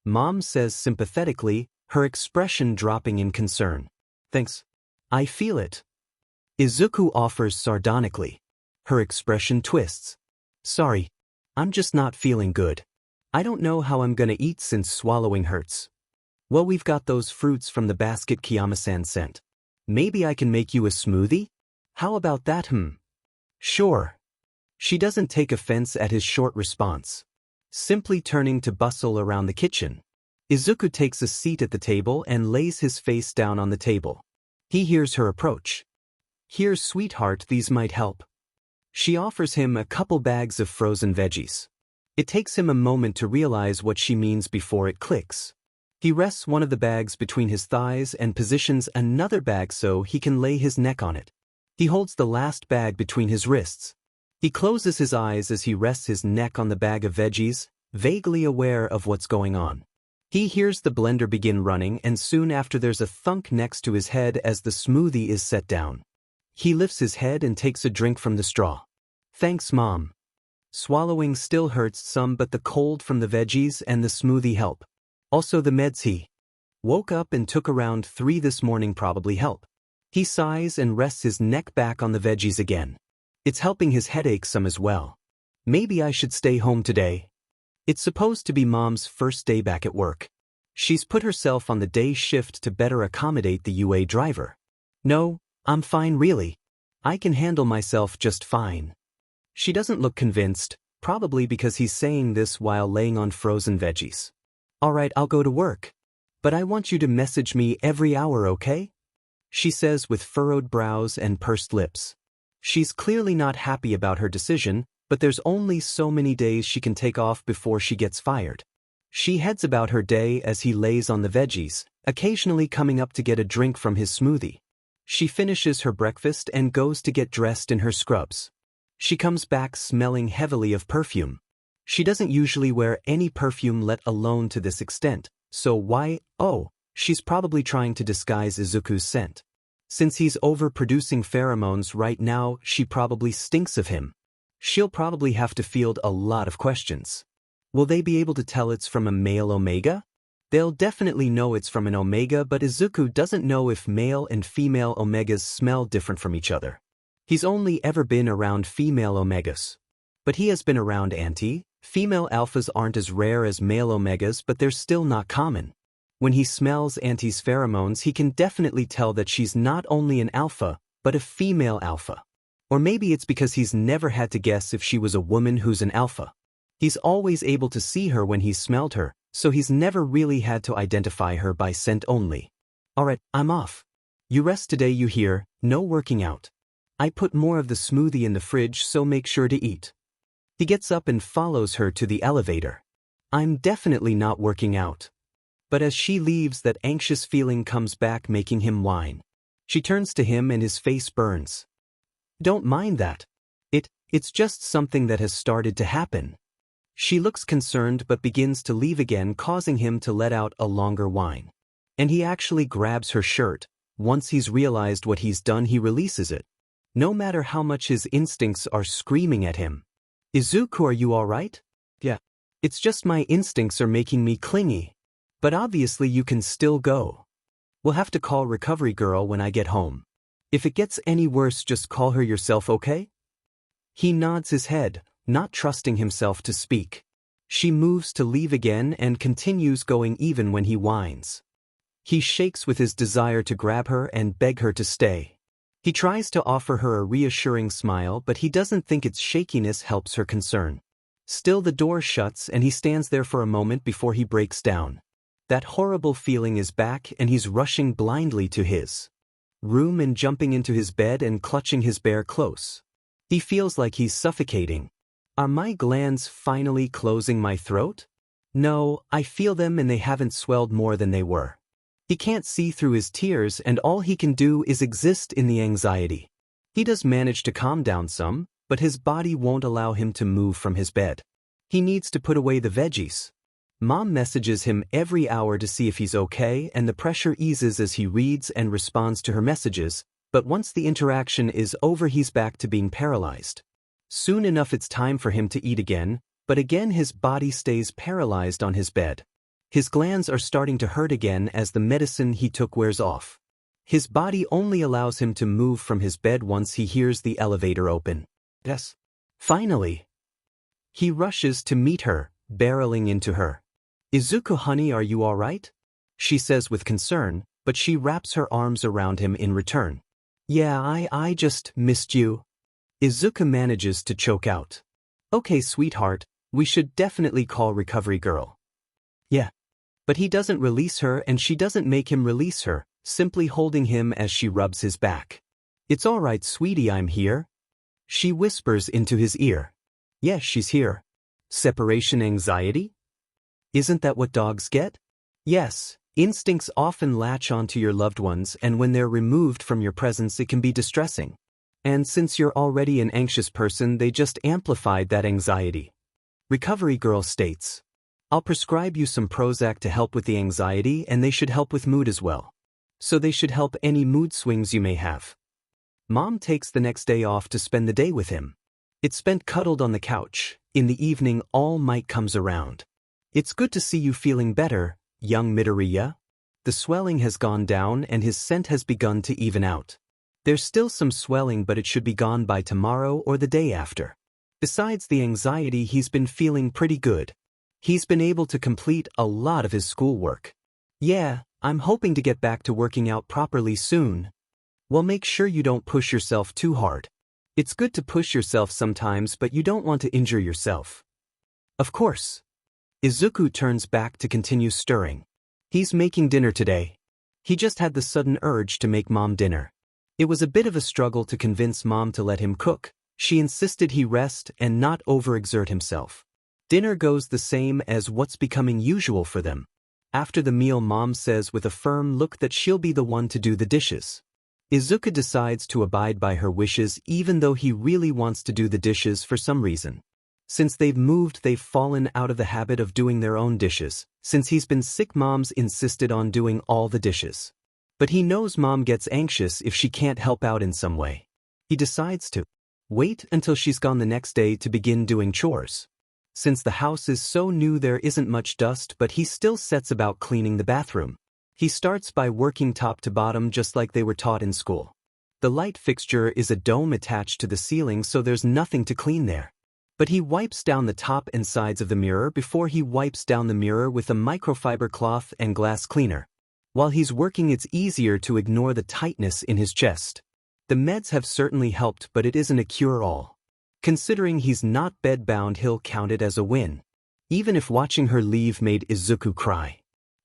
Mom says sympathetically, her expression dropping in concern. Thanks. I feel it. Izuku offers sardonically. Her expression twists. Sorry, I'm just not feeling good. I don't know how I'm gonna eat since swallowing hurts. Well, we've got those fruits from the basket Kiyama-san sent. Maybe I can make you a smoothie? How about that, Sure. She doesn't take offense at his short response. Simply turning to bustle around the kitchen. Izuku takes a seat at the table and lays his face down on the table. He hears her approach. Here, sweetheart, these might help. She offers him a couple bags of frozen veggies. It takes him a moment to realize what she means before it clicks. He rests one of the bags between his thighs and positions another bag so he can lay his neck on it. He holds the last bag between his wrists. He closes his eyes as he rests his neck on the bag of veggies, vaguely aware of what's going on. He hears the blender begin running, and soon after there's a thunk next to his head as the smoothie is set down. He lifts his head and takes a drink from the straw. Thanks, Mom. Swallowing still hurts some, but the cold from the veggies and the smoothie help. Also the meds he woke up and took around 3 this morning probably help. He sighs and rests his neck back on the veggies again. It's helping his headache some as well. Maybe I should stay home today. It's supposed to be Mom's first day back at work. She's put herself on the day shift to better accommodate the UA driver. No, I'm fine really. I can handle myself just fine. She doesn't look convinced, probably because he's saying this while laying on frozen veggies. Alright, I'll go to work. But I want you to message me every hour, okay? She says with furrowed brows and pursed lips. She's clearly not happy about her decision, but there's only so many days she can take off before she gets fired. She heads about her day as he lays on the veggies, occasionally coming up to get a drink from his smoothie. She finishes her breakfast and goes to get dressed in her scrubs. She comes back smelling heavily of perfume. She doesn't usually wear any perfume, let alone to this extent, so why? Oh, she's probably trying to disguise Izuku's scent. Since he's overproducing pheromones right now, she probably stinks of him. She'll probably have to field a lot of questions. Will they be able to tell it's from a male omega? They'll definitely know it's from an omega, but Izuku doesn't know if male and female omegas smell different from each other. He's only ever been around female omegas. But he has been around female alphas aren't as rare as male omegas, but they're still not common. When he smells Auntie's pheromones, he can definitely tell that she's not only an alpha, but a female alpha. Or maybe it's because he's never had to guess if she was a woman who's an alpha. He's always able to see her when he's smelled her, so he's never really had to identify her by scent only. Alright, I'm off. You rest today, you hear, no working out. I put more of the smoothie in the fridge, so make sure to eat. He gets up and follows her to the elevator. I'm definitely not working out. But as she leaves, that anxious feeling comes back, making him whine. She turns to him and his face burns. Don't mind that. It's just something that has started to happen. She looks concerned but begins to leave again, causing him to let out a longer whine. And he actually grabs her shirt. Once he's realized what he's done, he releases it. No matter how much his instincts are screaming at him. Izuku, are you alright? Yeah. It's just my instincts are making me clingy. But obviously you can still go. We'll have to call recovery girl when I get home. If it gets any worse, just call her yourself, okay? He nods his head, not trusting himself to speak. She moves to leave again and continues going even when he whines. He shakes with his desire to grab her and beg her to stay. He tries to offer her a reassuring smile, but he doesn't think its shakiness helps her concern. Still, the door shuts and he stands there for a moment before he breaks down. That horrible feeling is back and he's rushing blindly to his room and jumping into his bed and clutching his bear close. He feels like he's suffocating. Are my glands finally closing my throat? No, I feel them and they haven't swelled more than they were. He can't see through his tears and all he can do is exist in the anxiety. He does manage to calm down some, but his body won't allow him to move from his bed. He needs to put away the veggies. Mom messages him every hour to see if he's okay, and the pressure eases as he reads and responds to her messages, but once the interaction is over, he's back to being paralyzed. Soon enough it's time for him to eat again, but again his body stays paralyzed on his bed. His glands are starting to hurt again as the medicine he took wears off. His body only allows him to move from his bed once he hears the elevator open. Yes. Finally. He rushes to meet her, barreling into her. Izuku, honey, are you alright? She says with concern, but she wraps her arms around him in return. Yeah, I just missed you. Izuku manages to choke out. Okay, sweetheart, we should definitely call recovery girl. Yeah. But he doesn't release her and she doesn't make him release her, simply holding him as she rubs his back. It's alright, sweetie, I'm here. She whispers into his ear. Yes, she's here. Separation anxiety? Isn't that what dogs get? Yes, instincts often latch onto your loved ones, and when they're removed from your presence it can be distressing. And since you're already an anxious person, they just amplified that anxiety. Recovery girl states, I'll prescribe you some Prozac to help with the anxiety, and they should help with mood as well. So they should help any mood swings you may have. Mom takes the next day off to spend the day with him. It's spent cuddled on the couch. In the evening, All Might comes around. It's good to see you feeling better, young Midoriya. The swelling has gone down and his scent has begun to even out. There's still some swelling, but it should be gone by tomorrow or the day after. Besides the anxiety, he's been feeling pretty good. He's been able to complete a lot of his schoolwork. Yeah, I'm hoping to get back to working out properly soon. Well, make sure you don't push yourself too hard. It's good to push yourself sometimes, but you don't want to injure yourself. Of course. Izuku turns back to continue stirring. He's making dinner today. He just had the sudden urge to make Mom dinner. It was a bit of a struggle to convince Mom to let him cook. She insisted he rest and not overexert himself. Dinner goes the same as what's becoming usual for them. After the meal, Mom says with a firm look that she'll be the one to do the dishes. Izuku decides to abide by her wishes even though he really wants to do the dishes for some reason. Since they've moved, they've fallen out of the habit of doing their own dishes. Since he's been sick, Mom's insisted on doing all the dishes. But he knows Mom gets anxious if she can't help out in some way. He decides to wait until she's gone the next day to begin doing chores. Since the house is so new, there isn't much dust, but he still sets about cleaning the bathroom. He starts by working top to bottom just like they were taught in school. The light fixture is a dome attached to the ceiling, so there's nothing to clean there. But he wipes down the top and sides of the mirror before he wipes down the mirror with a microfiber cloth and glass cleaner. While he's working, it's easier to ignore the tightness in his chest. The meds have certainly helped, but it isn't a cure-all. Considering he's not bedbound, he'll count it as a win. Even if watching her leave made Izuku cry.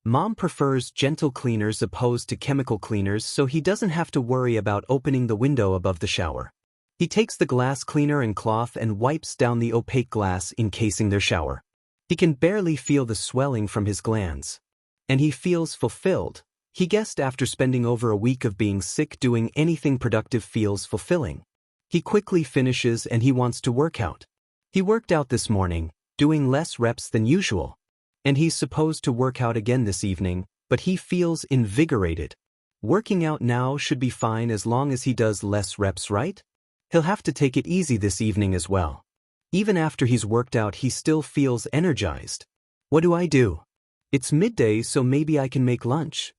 Mom prefers gentle cleaners opposed to chemical cleaners, so he doesn't have to worry about opening the window above the shower. He takes the glass cleaner and cloth and wipes down the opaque glass encasing their shower. He can barely feel the swelling from his glands. And he feels fulfilled. He guessed after spending over a week of being sick, doing anything productive feels fulfilling. He quickly finishes and he wants to work out. He worked out this morning, doing less reps than usual. And he's supposed to work out again this evening, but he feels invigorated. Working out now should be fine as long as he does less reps, right? He'll have to take it easy this evening as well. Even after he's worked out, he still feels energized. What do I do? It's midday, so maybe I can make lunch.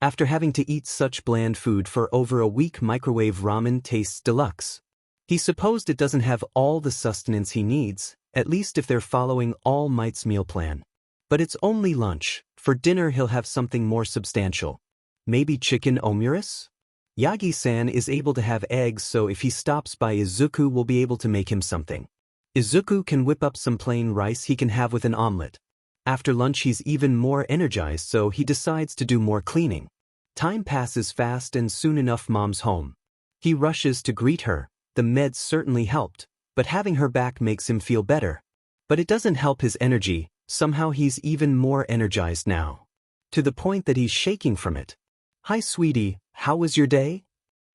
After having to eat such bland food for over a week, microwave ramen tastes deluxe. He supposed it doesn't have all the sustenance he needs, at least if they're following All Might's meal plan. But it's only lunch. For dinner he'll have something more substantial. Maybe chicken omuris? Yagi-san is able to have eggs, so if he stops by, Izuku will be able to make him something. Izuku can whip up some plain rice he can have with an omelet. After lunch he's even more energized, so he decides to do more cleaning. Time passes fast and soon enough Mom's home. He rushes to greet her. The meds certainly helped, but having her back makes him feel better. But it doesn't help his energy. Somehow he's even more energized now. To the point that he's shaking from it. Hi sweetie, how was your day?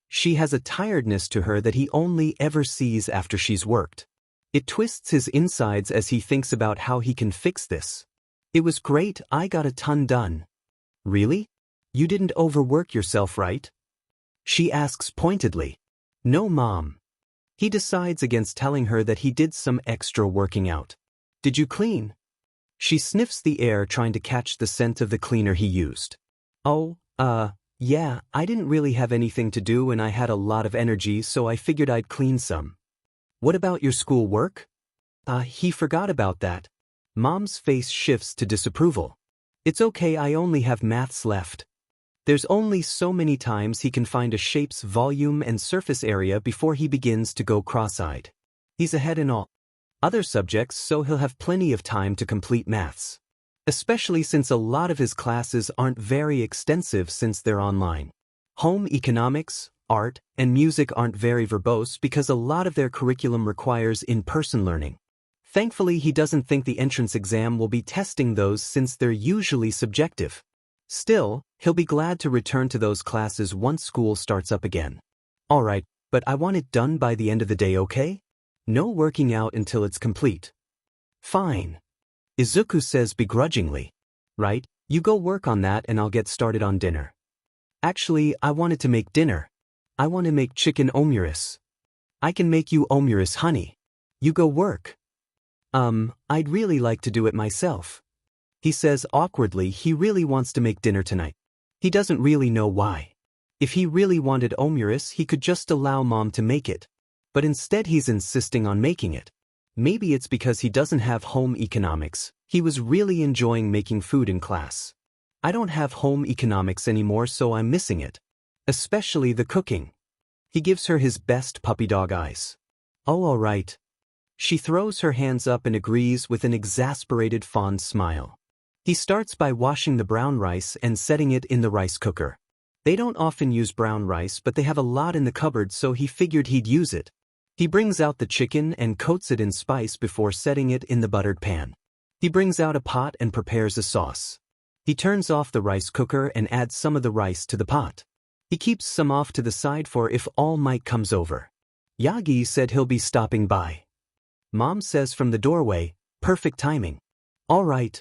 She has a tiredness to her that he only ever sees after she's worked. It twists his insides as he thinks about how he can fix this. It was great, I got a ton done. Really? You didn't overwork yourself, right? She asks pointedly. No, Mom. He decides against telling her that he did some extra working out. Did you clean? She sniffs the air, trying to catch the scent of the cleaner he used. Oh, Yeah, I didn't really have anything to do and I had a lot of energy, so I figured I'd clean some. What about your school work? He forgot about that. Mom's face shifts to disapproval. It's okay, I only have maths left. There's only so many times he can find a shape's volume and surface area before he begins to go cross-eyed. He's ahead in all other subjects, so he'll have plenty of time to complete maths. Especially since a lot of his classes aren't very extensive since they're online. Home economics, art, and music aren't very verbose because a lot of their curriculum requires in-person learning. Thankfully, he doesn't think the entrance exam will be testing those since they're usually subjective. Still, he'll be glad to return to those classes once school starts up again. Alright, but I want it done by the end of the day, okay? No working out until it's complete. Fine. Izuku says begrudgingly. Right, you go work on that and I'll get started on dinner. Actually, I wanted to make dinner. I want to make chicken omurice. I can make you omurice, honey. You go work. I'd really like to do it myself. He says awkwardly he really wants to make dinner tonight. He doesn't really know why. If he really wanted omurice, he could just allow Mom to make it. But instead he's insisting on making it. Maybe it's because he doesn't have home economics. He was really enjoying making food in class. I don't have home economics anymore, so I'm missing it. Especially the cooking. He gives her his best puppy dog eyes. Oh, all right. She throws her hands up and agrees with an exasperated fond smile. He starts by washing the brown rice and setting it in the rice cooker. They don't often use brown rice, but they have a lot in the cupboard, so he figured he'd use it. He brings out the chicken and coats it in spice before setting it in the buttered pan. He brings out a pot and prepares a sauce. He turns off the rice cooker and adds some of the rice to the pot. He keeps some off to the side for if All Might comes over. Yagi said he'll be stopping by. Mom says from the doorway, perfect timing. All right.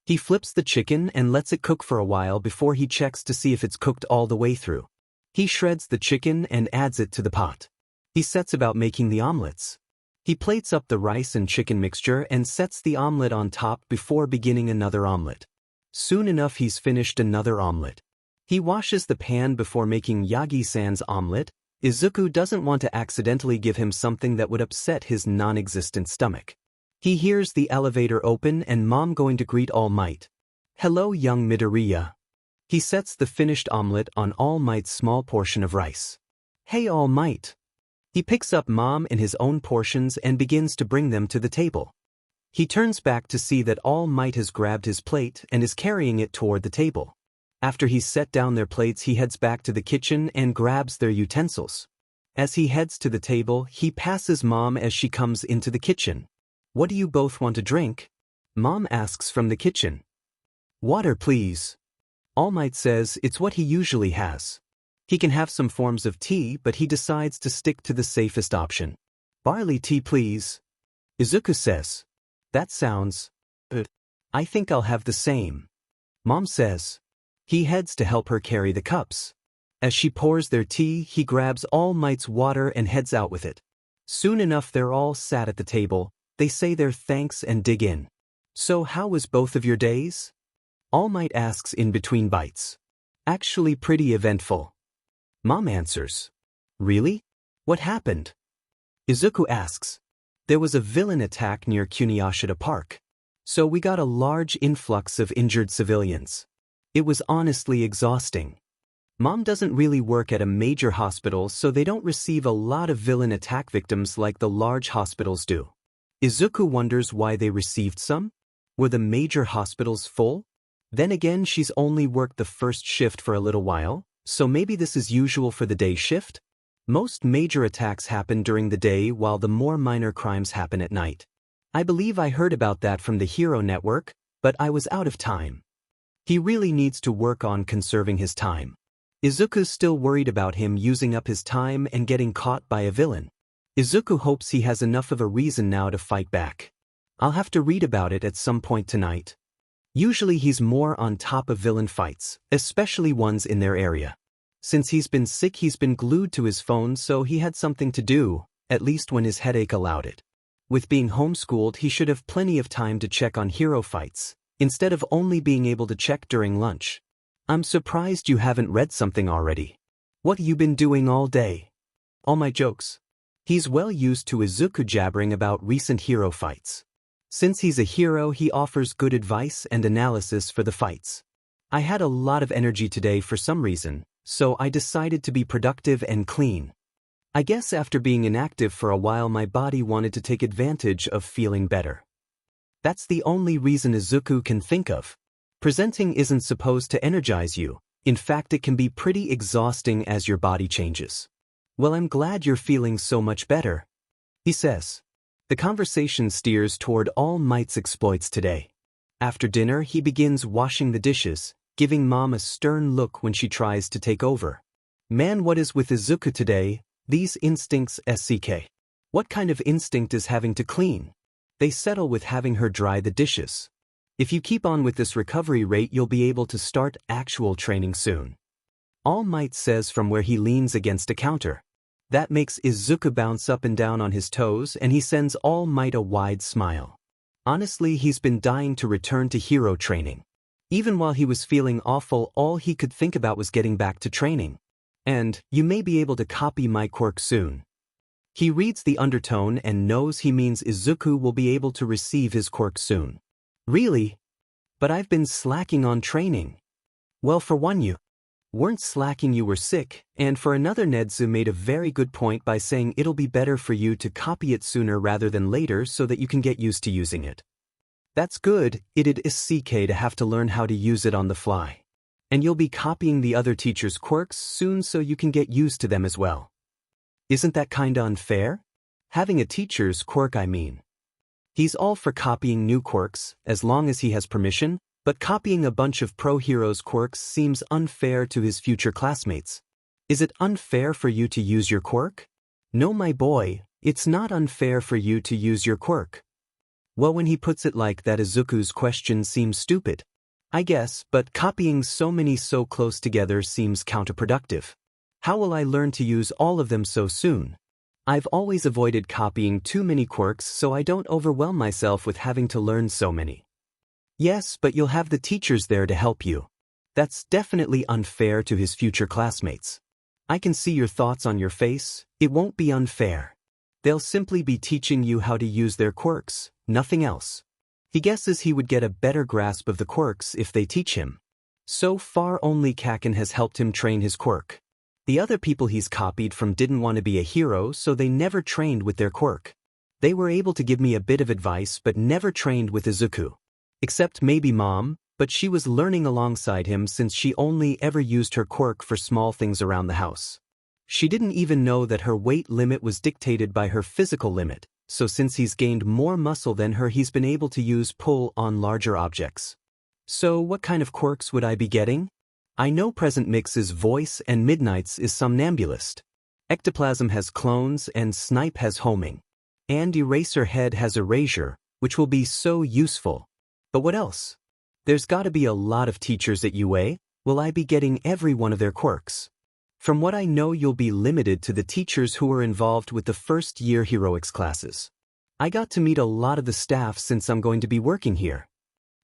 He flips the chicken and lets it cook for a while before he checks to see if it's cooked all the way through. He shreds the chicken and adds it to the pot. He sets about making the omelets. He plates up the rice and chicken mixture and sets the omelet on top before beginning another omelet. Soon enough he's finished another omelet. He washes the pan before making Yagi-san's omelet. Izuku doesn't want to accidentally give him something that would upset his non-existent stomach. He hears the elevator open and Mom going to greet All Might. Hello, young Midoriya. He sets the finished omelet on All Might's small portion of rice. Hey, All Might. He picks up Mom and his own portions and begins to bring them to the table. He turns back to see that All Might has grabbed his plate and is carrying it toward the table. After he's set down their plates, he heads back to the kitchen and grabs their utensils. As he heads to the table, he passes Mom as she comes into the kitchen. What do you both want to drink? Mom asks from the kitchen. Water, please. All Might says it's what he usually has. He can have some forms of tea, but he decides to stick to the safest option. Barley tea, please. Izuku says. That sounds good. I think I'll have the same. Mom says. He heads to help her carry the cups. As she pours their tea, he grabs All Might's water and heads out with it. Soon enough they're all sat at the table. They say their thanks and dig in. So how was both of your days? All Might asks in between bites. Actually pretty eventful. Mom answers. Really? What happened? Izuku asks. There was a villain attack near Kuniyashita Park. So we got a large influx of injured civilians. It was honestly exhausting. Mom doesn't really work at a major hospital, so they don't receive a lot of villain attack victims like the large hospitals do. Izuku wonders why they received some. Were the major hospitals full? Then again, she's only worked the first shift for a little while, so maybe this is usual for the day shift? Most major attacks happen during the day while the more minor crimes happen at night. I believe I heard about that from the Hero Network, but I was out of time. He really needs to work on conserving his time. Izuku's still worried about him using up his time and getting caught by a villain. Izuku hopes he has enough of a reason now to fight back. I'll have to read about it at some point tonight. Usually he's more on top of villain fights, especially ones in their area. Since he's been sick, he's been glued to his phone, so he had something to do, at least when his headache allowed it. With being homeschooled, he should have plenty of time to check on hero fights, instead of only being able to check during lunch. I'm surprised you haven't read something already. What you been doing all day? All my jokes. He's well used to Izuku jabbering about recent hero fights. Since he's a hero, he offers good advice and analysis for the fights. I had a lot of energy today for some reason, so I decided to be productive and clean. I guess after being inactive for a while, my body wanted to take advantage of feeling better. That's the only reason Izuku can think of. Presenting isn't supposed to energize you. In fact, it can be pretty exhausting as your body changes. Well, I'm glad you're feeling so much better, he says. The conversation steers toward All Might's exploits today. After dinner, he begins washing the dishes, giving Mom a stern look when she tries to take over. Man, what is with Izuku today? These instincts, SCK. What kind of instinct is having to clean? They settle with having her dry the dishes. If you keep on with this recovery rate, you'll be able to start actual training soon. All Might says from where he leans against a counter. That makes Izuku bounce up and down on his toes, and he sends All Might a wide smile. Honestly, he's been dying to return to hero training. Even while he was feeling awful, all he could think about was getting back to training. And, you may be able to copy my quirk soon. He reads the undertone and knows he means Izuku will be able to receive his quirk soon. Really? But I've been slacking on training. Well, for one, you weren't slacking, you were sick, and for another, Nedzu made a very good point by saying it'll be better for you to copy it sooner rather than later so that you can get used to using it. That's good, it is CK to have to learn how to use it on the fly. And you'll be copying the other teacher's quirks soon so you can get used to them as well. Isn't that kinda unfair? Having a teacher's quirk, I mean. He's all for copying new quirks, as long as he has permission, but copying a bunch of pro heroes' quirks seems unfair to his future classmates. Is it unfair for you to use your quirk? No, my boy, it's not unfair for you to use your quirk. Well, when he puts it like that, Izuku's question seems stupid. I guess, but copying so many so close together seems counterproductive. How will I learn to use all of them so soon? I've always avoided copying too many quirks so I don't overwhelm myself with having to learn so many. Yes, but you'll have the teachers there to help you. That's definitely unfair to his future classmates. I can see your thoughts on your face. It won't be unfair. They'll simply be teaching you how to use their quirks, nothing else. He guesses he would get a better grasp of the quirks if they teach him. So far, only Kacchan has helped him train his quirk. The other people he's copied from didn't want to be a hero, so they never trained with their quirk. They were able to give me a bit of advice but never trained with Izuku. Except maybe Mom, but she was learning alongside him since she only ever used her quirk for small things around the house. She didn't even know that her weight limit was dictated by her physical limit, so since he's gained more muscle than her, he's been able to use pull on larger objects. So what kind of quirks would I be getting? I know Present Mix's voice and Midnight's is somnambulist. Ectoplasm has clones and Snipe has homing. And Eraserhead has erasure, which will be so useful. But what else? There's gotta be a lot of teachers at UA. Will I be getting every one of their quirks? From what I know, you'll be limited to the teachers who are involved with the first-year heroics classes. I got to meet a lot of the staff since I'm going to be working here.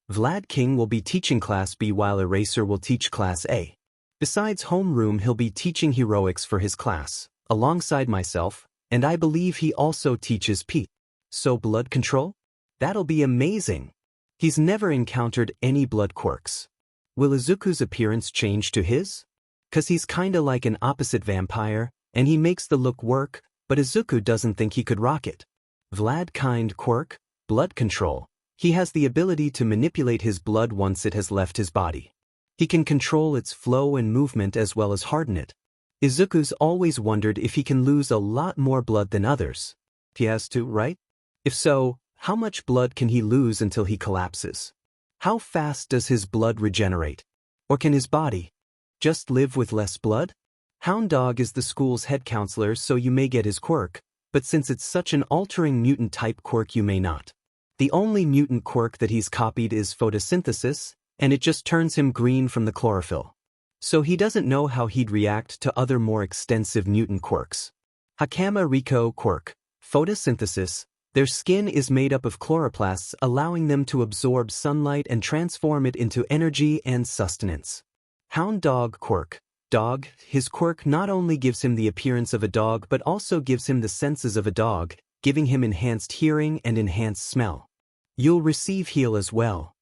Vlad King will be teaching Class B while Eraser will teach Class A. Besides homeroom, he'll be teaching heroics for his class, alongside myself, and I believe he also teaches P. So blood control? That'll be amazing. He's never encountered any blood quirks. Will Izuku's appearance change to his? 'Cause he's kinda like an opposite vampire, and he makes the look work, but Izuku doesn't think he could rock it. Vlad kind quirk, blood control. He has the ability to manipulate his blood once it has left his body. He can control its flow and movement as well as harden it. Izuku's always wondered if he can lose a lot more blood than others. He has to, right? If so, how much blood can he lose until he collapses? How fast does his blood regenerate? Or can his body just live with less blood? Hound Dog is the school's head counselor, so you may get his quirk, but since it's such an altering mutant type quirk, you may not. The only mutant quirk that he's copied is photosynthesis, and it just turns him green from the chlorophyll. So he doesn't know how he'd react to other more extensive mutant quirks. Hakama Riko quirk, photosynthesis. Their skin is made up of chloroplasts, allowing them to absorb sunlight and transform it into energy and sustenance. Hound dog Quirk. Dog. His quirk not only gives him the appearance of a dog but also gives him the senses of a dog, giving him enhanced hearing and enhanced smell. You'll receive heal as well.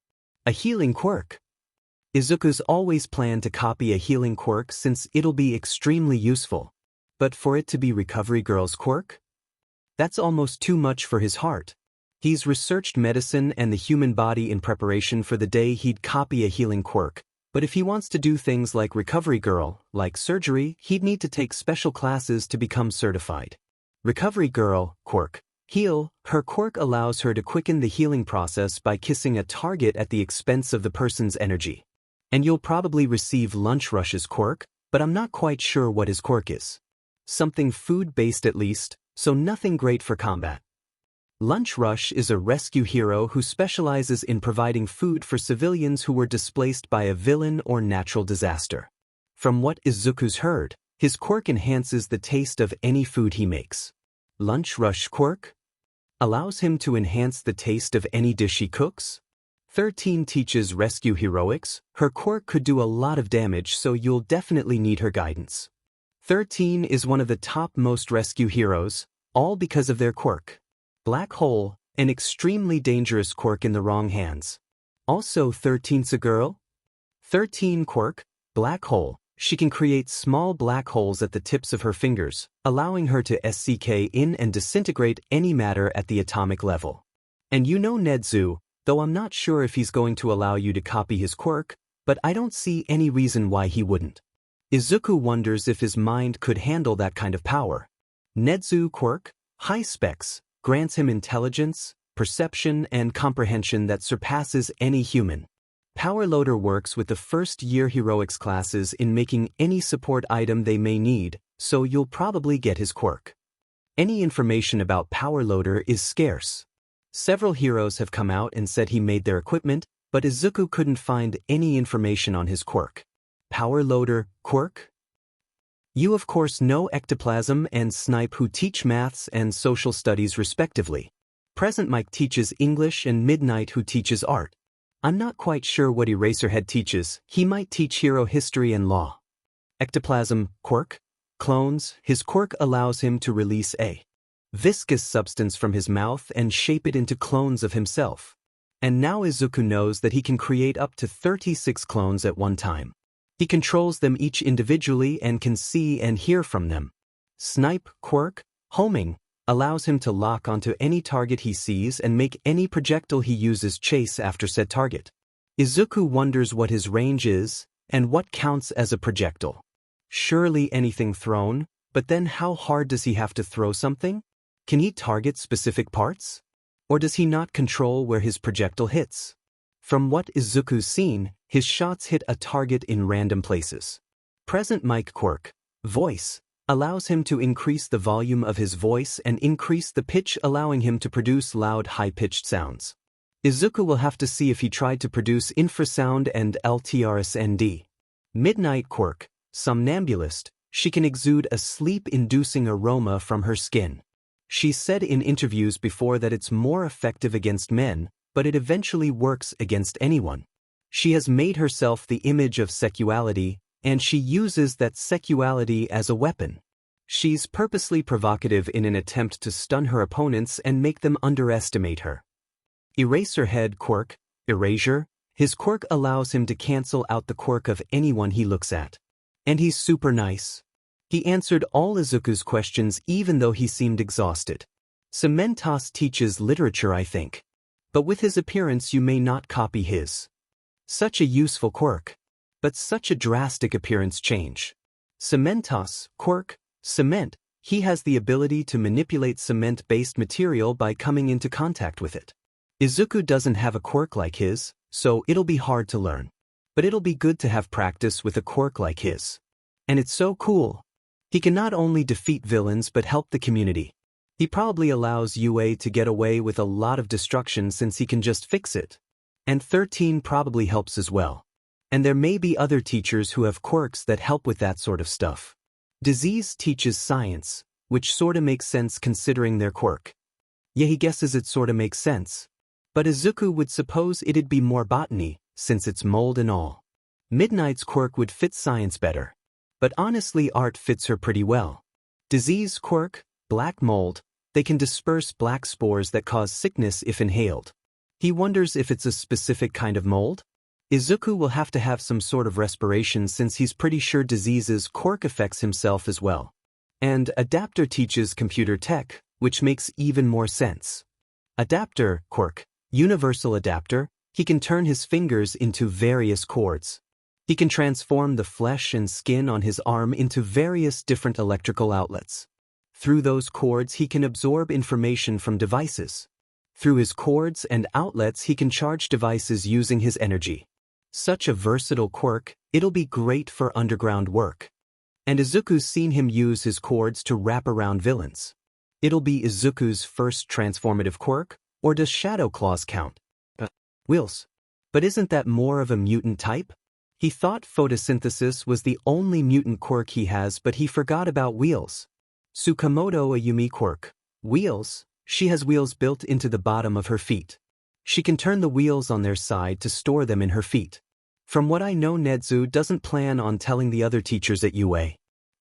A healing quirk. Izuku's always planned to copy a healing quirk since it'll be extremely useful. But for it to be Recovery Girl's quirk? That's almost too much for his heart. He's researched medicine and the human body in preparation for the day he'd copy a healing quirk, but if he wants to do things like Recovery Girl, like surgery, he'd need to take special classes to become certified. Recovery Girl, quirk. Heal. Her quirk allows her to quicken the healing process by kissing a target at the expense of the person's energy. And you'll probably receive Lunch Rush's quirk, but I'm not quite sure what his quirk is. Something food-based at least, so nothing great for combat. Lunch Rush is a rescue hero who specializes in providing food for civilians who were displaced by a villain or natural disaster. From what Izuku's heard, his quirk enhances the taste of any food he makes. Lunch Rush quirk allows him to enhance the taste of any dish he cooks. 13 teaches rescue heroics. Her quirk could do a lot of damage, so you'll definitely need her guidance. 13 is one of the top most rescue heroes, all because of their quirk. Black Hole, an extremely dangerous quirk in the wrong hands. Also 13's a girl. 13 quirk, Black Hole. She can create small black holes at the tips of her fingers, allowing her to SCK in and disintegrate any matter at the atomic level. And you know Nedzu, though I'm not sure if he's going to allow you to copy his quirk, but I don't see any reason why he wouldn't. Izuku wonders if his mind could handle that kind of power. Nedzu quirk, high specs, grants him intelligence, perception, and comprehension that surpasses any human. Power Loader works with the first-year heroics classes in making any support item they may need, so you'll probably get his quirk. Any information about Power Loader is scarce. Several heroes have come out and said he made their equipment, but Izuku couldn't find any information on his quirk. Power Loader quirk? You of course know Ectoplasm and Snipe, who teach maths and social studies respectively. Present Mike teaches English and Midnight, who teaches art. I'm not quite sure what Eraserhead teaches. He might teach hero history and law. Ectoplasm quirk? Clones. His quirk allows him to release a viscous substance from his mouth and shape it into clones of himself. And now Izuku knows that he can create up to 36 clones at one time. He controls them each individually and can see and hear from them. Snipe quirk, homing, allows him to lock onto any target he sees and make any projectile he uses chase after said target. Izuku wonders what his range is and what counts as a projectile. Surely anything thrown, but then how hard does he have to throw something? Can he target specific parts? Or does he not control where his projectile hits? From what Izuku's seen, his shots hit a target in random places. Present Mic quirk, voice, allows him to increase the volume of his voice and increase the pitch, allowing him to produce loud, high-pitched sounds. Izuku will have to see if he tried to produce infrasound and LTRSND. Midnight quirk, somnambulist, she can exude a sleep-inducing aroma from her skin. She said in interviews before that it's more effective against men, but it eventually works against anyone. She has made herself the image of sexuality, and she uses that sexuality as a weapon. She's purposely provocative in an attempt to stun her opponents and make them underestimate her. Eraserhead quirk, erasure, his quirk allows him to cancel out the quirk of anyone he looks at. And he's super nice. He answered all Izuku's questions even though he seemed exhausted. Cementos teaches literature, I think. But with his appearance you may not copy his. Such a useful quirk. But such a drastic appearance change. Cementos, quirk, cement, he has the ability to manipulate cement-based material by coming into contact with it. Izuku doesn't have a quirk like his, so it'll be hard to learn. But it'll be good to have practice with a quirk like his. And it's so cool. He can not only defeat villains but help the community. He probably allows UA to get away with a lot of destruction since he can just fix it. And 13 probably helps as well. And there may be other teachers who have quirks that help with that sort of stuff. Disease teaches science, which sorta makes sense considering their quirk. Yeah, he guesses it sorta makes sense. But Izuku would suppose it'd be more botany, since it's mold and all. Midnight's quirk would fit science better. But honestly, art fits her pretty well. Disease quirk, black mold, they can disperse black spores that cause sickness if inhaled. He wonders if it's a specific kind of mold? Izuku will have to have some sort of respiration since he's pretty sure disease's quirk affects himself as well. And adapter teaches computer tech, which makes even more sense. Adapter, quirk, universal adapter, he can turn his fingers into various cords. He can transform the flesh and skin on his arm into various different electrical outlets. Through those cords he can absorb information from devices. Through his cords and outlets he can charge devices using his energy. Such a versatile quirk, it'll be great for underground work. And Izuku's seen him use his cords to wrap around villains. It'll be Izuku's first transformative quirk, or does Shadow Claws count? Wheels. But isn't that more of a mutant type? He thought photosynthesis was the only mutant quirk he has, but he forgot about wheels. Tsukamoto a Yumi quirk. Wheels, she has wheels built into the bottom of her feet. She can turn the wheels on their side to store them in her feet. From what I know, Nedzu doesn't plan on telling the other teachers at UA.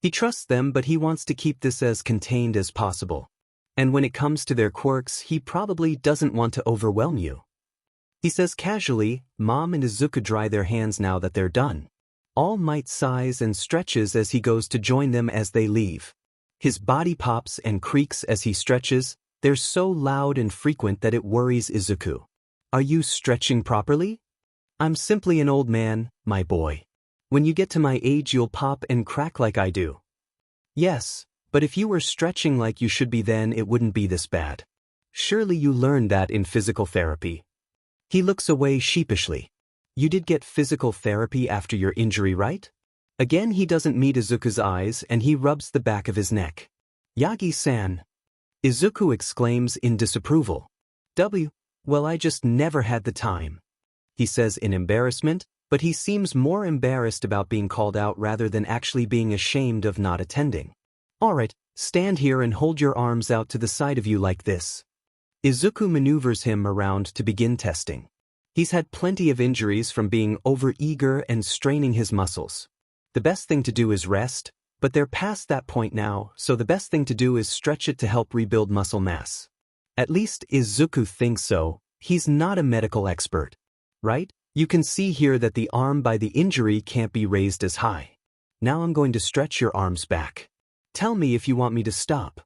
He trusts them, but he wants to keep this as contained as possible. And when it comes to their quirks, he probably doesn't want to overwhelm you. He says casually, Mom and Izuku dry their hands now that they're done. All Might sighs and stretches as he goes to join them as they leave. His body pops and creaks as he stretches. They're so loud and frequent that it worries Izuku. Are you stretching properly? I'm simply an old man, my boy. When you get to my age you'll pop and crack like I do. Yes, but if you were stretching like you should be then it wouldn't be this bad. Surely you learned that in physical therapy. He looks away sheepishly. You did get physical therapy after your injury, right? Again he doesn't meet Izuku's eyes and he rubs the back of his neck. Yagi-san. Izuku exclaims in disapproval. Well, I just never had the time. He says in embarrassment, but he seems more embarrassed about being called out rather than actually being ashamed of not attending. Alright, stand here and hold your arms out to the side of you like this. Izuku maneuvers him around to begin testing. He's had plenty of injuries from being overeager and straining his muscles. The best thing to do is rest, but they're past that point now, so the best thing to do is stretch it to help rebuild muscle mass. At least Izuku thinks so. He's not a medical expert. Right? You can see here that the arm by the injury can't be raised as high. Now I'm going to stretch your arms back. Tell me if you want me to stop.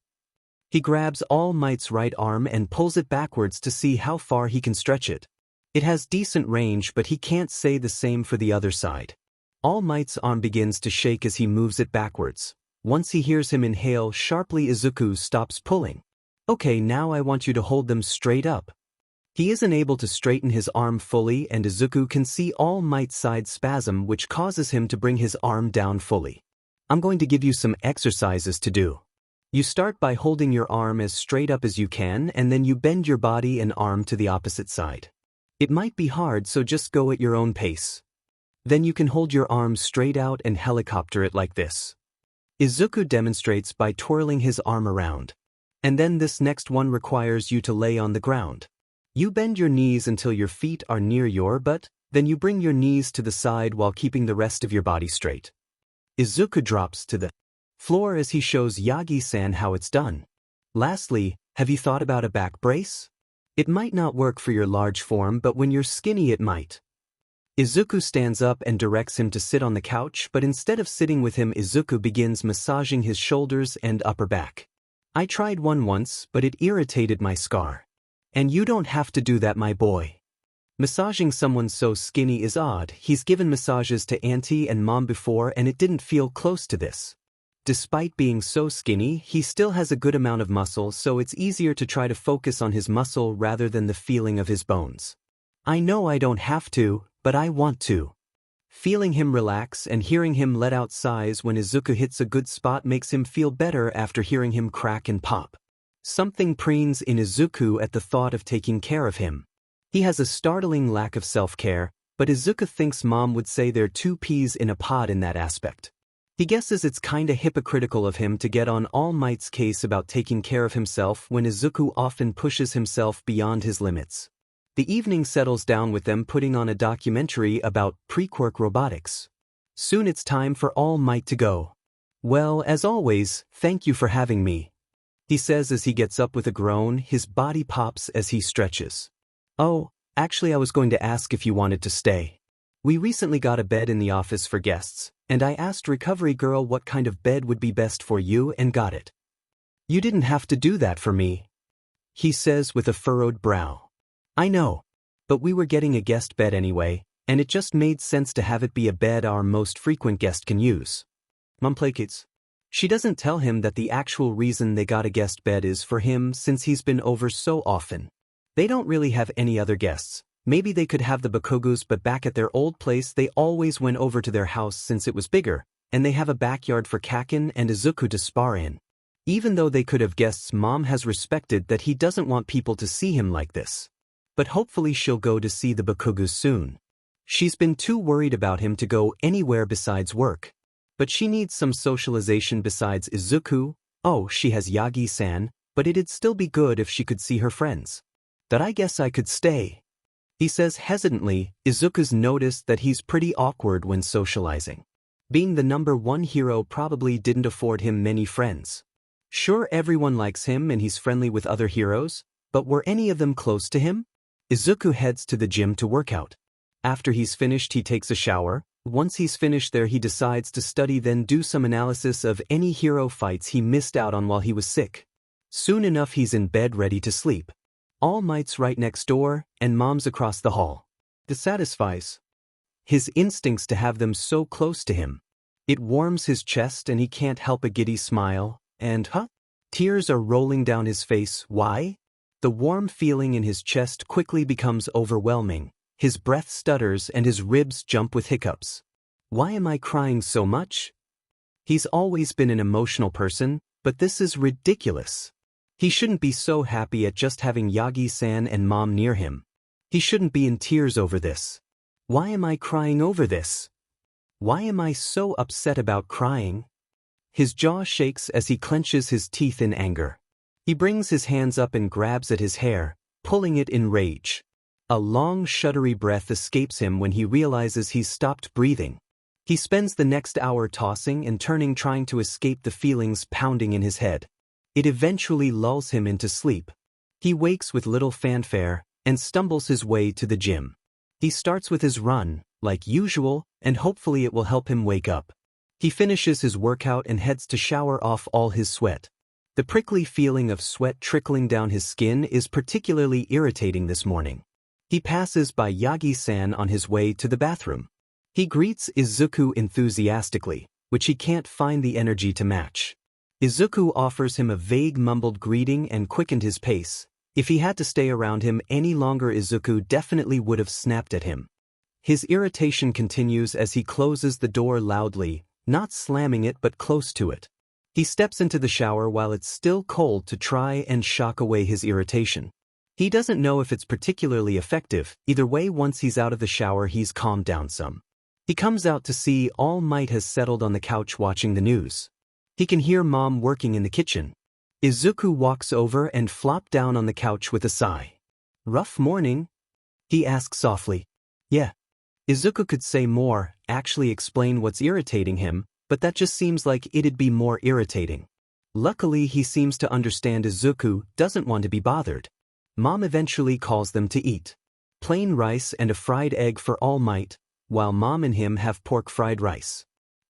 He grabs All Might's right arm and pulls it backwards to see how far he can stretch it. It has decent range, but he can't say the same for the other side. All Might's arm begins to shake as he moves it backwards. Once he hears him inhale sharply, Izuku stops pulling. Okay, now I want you to hold them straight up. He isn't able to straighten his arm fully and Izuku can see All Might's side spasm, which causes him to bring his arm down fully. I'm going to give you some exercises to do. You start by holding your arm as straight up as you can and then you bend your body and arm to the opposite side. It might be hard, so just go at your own pace. Then you can hold your arm straight out and helicopter it like this. Izuku demonstrates by twirling his arm around. And then this next one requires you to lay on the ground. You bend your knees until your feet are near your butt, then you bring your knees to the side while keeping the rest of your body straight. Izuku drops to the floor as he shows Yagi-san how it's done. Lastly, have you thought about a back brace? It might not work for your large form, but when you're skinny it might. Izuku stands up and directs him to sit on the couch, but instead of sitting with him, Izuku begins massaging his shoulders and upper back. I tried one once, but it irritated my scar. And you don't have to do that, my boy. Massaging someone so skinny is odd. He's given massages to Auntie and Mom before and it didn't feel close to this. Despite being so skinny, he still has a good amount of muscle, so it's easier to try to focus on his muscle rather than the feeling of his bones. I know I don't have to, but I want to. Feeling him relax and hearing him let out sighs when Izuku hits a good spot makes him feel better after hearing him crack and pop. Something preens in Izuku at the thought of taking care of him. He has a startling lack of self-care, but Izuku thinks Mom would say they're two peas in a pod in that aspect. He guesses it's kinda hypocritical of him to get on All Might's case about taking care of himself when Izuku often pushes himself beyond his limits. The evening settles down with them putting on a documentary about pre-Quirk robotics. Soon it's time for All Might to go. Well, as always, thank you for having me, he says as he gets up with a groan. His body pops as he stretches. Oh, actually I was going to ask if you wanted to stay. We recently got a bed in the office for guests, and I asked Recovery Girl what kind of bed would be best for you and got it. You didn't have to do that for me, he says with a furrowed brow. I know, but we were getting a guest bed anyway, and it just made sense to have it be a bed our most frequent guest can use. Mom placates. She doesn't tell him that the actual reason they got a guest bed is for him since he's been over so often. They don't really have any other guests. Maybe they could have the Bakugus, but back at their old place they always went over to their house since it was bigger, and they have a backyard for Kacchan and Izuku to spar in. Even though they could have guests, Mom has respected that he doesn't want people to see him like this. But hopefully she'll go to see the Bakugus soon. She's been too worried about him to go anywhere besides work. But she needs some socialization besides Izuku. Oh, she has Yagi-san, but it'd still be good if she could see her friends. That I guess I could stay, he says hesitantly. Izuku's noticed that he's pretty awkward when socializing. Being the #1 hero probably didn't afford him many friends. Sure, everyone likes him and he's friendly with other heroes, but were any of them close to him? Izuku heads to the gym to work out. After he's finished he takes a shower. Once he's finished there he decides to study, then do some analysis of any hero fights he missed out on while he was sick. Soon enough he's in bed ready to sleep. All Might's right next door, and Mom's across the hall. This satisfies his instincts to have them so close to him. It warms his chest and he can't help a giddy smile, and tears are rolling down his face. Why? The warm feeling in his chest quickly becomes overwhelming. His breath stutters and his ribs jump with hiccups. Why am I crying so much? He's always been an emotional person, but this is ridiculous. He shouldn't be so happy at just having Yagi-san and Mom near him. He shouldn't be in tears over this. Why am I crying over this? Why am I so upset about crying? His jaw shakes as he clenches his teeth in anger. He brings his hands up and grabs at his hair, pulling it in rage. A long, shuddery breath escapes him when he realizes he's stopped breathing. He spends the next hour tossing and turning, trying to escape the feelings pounding in his head. It eventually lulls him into sleep. He wakes with little fanfare and stumbles his way to the gym. He starts with his run, like usual, and hopefully it will help him wake up. He finishes his workout and heads to shower off all his sweat. The prickly feeling of sweat trickling down his skin is particularly irritating this morning. He passes by Yagi-san on his way to the bathroom. He greets Izuku enthusiastically, which he can't find the energy to match. Izuku offers him a vague mumbled greeting and quickened his pace. If he had to stay around him any longer, Izuku definitely would have snapped at him. His irritation continues as he closes the door loudly, not slamming it but close to it. He steps into the shower while it's still cold to try and shock away his irritation. He doesn't know if it's particularly effective. Either way, once he's out of the shower he's calmed down some. He comes out to see All Might has settled on the couch watching the news. He can hear Mom working in the kitchen. Izuku walks over and flops down on the couch with a sigh. Rough morning? He asks softly. Yeah. Izuku could say more, actually explain what's irritating him, but that just seems like it'd be more irritating. Luckily he seems to understand Izuku doesn't want to be bothered. Mom eventually calls them to eat. Plain rice and a fried egg for All Might, while Mom and him have pork fried rice.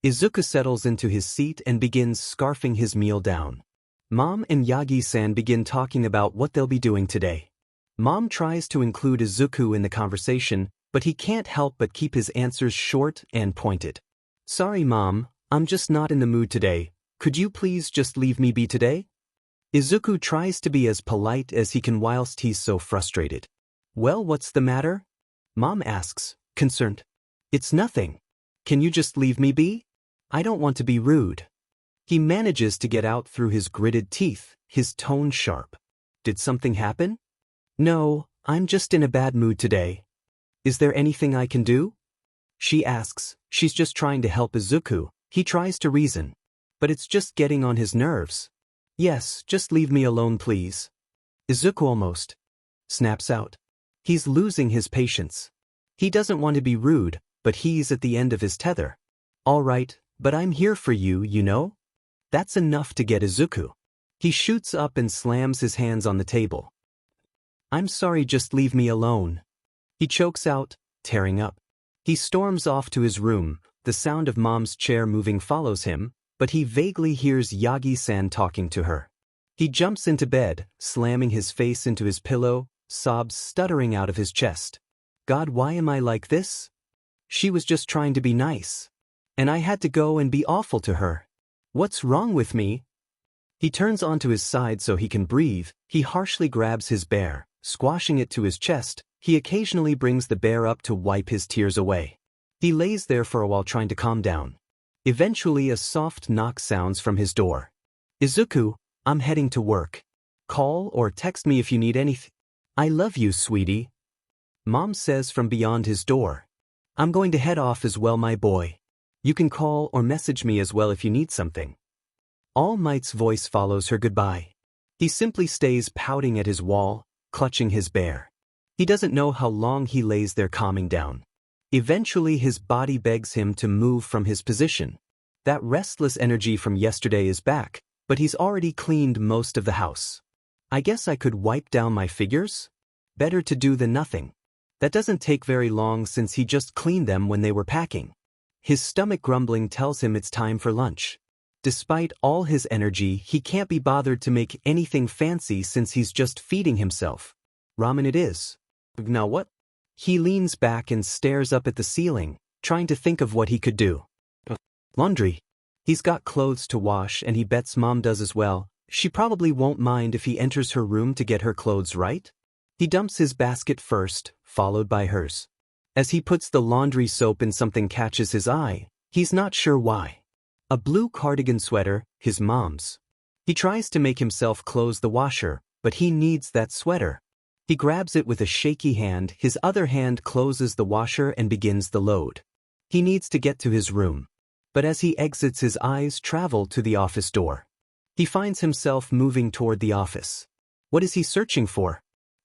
Izuku settles into his seat and begins scarfing his meal down. Mom and Yagi-san begin talking about what they'll be doing today. Mom tries to include Izuku in the conversation, but he can't help but keep his answers short and pointed. Sorry Mom, I'm just not in the mood today. Could you please just leave me be today? Izuku tries to be as polite as he can whilst he's so frustrated. Well, what's the matter? Mom asks, concerned. It's nothing. Can you just leave me be? I don't want to be rude. He manages to get out through his gritted teeth, his tone sharp. Did something happen? No, I'm just in a bad mood today. Is there anything I can do? She asks. She's just trying to help Izuku. He tries to reason. But it's just getting on his nerves. Yes, just leave me alone please. Izuku almost snaps out. He's losing his patience. He doesn't want to be rude, but he's at the end of his tether. All right, but I'm here for you, you know? That's enough to get Izuku. He shoots up and slams his hands on the table. I'm sorry, just leave me alone. He chokes out, tearing up. He storms off to his room, the sound of Mom's chair moving follows him, but he vaguely hears Yagi-san talking to her. He jumps into bed, slamming his face into his pillow, sobs stuttering out of his chest. God, why am I like this? She was just trying to be nice. And I had to go and be awful to her. What's wrong with me? He turns onto his side so he can breathe. He harshly grabs his bear, squashing it to his chest. He occasionally brings the bear up to wipe his tears away. He lays there for a while trying to calm down. Eventually a soft knock sounds from his door. Izuku, I'm heading to work. Call or text me if you need anything. I love you, sweetie. Mom says from beyond his door. I'm going to head off as well, my boy. You can call or message me as well if you need something. All Might's voice follows her goodbye. He simply stays pouting at his wall, clutching his bear. He doesn't know how long he lays there calming down. Eventually his body begs him to move from his position. That restless energy from yesterday is back, but he's already cleaned most of the house. I guess I could wipe down my figures? Better to do than nothing. That doesn't take very long since he just cleaned them when they were packing. His stomach grumbling tells him it's time for lunch. Despite all his energy, he can't be bothered to make anything fancy since he's just feeding himself. Ramen it is. Now what? He leans back and stares up at the ceiling, trying to think of what he could do. Laundry. He's got clothes to wash and he bets Mom does as well. She probably won't mind if he enters her room to get her clothes right. He dumps his basket first, followed by hers. As he puts the laundry soap in, something catches his eye. He's not sure why. A blue cardigan sweater, his mom's. He tries to make himself close the washer, but he needs that sweater. He grabs it with a shaky hand, his other hand closes the washer and begins the load. He needs to get to his room. But as he exits, his eyes travel to the office door. He finds himself moving toward the office. What is he searching for?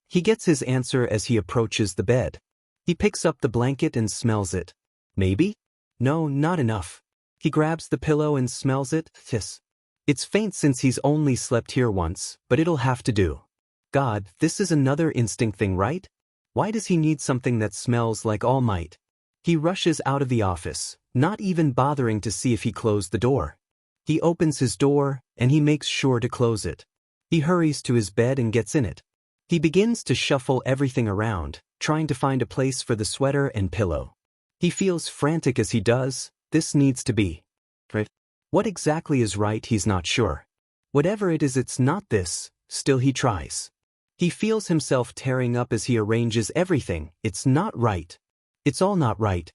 He gets his answer as he approaches the bed. He picks up the blanket and smells it. Maybe? No, not enough. He grabs the pillow and smells it. It's faint since he's only slept here once, but it'll have to do. God, this is another instinct thing, right? Why does he need something that smells like All Might? He rushes out of the office, not even bothering to see if he closed the door. He opens his door, and he makes sure to close it. He hurries to his bed and gets in it. He begins to shuffle everything around, trying to find a place for the sweater and pillow. He feels frantic as he does. This needs to be right. What exactly is right, he's not sure. Whatever it is, it's not this. Still he tries. He feels himself tearing up as he arranges everything. It's not right. It's all not right.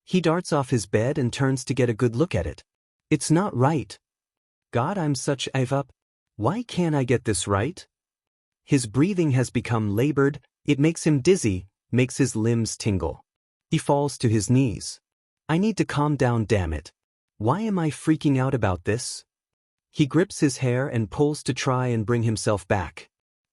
He darts off his bed and turns to get a good look at it. It's not right. God, I'm such up. Why can't I get this right? His breathing has become labored. It makes him dizzy, makes his limbs tingle. He falls to his knees. I need to calm down, damn it. Why am I freaking out about this? He grips his hair and pulls to try and bring himself back.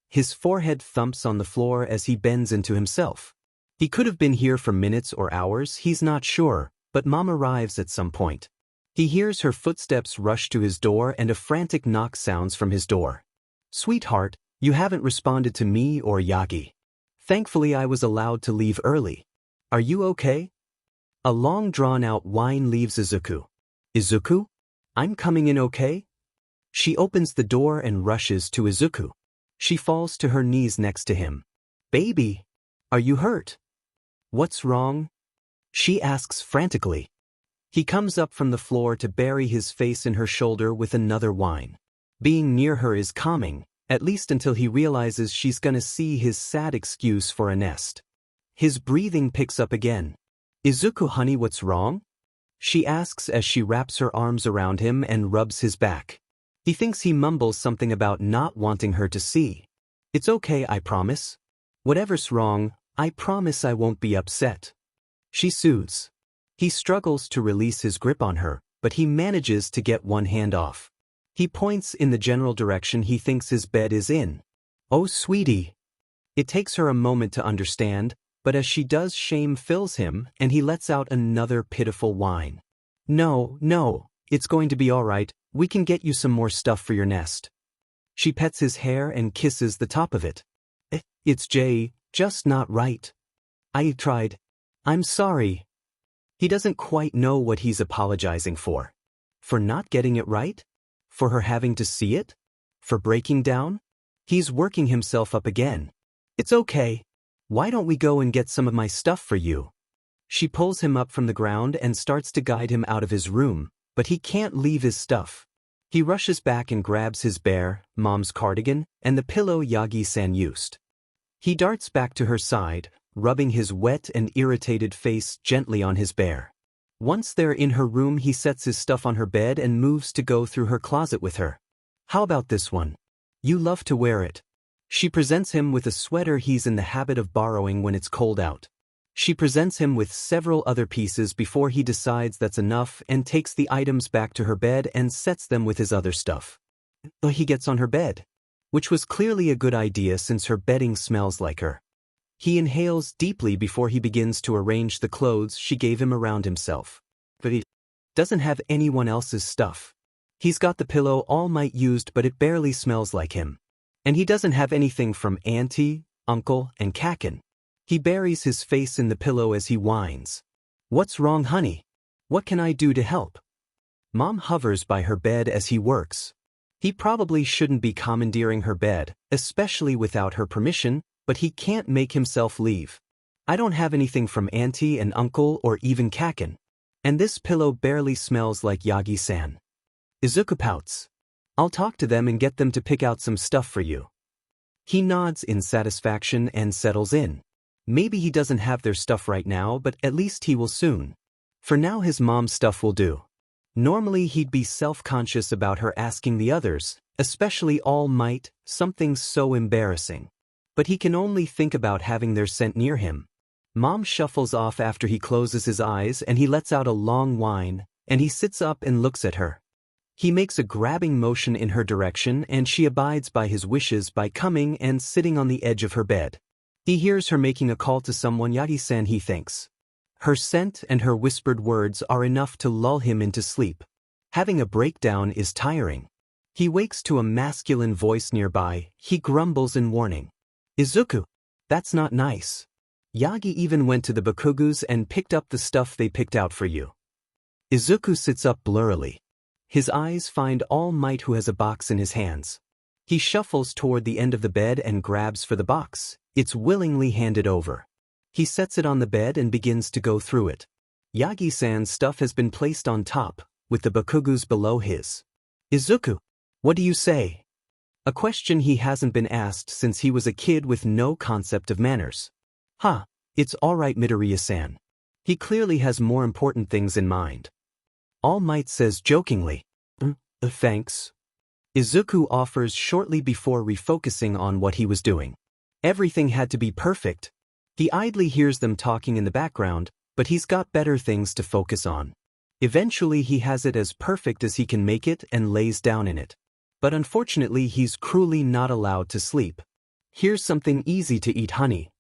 His forehead thumps on the floor as he bends into himself. He could have been here for minutes or hours, he's not sure, but Mom arrives at some point. He hears her footsteps rush to his door and a frantic knock sounds from his door. Sweetheart, you haven't responded to me or Yagi. Thankfully I was allowed to leave early. Are you okay? A long drawn-out whine leaves Izuku. Izuku? I'm coming in okay? She opens the door and rushes to Izuku. She falls to her knees next to him. Baby, are you hurt? What's wrong? She asks frantically. He comes up from the floor to bury his face in her shoulder with another whine. Being near her is calming, at least until he realizes she's gonna see his sad excuse for a nest. His breathing picks up again. Izuku, honey, what's wrong? She asks as she wraps her arms around him and rubs his back. He thinks he mumbles something about not wanting her to see. It's okay, I promise. Whatever's wrong, I promise I won't be upset. She soothes. He struggles to release his grip on her, but he manages to get one hand off. He points in the general direction he thinks his bed is in. Oh, sweetie. It takes her a moment to understand, but as she does, shame fills him and he lets out another pitiful whine. No, no, it's going to be all right, we can get you some more stuff for your nest. She pets his hair and kisses the top of it. It's just not right. I tried. I'm sorry. He doesn't quite know what he's apologizing for. For not getting it right? For her having to see it? For breaking down? He's working himself up again. It's okay. Why don't we go and get some of my stuff for you? She pulls him up from the ground and starts to guide him out of his room, but he can't leave his stuff. He rushes back and grabs his bear, Mom's cardigan, and the pillow Yagi-san used. He darts back to her side, rubbing his wet and irritated face gently on his bear. Once they're in her room, he sets his stuff on her bed and moves to go through her closet with her. How about this one? You love to wear it. She presents him with a sweater he's in the habit of borrowing when it's cold out. She presents him with several other pieces before he decides that's enough and takes the items back to her bed and sets them with his other stuff. He gets on her bed, which was clearly a good idea since her bedding smells like her. He inhales deeply before he begins to arrange the clothes she gave him around himself. But he doesn't have anyone else's stuff. He's got the pillow All Might used, but it barely smells like him. And he doesn't have anything from Auntie, Uncle, and Kacchan. He buries his face in the pillow as he whines. What's wrong, honey? What can I do to help? Mom hovers by her bed as he works. He probably shouldn't be commandeering her bed, especially without her permission, but he can't make himself leave. I don't have anything from Auntie and Uncle or even Kacchan. And this pillow barely smells like Yagi-san. Izuku pouts. I'll talk to them and get them to pick out some stuff for you. He nods in satisfaction and settles in. Maybe he doesn't have their stuff right now, but at least he will soon. For now, his mom's stuff will do. Normally he'd be self-conscious about her asking the others, especially All Might, something so embarrassing. But he can only think about having their scent near him. Mom shuffles off after he closes his eyes and he lets out a long whine, and he sits up and looks at her. He makes a grabbing motion in her direction and she abides by his wishes by coming and sitting on the edge of her bed. He hears her making a call to someone, Yagi-san, he thinks. Her scent and her whispered words are enough to lull him into sleep. Having a breakdown is tiring. He wakes to a masculine voice nearby. He grumbles in warning. Izuku, that's not nice. Yagi even went to the Bakugus and picked up the stuff they picked out for you. Izuku sits up blurrily. His eyes find All Might, who has a box in his hands. He shuffles toward the end of the bed and grabs for the box. It's willingly handed over. He sets it on the bed and begins to go through it. Yagi-san's stuff has been placed on top, with the Bakugus below his. Izuku, what do you say? A question he hasn't been asked since he was a kid with no concept of manners. It's all right, Midoriya-san. He clearly has more important things in mind. All Might says jokingly. Thanks. Izuku offers shortly before refocusing on what he was doing. Everything had to be perfect. He idly hears them talking in the background, but he's got better things to focus on. Eventually he has it as perfect as he can make it and lays down in it. But unfortunately he's cruelly not allowed to sleep. Here's something easy to eat, honey.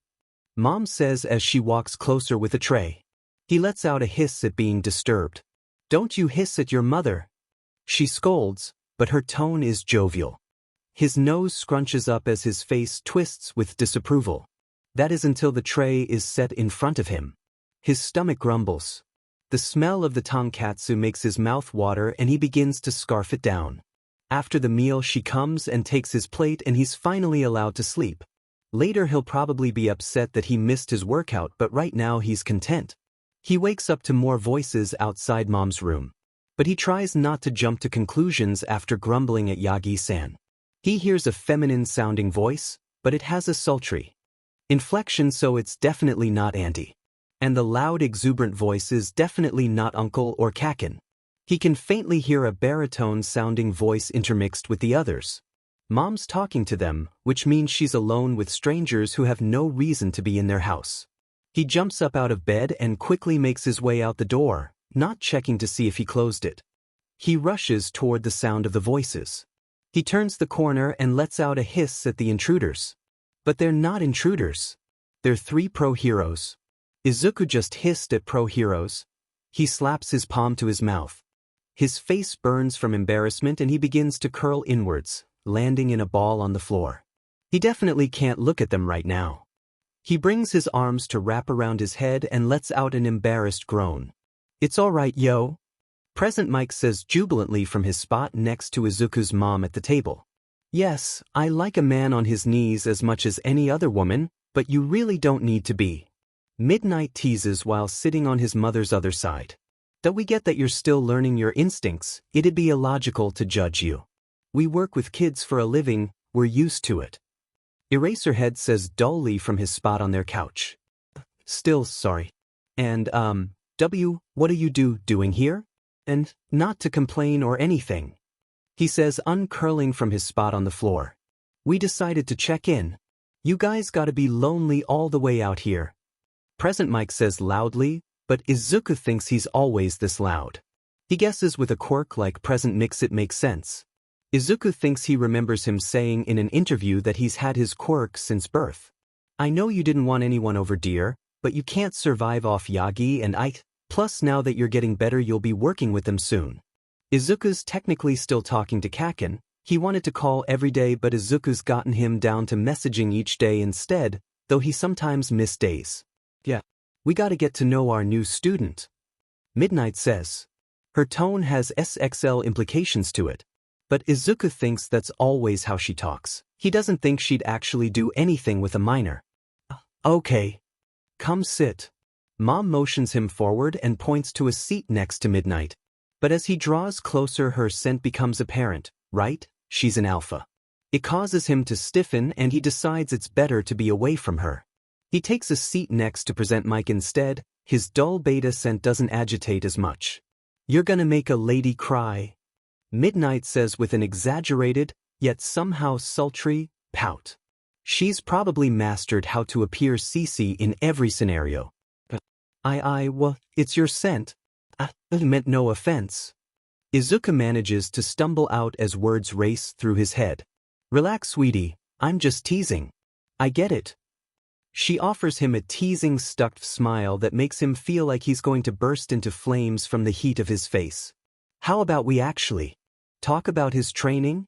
Mom says as she walks closer with a tray. He lets out a hiss at being disturbed. Don't you hiss at your mother. She scolds, but her tone is jovial. His nose scrunches up as his face twists with disapproval. That is until the tray is set in front of him. His stomach grumbles. The smell of the tonkatsu makes his mouth water and he begins to scarf it down. After the meal she comes and takes his plate and he's finally allowed to sleep. Later he'll probably be upset that he missed his workout, but right now he's content. He wakes up to more voices outside Mom's room. But he tries not to jump to conclusions after grumbling at Yagi-san. He hears a feminine-sounding voice, but it has a sultry inflection, so it's definitely not Auntie. And the loud, exuberant voice is definitely not Uncle or Kacchan. He can faintly hear a baritone-sounding voice intermixed with the others. Mom's talking to them, which means she's alone with strangers who have no reason to be in their house. He jumps up out of bed and quickly makes his way out the door, not checking to see if he closed it. He rushes toward the sound of the voices. He turns the corner and lets out a hiss at the intruders. But they're not intruders. They're 3 pro heroes. Izuku just hissed at pro heroes. He slaps his palm to his mouth. His face burns from embarrassment and he begins to curl inwards, landing in a ball on the floor. He definitely can't look at them right now. He brings his arms to wrap around his head and lets out an embarrassed groan. "It's alright, yo," Present Mike says jubilantly from his spot next to Izuku's mom at the table. "Yes, I like a man on his knees as much as any other woman, but you really don't need to be." Midnight teases while sitting on his mother's other side. "Though we get that you're still learning your instincts, it'd be illogical to judge you. We work with kids for a living, we're used to it." Eraserhead says dully from his spot on their couch. "Still sorry. And, what are you doing here? And, not to complain or anything," he says uncurling from his spot on the floor. "We decided to check in. You guys gotta be lonely all the way out here." Present Mike says loudly, but Izuku thinks he's always this loud. He guesses with a quirk like Present Mix it makes sense. Izuku thinks he remembers him saying in an interview that he's had his quirk since birth. "I know you didn't want anyone over, dear, but you can't survive off Yagi and Ike, plus now that you're getting better you'll be working with them soon." Izuku's technically still talking to Kacchan. He wanted to call every day but Izuku's gotten him down to messaging each day instead, though he sometimes missed days. "Yeah, we gotta get to know our new student," Midnight says. Her tone has SXL implications to it. But Izuku thinks that's always how she talks. He doesn't think she'd actually do anything with a minor. "Okay. Come sit." Mom motions him forward and points to a seat next to Midnight. But as he draws closer her scent becomes apparent, right? She's an alpha. It causes him to stiffen and he decides it's better to be away from her. He takes a seat next to Present Mike instead. His dull beta scent doesn't agitate as much. "You're gonna make a lady cry," Midnight says with an exaggerated, yet somehow sultry, pout. She's probably mastered how to appear CC in every scenario. Well, it's your scent. I meant no offense." Izuku manages to stumble out as words race through his head. "Relax, sweetie, I'm just teasing. I get it." She offers him a teasing stuck smile that makes him feel like he's going to burst into flames from the heat of his face. "How about we actually talk about his training?"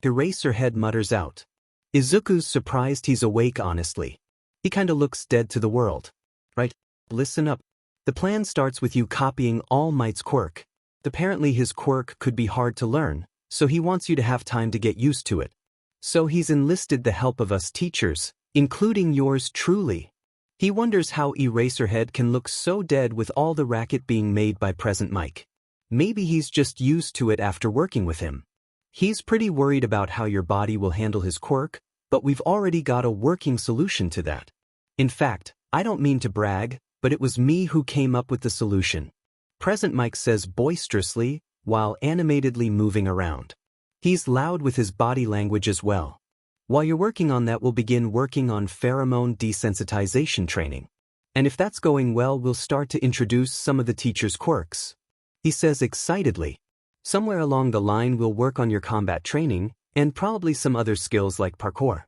Eraserhead mutters out. Izuku's surprised he's awake honestly. He kinda looks dead to the world. "Right, listen up. The plan starts with you copying All Might's quirk. Apparently his quirk could be hard to learn, so he wants you to have time to get used to it. So he's enlisted the help of us teachers, including yours truly." He wonders how Eraserhead can look so dead with all the racket being made by Present Mike. Maybe he's just used to it after working with him. He's pretty worried about how your body will handle his quirk, but we've already got a working solution to that. In fact, I don't mean to brag, but it was me who came up with the solution. Present Mike says boisterously, while animatedly moving around. He's loud with his body language as well. "While you're working on that, we'll begin working on pheromone desensitization training. And if that's going well, we'll start to introduce some of the teacher's quirks," he says excitedly. "Somewhere along the line we'll work on your combat training, and probably some other skills like parkour."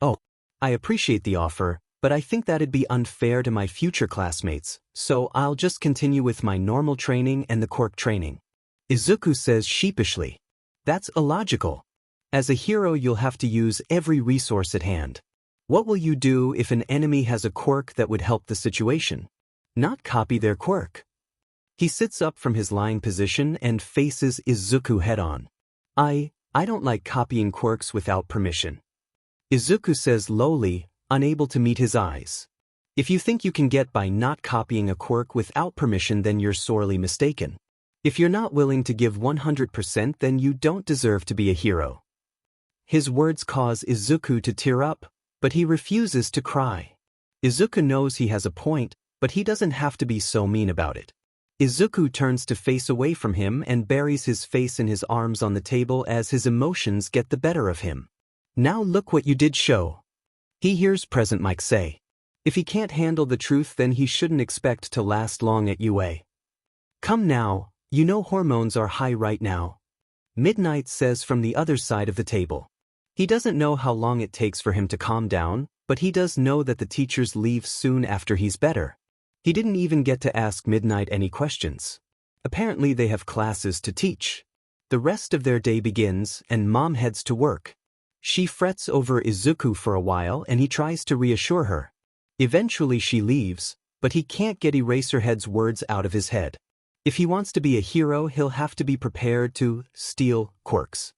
"Oh, I appreciate the offer, but I think that'd be unfair to my future classmates, so I'll just continue with my normal training and the quirk training," Izuku says sheepishly. "That's illogical. As a hero you'll have to use every resource at hand. What will you do if an enemy has a quirk that would help the situation? Not copy their quirk." He sits up from his lying position and faces Izuku head-on. I don't like copying quirks without permission," Izuku says lowly, unable to meet his eyes. "If you think you can get by not copying a quirk without permission, then you're sorely mistaken. If you're not willing to give 100%, then you don't deserve to be a hero." His words cause Izuku to tear up, but he refuses to cry. Izuku knows he has a point, but he doesn't have to be so mean about it. Izuku turns to face away from him and buries his face in his arms on the table as his emotions get the better of him. "Now look what you did show," he hears Present Mike say. If he can't handle the truth, then he shouldn't expect to last long at UA. "Come now, you know hormones are high right now," Midnight says from the other side of the table. He doesn't know how long it takes for him to calm down, but he does know that the teachers leave soon after he's better. He didn't even get to ask Midnight any questions. Apparently they have classes to teach. The rest of their day begins and Mom heads to work. She frets over Izuku for a while and he tries to reassure her. Eventually she leaves, but he can't get Eraserhead's words out of his head. If he wants to be a hero, he'll have to be prepared to steal quirks.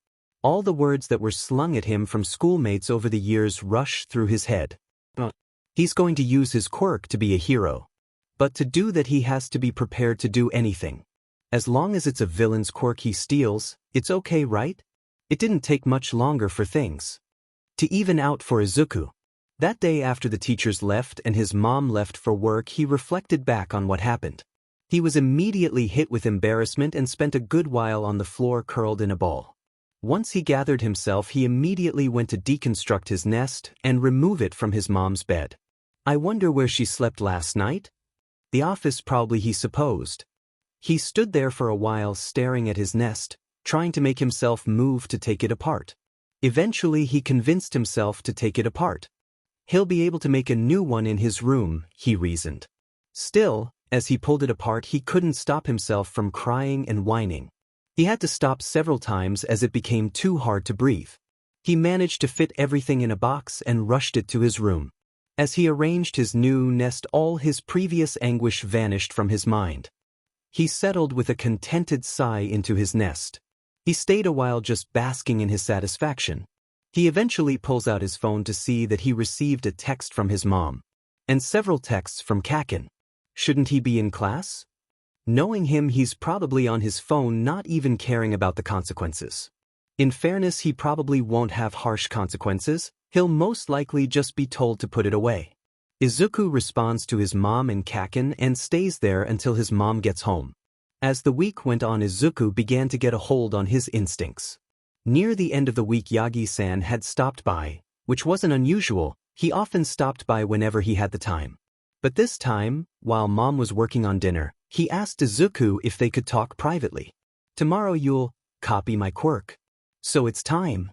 All the words that were slung at him from schoolmates over the years rush through his head. He's going to use his quirk to be a hero. But to do that he has to be prepared to do anything. As long as it's a villain's quirk he steals, it's okay, right? It didn't take much longer for things to even out for Izuku. That day after the teachers left and his mom left for work, he reflected back on what happened. He was immediately hit with embarrassment and spent a good while on the floor curled in a ball. Once he gathered himself, he immediately went to deconstruct his nest and remove it from his mom's bed. I wonder where she slept last night? The office probably, he supposed. He stood there for a while staring at his nest, trying to make himself move to take it apart. Eventually he convinced himself to take it apart. He'll be able to make a new one in his room, he reasoned. Still, as he pulled it apart he couldn't stop himself from crying and whining. He had to stop several times as it became too hard to breathe. He managed to fit everything in a box and rushed it to his room. As he arranged his new nest, all his previous anguish vanished from his mind. He settled with a contented sigh into his nest. He stayed a while just basking in his satisfaction. He eventually pulls out his phone to see that he received a text from his mom. And several texts from Kacchan. Shouldn't he be in class? Knowing him, he's probably on his phone, not even caring about the consequences. In fairness, he probably won't have harsh consequences. He'll most likely just be told to put it away. Izuku responds to his mom and Kacchan and stays there until his mom gets home. As the week went on, Izuku began to get a hold on his instincts. Near the end of the week, Yagi-san had stopped by, which wasn't unusual. He often stopped by whenever he had the time. But this time, while Mom was working on dinner, he asked Izuku if they could talk privately. Tomorrow you'll copy my quirk. So it's time.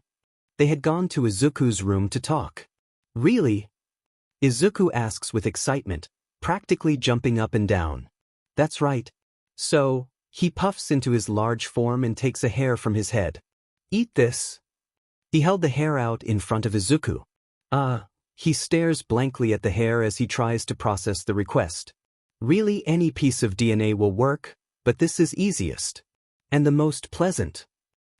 They had gone to Izuku's room to talk. Really? Izuku asks with excitement, practically jumping up and down. That's right. So, he puffs into his large form and takes a hair from his head. Eat this. He held the hair out in front of Izuku. He stares blankly at the hair as he tries to process the request. Really, any piece of DNA will work, but this is easiest. And the most pleasant.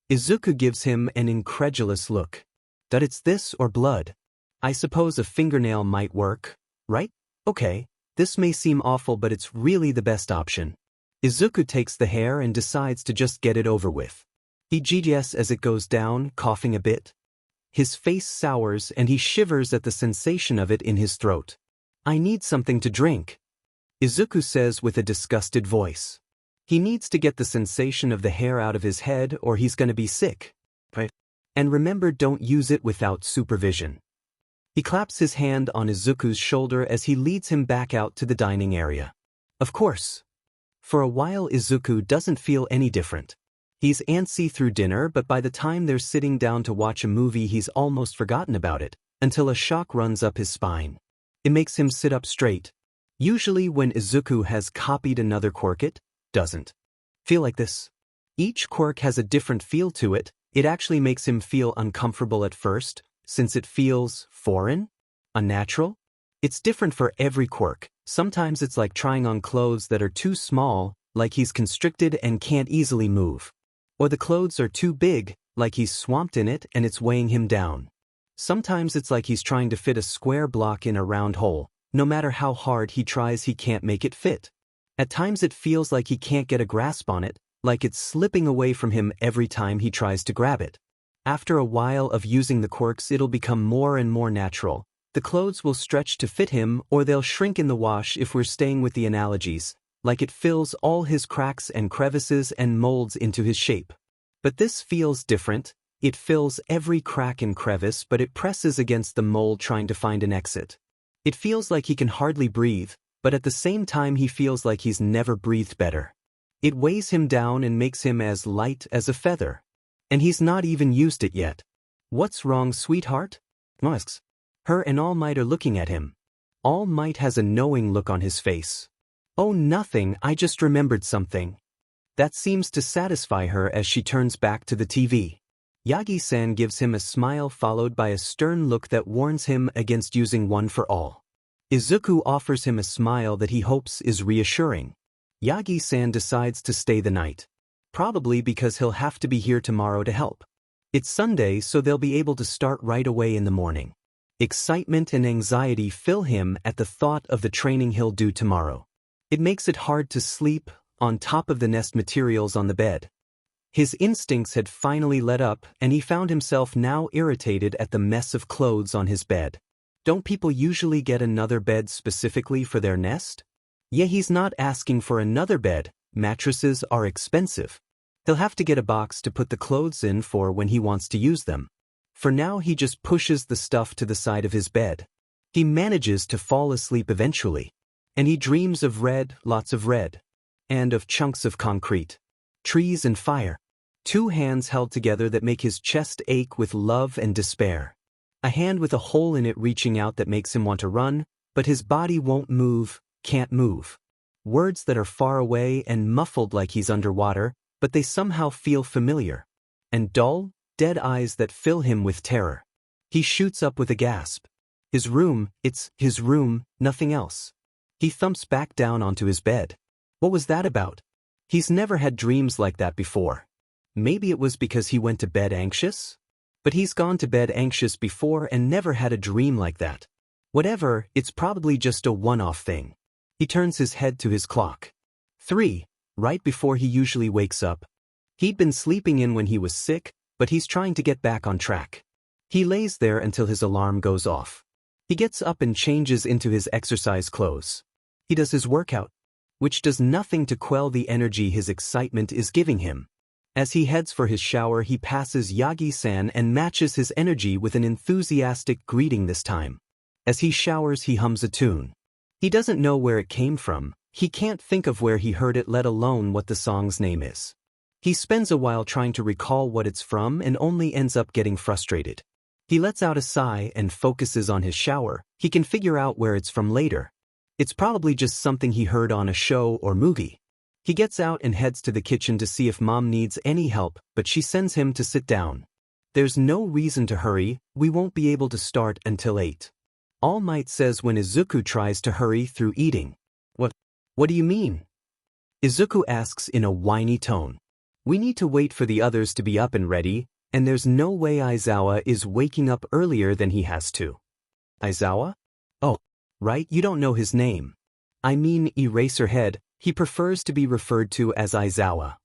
Izuku gives him an incredulous look. That it's this or blood. I suppose a fingernail might work, right? Okay, this may seem awful, but it's really the best option. Izuku takes the hair and decides to just get it over with. He GGs as it goes down, coughing a bit. His face sours and he shivers at the sensation of it in his throat. I need something to drink, Izuku says with a disgusted voice. He needs to get the sensation of the hair out of his head or he's gonna be sick. Right. And remember, don't use it without supervision. He claps his hand on Izuku's shoulder as he leads him back out to the dining area. Of course. For a while Izuku doesn't feel any different. He's antsy through dinner, but by the time they're sitting down to watch a movie he's almost forgotten about it, until a shock runs up his spine. It makes him sit up straight. Usually when Izuku has copied another quirk, it doesn't feel like this. Each quirk has a different feel to it. It actually makes him feel uncomfortable at first, since it feels foreign, unnatural. It's different for every quirk. Sometimes it's like trying on clothes that are too small, like he's constricted and can't easily move. Or the clothes are too big, like he's swamped in it and it's weighing him down. Sometimes it's like he's trying to fit a square block in a round hole. No matter how hard he tries, he can't make it fit. At times it feels like he can't get a grasp on it, like it's slipping away from him every time he tries to grab it. After a while of using the quirks, it'll become more and more natural. The clothes will stretch to fit him, or they'll shrink in the wash if we're staying with the analogies, like it fills all his cracks and crevices and molds into his shape. But this feels different. It fills every crack and crevice, but it presses against the mold trying to find an exit. It feels like he can hardly breathe, but at the same time he feels like he's never breathed better. It weighs him down and makes him as light as a feather. And he's not even used it yet. "What's wrong, sweetheart?" asks. Her and All Might are looking at him. All Might has a knowing look on his face. "Oh, nothing, I just remembered something." That seems to satisfy her as she turns back to the TV. Yagi-san gives him a smile followed by a stern look that warns him against using one for all. Izuku offers him a smile that he hopes is reassuring. Yagi-san decides to stay the night. Probably because he'll have to be here tomorrow to help. It's Sunday, so they'll be able to start right away in the morning. Excitement and anxiety fill him at the thought of the training he'll do tomorrow. It makes it hard to sleep on top of the nest materials on the bed. His instincts had finally let up and he found himself now irritated at the mess of clothes on his bed. Don't people usually get another bed specifically for their nest? Yeah, he's not asking for another bed. Mattresses are expensive. He'll have to get a box to put the clothes in for when he wants to use them. For now he just pushes the stuff to the side of his bed. He manages to fall asleep eventually. And he dreams of red, lots of red. And of chunks of concrete. Trees and fire. Two hands held together that make his chest ache with love and despair. A hand with a hole in it reaching out that makes him want to run, but his body won't move, can't move. Words that are far away and muffled like he's underwater, but they somehow feel familiar. And dull, dead eyes that fill him with terror. He shoots up with a gasp. His room, it's his room, nothing else. He thumps back down onto his bed. What was that about? He's never had dreams like that before. Maybe it was because he went to bed anxious? But he's gone to bed anxious before and never had a dream like that. Whatever, it's probably just a one-off thing. He turns his head to his clock. 3, right before he usually wakes up. He'd been sleeping in when he was sick, but he's trying to get back on track. He lays there until his alarm goes off. He gets up and changes into his exercise clothes. He does his workout, which does nothing to quell the energy his excitement is giving him. As he heads for his shower, he passes Yagi-san and matches his energy with an enthusiastic greeting this time. As he showers, he hums a tune. He doesn't know where it came from, he can't think of where he heard it, let alone what the song's name is. He spends a while trying to recall what it's from and only ends up getting frustrated. He lets out a sigh and focuses on his shower. He can figure out where it's from later. It's probably just something he heard on a show or movie. He gets out and heads to the kitchen to see if Mom needs any help, but she sends him to sit down. There's no reason to hurry, we won't be able to start until 8. All Might says when Izuku tries to hurry through eating. What do you mean? Izuku asks in a whiny tone. We need to wait for the others to be up and ready, and there's no way Aizawa is waking up earlier than he has to. Aizawa? Oh, right, you don't know his name. I mean Eraserhead, he prefers to be referred to as Aizawa.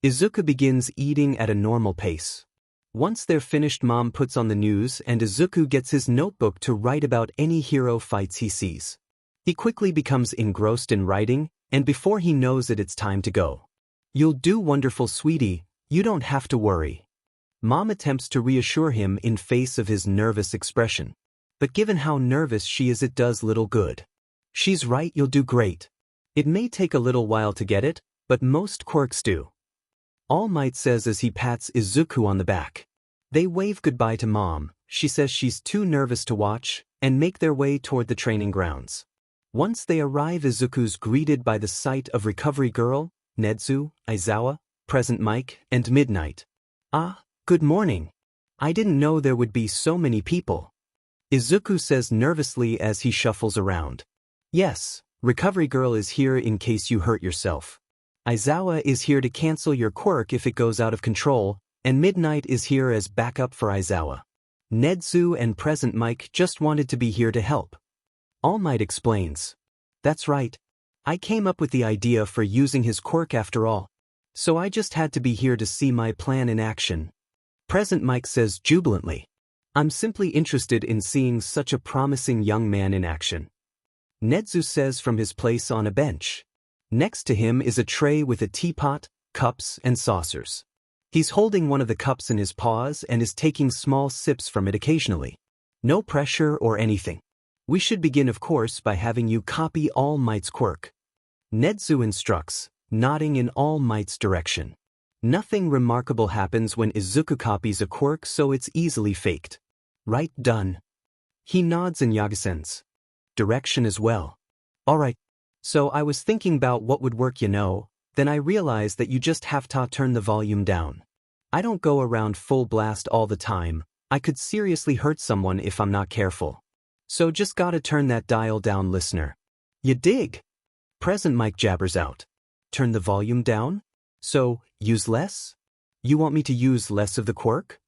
Izuku begins eating at a normal pace. Once they're finished, Mom puts on the news and Izuku gets his notebook to write about any hero fights he sees. He quickly becomes engrossed in writing, and before he knows it, it's time to go. You'll do wonderful, sweetie, you don't have to worry. Mom attempts to reassure him in face of his nervous expression. But given how nervous she is, it does little good. She's right, you'll do great. It may take a little while to get it, but most quirks do. All Might says as he pats Izuku on the back. They wave goodbye to Mom. She says she's too nervous to watch, and make their way toward the training grounds. Once they arrive, Izuku's greeted by the sight of Recovery Girl, Nedzu, Aizawa, Present Mike, and Midnight. Ah, good morning. I didn't know there would be so many people. Izuku says nervously as he shuffles around. Yes, Recovery Girl is here in case you hurt yourself. Aizawa is here to cancel your quirk if it goes out of control, and Midnight is here as backup for Aizawa. Nedzu and Present Mike just wanted to be here to help. All Might explains. That's right. I came up with the idea for using his quirk after all. So I just had to be here to see my plan in action. Present Mike says jubilantly. I'm simply interested in seeing such a promising young man in action. Nedzu says from his place on a bench. Next to him is a tray with a teapot, cups, and saucers. He's holding one of the cups in his paws and is taking small sips from it occasionally. No pressure or anything. We should begin, of course, by having you copy All Might's quirk. Nedzu instructs, nodding in All Might's direction. Nothing remarkable happens when Izuku copies a quirk, so it's easily faked. Right, done. He nods in Yagisen's direction as well. Alright. So I was thinking about what would work, then I realized that you just have to turn the volume down. I don't go around full blast all the time. I could seriously hurt someone if I'm not careful. So just gotta turn that dial down, listener. You dig? Present mic jabbers out. Turn the volume down? So, use less? You want me to use less of the quirk?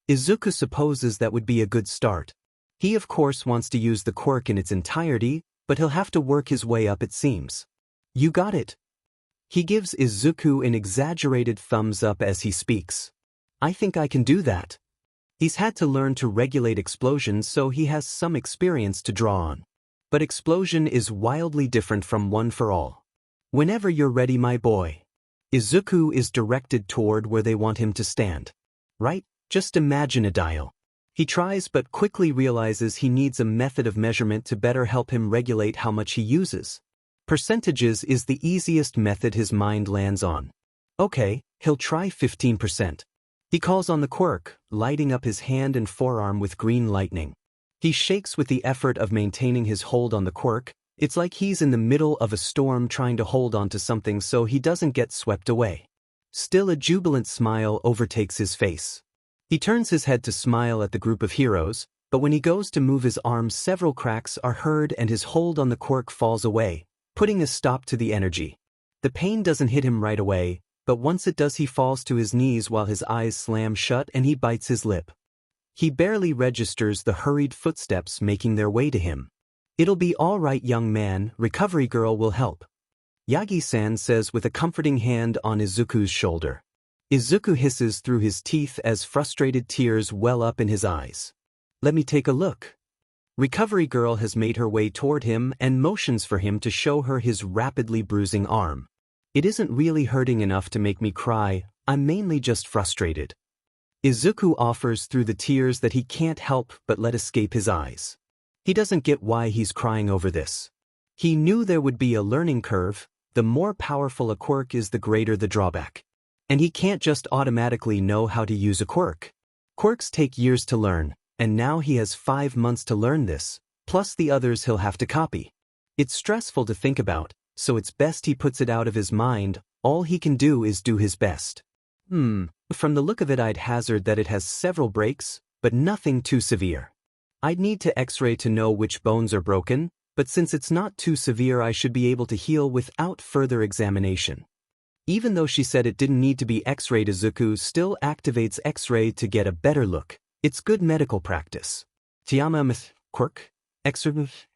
Izuku supposes that would be a good start. He of course wants to use the quirk in its entirety, but he'll have to work his way up, it seems. You got it. He gives Izuku an exaggerated thumbs up as he speaks. I think I can do that. He's had to learn to regulate explosions, so he has some experience to draw on. But explosion is wildly different from one for all. Whenever you're ready, my boy. Izuku is directed toward where they want him to stand. Right? Just imagine a dial. He tries but quickly realizes he needs a method of measurement to better help him regulate how much he uses. Percentages is the easiest method his mind lands on. Okay, he'll try 15%. He calls on the quirk, lighting up his hand and forearm with green lightning. He shakes with the effort of maintaining his hold on the quirk. It's like he's in the middle of a storm trying to hold on to something so he doesn't get swept away. Still, a jubilant smile overtakes his face. He turns his head to smile at the group of heroes, but when he goes to move his arms, several cracks are heard and his hold on the quirk falls away, putting a stop to the energy. The pain doesn't hit him right away, but once it does, he falls to his knees while his eyes slam shut and he bites his lip. He barely registers the hurried footsteps making their way to him. It'll be all right, young man, recovery girl will help. Yagi-san says with a comforting hand on Izuku's shoulder. Izuku hisses through his teeth as frustrated tears well up in his eyes. Let me take a look. Recovery girl has made her way toward him and motions for him to show her his rapidly bruising arm. It isn't really hurting enough to make me cry, I'm mainly just frustrated. Izuku offers through the tears that he can't help but let escape his eyes. He doesn't get why he's crying over this. He knew there would be a learning curve. The more powerful a quirk is, the greater the drawback. And he can't just automatically know how to use a quirk. Quirks take years to learn, and now he has 5 months to learn this, plus the others he'll have to copy. It's stressful to think about, so it's best he puts it out of his mind. All he can do is do his best. From the look of it, I'd hazard that it has several breaks, but nothing too severe. I'd need to X-ray to know which bones are broken, but since it's not too severe, I should be able to heal without further examination. Even though she said it didn't need to be X-rayed, Izuku still activates X-ray to get a better look. It's good medical practice. Tiama quirk?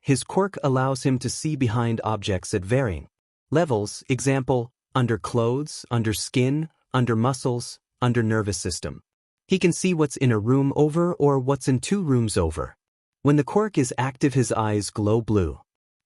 His quirk allows him to see behind objects at varying levels, example, under clothes, under skin, under muscles, under nervous system. He can see what's in a room over or what's in 2 rooms over. When the quirk is active, his eyes glow blue.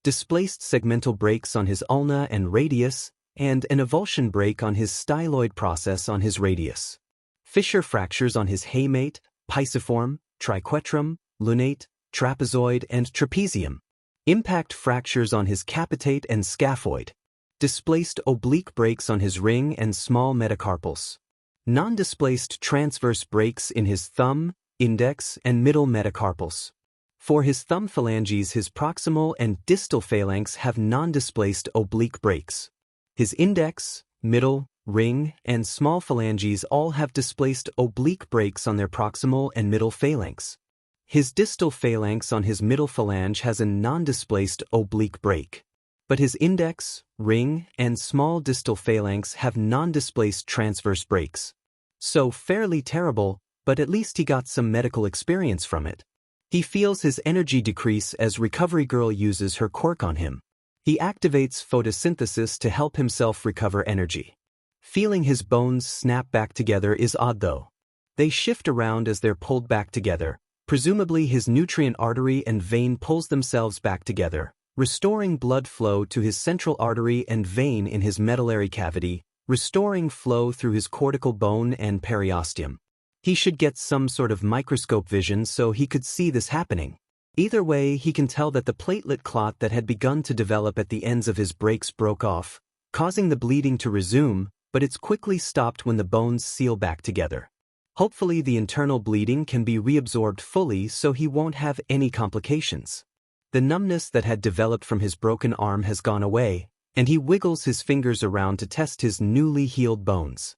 Displaced segmental breaks on his ulna and radius, and an avulsion break on his styloid process on his radius. Fissure fractures on his hamate, pisiform, triquetrum, lunate, trapezoid, and trapezium. Impact fractures on his capitate and scaphoid. Displaced oblique breaks on his ring and small metacarpals. Non-displaced transverse breaks in his thumb, index, and middle metacarpals. For his thumb phalanges, his proximal and distal phalanx have non-displaced oblique breaks. His index, middle, ring, and small phalanges all have displaced oblique breaks on their proximal and middle phalanx. His distal phalanx on his middle phalange has a non-displaced oblique break. But his index, ring, and small distal phalanx have non-displaced transverse breaks. So fairly terrible, but at least he got some medical experience from it. He feels his energy decrease as Recovery Girl uses her quirk on him. He activates photosynthesis to help himself recover energy. Feeling his bones snap back together is odd though. They shift around as they're pulled back together. Presumably his nutrient artery and vein pulls themselves back together, restoring blood flow to his central artery and vein in his medullary cavity, restoring flow through his cortical bone and periosteum. He should get some sort of microscope vision so he could see this happening. Either way, he can tell that the platelet clot that had begun to develop at the ends of his breaks broke off, causing the bleeding to resume, but it's quickly stopped when the bones seal back together. Hopefully the internal bleeding can be reabsorbed fully so he won't have any complications. The numbness that had developed from his broken arm has gone away, and he wiggles his fingers around to test his newly healed bones.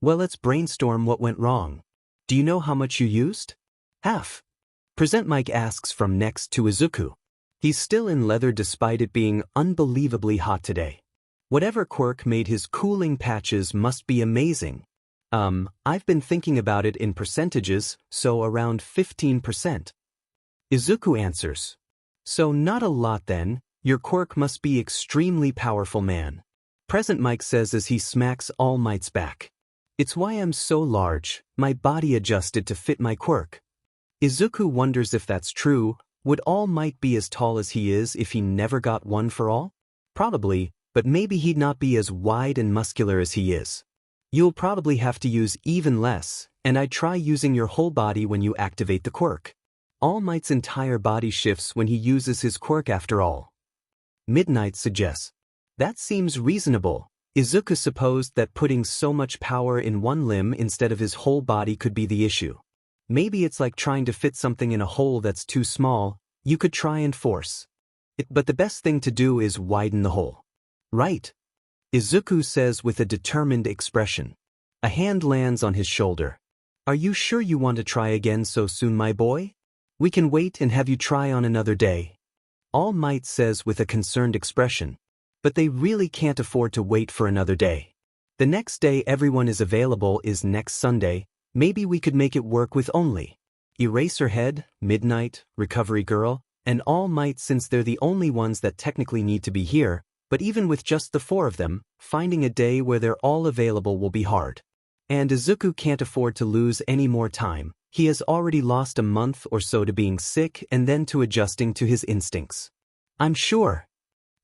Well, let's brainstorm what went wrong. Do you know how much you used? Half. Present Mike asks from next to Izuku. He's still in leather despite it being unbelievably hot today. Whatever Quirk made his cooling patches must be amazing. I've been thinking about it in percentages, so around 15%. Izuku answers. So not a lot then, your Quirk must be extremely powerful, man. Present Mike says as he smacks All Might's back. It's why I'm so large, my body adjusted to fit my Quirk. Izuku wonders if that's true. Would All Might be as tall as he is if he never got one for all? Probably, but maybe he'd not be as wide and muscular as he is. You'll probably have to use even less, and I'd try using your whole body when you activate the Quirk. All Might's entire body shifts when he uses his Quirk after all. Midnight suggests. That seems reasonable. Izuku supposed that putting so much power in one limb instead of his whole body could be the issue. Maybe it's like trying to fit something in a hole that's too small. You could try and force it, but the best thing to do is widen the hole. Right? Izuku says with a determined expression. A hand lands on his shoulder. Are you sure you want to try again so soon, my boy? We can wait and have you try on another day. All Might says with a concerned expression. But they really can't afford to wait for another day. The next day everyone is available is next Sunday. Maybe we could make it work with only Eraserhead, Midnight, Recovery Girl, and All Might since they're the only ones that technically need to be here, but even with just the 4 of them, finding a day where they're all available will be hard. And Izuku can't afford to lose any more time. He has already lost a month or so to being sick and then to adjusting to his instincts. I'm sure.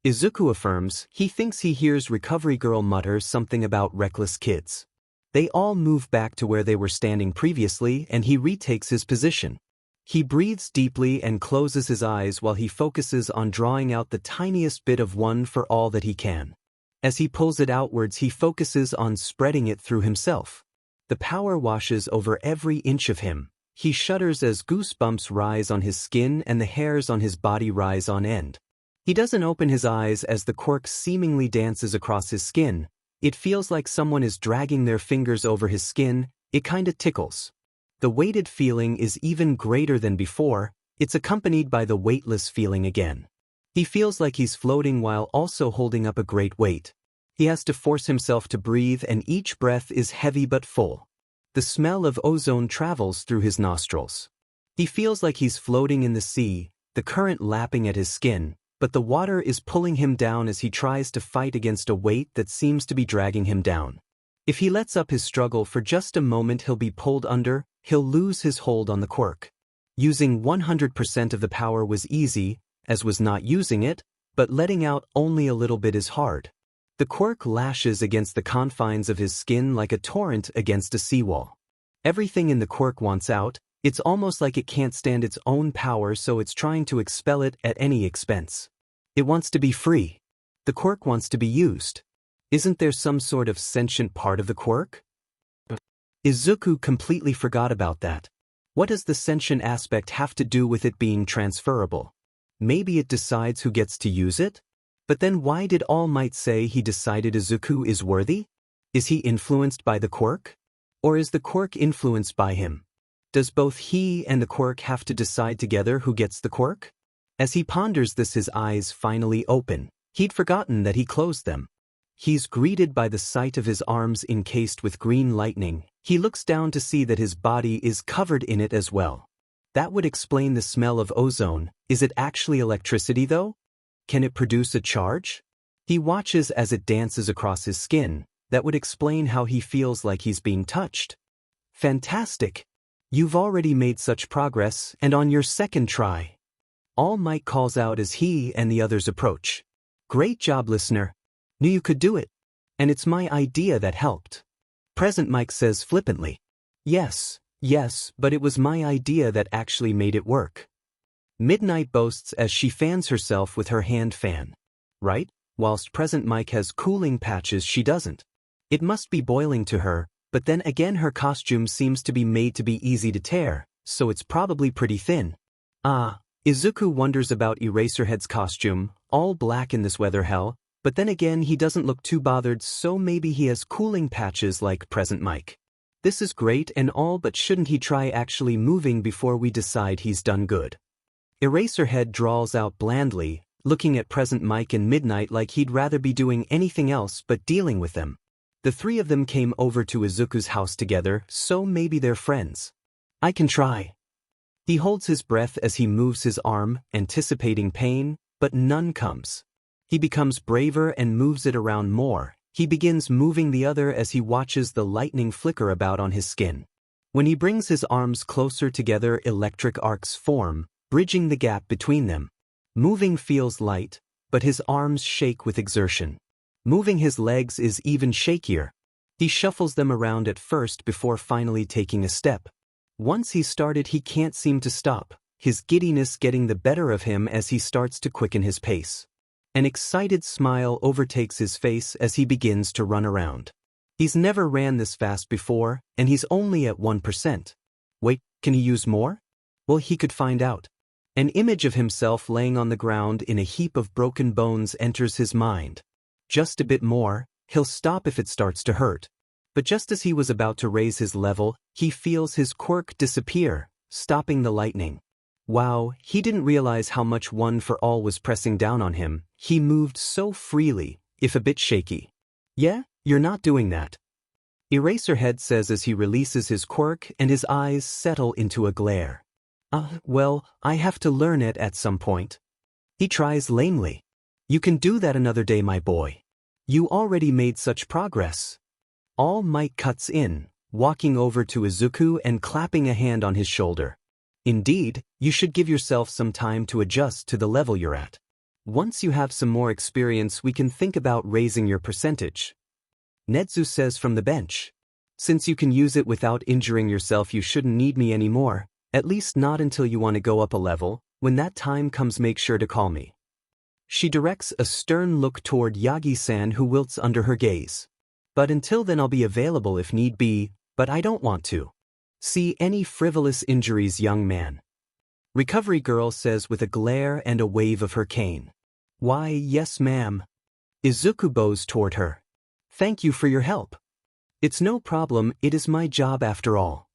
Izuku affirms. He thinks he hears Recovery Girl mutter something about reckless kids. They all move back to where they were standing previously and he retakes his position. He breathes deeply and closes his eyes while he focuses on drawing out the tiniest bit of one for all that he can. As he pulls it outwards, he focuses on spreading it through himself. The power washes over every inch of him. He shudders as goosebumps rise on his skin and the hairs on his body rise on end. He doesn't open his eyes as the Quirk seemingly dances across his skin. It feels like someone is dragging their fingers over his skin. It kinda tickles. The weighted feeling is even greater than before. It's accompanied by the weightless feeling again. He feels like he's floating while also holding up a great weight. He has to force himself to breathe and each breath is heavy but full. The smell of ozone travels through his nostrils. He feels like he's floating in the sea, the current lapping at his skin, but the water is pulling him down as he tries to fight against a weight that seems to be dragging him down. If he lets up his struggle for just a moment, he'll be pulled under. He'll lose his hold on the Quirk. Using 100% of the power was easy, as was not using it, but letting out only a little bit is hard. The Quirk lashes against the confines of his skin like a torrent against a seawall. Everything in the Quirk wants out. It's almost like it can't stand its own power, so it's trying to expel it at any expense. It wants to be free. The Quirk wants to be used. Isn't there some sort of sentient part of the Quirk? Izuku completely forgot about that. What does the sentient aspect have to do with it being transferable? Maybe it decides who gets to use it? But then why did All Might say he decided Izuku is worthy? Is he influenced by the Quirk? Or is the Quirk influenced by him? Does both he and the Quirk have to decide together who gets the Quirk? As he ponders this, his eyes finally open. He'd forgotten that he closed them. He's greeted by the sight of his arms encased with green lightning. He looks down to see that his body is covered in it as well. That would explain the smell of ozone. Is it actually electricity though? Can it produce a charge? He watches as it dances across his skin. That would explain how he feels like he's being touched. Fantastic! You've already made such progress, and on your second try. All Might calls out as he and the others approach. Great job, listener. Knew you could do it. And it's my idea that helped. Present Mike says flippantly. Yes, but it was my idea that actually made it work. Midnight boasts as she fans herself with her hand fan. Right? Whilst Present Mike has cooling patches, she doesn't. It must be boiling to her, but then again her costume seems to be made to be easy to tear, so it's probably pretty thin. Izuku wonders about Eraserhead's costume, all black in this weather hell, but then again he doesn't look too bothered, so maybe he has cooling patches like Present Mike. This is great and all, but shouldn't he try actually moving before we decide he's done good? Eraserhead drawls out blandly, looking at Present Mike and Midnight like he'd rather be doing anything else but dealing with them. The three of them came over to Izuku's house together, so maybe they're friends. I can try. He holds his breath as he moves his arm, anticipating pain, but none comes. He becomes braver and moves it around more. He begins moving the other as he watches the lightning flicker about on his skin. When he brings his arms closer together, electric arcs form, bridging the gap between them. Moving feels light, but his arms shake with exertion. Moving his legs is even shakier. He shuffles them around at first before finally taking a step. Once he started, he can't seem to stop, his giddiness getting the better of him as he starts to quicken his pace. An excited smile overtakes his face as he begins to run around. He's never ran this fast before, and he's only at 1%. Wait, can he use more? Well, he could find out. An image of himself laying on the ground in a heap of broken bones enters his mind. Just a bit more, he'll stop if it starts to hurt. But just as he was about to raise his level, he feels his quirk disappear, stopping the lightning. Wow, he didn't realize how much One for All was pressing down on him. He moved so freely, if a bit shaky. Yeah, you're not doing that. Eraserhead says as he releases his quirk and his eyes settle into a glare. Well, I have to learn it at some point. He tries lamely. You can do that another day, my boy. You already made such progress. All Might cuts in, walking over to Izuku and clapping a hand on his shoulder. Indeed, you should give yourself some time to adjust to the level you're at. Once you have some more experience, we can think about raising your percentage. Netsu says from the bench. Since you can use it without injuring yourself, you shouldn't need me anymore, at least not until you want to go up a level. When that time comes, make sure to call me. She directs a stern look toward Yagi-san, who wilts under her gaze. But until then I'll be available if need be, but I don't want to see any frivolous injuries, young man. Recovery Girl says with a glare and a wave of her cane. Why, yes ma'am. Izuku bows toward her. Thank you for your help. It's no problem, it is my job after all.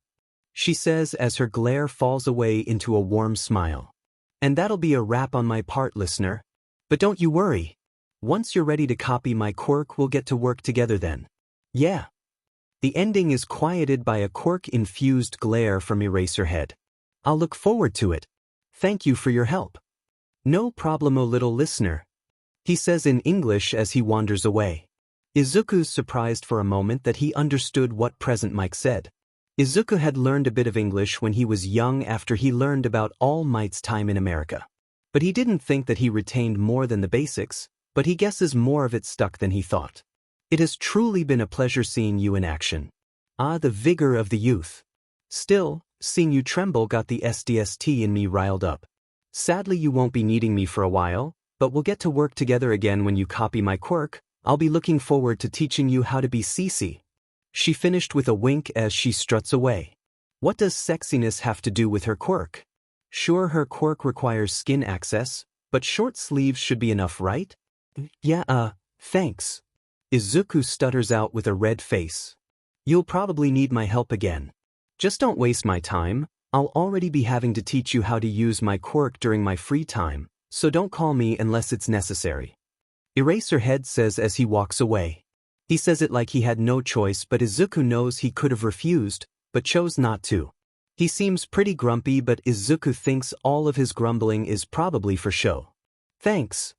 She says as her glare falls away into a warm smile. And that'll be a wrap on my part, listener. But don't you worry. Once you're ready to copy my quirk, we'll get to work together then. Yeah. The ending is quieted by a quirk-infused glare from Eraserhead. I'll look forward to it. Thank you for your help. No problemo, little listener. He says in English as he wanders away. Izuku's surprised for a moment that he understood what Present Mike said. Izuku had learned a bit of English when he was young after he learned about All Might's time in America. But he didn't think that he retained more than the basics, but he guesses more of it stuck than he thought. It has truly been a pleasure seeing you in action. The vigor of the youth. Still, seeing you tremble got the SDST in me riled up. Sadly, you won't be needing me for a while, but we'll get to work together again when you copy my quirk. I'll be looking forward to teaching you how to be CC. She finished with a wink as she struts away. What does sexiness have to do with her quirk? Sure, her quirk requires skin access, but short sleeves should be enough, right? Yeah, thanks. Izuku stutters out with a red face. You'll probably need my help again. Just don't waste my time. I'll already be having to teach you how to use my quirk during my free time, so don't call me unless it's necessary. Eraserhead says as he walks away. He says it like he had no choice, but Izuku knows he could have refused, but chose not to. He seems pretty grumpy, but Izuku thinks all of his grumbling is probably for show. Thanks.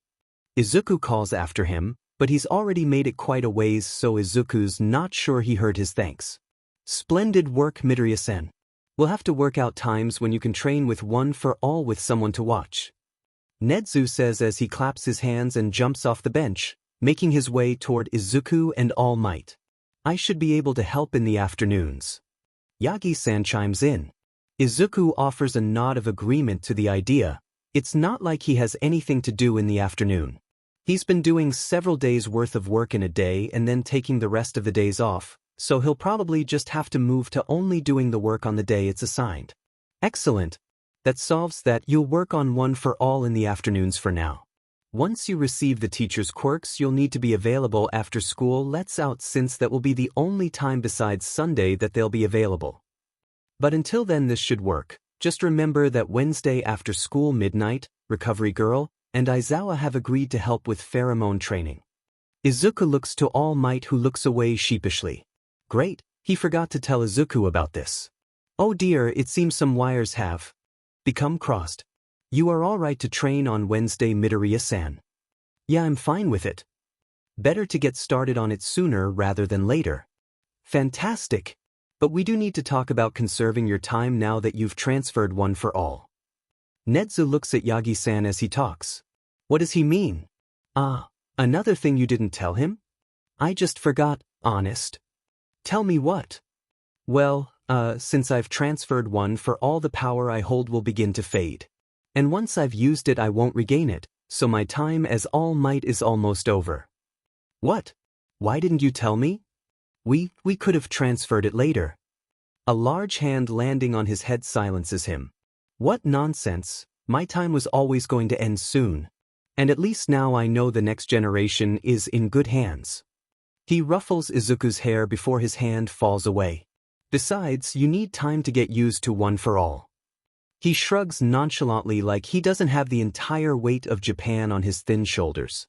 Izuku calls after him, but he's already made it quite a ways, so Izuku's not sure he heard his thanks. Splendid work, Midoriya-san. We'll have to work out times when you can train with One for All with someone to watch. Netsu says as he claps his hands and jumps off the bench, making his way toward Izuku and All Might. I should be able to help in the afternoons. Yagi-san chimes in. Izuku offers a nod of agreement to the idea. It's not like he has anything to do in the afternoon. He's been doing several days' worth of work in a day and then taking the rest of the days off, so he'll probably just have to move to only doing the work on the day it's assigned. Excellent. That solves that. You'll work on one for all in the afternoons for now. Once you receive the teacher's quirks, you'll need to be available after school lets out, since that will be the only time besides Sunday that they'll be available. But until then this should work. Just remember that Wednesday after school midnight, Recovery Girl and Aizawa have agreed to help with pheromone training. Izuku looks to All Might, who looks away sheepishly. Great, he forgot to tell Izuku about this. Oh dear, it seems some wires have become crossed. You are all right to train on Wednesday, Midoriya-san? Yeah, I'm fine with it. Better to get started on it sooner rather than later. Fantastic. But we do need to talk about conserving your time now that you've transferred one for all. Nezu looks at Yagi-san as he talks. What does he mean? Another thing you didn't tell him? I just forgot, honest. Tell me what? Well, since I've transferred one for all, the power I hold will begin to fade. And once I've used it I won't regain it, so my time as All Might is almost over. What? Why didn't you tell me? We could have transferred it later. A large hand landing on his head silences him. What nonsense, my time was always going to end soon. And at least now I know the next generation is in good hands. He ruffles Izuku's hair before his hand falls away. Besides, you need time to get used to one for all. He shrugs nonchalantly like he doesn't have the entire weight of Japan on his thin shoulders.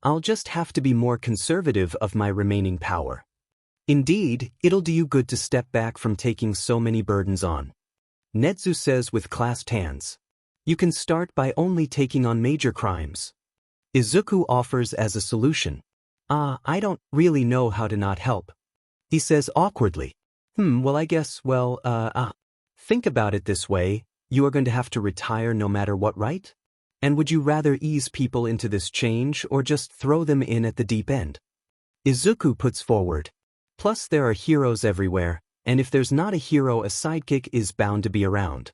I'll just have to be more conservative of my remaining power. Indeed, it'll do you good to step back from taking so many burdens on. Nezu says with clasped hands. You can start by only taking on major crimes. Izuku offers as a solution. I don't really know how to not help. He says awkwardly. Well I guess, think about it this way. You are going to have to retire no matter what, right? And would you rather ease people into this change or just throw them in at the deep end? Izuku puts forward. Plus there are heroes everywhere, and if there's not a hero, a sidekick is bound to be around.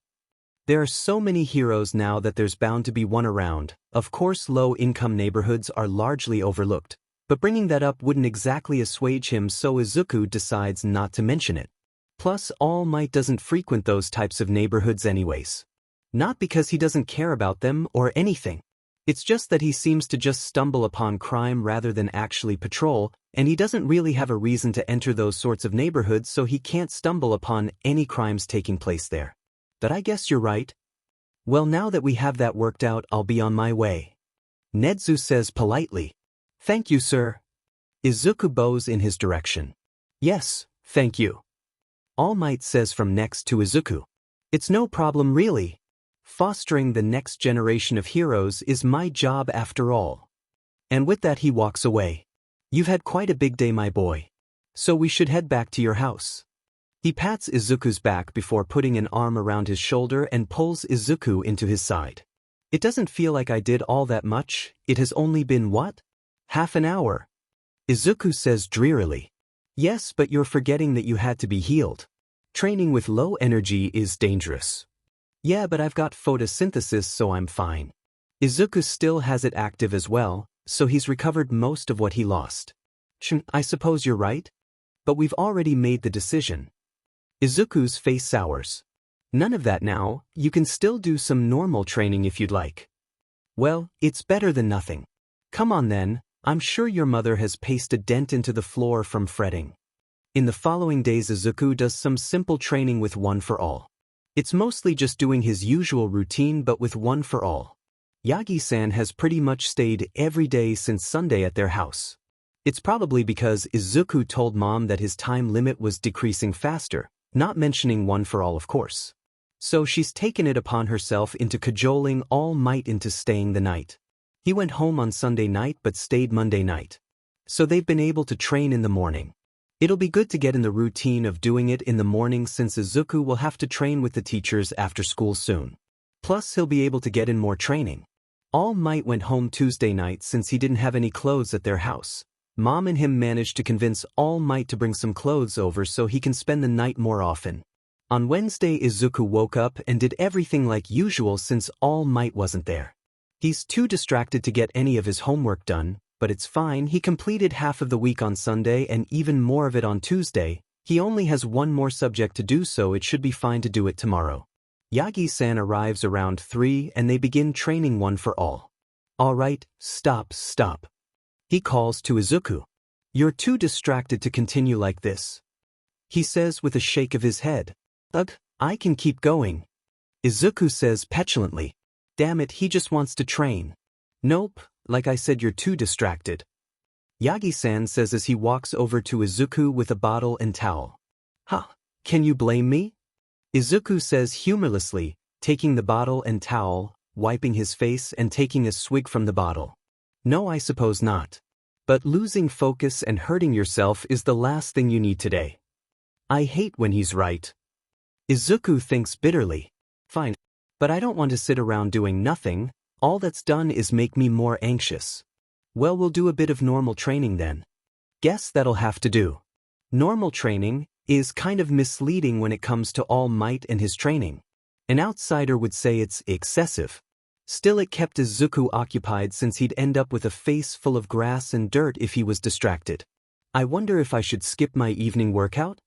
There are so many heroes now that there's bound to be one around. Of course low-income neighborhoods are largely overlooked, but bringing that up wouldn't exactly assuage him, so Izuku decides not to mention it. Plus, All Might doesn't frequent those types of neighborhoods anyways. Not because he doesn't care about them or anything. It's just that he seems to just stumble upon crime rather than actually patrol, and he doesn't really have a reason to enter those sorts of neighborhoods, so he can't stumble upon any crimes taking place there. But I guess you're right. Well, now that we have that worked out, I'll be on my way. Nezu says politely. Thank you, sir. Izuku bows in his direction. Yes, thank you. All Might says from next to Izuku. It's no problem really. Fostering the next generation of heroes is my job after all. And with that he walks away. You've had quite a big day, my boy. So we should head back to your house. He pats Izuku's back before putting an arm around his shoulder and pulls Izuku into his side. It doesn't feel like I did all that much. It has only been what? Half an hour. Izuku says drearily. Yes, but you're forgetting that you had to be healed. Training with low energy is dangerous. Yeah, but I've got photosynthesis, so I'm fine. Izuku still has it active as well, so he's recovered most of what he lost. I suppose you're right? But we've already made the decision. Izuku's face sours. None of that now, you can still do some normal training if you'd like. Well, it's better than nothing. Come on then, I'm sure your mother has pasted a dent into the floor from fretting. In the following days Izuku does some simple training with one for all. It's mostly just doing his usual routine but with one for all. Yagi-san has pretty much stayed every day since Sunday at their house. It's probably because Izuku told mom that his time limit was decreasing faster, not mentioning one for all of course. So she's taken it upon herself into cajoling All Might into staying the night. He went home on Sunday night but stayed Monday night. So they've been able to train in the morning. It'll be good to get in the routine of doing it in the morning since Izuku will have to train with the teachers after school soon. Plus he'll be able to get in more training. All Might went home Tuesday night since he didn't have any clothes at their house. Mom and him managed to convince All Might to bring some clothes over so he can spend the night more often. On Wednesday Izuku woke up and did everything like usual since All Might wasn't there. He's too distracted to get any of his homework done, but it's fine, he completed half of the week on Sunday and even more of it on Tuesday. He only has one more subject to do, so it should be fine to do it tomorrow. Yagi-san arrives around 3 and they begin training one for all. Alright, stop. He calls to Izuku. You're too distracted to continue like this, he says with a shake of his head. Ugh, I can keep going, Izuku says petulantly. Damn it, he just wants to train. Nope, like I said, you're too distracted, Yagi-san says as he walks over to Izuku with a bottle and towel. Huh, can you blame me? Izuku says humorlessly, taking the bottle and towel, wiping his face and taking a swig from the bottle. No, I suppose not. But losing focus and hurting yourself is the last thing you need today. I hate when he's right. Izuku thinks bitterly. Fine. But I don't want to sit around doing nothing, all that's done is make me more anxious. Well, we'll do a bit of normal training then. Guess that'll have to do. Normal training is kind of misleading when it comes to All Might and his training. An outsider would say it's excessive. Still, it kept Izuku occupied since he'd end up with a face full of grass and dirt if he was distracted. I wonder if I should skip my evening workout?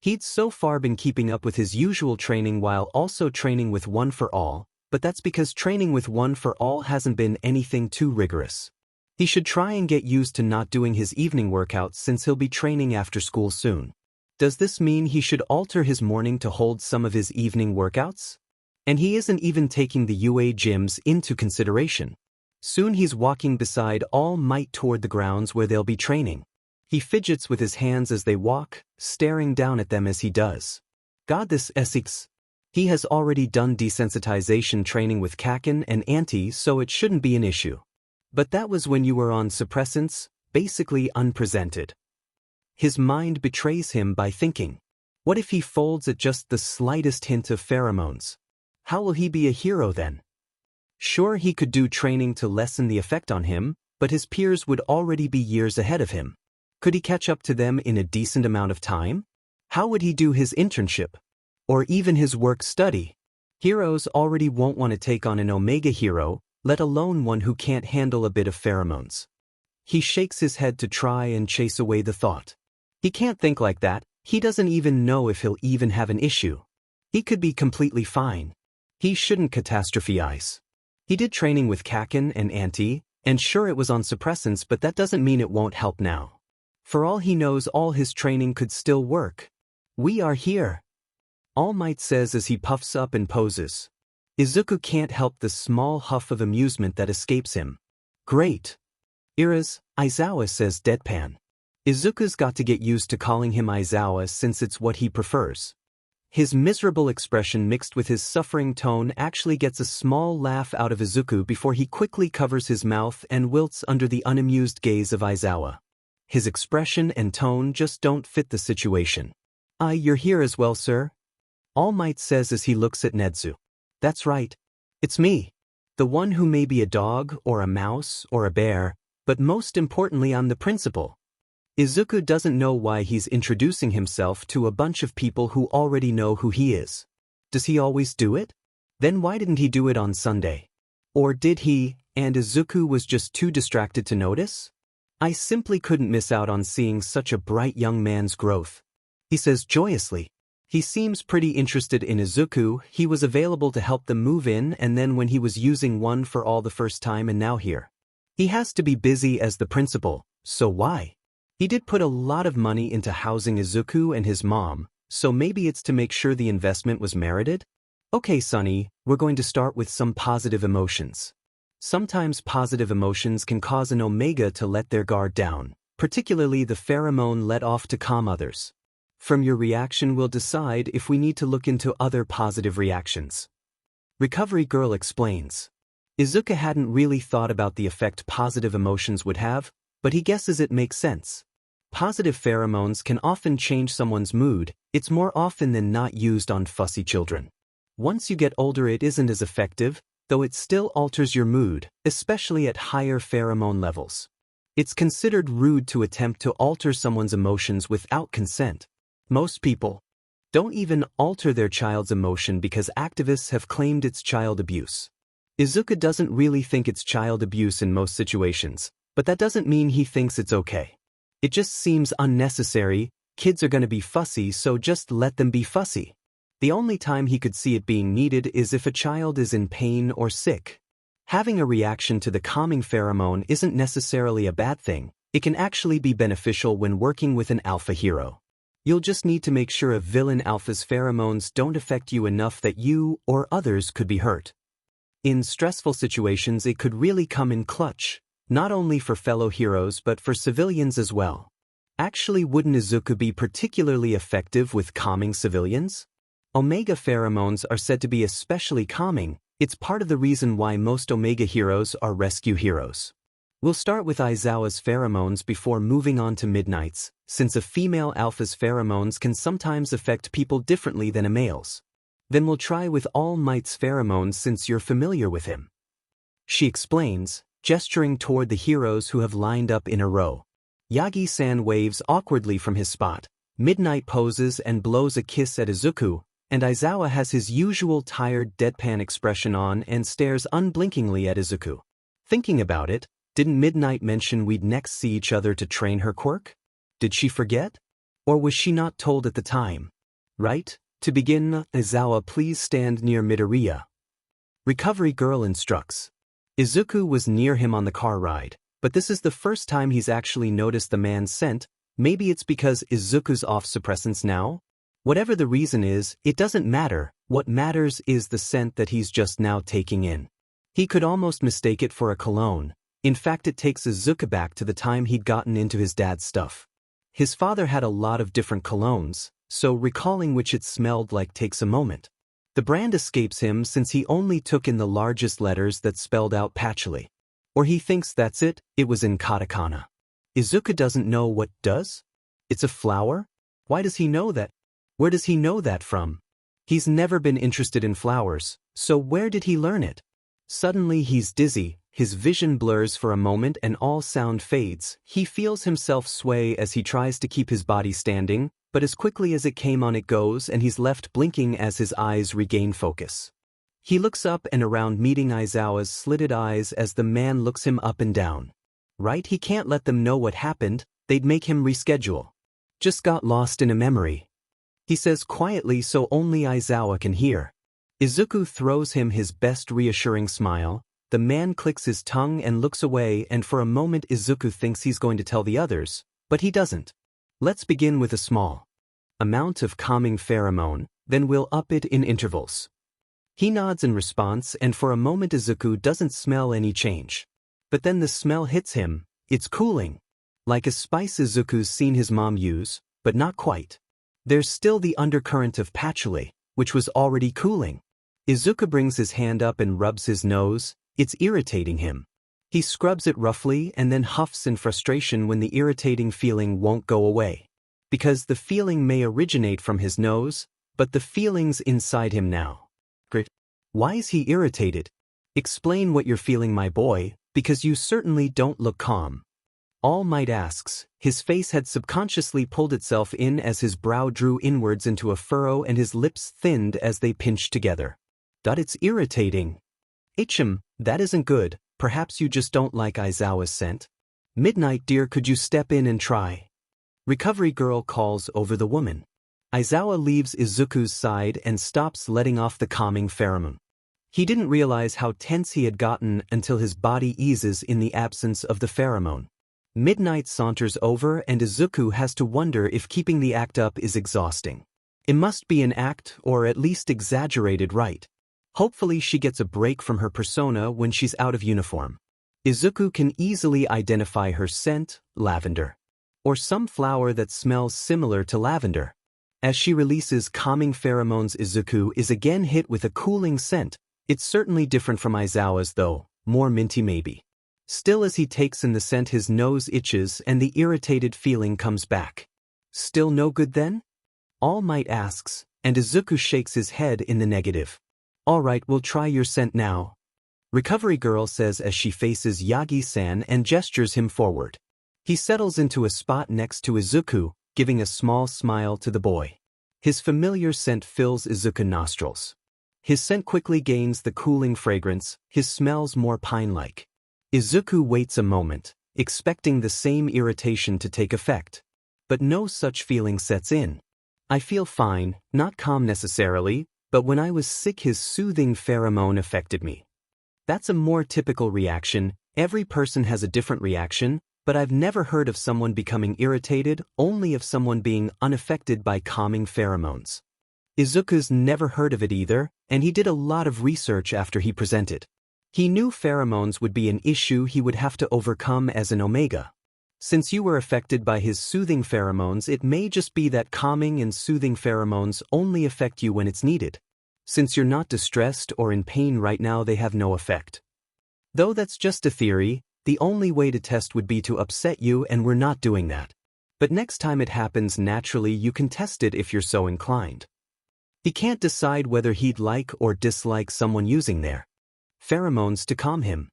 He'd so far been keeping up with his usual training while also training with One for All, but that's because training with One for All hasn't been anything too rigorous. He should try and get used to not doing his evening workouts since he'll be training after school soon. Does this mean he should alter his morning to hold some of his evening workouts? And he isn't even taking the UA gyms into consideration. Soon he's walking beside All Might toward the grounds where they'll be training. He fidgets with his hands as they walk, staring down at them as he does. God, this Essex. He has already done desensitization training with Kacchan and Auntie, so it shouldn't be an issue. But that was when you were on suppressants, basically unpresented. His mind betrays him by thinking, what if he folds at just the slightest hint of pheromones? How will he be a hero then? Sure, he could do training to lessen the effect on him, but his peers would already be years ahead of him. Could he catch up to them in a decent amount of time? How would he do his internship? Or even his work-study? Heroes already won't want to take on an Omega hero, let alone one who can't handle a bit of pheromones. He shakes his head to try and chase away the thought. He can't think like that, he doesn't even know if he'll even have an issue. He could be completely fine. He shouldn't catastrophize. He did training with Kacchan and Auntie, and sure it was on suppressants, but that doesn't mean it won't help now. For all he knows, all his training could still work. We are here, All Might says as he puffs up and poses. Izuku can't help the small huff of amusement that escapes him. Great. Aizawa says deadpan. Izuku's got to get used to calling him Aizawa since it's what he prefers. His miserable expression mixed with his suffering tone actually gets a small laugh out of Izuku before he quickly covers his mouth and wilts under the unamused gaze of Aizawa. His expression and tone just don't fit the situation. You're here as well, sir? All Might says as he looks at Netsu. That's right. It's me. The one who may be a dog or a mouse or a bear, but most importantly I'm the principal. Izuku doesn't know why he's introducing himself to a bunch of people who already know who he is. Does he always do it? Then why didn't he do it on Sunday? Or did he, and Izuku was just too distracted to notice? I simply couldn't miss out on seeing such a bright young man's growth, he says joyously. He seems pretty interested in Izuku. He was available to help them move in, and then when he was using One for All the first time, and now here. He has to be busy as the principal, so why? He did put a lot of money into housing Izuku and his mom, so maybe it's to make sure the investment was merited? Okay, Sonny, we're going to start with some positive emotions. Sometimes positive emotions can cause an Omega to let their guard down, particularly the pheromone let off to calm others. From your reaction we'll decide if we need to look into other positive reactions. Recovery Girl explains. Izuku hadn't really thought about the effect positive emotions would have, but he guesses it makes sense. Positive pheromones can often change someone's mood. It's more often than not used on fussy children. Once you get older it isn't as effective, though it still alters your mood, especially at higher pheromone levels. It's considered rude to attempt to alter someone's emotions without consent. Most people don't even alter their child's emotion because activists have claimed it's child abuse. Izuku doesn't really think it's child abuse in most situations, but that doesn't mean he thinks it's okay. It just seems unnecessary. Kids are gonna be fussy, so just let them be fussy. The only time he could see it being needed is if a child is in pain or sick. Having a reaction to the calming pheromone isn't necessarily a bad thing. It can actually be beneficial when working with an alpha hero. You'll just need to make sure a villain alpha's pheromones don't affect you enough that you or others could be hurt. In stressful situations, it could really come in clutch, not only for fellow heroes but for civilians as well. Actually, wouldn't Izuku be particularly effective with calming civilians? Omega pheromones are said to be especially calming. It's part of the reason why most Omega heroes are rescue heroes. We'll start with Aizawa's pheromones before moving on to Midnight's, since a female alpha's pheromones can sometimes affect people differently than a male's. Then we'll try with All Might's pheromones since you're familiar with him. She explains, gesturing toward the heroes who have lined up in a row. Yagi-san waves awkwardly from his spot. Midnight poses and blows a kiss at Izuku, and Aizawa has his usual tired deadpan expression on and stares unblinkingly at Izuku. Thinking about it, didn't Midnight mention we'd next see each other to train her quirk? Did she forget? Or was she not told at the time? Right? To begin, Aizawa, please stand near Midoriya. Recovery Girl instructs. Izuku was near him on the car ride, but this is the first time he's actually noticed the man's scent. Maybe it's because Izuku's off suppressants now? Whatever the reason is, it doesn't matter. What matters is the scent that he's just now taking in. He could almost mistake it for a cologne. In fact, it takes Izuku back to the time he'd gotten into his dad's stuff. His father had a lot of different colognes, so recalling which it smelled like takes a moment. The brand escapes him since he only took in the largest letters that spelled out patchouli. Or he thinks that's it, it was in katakana. Izuku doesn't know what does? It's a flower? Why does he know that? Where does he know that from? He's never been interested in flowers, so where did he learn it? Suddenly he's dizzy, his vision blurs for a moment and all sound fades. He feels himself sway as he tries to keep his body standing, but as quickly as it came on it goes and he's left blinking as his eyes regain focus. He looks up and around, meeting Aizawa's slitted eyes as the man looks him up and down. Right? He can't let them know what happened, they'd make him reschedule. Just got lost in a memory. He says quietly so only Aizawa can hear. Izuku throws him his best reassuring smile. The man clicks his tongue and looks away, and for a moment Izuku thinks he's going to tell the others, but he doesn't. Let's begin with a small amount of calming pheromone, then we'll up it in intervals. He nods in response, and for a moment Izuku doesn't smell any change. But then the smell hits him. It's cooling. Like a spice Izuku's seen his mom use, but not quite. There's still the undercurrent of patchouli, which was already cooling. Izuku brings his hand up and rubs his nose. It's irritating him. He scrubs it roughly and then huffs in frustration when the irritating feeling won't go away. Because the feeling may originate from his nose, but the feeling's inside him now. Great. Why is he irritated? Explain what you're feeling, my boy, because you certainly don't look calm. All Might asks. His face had subconsciously pulled itself in as his brow drew inwards into a furrow and his lips thinned as they pinched together. It's irritating. That isn't good. Perhaps you just don't like Aizawa's scent. Midnight, dear, could you step in and try? Recovery Girl calls over the woman. Aizawa leaves Izuku's side and stops letting off the calming pheromone. He didn't realize how tense he had gotten until his body eases in the absence of the pheromone. Midnight saunters over and Izuku has to wonder if keeping the act up is exhausting. It must be an act, or at least exaggerated, right? Hopefully she gets a break from her persona when she's out of uniform. Izuku can easily identify her scent, lavender. Or some flower that smells similar to lavender. As she releases calming pheromones, Izuku is again hit with a cooling scent. It's certainly different from Aizawa's though, more minty maybe. Still, as he takes in the scent, his nose itches and the irritated feeling comes back. Still no good then? All Might asks, and Izuku shakes his head in the negative. Alright, we'll try your scent now. Recovery Girl says as she faces Yagi-san and gestures him forward. He settles into a spot next to Izuku, giving a small smile to the boy. His familiar scent fills Izuku's nostrils. His scent quickly gains the cooling fragrance, his smells more pine-like. Izuku waits a moment, expecting the same irritation to take effect. But no such feeling sets in. I feel fine, not calm necessarily, but when I was sick his soothing pheromone affected me. That's a more typical reaction. Every person has a different reaction, but I've never heard of someone becoming irritated, only of someone being unaffected by calming pheromones. Izuku's never heard of it either, and he did a lot of research after he presented. He knew pheromones would be an issue he would have to overcome as an Omega. Since you were affected by his soothing pheromones, it may just be that calming and soothing pheromones only affect you when it's needed. Since you're not distressed or in pain right now, they have no effect. Though that's just a theory, the only way to test would be to upset you, and we're not doing that. But next time it happens naturally, you can test it if you're so inclined. He can't decide whether he'd like or dislike someone using their pheromones to calm him.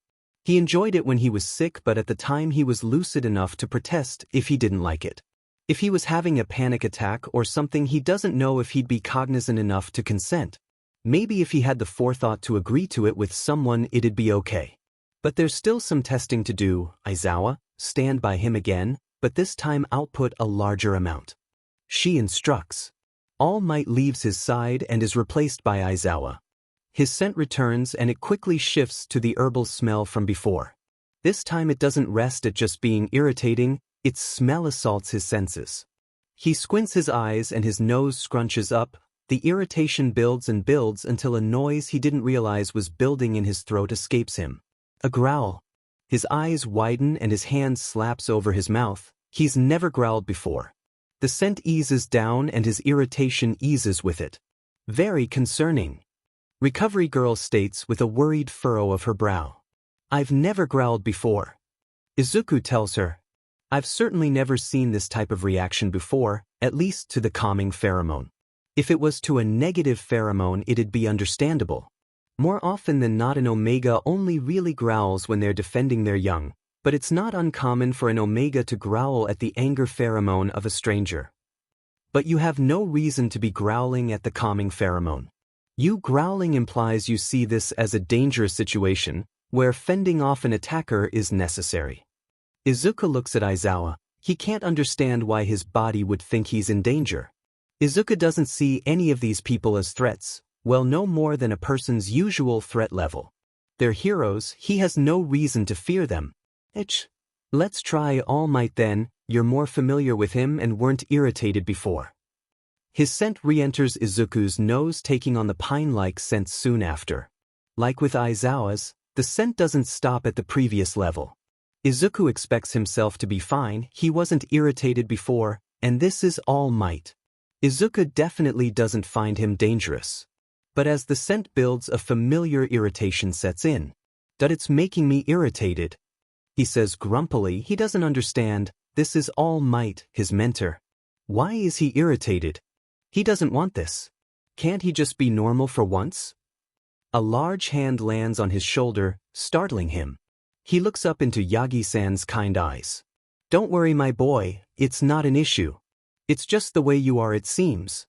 He enjoyed it when he was sick, but at the time he was lucid enough to protest if he didn't like it. If he was having a panic attack or something, he doesn't know if he'd be cognizant enough to consent. Maybe if he had the forethought to agree to it with someone, it'd be okay. But there's still some testing to do. Aizawa, stand by him again, but this time output a larger amount. She instructs. All Might leaves his side and is replaced by Aizawa. His scent returns and it quickly shifts to the herbal smell from before. This time it doesn't rest at just being irritating, its smell assaults his senses. He squints his eyes and his nose scrunches up. The irritation builds and builds until a noise he didn't realize was building in his throat escapes him. A growl. His eyes widen and his hand slaps over his mouth. He's never growled before. The scent eases down and his irritation eases with it. Very concerning. Recovery Girl states with a worried furrow of her brow. I've never growled before. Izuku tells her. I've certainly never seen this type of reaction before, at least to the calming pheromone. If it was to a negative pheromone, it'd be understandable. More often than not, an Omega only really growls when they're defending their young, but it's not uncommon for an Omega to growl at the anger pheromone of a stranger. But you have no reason to be growling at the calming pheromone. You growling implies you see this as a dangerous situation, where fending off an attacker is necessary. Izuku looks at Aizawa. He can't understand why his body would think he's in danger. Izuku doesn't see any of these people as threats, well, no more than a person's usual threat level. They're heroes, he has no reason to fear them. Let's try All Might then, you're more familiar with him and weren't irritated before. His scent re-enters Izuku's nose, taking on the pine-like scent soon after. Like with Aizawa's, the scent doesn't stop at the previous level. Izuku expects himself to be fine, he wasn't irritated before, and this is All Might. Izuku definitely doesn't find him dangerous. But as the scent builds, a familiar irritation sets in. That it's making me irritated. He says grumpily he doesn't understand, this is All Might, his mentor. Why is he irritated? He doesn't want this. Can't he just be normal for once? A large hand lands on his shoulder, startling him. He looks up into Yagi-san's kind eyes. Don't worry, my boy, it's not an issue. It's just the way you are, it seems.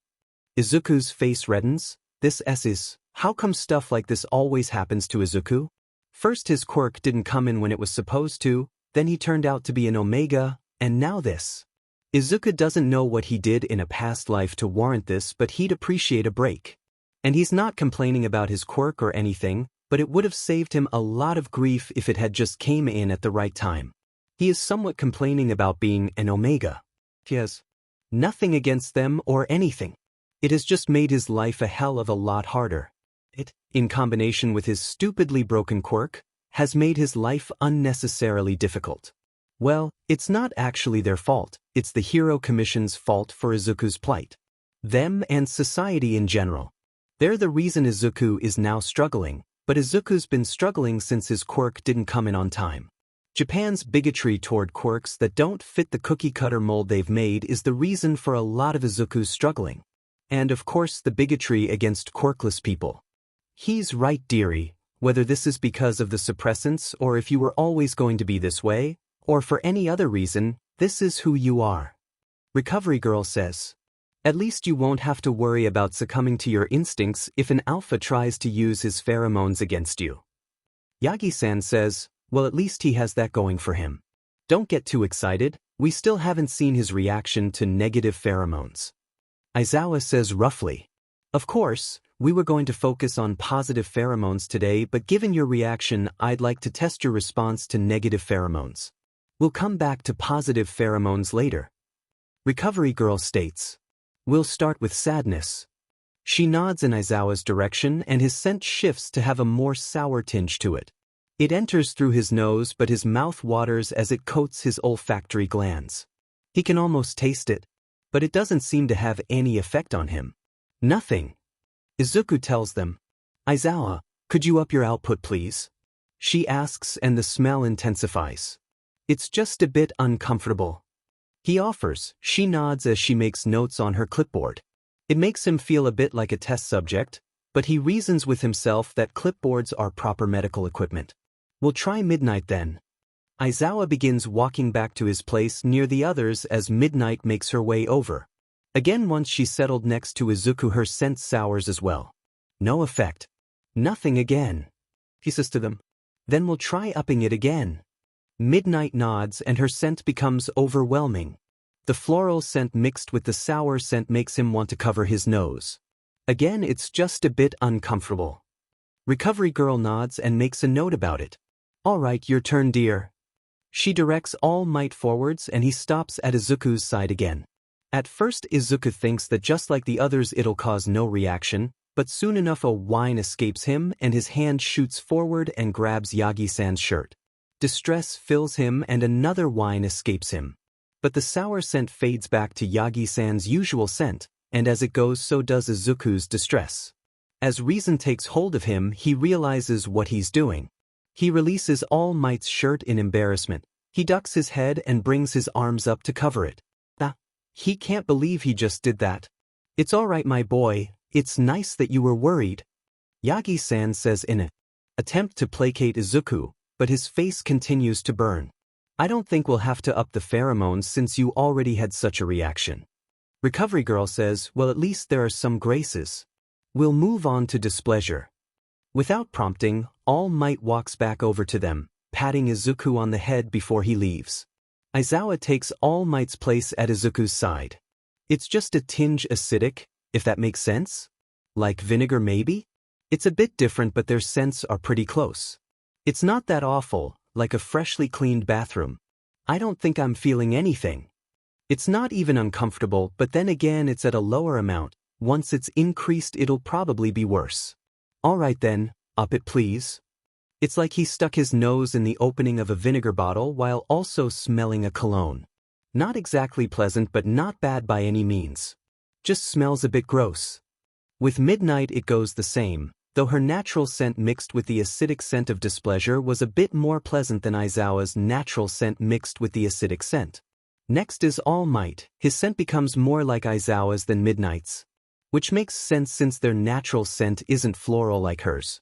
Izuku's face reddens. This is, how come stuff like this always happens to Izuku? First his quirk didn't come in when it was supposed to, then he turned out to be an Omega, and now this. Izuku doesn't know what he did in a past life to warrant this, but he'd appreciate a break. And he's not complaining about his quirk or anything, but it would have saved him a lot of grief if it had just came in at the right time. He is somewhat complaining about being an Omega. He has nothing against them or anything. It has just made his life a hell of a lot harder. It, in combination with his stupidly broken quirk, has made his life unnecessarily difficult. Well, it's not actually their fault, it's the Hero Commission's fault for Izuku's plight. Them and society in general. They're the reason Izuku is now struggling, but Izuku's been struggling since his quirk didn't come in on time. Japan's bigotry toward quirks that don't fit the cookie-cutter mold they've made is the reason for a lot of Izuku's struggling. And of course the bigotry against quirkless people. He's right, dearie, whether this is because of the suppressants or if you were always going to be this way, or for any other reason, this is who you are. Recovery Girl says. At least you won't have to worry about succumbing to your instincts if an alpha tries to use his pheromones against you. Yagi-san says, well, at least he has that going for him. Don't get too excited, we still haven't seen his reaction to negative pheromones. Aizawa says roughly. Of course, we were going to focus on positive pheromones today, but given your reaction, I'd like to test your response to negative pheromones. We'll come back to positive pheromones later. Recovery Girl states. We'll start with sadness. She nods in Aizawa's direction and his scent shifts to have a more sour tinge to it. It enters through his nose but his mouth waters as it coats his olfactory glands. He can almost taste it, but it doesn't seem to have any effect on him. Nothing. Izuku tells them. Aizawa, could you up your output please? She asks and the smell intensifies. It's just a bit uncomfortable. He offers, she nods as she makes notes on her clipboard. It makes him feel a bit like a test subject, but he reasons with himself that clipboards are proper medical equipment. We'll try Midnight then. Aizawa begins walking back to his place near the others as Midnight makes her way over. Again, once she's settled next to Izuku, her scent sours as well. No effect. Nothing again. He says to them. Then we'll try upping it again. Midnight nods and her scent becomes overwhelming. The floral scent mixed with the sour scent makes him want to cover his nose. Again, it's just a bit uncomfortable. Recovery Girl nods and makes a note about it. All right, your turn, dear. She directs All Might forwards and he stops at Izuku's side again. At first Izuku thinks that just like the others it'll cause no reaction, but soon enough a whine escapes him and his hand shoots forward and grabs Yagi-san's shirt. Distress fills him and another whine escapes him. But the sour scent fades back to Yagi-san's usual scent, and as it goes so does Izuku's distress. As reason takes hold of him, he realizes what he's doing. He releases All Might's shirt in embarrassment. He ducks his head and brings his arms up to cover it. He can't believe he just did that. It's all right, my boy, it's nice that you were worried. Yagi-san says in an attempt to placate Izuku, but his face continues to burn. I don't think we'll have to up the pheromones since you already had such a reaction. Recovery Girl says, well, at least there are some graces. We'll move on to displeasure. Without prompting, All Might walks back over to them, patting Izuku on the head before he leaves. Aizawa takes All Might's place at Izuku's side. It's just a tinge acidic, if that makes sense? Like vinegar maybe? It's a bit different but their scents are pretty close. It's not that awful, like a freshly cleaned bathroom. I don't think I'm feeling anything. It's not even uncomfortable, but then again it's at a lower amount. Once it's increased it'll probably be worse. Alright then, up it please. It's like he stuck his nose in the opening of a vinegar bottle while also smelling a cologne. Not exactly pleasant but not bad by any means. Just smells a bit gross. With Midnight it goes the same, though her natural scent mixed with the acidic scent of displeasure was a bit more pleasant than Aizawa's natural scent mixed with the acidic scent. Next is All Might. His scent becomes more like Aizawa's than Midnight's, which makes sense since their natural scent isn't floral like hers.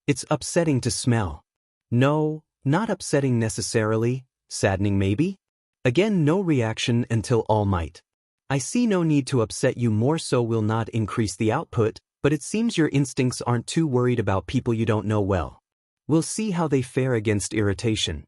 It's upsetting to smell. No, not upsetting necessarily, saddening maybe? Again, no reaction until All Might. I see no need to upset you more, so will not increase the output, but it seems your instincts aren't too worried about people you don't know well. We'll see how they fare against irritation.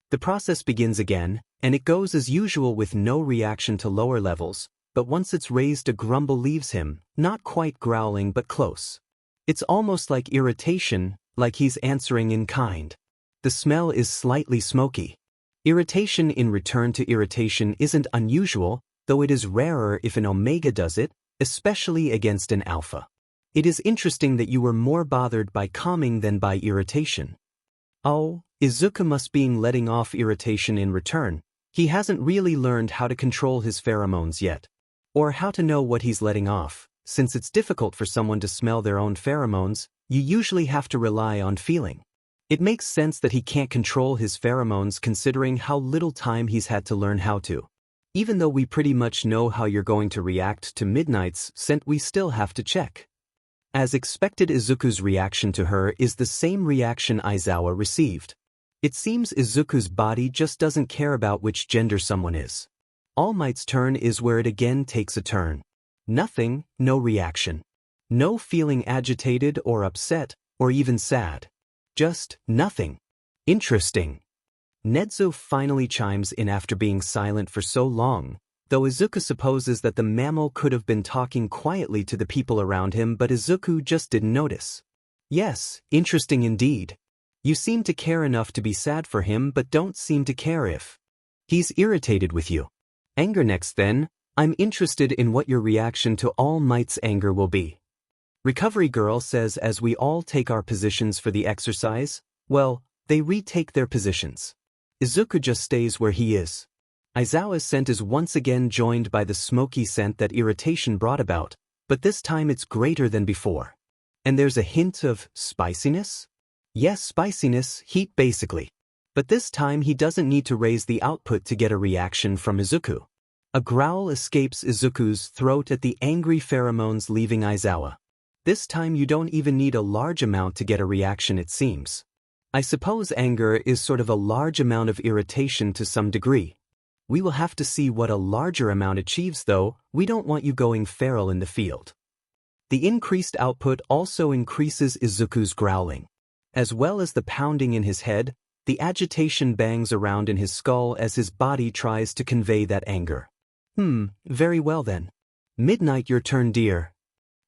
The process begins again, and it goes as usual with no reaction to lower levels, but once it's raised a grumble leaves him, not quite growling but close. It's almost like irritation, like he's answering in kind. The smell is slightly smoky. Irritation in return to irritation isn't unusual, though it is rarer if an Omega does it, especially against an Alpha. It is interesting that you were more bothered by calming than by irritation. Oh, Izuku must be letting off irritation in return. He hasn't really learned how to control his pheromones yet. Or how to know what he's letting off. Since it's difficult for someone to smell their own pheromones, you usually have to rely on feeling. It makes sense that he can't control his pheromones considering how little time he's had to learn how to. Even though we pretty much know how you're going to react to Midnight's scent, we still have to check. As expected, Izuku's reaction to her is the same reaction Aizawa received. It seems Izuku's body just doesn't care about which gender someone is. All Might's turn is where it again takes a turn. Nothing, no reaction. No feeling agitated or upset, or even sad. Just nothing. Interesting. Nezu finally chimes in after being silent for so long, though Izuku supposes that the mammal could have been talking quietly to the people around him, but Izuku just didn't notice. Yes, interesting indeed. You seem to care enough to be sad for him but don't seem to care if he's irritated with you. Anger next then. I'm interested in what your reaction to All Might's anger will be. Recovery Girl says as we all take our positions for the exercise, well, they retake their positions. Izuku just stays where he is. Aizawa's scent is once again joined by the smoky scent that irritation brought about, but this time it's greater than before. And there's a hint of spiciness? Yes, spiciness, heat basically. But this time he doesn't need to raise the output to get a reaction from Izuku. A growl escapes Izuku's throat at the angry pheromones leaving Aizawa. This time you don't even need a large amount to get a reaction, it seems. I suppose anger is sort of a large amount of irritation to some degree. We will have to see what a larger amount achieves though. We don't want you going feral in the field. The increased output also increases Izuku's growling. As well as the pounding in his head, the agitation bangs around in his skull as his body tries to convey that anger. Very well then. Midnight, your turn, dear.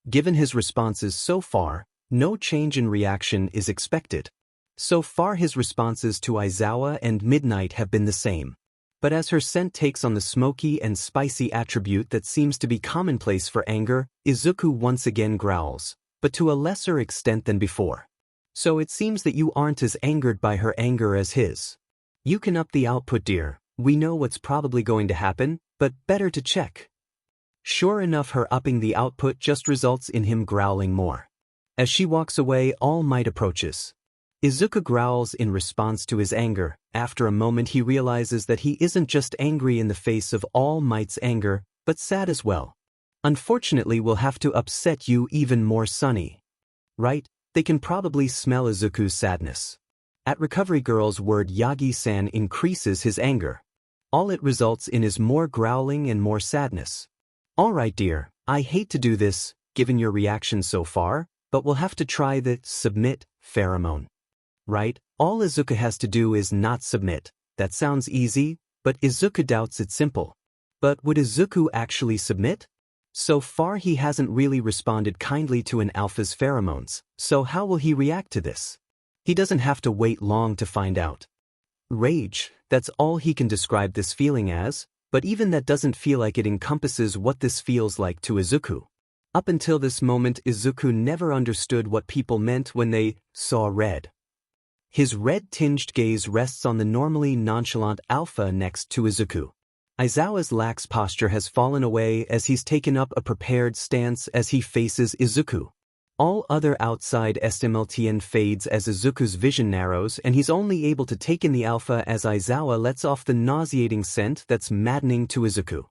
Given his responses so far, no change in reaction is expected. So far his responses to Aizawa and Midnight have been the same. But as her scent takes on the smoky and spicy attribute that seems to be commonplace for anger, Izuku once again growls, but to a lesser extent than before. So it seems that you aren't as angered by her anger as his. You can up the output, dear. We know what's probably going to happen, but better to check. Sure enough, her upping the output just results in him growling more. As she walks away, All Might approaches. Izuku growls in response to his anger. After a moment he realizes that he isn't just angry in the face of All Might's anger, but sad as well. Unfortunately, we'll have to upset you even more, Sunny. Right? They can probably smell Izuku's sadness. At Recovery Girl's word, Yagi-san increases his anger. All it results in is more growling and more sadness. Alright, dear, I hate to do this, given your reaction so far, but we'll have to try the submit pheromone. Right? All Izuku has to do is not submit. That sounds easy, but Izuku doubts it's simple. But would Izuku actually submit? So far he hasn't really responded kindly to an alpha's pheromones, so how will he react to this? He doesn't have to wait long to find out. Rage, that's all he can describe this feeling as, but even that doesn't feel like it encompasses what this feels like to Izuku. Up until this moment, Izuku never understood what people meant when they saw red. His red-tinged gaze rests on the normally nonchalant alpha next to Izuku. Aizawa's lax posture has fallen away as he's taken up a prepared stance as he faces Izuku. All other outside stimulation fades as Izuku's vision narrows and he's only able to take in the alpha as Aizawa lets off the nauseating scent that's maddening to Izuku.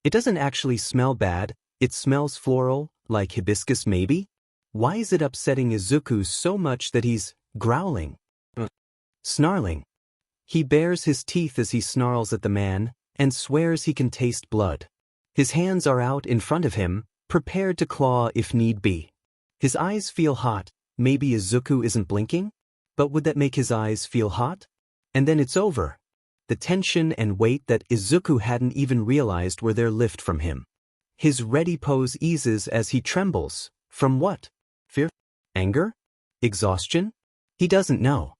It doesn't actually smell bad, it smells floral, like hibiscus maybe? Why is it upsetting Izuku so much that he's growling? Snarling. He bares his teeth as he snarls at the man, and swears he can taste blood. His hands are out in front of him, prepared to claw if need be. His eyes feel hot. Maybe Izuku isn't blinking? But would that make his eyes feel hot? And then it's over. The tension and weight that Izuku hadn't even realized were there lift from him. His ready pose eases as he trembles. From what? Fear? Anger? Exhaustion? He doesn't know.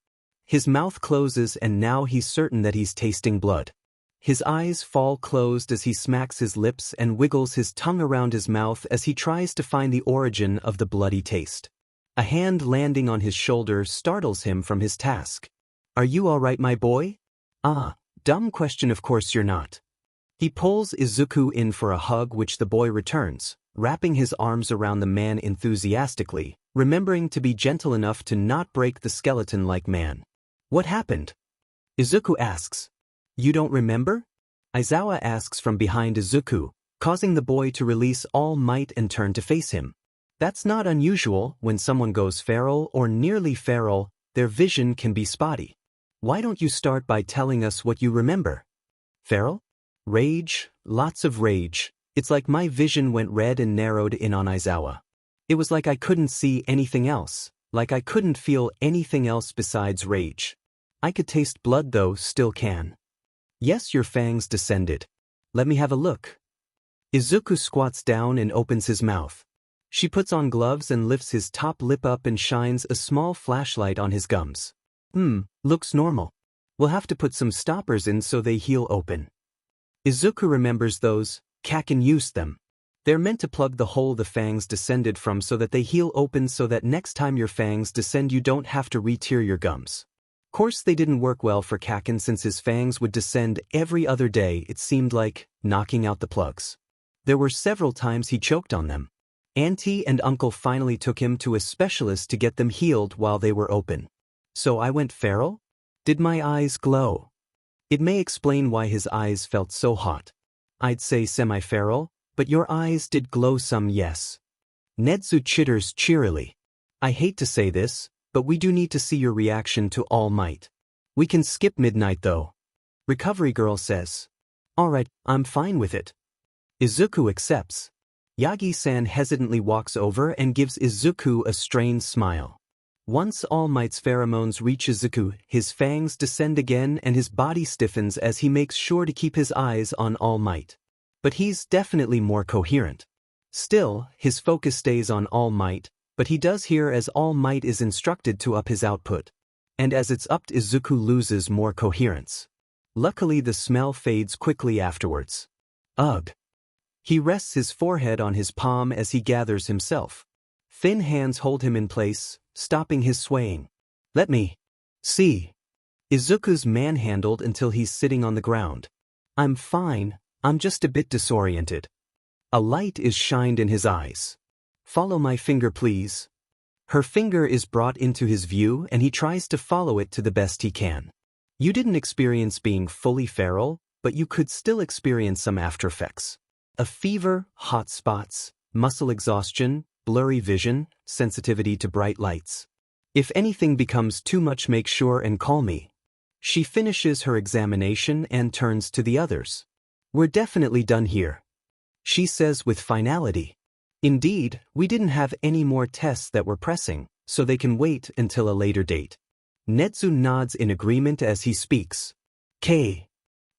His mouth closes and now he's certain that he's tasting blood. His eyes fall closed as he smacks his lips and wiggles his tongue around his mouth as he tries to find the origin of the bloody taste. A hand landing on his shoulder startles him from his task. Are you all right, my boy? Ah, dumb question, of course you're not. He pulls Izuku in for a hug which the boy returns, wrapping his arms around the man enthusiastically, remembering to be gentle enough to not break the skeleton-like man. What happened? Izuku asks. You don't remember? Aizawa asks from behind Izuku, causing the boy to release All Might and turn to face him. That's not unusual. When someone goes feral or nearly feral, their vision can be spotty. Why don't you start by telling us what you remember? Feral? Rage, lots of rage. It's like my vision went red and narrowed in on Aizawa. It was like I couldn't see anything else, like I couldn't feel anything else besides rage. I could taste blood though, still can. Yes, your fangs descended. Let me have a look. Izuku squats down and opens his mouth. She puts on gloves and lifts his top lip up and shines a small flashlight on his gums. Looks normal. We'll have to put some stoppers in so they heal open. Izuku remembers those. Kacchan used them. They're meant to plug the hole the fangs descended from so that they heal open so that next time your fangs descend you don't have to re-tear your gums. Course they didn't work well for Kacchan since his fangs would descend every other day, it seemed like, knocking out the plugs. There were several times he choked on them. Auntie and uncle finally took him to a specialist to get them healed while they were open. So I went feral? Did my eyes glow? It may explain why his eyes felt so hot. I'd say semi-feral, but your eyes did glow some, yes. Nedzu chitters cheerily. I hate to say this, but we do need to see your reaction to All Might. We can skip midnight though. Recovery Girl says. Alright, I'm fine with it. Izuku accepts. Yagi-san hesitantly walks over and gives Izuku a strained smile. Once All Might's pheromones reach Izuku, his fangs descend again and his body stiffens as he makes sure to keep his eyes on All Might. But he's definitely more coherent. Still, his focus stays on All Might, but he does hear as All Might is instructed to up his output. And as it's upped, Izuku loses more coherence. Luckily the smell fades quickly afterwards. Ugh. He rests his forehead on his palm as he gathers himself. Thin hands hold him in place, stopping his swaying. Let me see. Izuku's manhandled until he's sitting on the ground. I'm fine, I'm just a bit disoriented. A light is shined in his eyes. Follow my finger please. Her finger is brought into his view and he tries to follow it to the best he can. You didn't experience being fully feral, but you could still experience some after effects. A fever, hot spots, muscle exhaustion, blurry vision, sensitivity to bright lights. If anything becomes too much, make sure and call me. She finishes her examination and turns to the others. We're definitely done here. She says with finality. Indeed, we didn't have any more tests that were pressing, so they can wait until a later date. Nedzu nods in agreement as he speaks. K.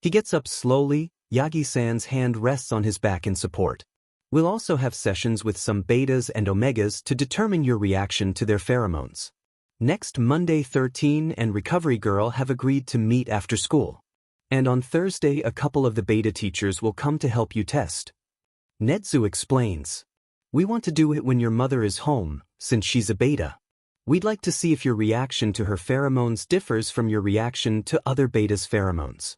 He gets up slowly, Yagi-san's hand rests on his back in support. We'll also have sessions with some betas and omegas to determine your reaction to their pheromones. Next Monday 13 and Recovery Girl have agreed to meet after school. And on Thursday a couple of the beta teachers will come to help you test. Nedzu explains. We want to do it when your mother is home, since she's a beta. We'd like to see if your reaction to her pheromones differs from your reaction to other betas' pheromones.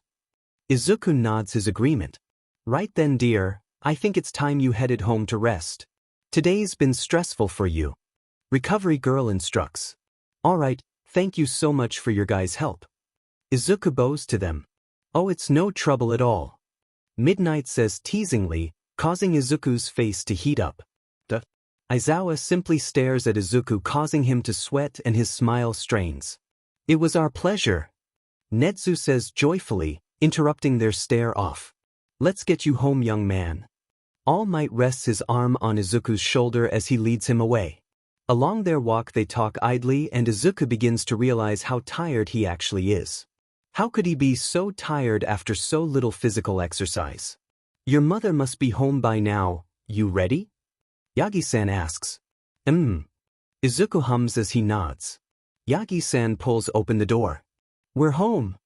Izuku nods his agreement. Right then, dear, I think it's time you headed home to rest. Today's been stressful for you. Recovery Girl instructs. Alright, thank you so much for your guys' help. Izuku bows to them. Oh, it's no trouble at all. Midnight says teasingly, causing Izuku's face to heat up. Aizawa simply stares at Izuku, causing him to sweat, and his smile strains. It was our pleasure. Nedzu says joyfully, interrupting their stare off. Let's get you home, young man. All Might rests his arm on Izuku's shoulder as he leads him away. Along their walk they talk idly and Izuku begins to realize how tired he actually is. How could he be so tired after so little physical exercise? Your mother must be home by now, you ready? Yagi-san asks. Izuku hums as he nods. Yagi-san pulls open the door. We're home.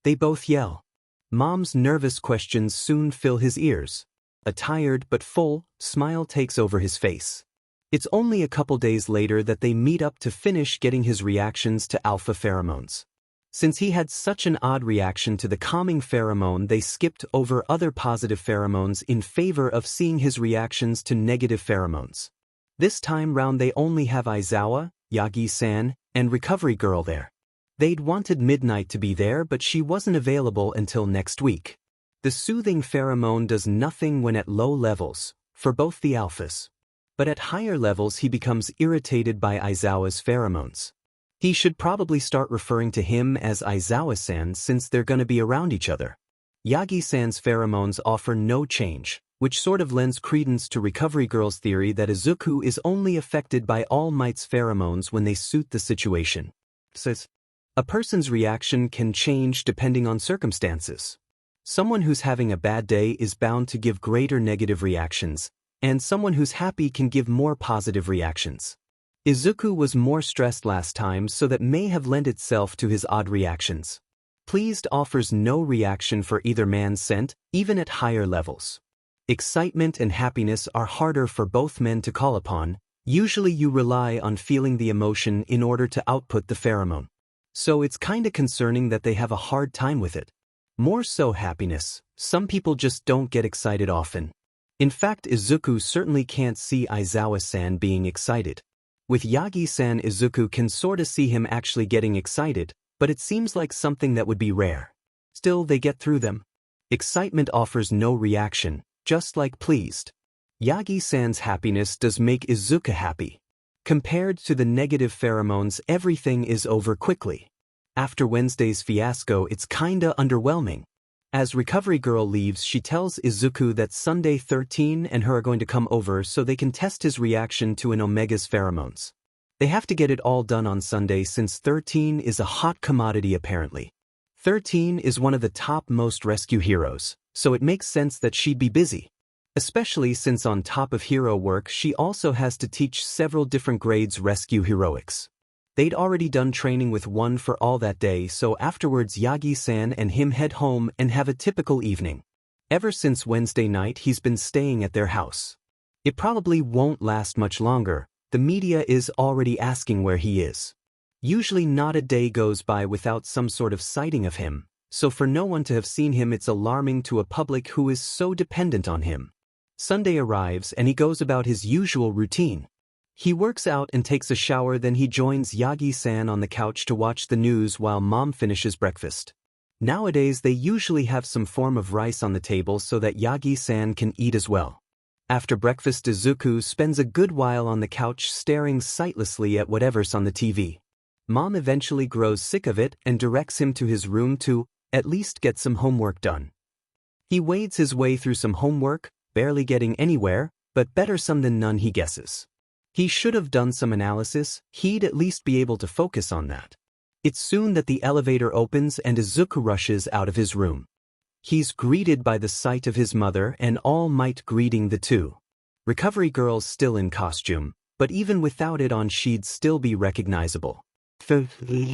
They both yell. Mom's nervous questions soon fill his ears. A tired but full smile takes over his face. It's only a couple days later that they meet up to finish getting his reactions to alpha pheromones. Since he had such an odd reaction to the calming pheromone, they skipped over other positive pheromones in favor of seeing his reactions to negative pheromones. This time round they only have Aizawa, Yagi-san, and Recovery Girl there. They'd wanted Midnight to be there, but she wasn't available until next week. The soothing pheromone does nothing when at low levels, for both the alphas. But at higher levels he becomes irritated by Aizawa's pheromones. He should probably start referring to him as Aizawa-san since they're gonna be around each other. Yagi-san's pheromones offer no change, which sort of lends credence to Recovery Girl's theory that Izuku is only affected by All Might's pheromones when they suit the situation. Says, a person's reaction can change depending on circumstances. Someone who's having a bad day is bound to give greater negative reactions, and someone who's happy can give more positive reactions. Izuku was more stressed last time, so that may have lent itself to his odd reactions. Pleased offers no reaction for either man's scent, even at higher levels. Excitement and happiness are harder for both men to call upon. Usually you rely on feeling the emotion in order to output the pheromone. So it's kinda concerning that they have a hard time with it. More so happiness. Some people just don't get excited often. In fact, Izuku certainly can't see Aizawa-san being excited. With Yagi-san, Izuku can sorta see him actually getting excited, but it seems like something that would be rare. Still, they get through them. Excitement offers no reaction, just like pleased. Yagi-san's happiness does make Izuku happy. Compared to the negative pheromones, everything is over quickly. After Wednesday's fiasco, it's kinda underwhelming. As Recovery Girl leaves, she tells Izuku that Sunday 13 and her are going to come over so they can test his reaction to an Omega's pheromones. They have to get it all done on Sunday since 13 is a hot commodity apparently. 13 is one of the top most rescue heroes, so it makes sense that she'd be busy. Especially since on top of hero work she also has to teach several different grades rescue heroics. They'd already done training with one for all that day, so afterwards Yagi-san and him head home and have a typical evening. Ever since Wednesday night he's been staying at their house. It probably won't last much longer. The media is already asking where he is. Usually not a day goes by without some sort of sighting of him, so for no one to have seen him it's alarming to a public who is so dependent on him. Sunday arrives and he goes about his usual routine. He works out and takes a shower, then he joins Yagi-san on the couch to watch the news while mom finishes breakfast. Nowadays they usually have some form of rice on the table so that Yagi-san can eat as well. After breakfast, Izuku spends a good while on the couch staring sightlessly at whatever's on the TV. Mom eventually grows sick of it and directs him to his room to, at least, get some homework done. He wades his way through some homework, barely getting anywhere, but better some than none, he guesses. He should have done some analysis, he'd at least be able to focus on that. It's soon that the elevator opens and Izuku rushes out of his room. He's greeted by the sight of his mother and All Might greeting the two. Recovery Girl's still in costume, but even without it on she'd still be recognizable.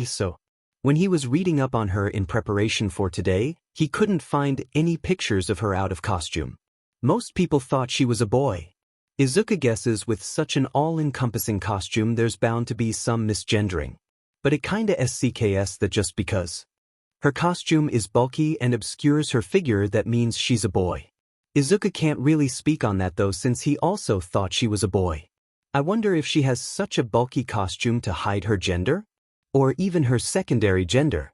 So, when he was reading up on her in preparation for today, he couldn't find any pictures of her out of costume. Most people thought she was a boy. Izuku guesses with such an all-encompassing costume there's bound to be some misgendering. But it kinda SCKS that just because her costume is bulky and obscures her figure that means she's a boy. Izuku can't really speak on that though, since he also thought she was a boy. I wonder if she has such a bulky costume to hide her gender? Or even her secondary gender.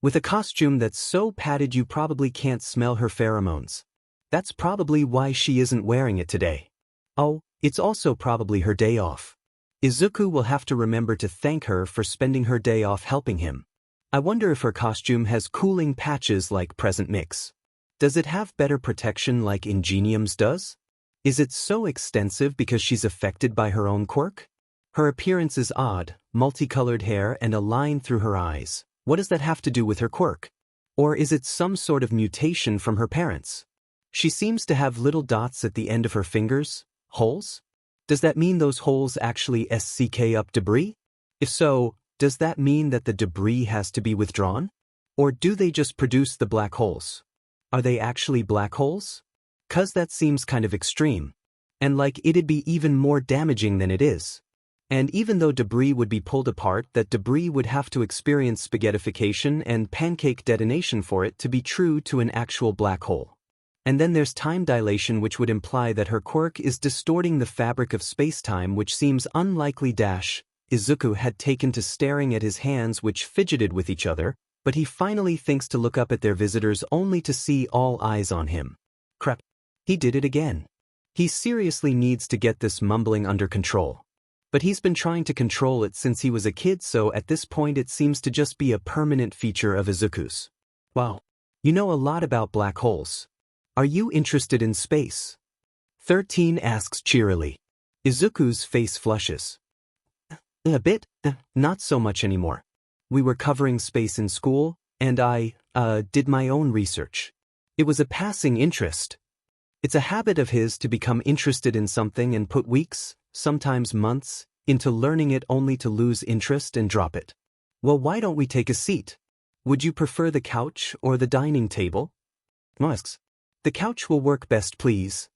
With a costume that's so padded you probably can't smell her pheromones. That's probably why she isn't wearing it today. Oh, it's also probably her day off. Izuku will have to remember to thank her for spending her day off helping him. I wonder if her costume has cooling patches like Present Mix. Does it have better protection like Ingenium's does? Is it so extensive because she's affected by her own quirk? Her appearance is odd, multicolored hair and a line through her eyes. What does that have to do with her quirk? Or is it some sort of mutation from her parents? She seems to have little dots at the end of her fingers, holes? Does that mean those holes actually SCK up debris? If so, does that mean that the debris has to be withdrawn? Or do they just produce the black holes? Are they actually black holes? 'Cause that seems kind of extreme. And like it'd be even more damaging than it is. And even though debris would be pulled apart, that debris would have to experience spaghettification and pancake detonation for it to be true to an actual black hole. And then there's time dilation, which would imply that her quirk is distorting the fabric of space-time, which seems unlikely. Izuku had taken to staring at his hands, which fidgeted with each other, but he finally thinks to look up at their visitors only to see all eyes on him. Crap. He did it again. He seriously needs to get this mumbling under control. But he's been trying to control it since he was a kid, so at this point it seems to just be a permanent feature of Izuku's. Wow. You know a lot about black holes. Are you interested in space? 13 asks cheerily. Izuku's face flushes. A bit, not so much anymore. We were covering space in school, and I, did my own research. It was a passing interest. It's a habit of his to become interested in something and put weeks, sometimes months, into learning it only to lose interest and drop it. Well, why don't we take a seat? Would you prefer the couch or the dining table? Asks. The couch will work best, please.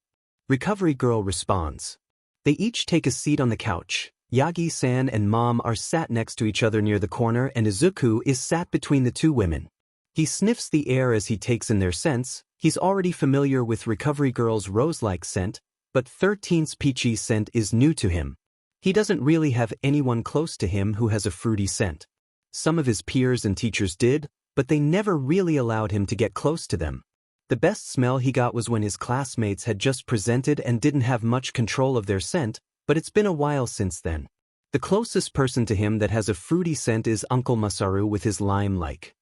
Recovery girl responds. They each take a seat on the couch. Yagi-san and Mom are sat next to each other near the corner, and Izuku is sat between the two women. He sniffs the air as he takes in their scents. He's already familiar with Recovery Girl's rose-like scent, but 13's peachy scent is new to him. He doesn't really have anyone close to him who has a fruity scent. Some of his peers and teachers did, but they never really allowed him to get close to them. The best smell he got was when his classmates had just presented and didn't have much control of their scent, but it's been a while since then. The closest person to him that has a fruity scent is Uncle Masaru with his lime-like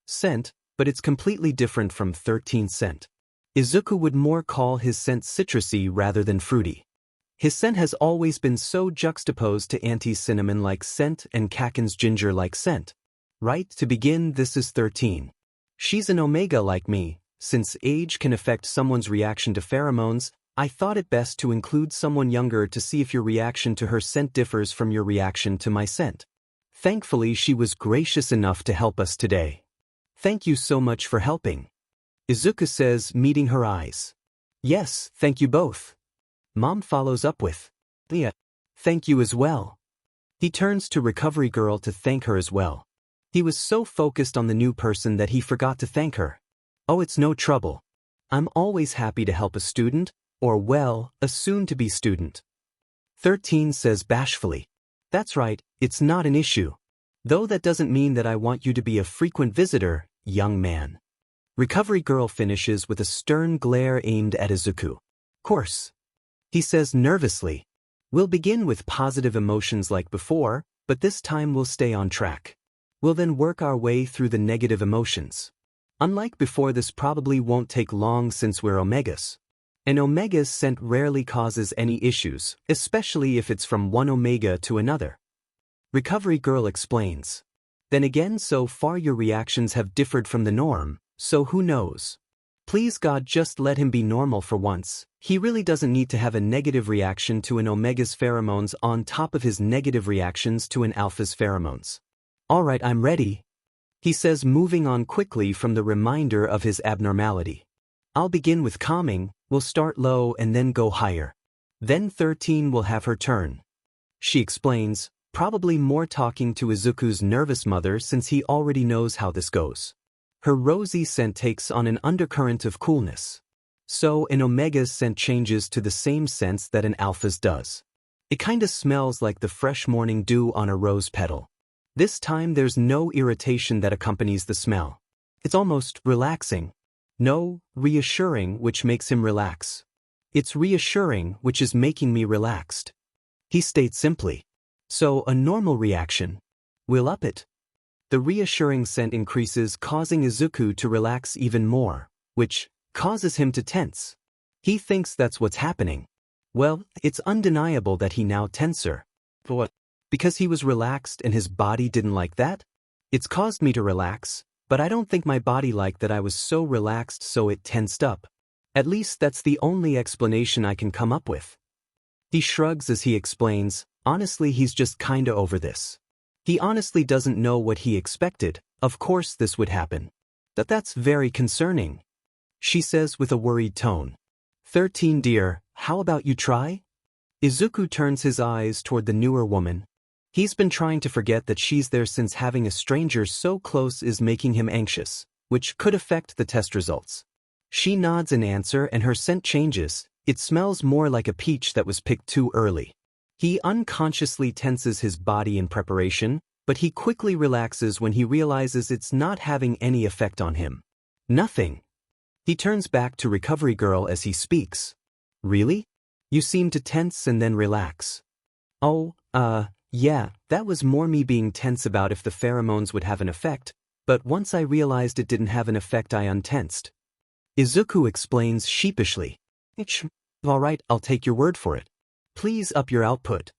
scent, but it's completely different from 13's scent. Izuku would more call his scent citrusy rather than fruity. His scent has always been so juxtaposed to Auntie's cinnamon-like scent and Kacchan's ginger-like scent. Right, to begin, this is 13. She's an omega like me. Since age can affect someone's reaction to pheromones, I thought it best to include someone younger to see if your reaction to her scent differs from your reaction to my scent. Thankfully, she was gracious enough to help us today. Thank you so much for helping. Izuku says, meeting her eyes. Yes, thank you both. Mom follows up with, yeah, thank you as well. He turns to Recovery Girl to thank her as well. He was so focused on the new person that he forgot to thank her. Oh, it's no trouble. I'm always happy to help a student, or well, a soon-to-be student. 13 says bashfully. That's right, it's not an issue. Though that doesn't mean that I want you to be a frequent visitor, young man. Recovery Girl finishes with a stern glare aimed at Izuku. Course. He says nervously. We'll begin with positive emotions like before, but this time we'll stay on track. We'll then work our way through the negative emotions. Unlike before, this probably won't take long since we're omegas. An omega's scent rarely causes any issues, especially if it's from one omega to another. Recovery Girl explains. Then again, so far your reactions have differed from the norm, so who knows? Please God, just let him be normal for once. He really doesn't need to have a negative reaction to an omega's pheromones on top of his negative reactions to an alpha's pheromones. Alright, I'm ready. He says, moving on quickly from the reminder of his abnormality. I'll begin with calming, we'll start low and then go higher. Then 13 will have her turn. She explains, probably more talking to Izuku's nervous mother since he already knows how this goes. Her rosy scent takes on an undercurrent of coolness. So an omega's scent changes to the same sense that an alpha's does. It kinda smells like the fresh morning dew on a rose petal. This time there's no irritation that accompanies the smell. It's almost relaxing. No, reassuring, which makes him relax. It's reassuring, which is making me relaxed. He states simply. So a normal reaction. We'll up it. The reassuring scent increases, causing Izuku to relax even more, which causes him to tense. He thinks that's what's happening. Well, it's undeniable that he now tenser. For what? Because he was relaxed and his body didn't like that? It's caused me to relax, but I don't think my body liked that I was so relaxed, so it tensed up. At least that's the only explanation I can come up with. He shrugs as he explains, honestly he's just kinda over this. He honestly doesn't know what he expected. Of course this would happen. That's very concerning. She says with a worried tone. 13 dear, how about you try? Izuku turns his eyes toward the newer woman. He's been trying to forget that she's there since having a stranger so close is making him anxious, which could affect the test results. She nods in answer and her scent changes. It smells more like a peach that was picked too early. He unconsciously tenses his body in preparation, but he quickly relaxes when he realizes it's not having any effect on him. Nothing. He turns back to Recovery Girl as he speaks. Really? You seem to tense and then relax. Oh, yeah, that was more me being tense about if the pheromones would have an effect, but once I realized it didn't have an effect I untensed. Izuku explains sheepishly. Alright, I'll take your word for it. Please up your output.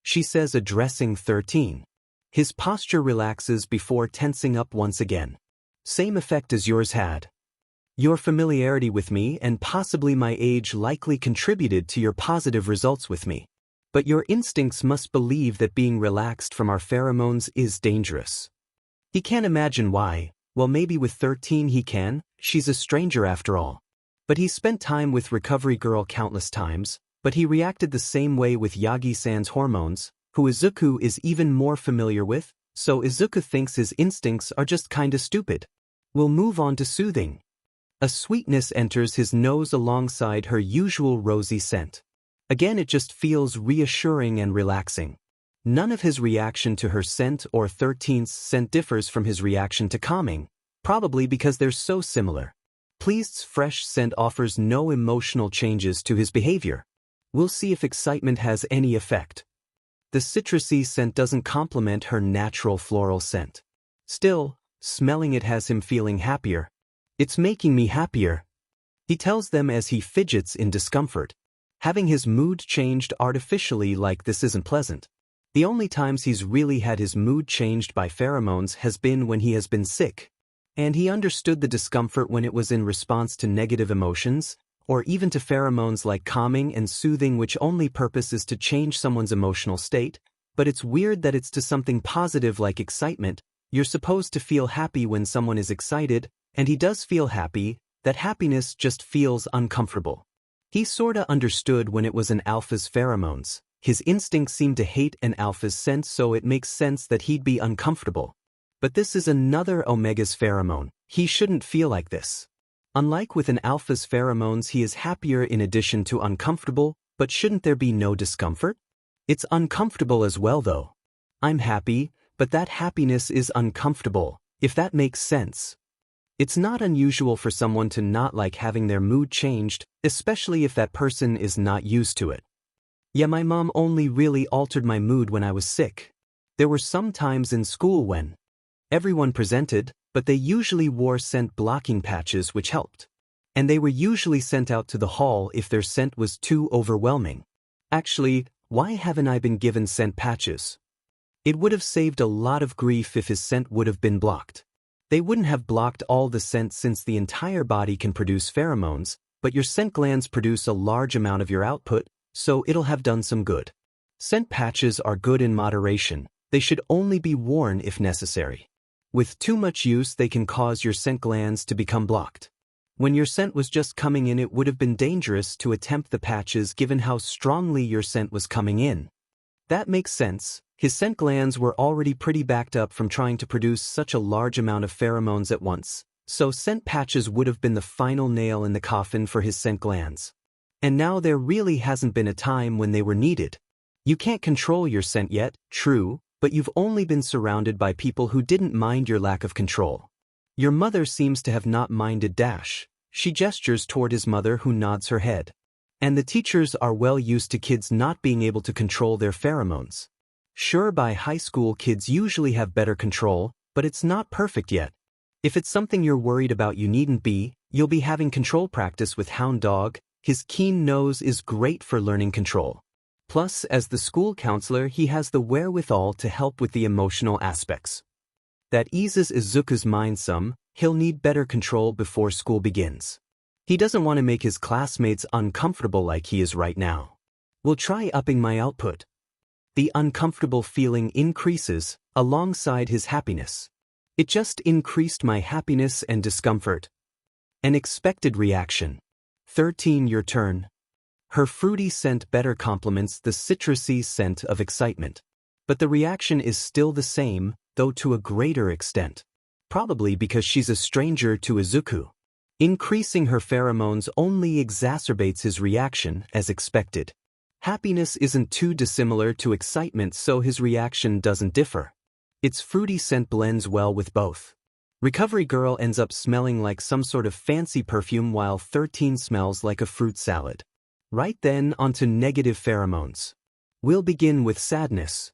She says, addressing 13. His posture relaxes before tensing up once again. Same effect as yours had. Your familiarity with me and possibly my age likely contributed to your positive results with me. But your instincts must believe that being relaxed from our pheromones is dangerous. He can't imagine why. Well, maybe with 13 he can, she's a stranger after all. But he spent time with Recovery Girl countless times, but he reacted the same way with Yagi-san's hormones, who Izuku is even more familiar with, so Izuku thinks his instincts are just kinda stupid. We'll move on to soothing. A sweetness enters his nose alongside her usual rosy scent. Again, it just feels reassuring and relaxing. None of his reaction to her scent or 13th's scent differs from his reaction to calming, probably because they're so similar. Pleased's fresh scent offers no emotional changes to his behavior. We'll see if excitement has any effect. The citrusy scent doesn't complement her natural floral scent. Still, smelling it has him feeling happier. It's making me happier, he tells them as he fidgets in discomfort. Having his mood changed artificially like this isn't pleasant. The only times he's really had his mood changed by pheromones has been when he has been sick. And he understood the discomfort when it was in response to negative emotions, or even to pheromones like calming and soothing, which only purpose is to change someone's emotional state, but it's weird that it's to something positive like excitement. You're supposed to feel happy when someone is excited, and he does feel happy, that happiness just feels uncomfortable. He sorta understood when it was an alpha's pheromones. His instincts seem to hate an alpha's scent, so it makes sense that he'd be uncomfortable. But this is another omega's pheromone. He shouldn't feel like this. Unlike with an alpha's pheromones, he is happier in addition to uncomfortable, but shouldn't there be no discomfort? It's uncomfortable as well though. I'm happy, but that happiness is uncomfortable, if that makes sense. It's not unusual for someone to not like having their mood changed, especially if that person is not used to it. Yeah, my mom only really altered my mood when I was sick. There were some times in school when everyone presented, but they usually wore scent blocking patches which helped. And they were usually sent out to the hall if their scent was too overwhelming. Actually, why haven't I been given scent patches? It would have saved a lot of grief if his scent would have been blocked. They wouldn't have blocked all the scent since the entire body can produce pheromones, but your scent glands produce a large amount of your output, so it'll have done some good. Scent patches are good in moderation. They should only be worn if necessary. With too much use, they can cause your scent glands to become blocked. When your scent was just coming in, it would have been dangerous to attempt the patches given how strongly your scent was coming in. That makes sense. His scent glands were already pretty backed up from trying to produce such a large amount of pheromones at once, so scent patches would have been the final nail in the coffin for his scent glands. And now there really hasn't been a time when they were needed. You can't control your scent yet, true, but you've only been surrounded by people who didn't mind your lack of control. Your mother seems to have not minded dash. She gestures toward his mother, who nods her head. And the teachers are well used to kids not being able to control their pheromones. Sure, by high school kids usually have better control, but it's not perfect yet. If it's something you're worried about, you needn't be. You'll be having control practice with Hound Dog. His keen nose is great for learning control. Plus, as the school counselor, he has the wherewithal to help with the emotional aspects. That eases Izuku's mind some. He'll need better control before school begins. He doesn't want to make his classmates uncomfortable like he is right now. We'll try upping my output. The uncomfortable feeling increases alongside his happiness. It just increased my happiness and discomfort. An expected reaction. 13, your turn. Her fruity scent better complements the citrusy scent of excitement. But the reaction is still the same, though to a greater extent. Probably because she's a stranger to Izuku. Increasing her pheromones only exacerbates his reaction, as expected. Happiness isn't too dissimilar to excitement, so his reaction doesn't differ. Its fruity scent blends well with both. Recovery Girl ends up smelling like some sort of fancy perfume while 13 smells like a fruit salad. Right then, onto negative pheromones. We'll begin with sadness.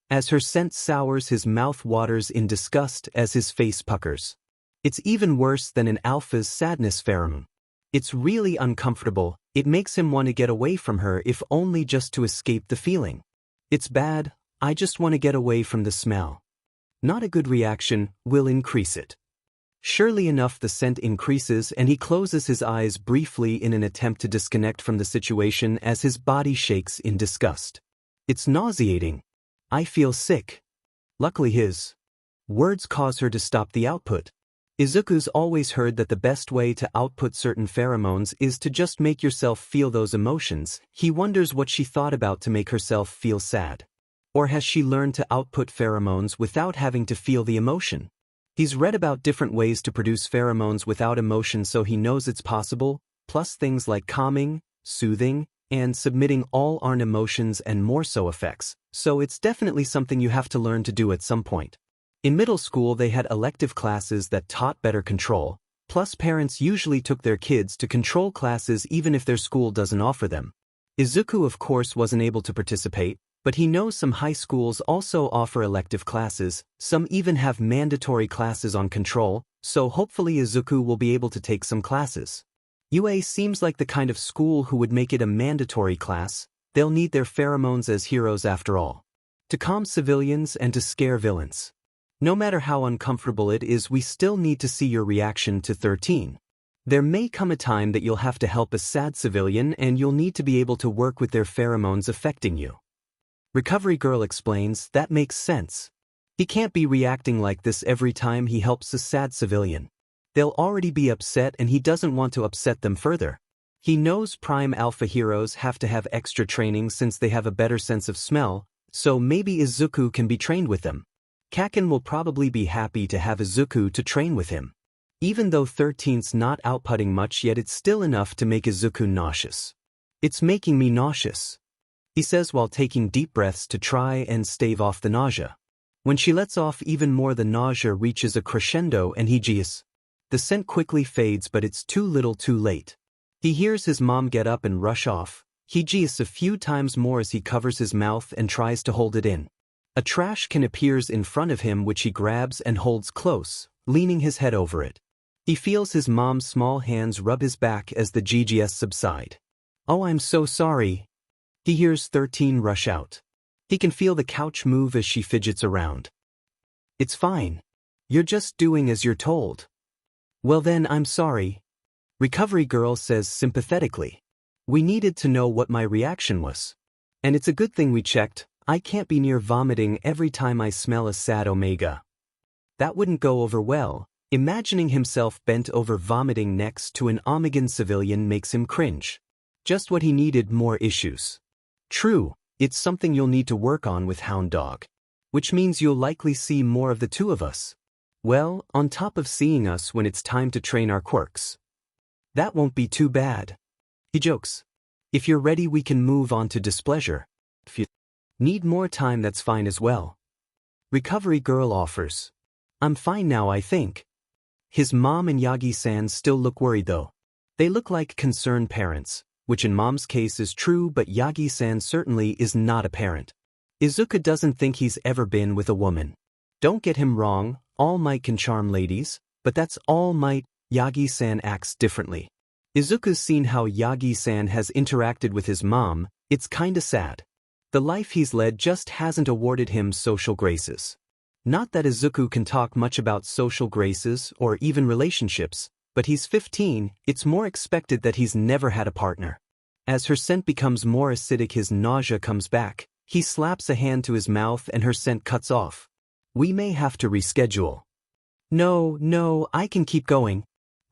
As her scent sours, his mouth waters in disgust as his face puckers. It's even worse than an alpha's sadness pheromone. It's really uncomfortable. It makes him want to get away from her if only just to escape the feeling. It's bad, I just want to get away from the smell. Not a good reaction, will increase it. Surely enough, the scent increases and he closes his eyes briefly in an attempt to disconnect from the situation as his body shakes in disgust. It's nauseating. I feel sick. Luckily his words cause her to stop the output. Izuku's always heard that the best way to output certain pheromones is to just make yourself feel those emotions. He wonders what she thought about to make herself feel sad. Or has she learned to output pheromones without having to feel the emotion? He's read about different ways to produce pheromones without emotion, so he knows it's possible, plus things like calming, soothing, and submitting all aren't emotions and more so effects, so it's definitely something you have to learn to do at some point. In middle school they had elective classes that taught better control, plus parents usually took their kids to control classes even if their school doesn't offer them. Izuku of course wasn't able to participate, but he knows some high schools also offer elective classes, some even have mandatory classes on control, so hopefully Izuku will be able to take some classes. UA seems like the kind of school who would make it a mandatory class. They'll need their pheromones as heroes after all. To calm civilians and to scare villains. No matter how uncomfortable it is, we still need to see your reaction to 13. There may come a time that you'll have to help a sad civilian and you'll need to be able to work with their pheromones affecting you. Recovery Girl explains, that makes sense. He can't be reacting like this every time he helps a sad civilian. They'll already be upset and he doesn't want to upset them further. He knows Prime Alpha heroes have to have extra training since they have a better sense of smell, so maybe Izuku can be trained with them. Kacchan will probably be happy to have Izuku to train with him. Even though 13's not outputting much yet, it's still enough to make Izuku nauseous. It's making me nauseous, he says while taking deep breaths to try and stave off the nausea. When she lets off even more, the nausea reaches a crescendo and he jees. The scent quickly fades, but it's too little too late. He hears his mom get up and rush off. He jees a few times more as he covers his mouth and tries to hold it in. A trash can appears in front of him which he grabs and holds close, leaning his head over it. He feels his mom's small hands rub his back as the GGS subside. Oh, I'm so sorry. He hears 13 rush out. He can feel the couch move as she fidgets around. It's fine. You're just doing as you're told. Well then, I'm sorry. Recovery Girl says sympathetically. We needed to know what my reaction was. And it's a good thing we checked. I can't be near vomiting every time I smell a sad omega. That wouldn't go over well. Imagining himself bent over vomiting next to an Omegan civilian makes him cringe. Just what he needed, more issues. True, it's something you'll need to work on with Hound Dog. Which means you'll likely see more of the two of us. Well, on top of seeing us when it's time to train our quirks. That won't be too bad. He jokes. If you're ready, we can move on to displeasure. If you need more time, that's fine as well. Recovery Girl offers. I'm fine now, I think. His mom and Yagi-san still look worried though. They look like concerned parents, which in mom's case is true, but Yagi-san certainly is not a parent. Izuku doesn't think he's ever been with a woman. Don't get him wrong, All Might can charm ladies, but that's All Might. Yagi-san acts differently. Izuku's seen how Yagi-san has interacted with his mom. It's kinda sad. The life he's led just hasn't awarded him social graces. Not that Izuku can talk much about social graces or even relationships, but he's 15, it's more expected that he's never had a partner. As her scent becomes more acidic, his nausea comes back. He slaps a hand to his mouth and her scent cuts off. We may have to reschedule. No, I can keep going.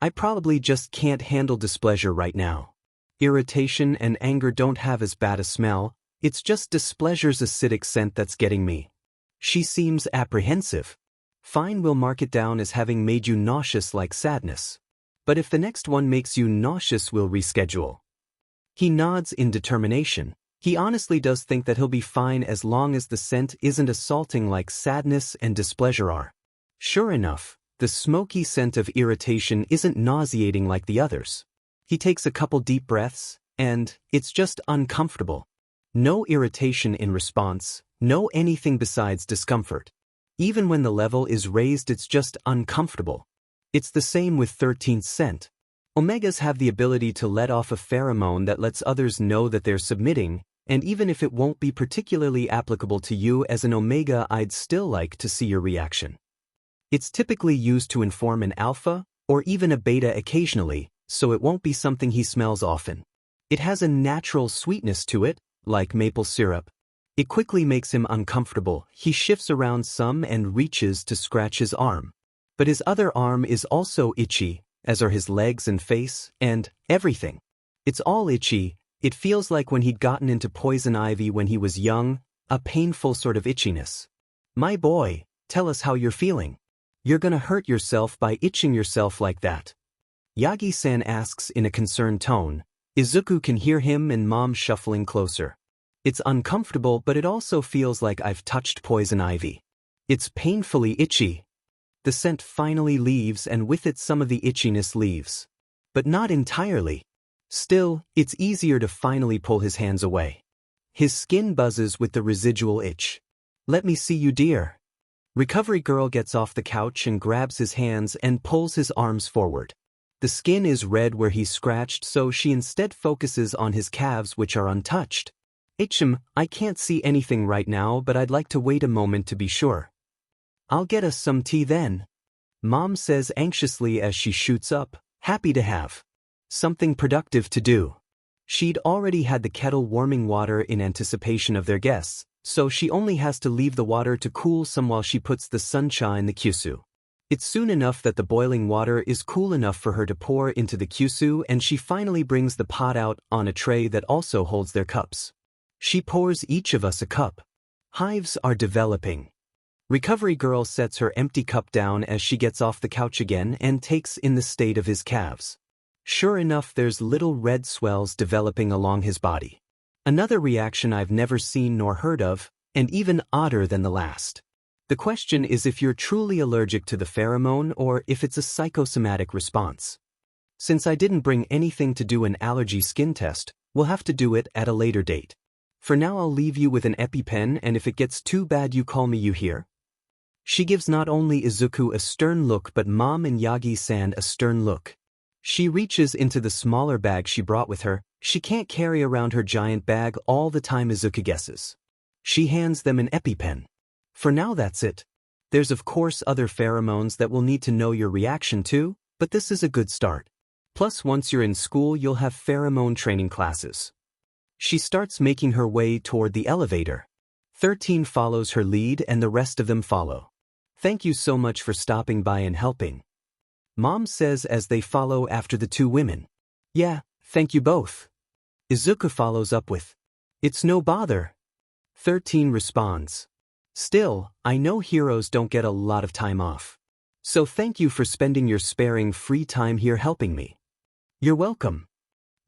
I probably just can't handle displeasure right now. Irritation and anger don't have as bad a smell, it's just displeasure's acidic scent that's getting me. She seems apprehensive. Fine, we'll mark it down as having made you nauseous like sadness. But if the next one makes you nauseous, we'll reschedule. He nods in determination. He honestly does think that he'll be fine as long as the scent isn't assaulting like sadness and displeasure are. Sure enough, the smoky scent of irritation isn't nauseating like the others. He takes a couple deep breaths, and it's just uncomfortable. No irritation in response, no anything besides discomfort. Even when the level is raised, it's just uncomfortable. It's the same with 13th scent. Omegas have the ability to let off a pheromone that lets others know that they're submitting, and even if it won't be particularly applicable to you as an Omega, I'd still like to see your reaction. It's typically used to inform an alpha, or even a beta occasionally, so it won't be something he smells often. It has a natural sweetness to it, like maple syrup. It quickly makes him uncomfortable. He shifts around some and reaches to scratch his arm. But his other arm is also itchy, as are his legs and face, and everything. It's all itchy. It feels like when he'd gotten into poison ivy when he was young, a painful sort of itchiness. My boy, tell us how you're feeling. You're gonna hurt yourself by itching yourself like that. Yagi-san asks in a concerned tone. Izuku can hear him and Mom shuffling closer. It's uncomfortable, but it also feels like I've touched poison ivy. It's painfully itchy. The scent finally leaves, and with it some of the itchiness leaves. But not entirely. Still, it's easier to finally pull his hands away. His skin buzzes with the residual itch. Let me see you, dear. Recovery girl gets off the couch and grabs his hands and pulls his arms forward. The skin is red where he's scratched, so she instead focuses on his calves, which are untouched. I can't see anything right now, but I'd like to wait a moment to be sure. I'll get us some tea then. Mom says anxiously as she shoots up, happy to have something productive to do. She'd already had the kettle warming water in anticipation of their guests, so she only has to leave the water to cool some while she puts the suncha in the kyusu. It's soon enough that the boiling water is cool enough for her to pour into the kyusu, and she finally brings the pot out on a tray that also holds their cups. She pours each of us a cup. Hives are developing. Recovery girl sets her empty cup down as she gets off the couch again and takes in the state of his calves. Sure enough, there's little red swells developing along his body. Another reaction I've never seen nor heard of, and even odder than the last. The question is if you're truly allergic to the pheromone or if it's a psychosomatic response. Since I didn't bring anything to do an allergy skin test, we'll have to do it at a later date. For now I'll leave you with an EpiPen, and if it gets too bad you call me, you hear? She gives not only Izuku a stern look but Mom and Yagi-san a stern look. She reaches into the smaller bag she brought with her. She can't carry around her giant bag all the time, Izuku guesses. She hands them an EpiPen. For now that's it. There's of course other pheromones that we'll need to know your reaction to, but this is a good start. Plus once you're in school you'll have pheromone training classes. She starts making her way toward the elevator. 13 follows her lead and the rest of them follow. Thank you so much for stopping by and helping. Mom says as they follow after the two women. Yeah, thank you both. Izuku follows up with, it's no bother. 13 responds. Still, I know heroes don't get a lot of time off. So thank you for spending your sparing free time here helping me. You're welcome.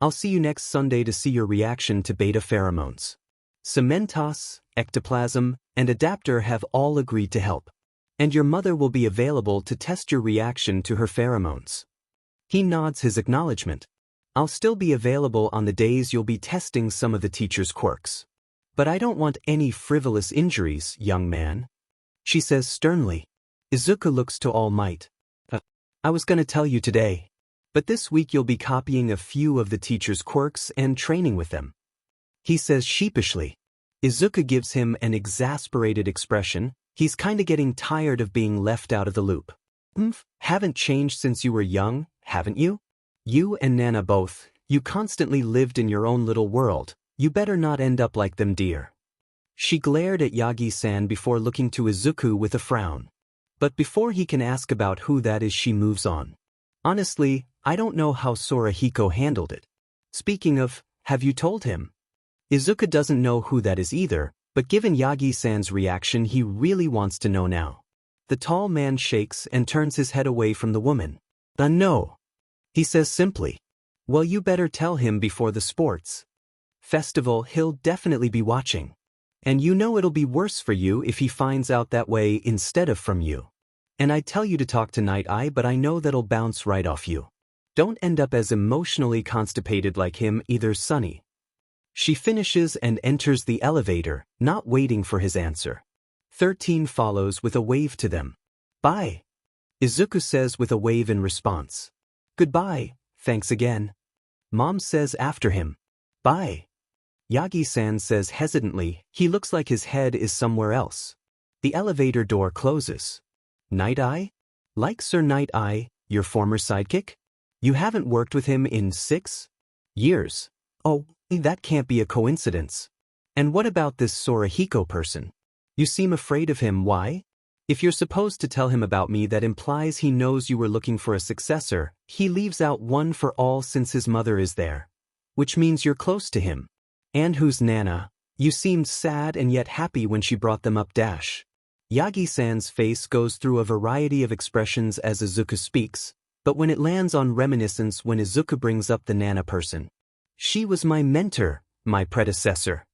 I'll see you next Sunday to see your reaction to beta pheromones. Cementos, Ectoplasm, and Adapter have all agreed to help. And your mother will be available to test your reaction to her pheromones. He nods his acknowledgement. I'll still be available on the days you'll be testing some of the teacher's quirks. But I don't want any frivolous injuries, young man. She says sternly. Izuku looks to All Might. I was gonna tell you today. But this week you'll be copying a few of the teacher's quirks and training with them. He says sheepishly. Izuku gives him an exasperated expression. He's kinda getting tired of being left out of the loop. Haven't changed since you were young, haven't you? You and Nana both. You constantly lived in your own little world. You better not end up like them, dear. She glared at Yagi-san before looking to Izuku with a frown. But before he can ask about who that is, she moves on. Honestly, I don't know how Sorahiko handled it. Speaking of, have you told him? Izuku doesn't know who that is either, but given Yagi-san's reaction he really wants to know now. The tall man shakes and turns his head away from the woman. No. He says simply. Well, you better tell him before the sports festival. He'll definitely be watching. And you know it'll be worse for you if he finds out that way instead of from you. And I'd tell you to talk to Night Eye, but I know that'll bounce right off you. Don't end up as emotionally constipated like him either, Sonny. She finishes and enters the elevator, not waiting for his answer. 13 follows with a wave to them. Bye. Izuku says with a wave in response. Goodbye, thanks again. Mom says after him. Bye. Yagi-san says hesitantly, he looks like his head is somewhere else. The elevator door closes. Night-Eye? Like Sir Night-Eye, your former sidekick? You haven't worked with him in 6 years. Oh, that can't be a coincidence. And what about this Sorahiko person? You seem afraid of him, why? If you're supposed to tell him about me, that implies he knows you were looking for a successor. He leaves out one for all since his mother is there. Which means you're close to him. And who's Nana? You seemed sad and yet happy when she brought them up. Yagi-san's face goes through a variety of expressions as Izuku speaks, but when it lands on reminiscence when Izuku brings up the Nana person. She was my mentor, my predecessor.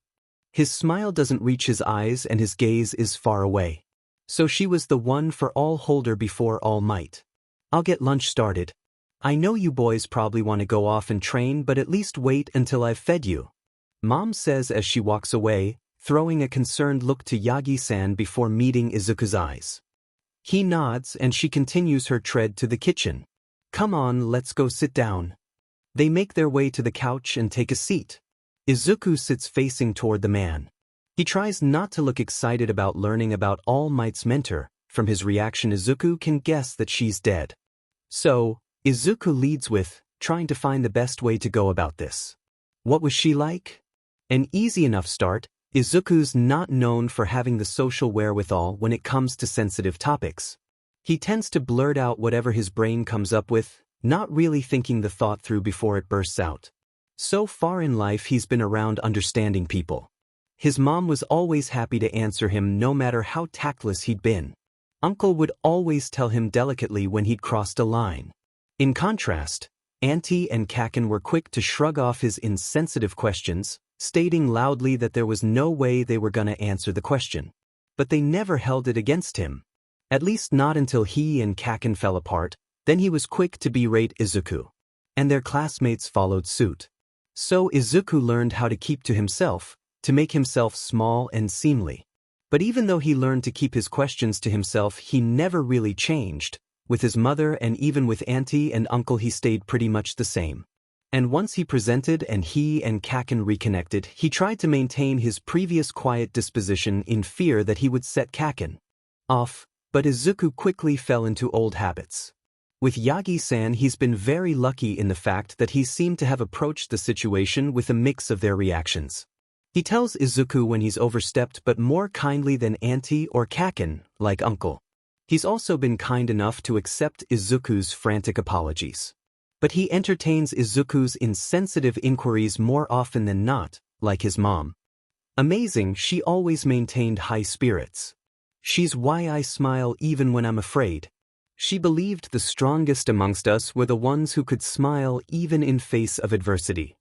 His smile doesn't reach his eyes and his gaze is far away. So she was the one for all holder before All Might. I'll get lunch started. I know you boys probably want to go off and train, but at least wait until I've fed you. Mom says as she walks away, throwing a concerned look to Yagi-san before meeting Izuku's eyes. He nods and she continues her tread to the kitchen. Come on, let's go sit down. They make their way to the couch and take a seat. Izuku sits facing toward the man. He tries not to look excited about learning about All Might's mentor. From his reaction, Izuku can guess that she's dead. So, Izuku leads with, trying to find the best way to go about this. What was she like? An easy enough start. Izuku's not known for having the social wherewithal when it comes to sensitive topics. He tends to blurt out whatever his brain comes up with, not really thinking the thought through before it bursts out. So far in life he's been around understanding people. His mom was always happy to answer him no matter how tactless he'd been. Uncle would always tell him delicately when he'd crossed a line. In contrast, Auntie and Kacchan were quick to shrug off his insensitive questions, stating loudly that there was no way they were gonna answer the question. But they never held it against him. At least not until he and Kacchan fell apart, then he was quick to berate Izuku. And their classmates followed suit. So Izuku learned how to keep to himself, to make himself small and seemly. But even though he learned to keep his questions to himself, he never really changed. With his mother and even with Auntie and Uncle he stayed pretty much the same. And once he presented and he and Kacchan reconnected, he tried to maintain his previous quiet disposition in fear that he would set Kacchan off, but Izuku quickly fell into old habits. With Yagi-san he's been very lucky in the fact that he seemed to have approached the situation with a mix of their reactions. He tells Izuku when he's overstepped but more kindly than Auntie or Kacchan, like Uncle. He's also been kind enough to accept Izuku's frantic apologies. But he entertains Izuku's insensitive inquiries more often than not, like his mom. Amazing, she always maintained high spirits. She's why I smile even when I'm afraid. She believed the strongest amongst us were the ones who could smile even in face of adversity.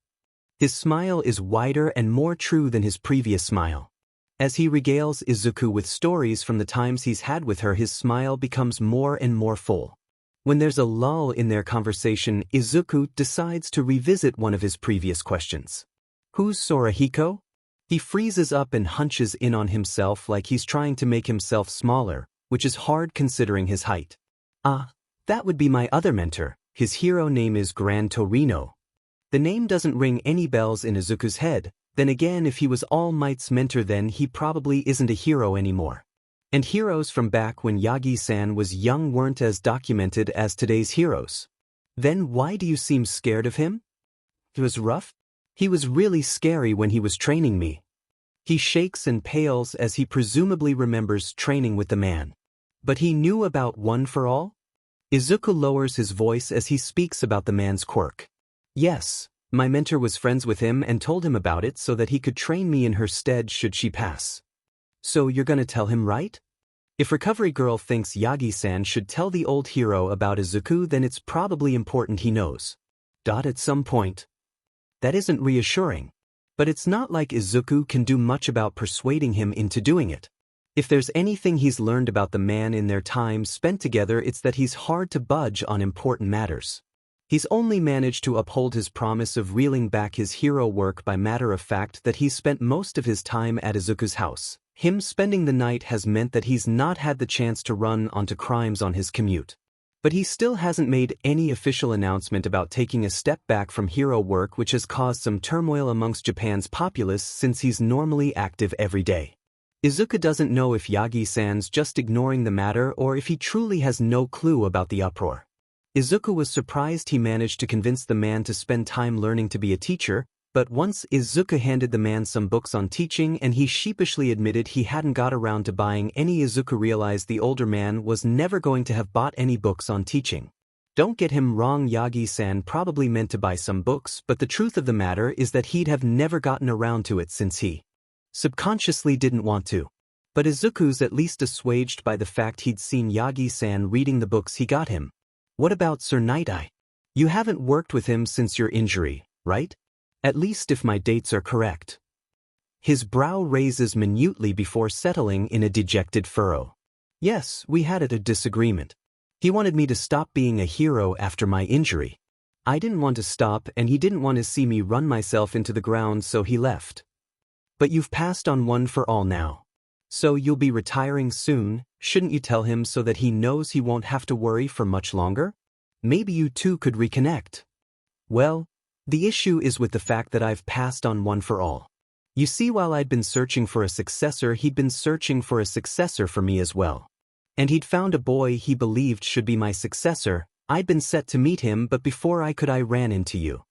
His smile is wider and more true than his previous smile. As he regales Izuku with stories from the times he's had with her, his smile becomes more and more full. When there's a lull in their conversation, Izuku decides to revisit one of his previous questions. Who's Sorahiko? He freezes up and hunches in on himself like he's trying to make himself smaller, which is hard considering his height. That would be my other mentor. His hero name is Gran Torino. The name doesn't ring any bells in Izuku's head. Then again, if he was All Might's mentor, then he probably isn't a hero anymore. And heroes from back when Yagi-san was young weren't as documented as today's heroes. Then why do you seem scared of him? It was rough? He was really scary when he was training me. He shakes and pales as he presumably remembers training with the man. But he knew about One for All? Izuku lowers his voice as he speaks about the man's quirk. Yes, my mentor was friends with him and told him about it so that he could train me in her stead should she pass. So you're gonna tell him, right? If Recovery Girl thinks Yagi-san should tell the old hero about Izuku, then it's probably important he knows. At some point. That isn't reassuring. But it's not like Izuku can do much about persuading him into doing it. If there's anything he's learned about the man in their time spent together, it's that he's hard to budge on important matters. He's only managed to uphold his promise of reeling back his hero work by matter of fact that he's spent most of his time at Izuku's house. Him spending the night has meant that he's not had the chance to run onto crimes on his commute. But he still hasn't made any official announcement about taking a step back from hero work, which has caused some turmoil amongst Japan's populace since he's normally active every day. Izuku doesn't know if Yagi-san's just ignoring the matter or if he truly has no clue about the uproar. Izuku was surprised he managed to convince the man to spend time learning to be a teacher, but once Izuku handed the man some books on teaching and he sheepishly admitted he hadn't got around to buying any, Izuku realized the older man was never going to have bought any books on teaching. Don't get him wrong, Yagi-san probably meant to buy some books, but the truth of the matter is that he'd have never gotten around to it since he subconsciously didn't want to. But Izuku's at least assuaged by the fact he'd seen Yagi-san reading the books he got him. What about Sir Night-Eye? You haven't worked with him since your injury, right? At least if my dates are correct. His brow raises minutely before settling in a dejected furrow. Yes, we had a disagreement. He wanted me to stop being a hero after my injury. I didn't want to stop and he didn't want to see me run myself into the ground, so he left. But you've passed on One for All now. So you'll be retiring soon, shouldn't you tell him so that he knows he won't have to worry for much longer? Maybe you two could reconnect. Well, the issue is with the fact that I've passed on One for All. You see, while I'd been searching for a successor, he'd been searching for a successor for me as well. And he'd found a boy he believed should be my successor. I'd been set to meet him, but before I could I ran into you.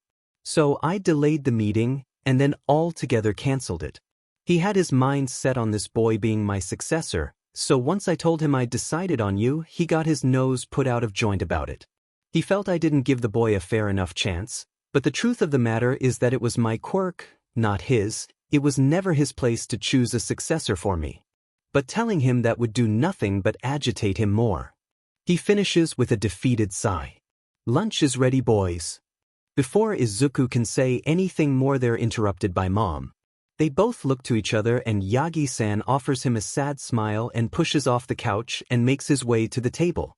So I delayed the meeting, and then altogether cancelled it. He had his mind set on this boy being my successor, so once I told him I'd decided on you, he got his nose put out of joint about it. He felt I didn't give the boy a fair enough chance, but the truth of the matter is that it was my quirk, not his. It was never his place to choose a successor for me. But telling him that would do nothing but agitate him more. He finishes with a defeated sigh. Lunch is ready, boys. Before Izuku can say anything more, they're interrupted by Mom. They both look to each other and Yagi-san offers him a sad smile and pushes off the couch and makes his way to the table.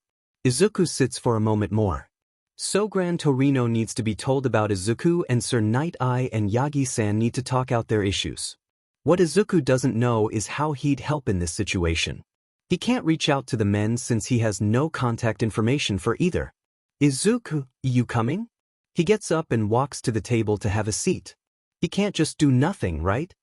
Izuku sits for a moment more. So Gran Torino needs to be told about Izuku, and Sir Night-Eye and Yagi-san need to talk out their issues. What Izuku doesn't know is how he'd help in this situation. He can't reach out to the men since he has no contact information for either. Izuku, you coming? He gets up and walks to the table to have a seat. He can't just do nothing, right?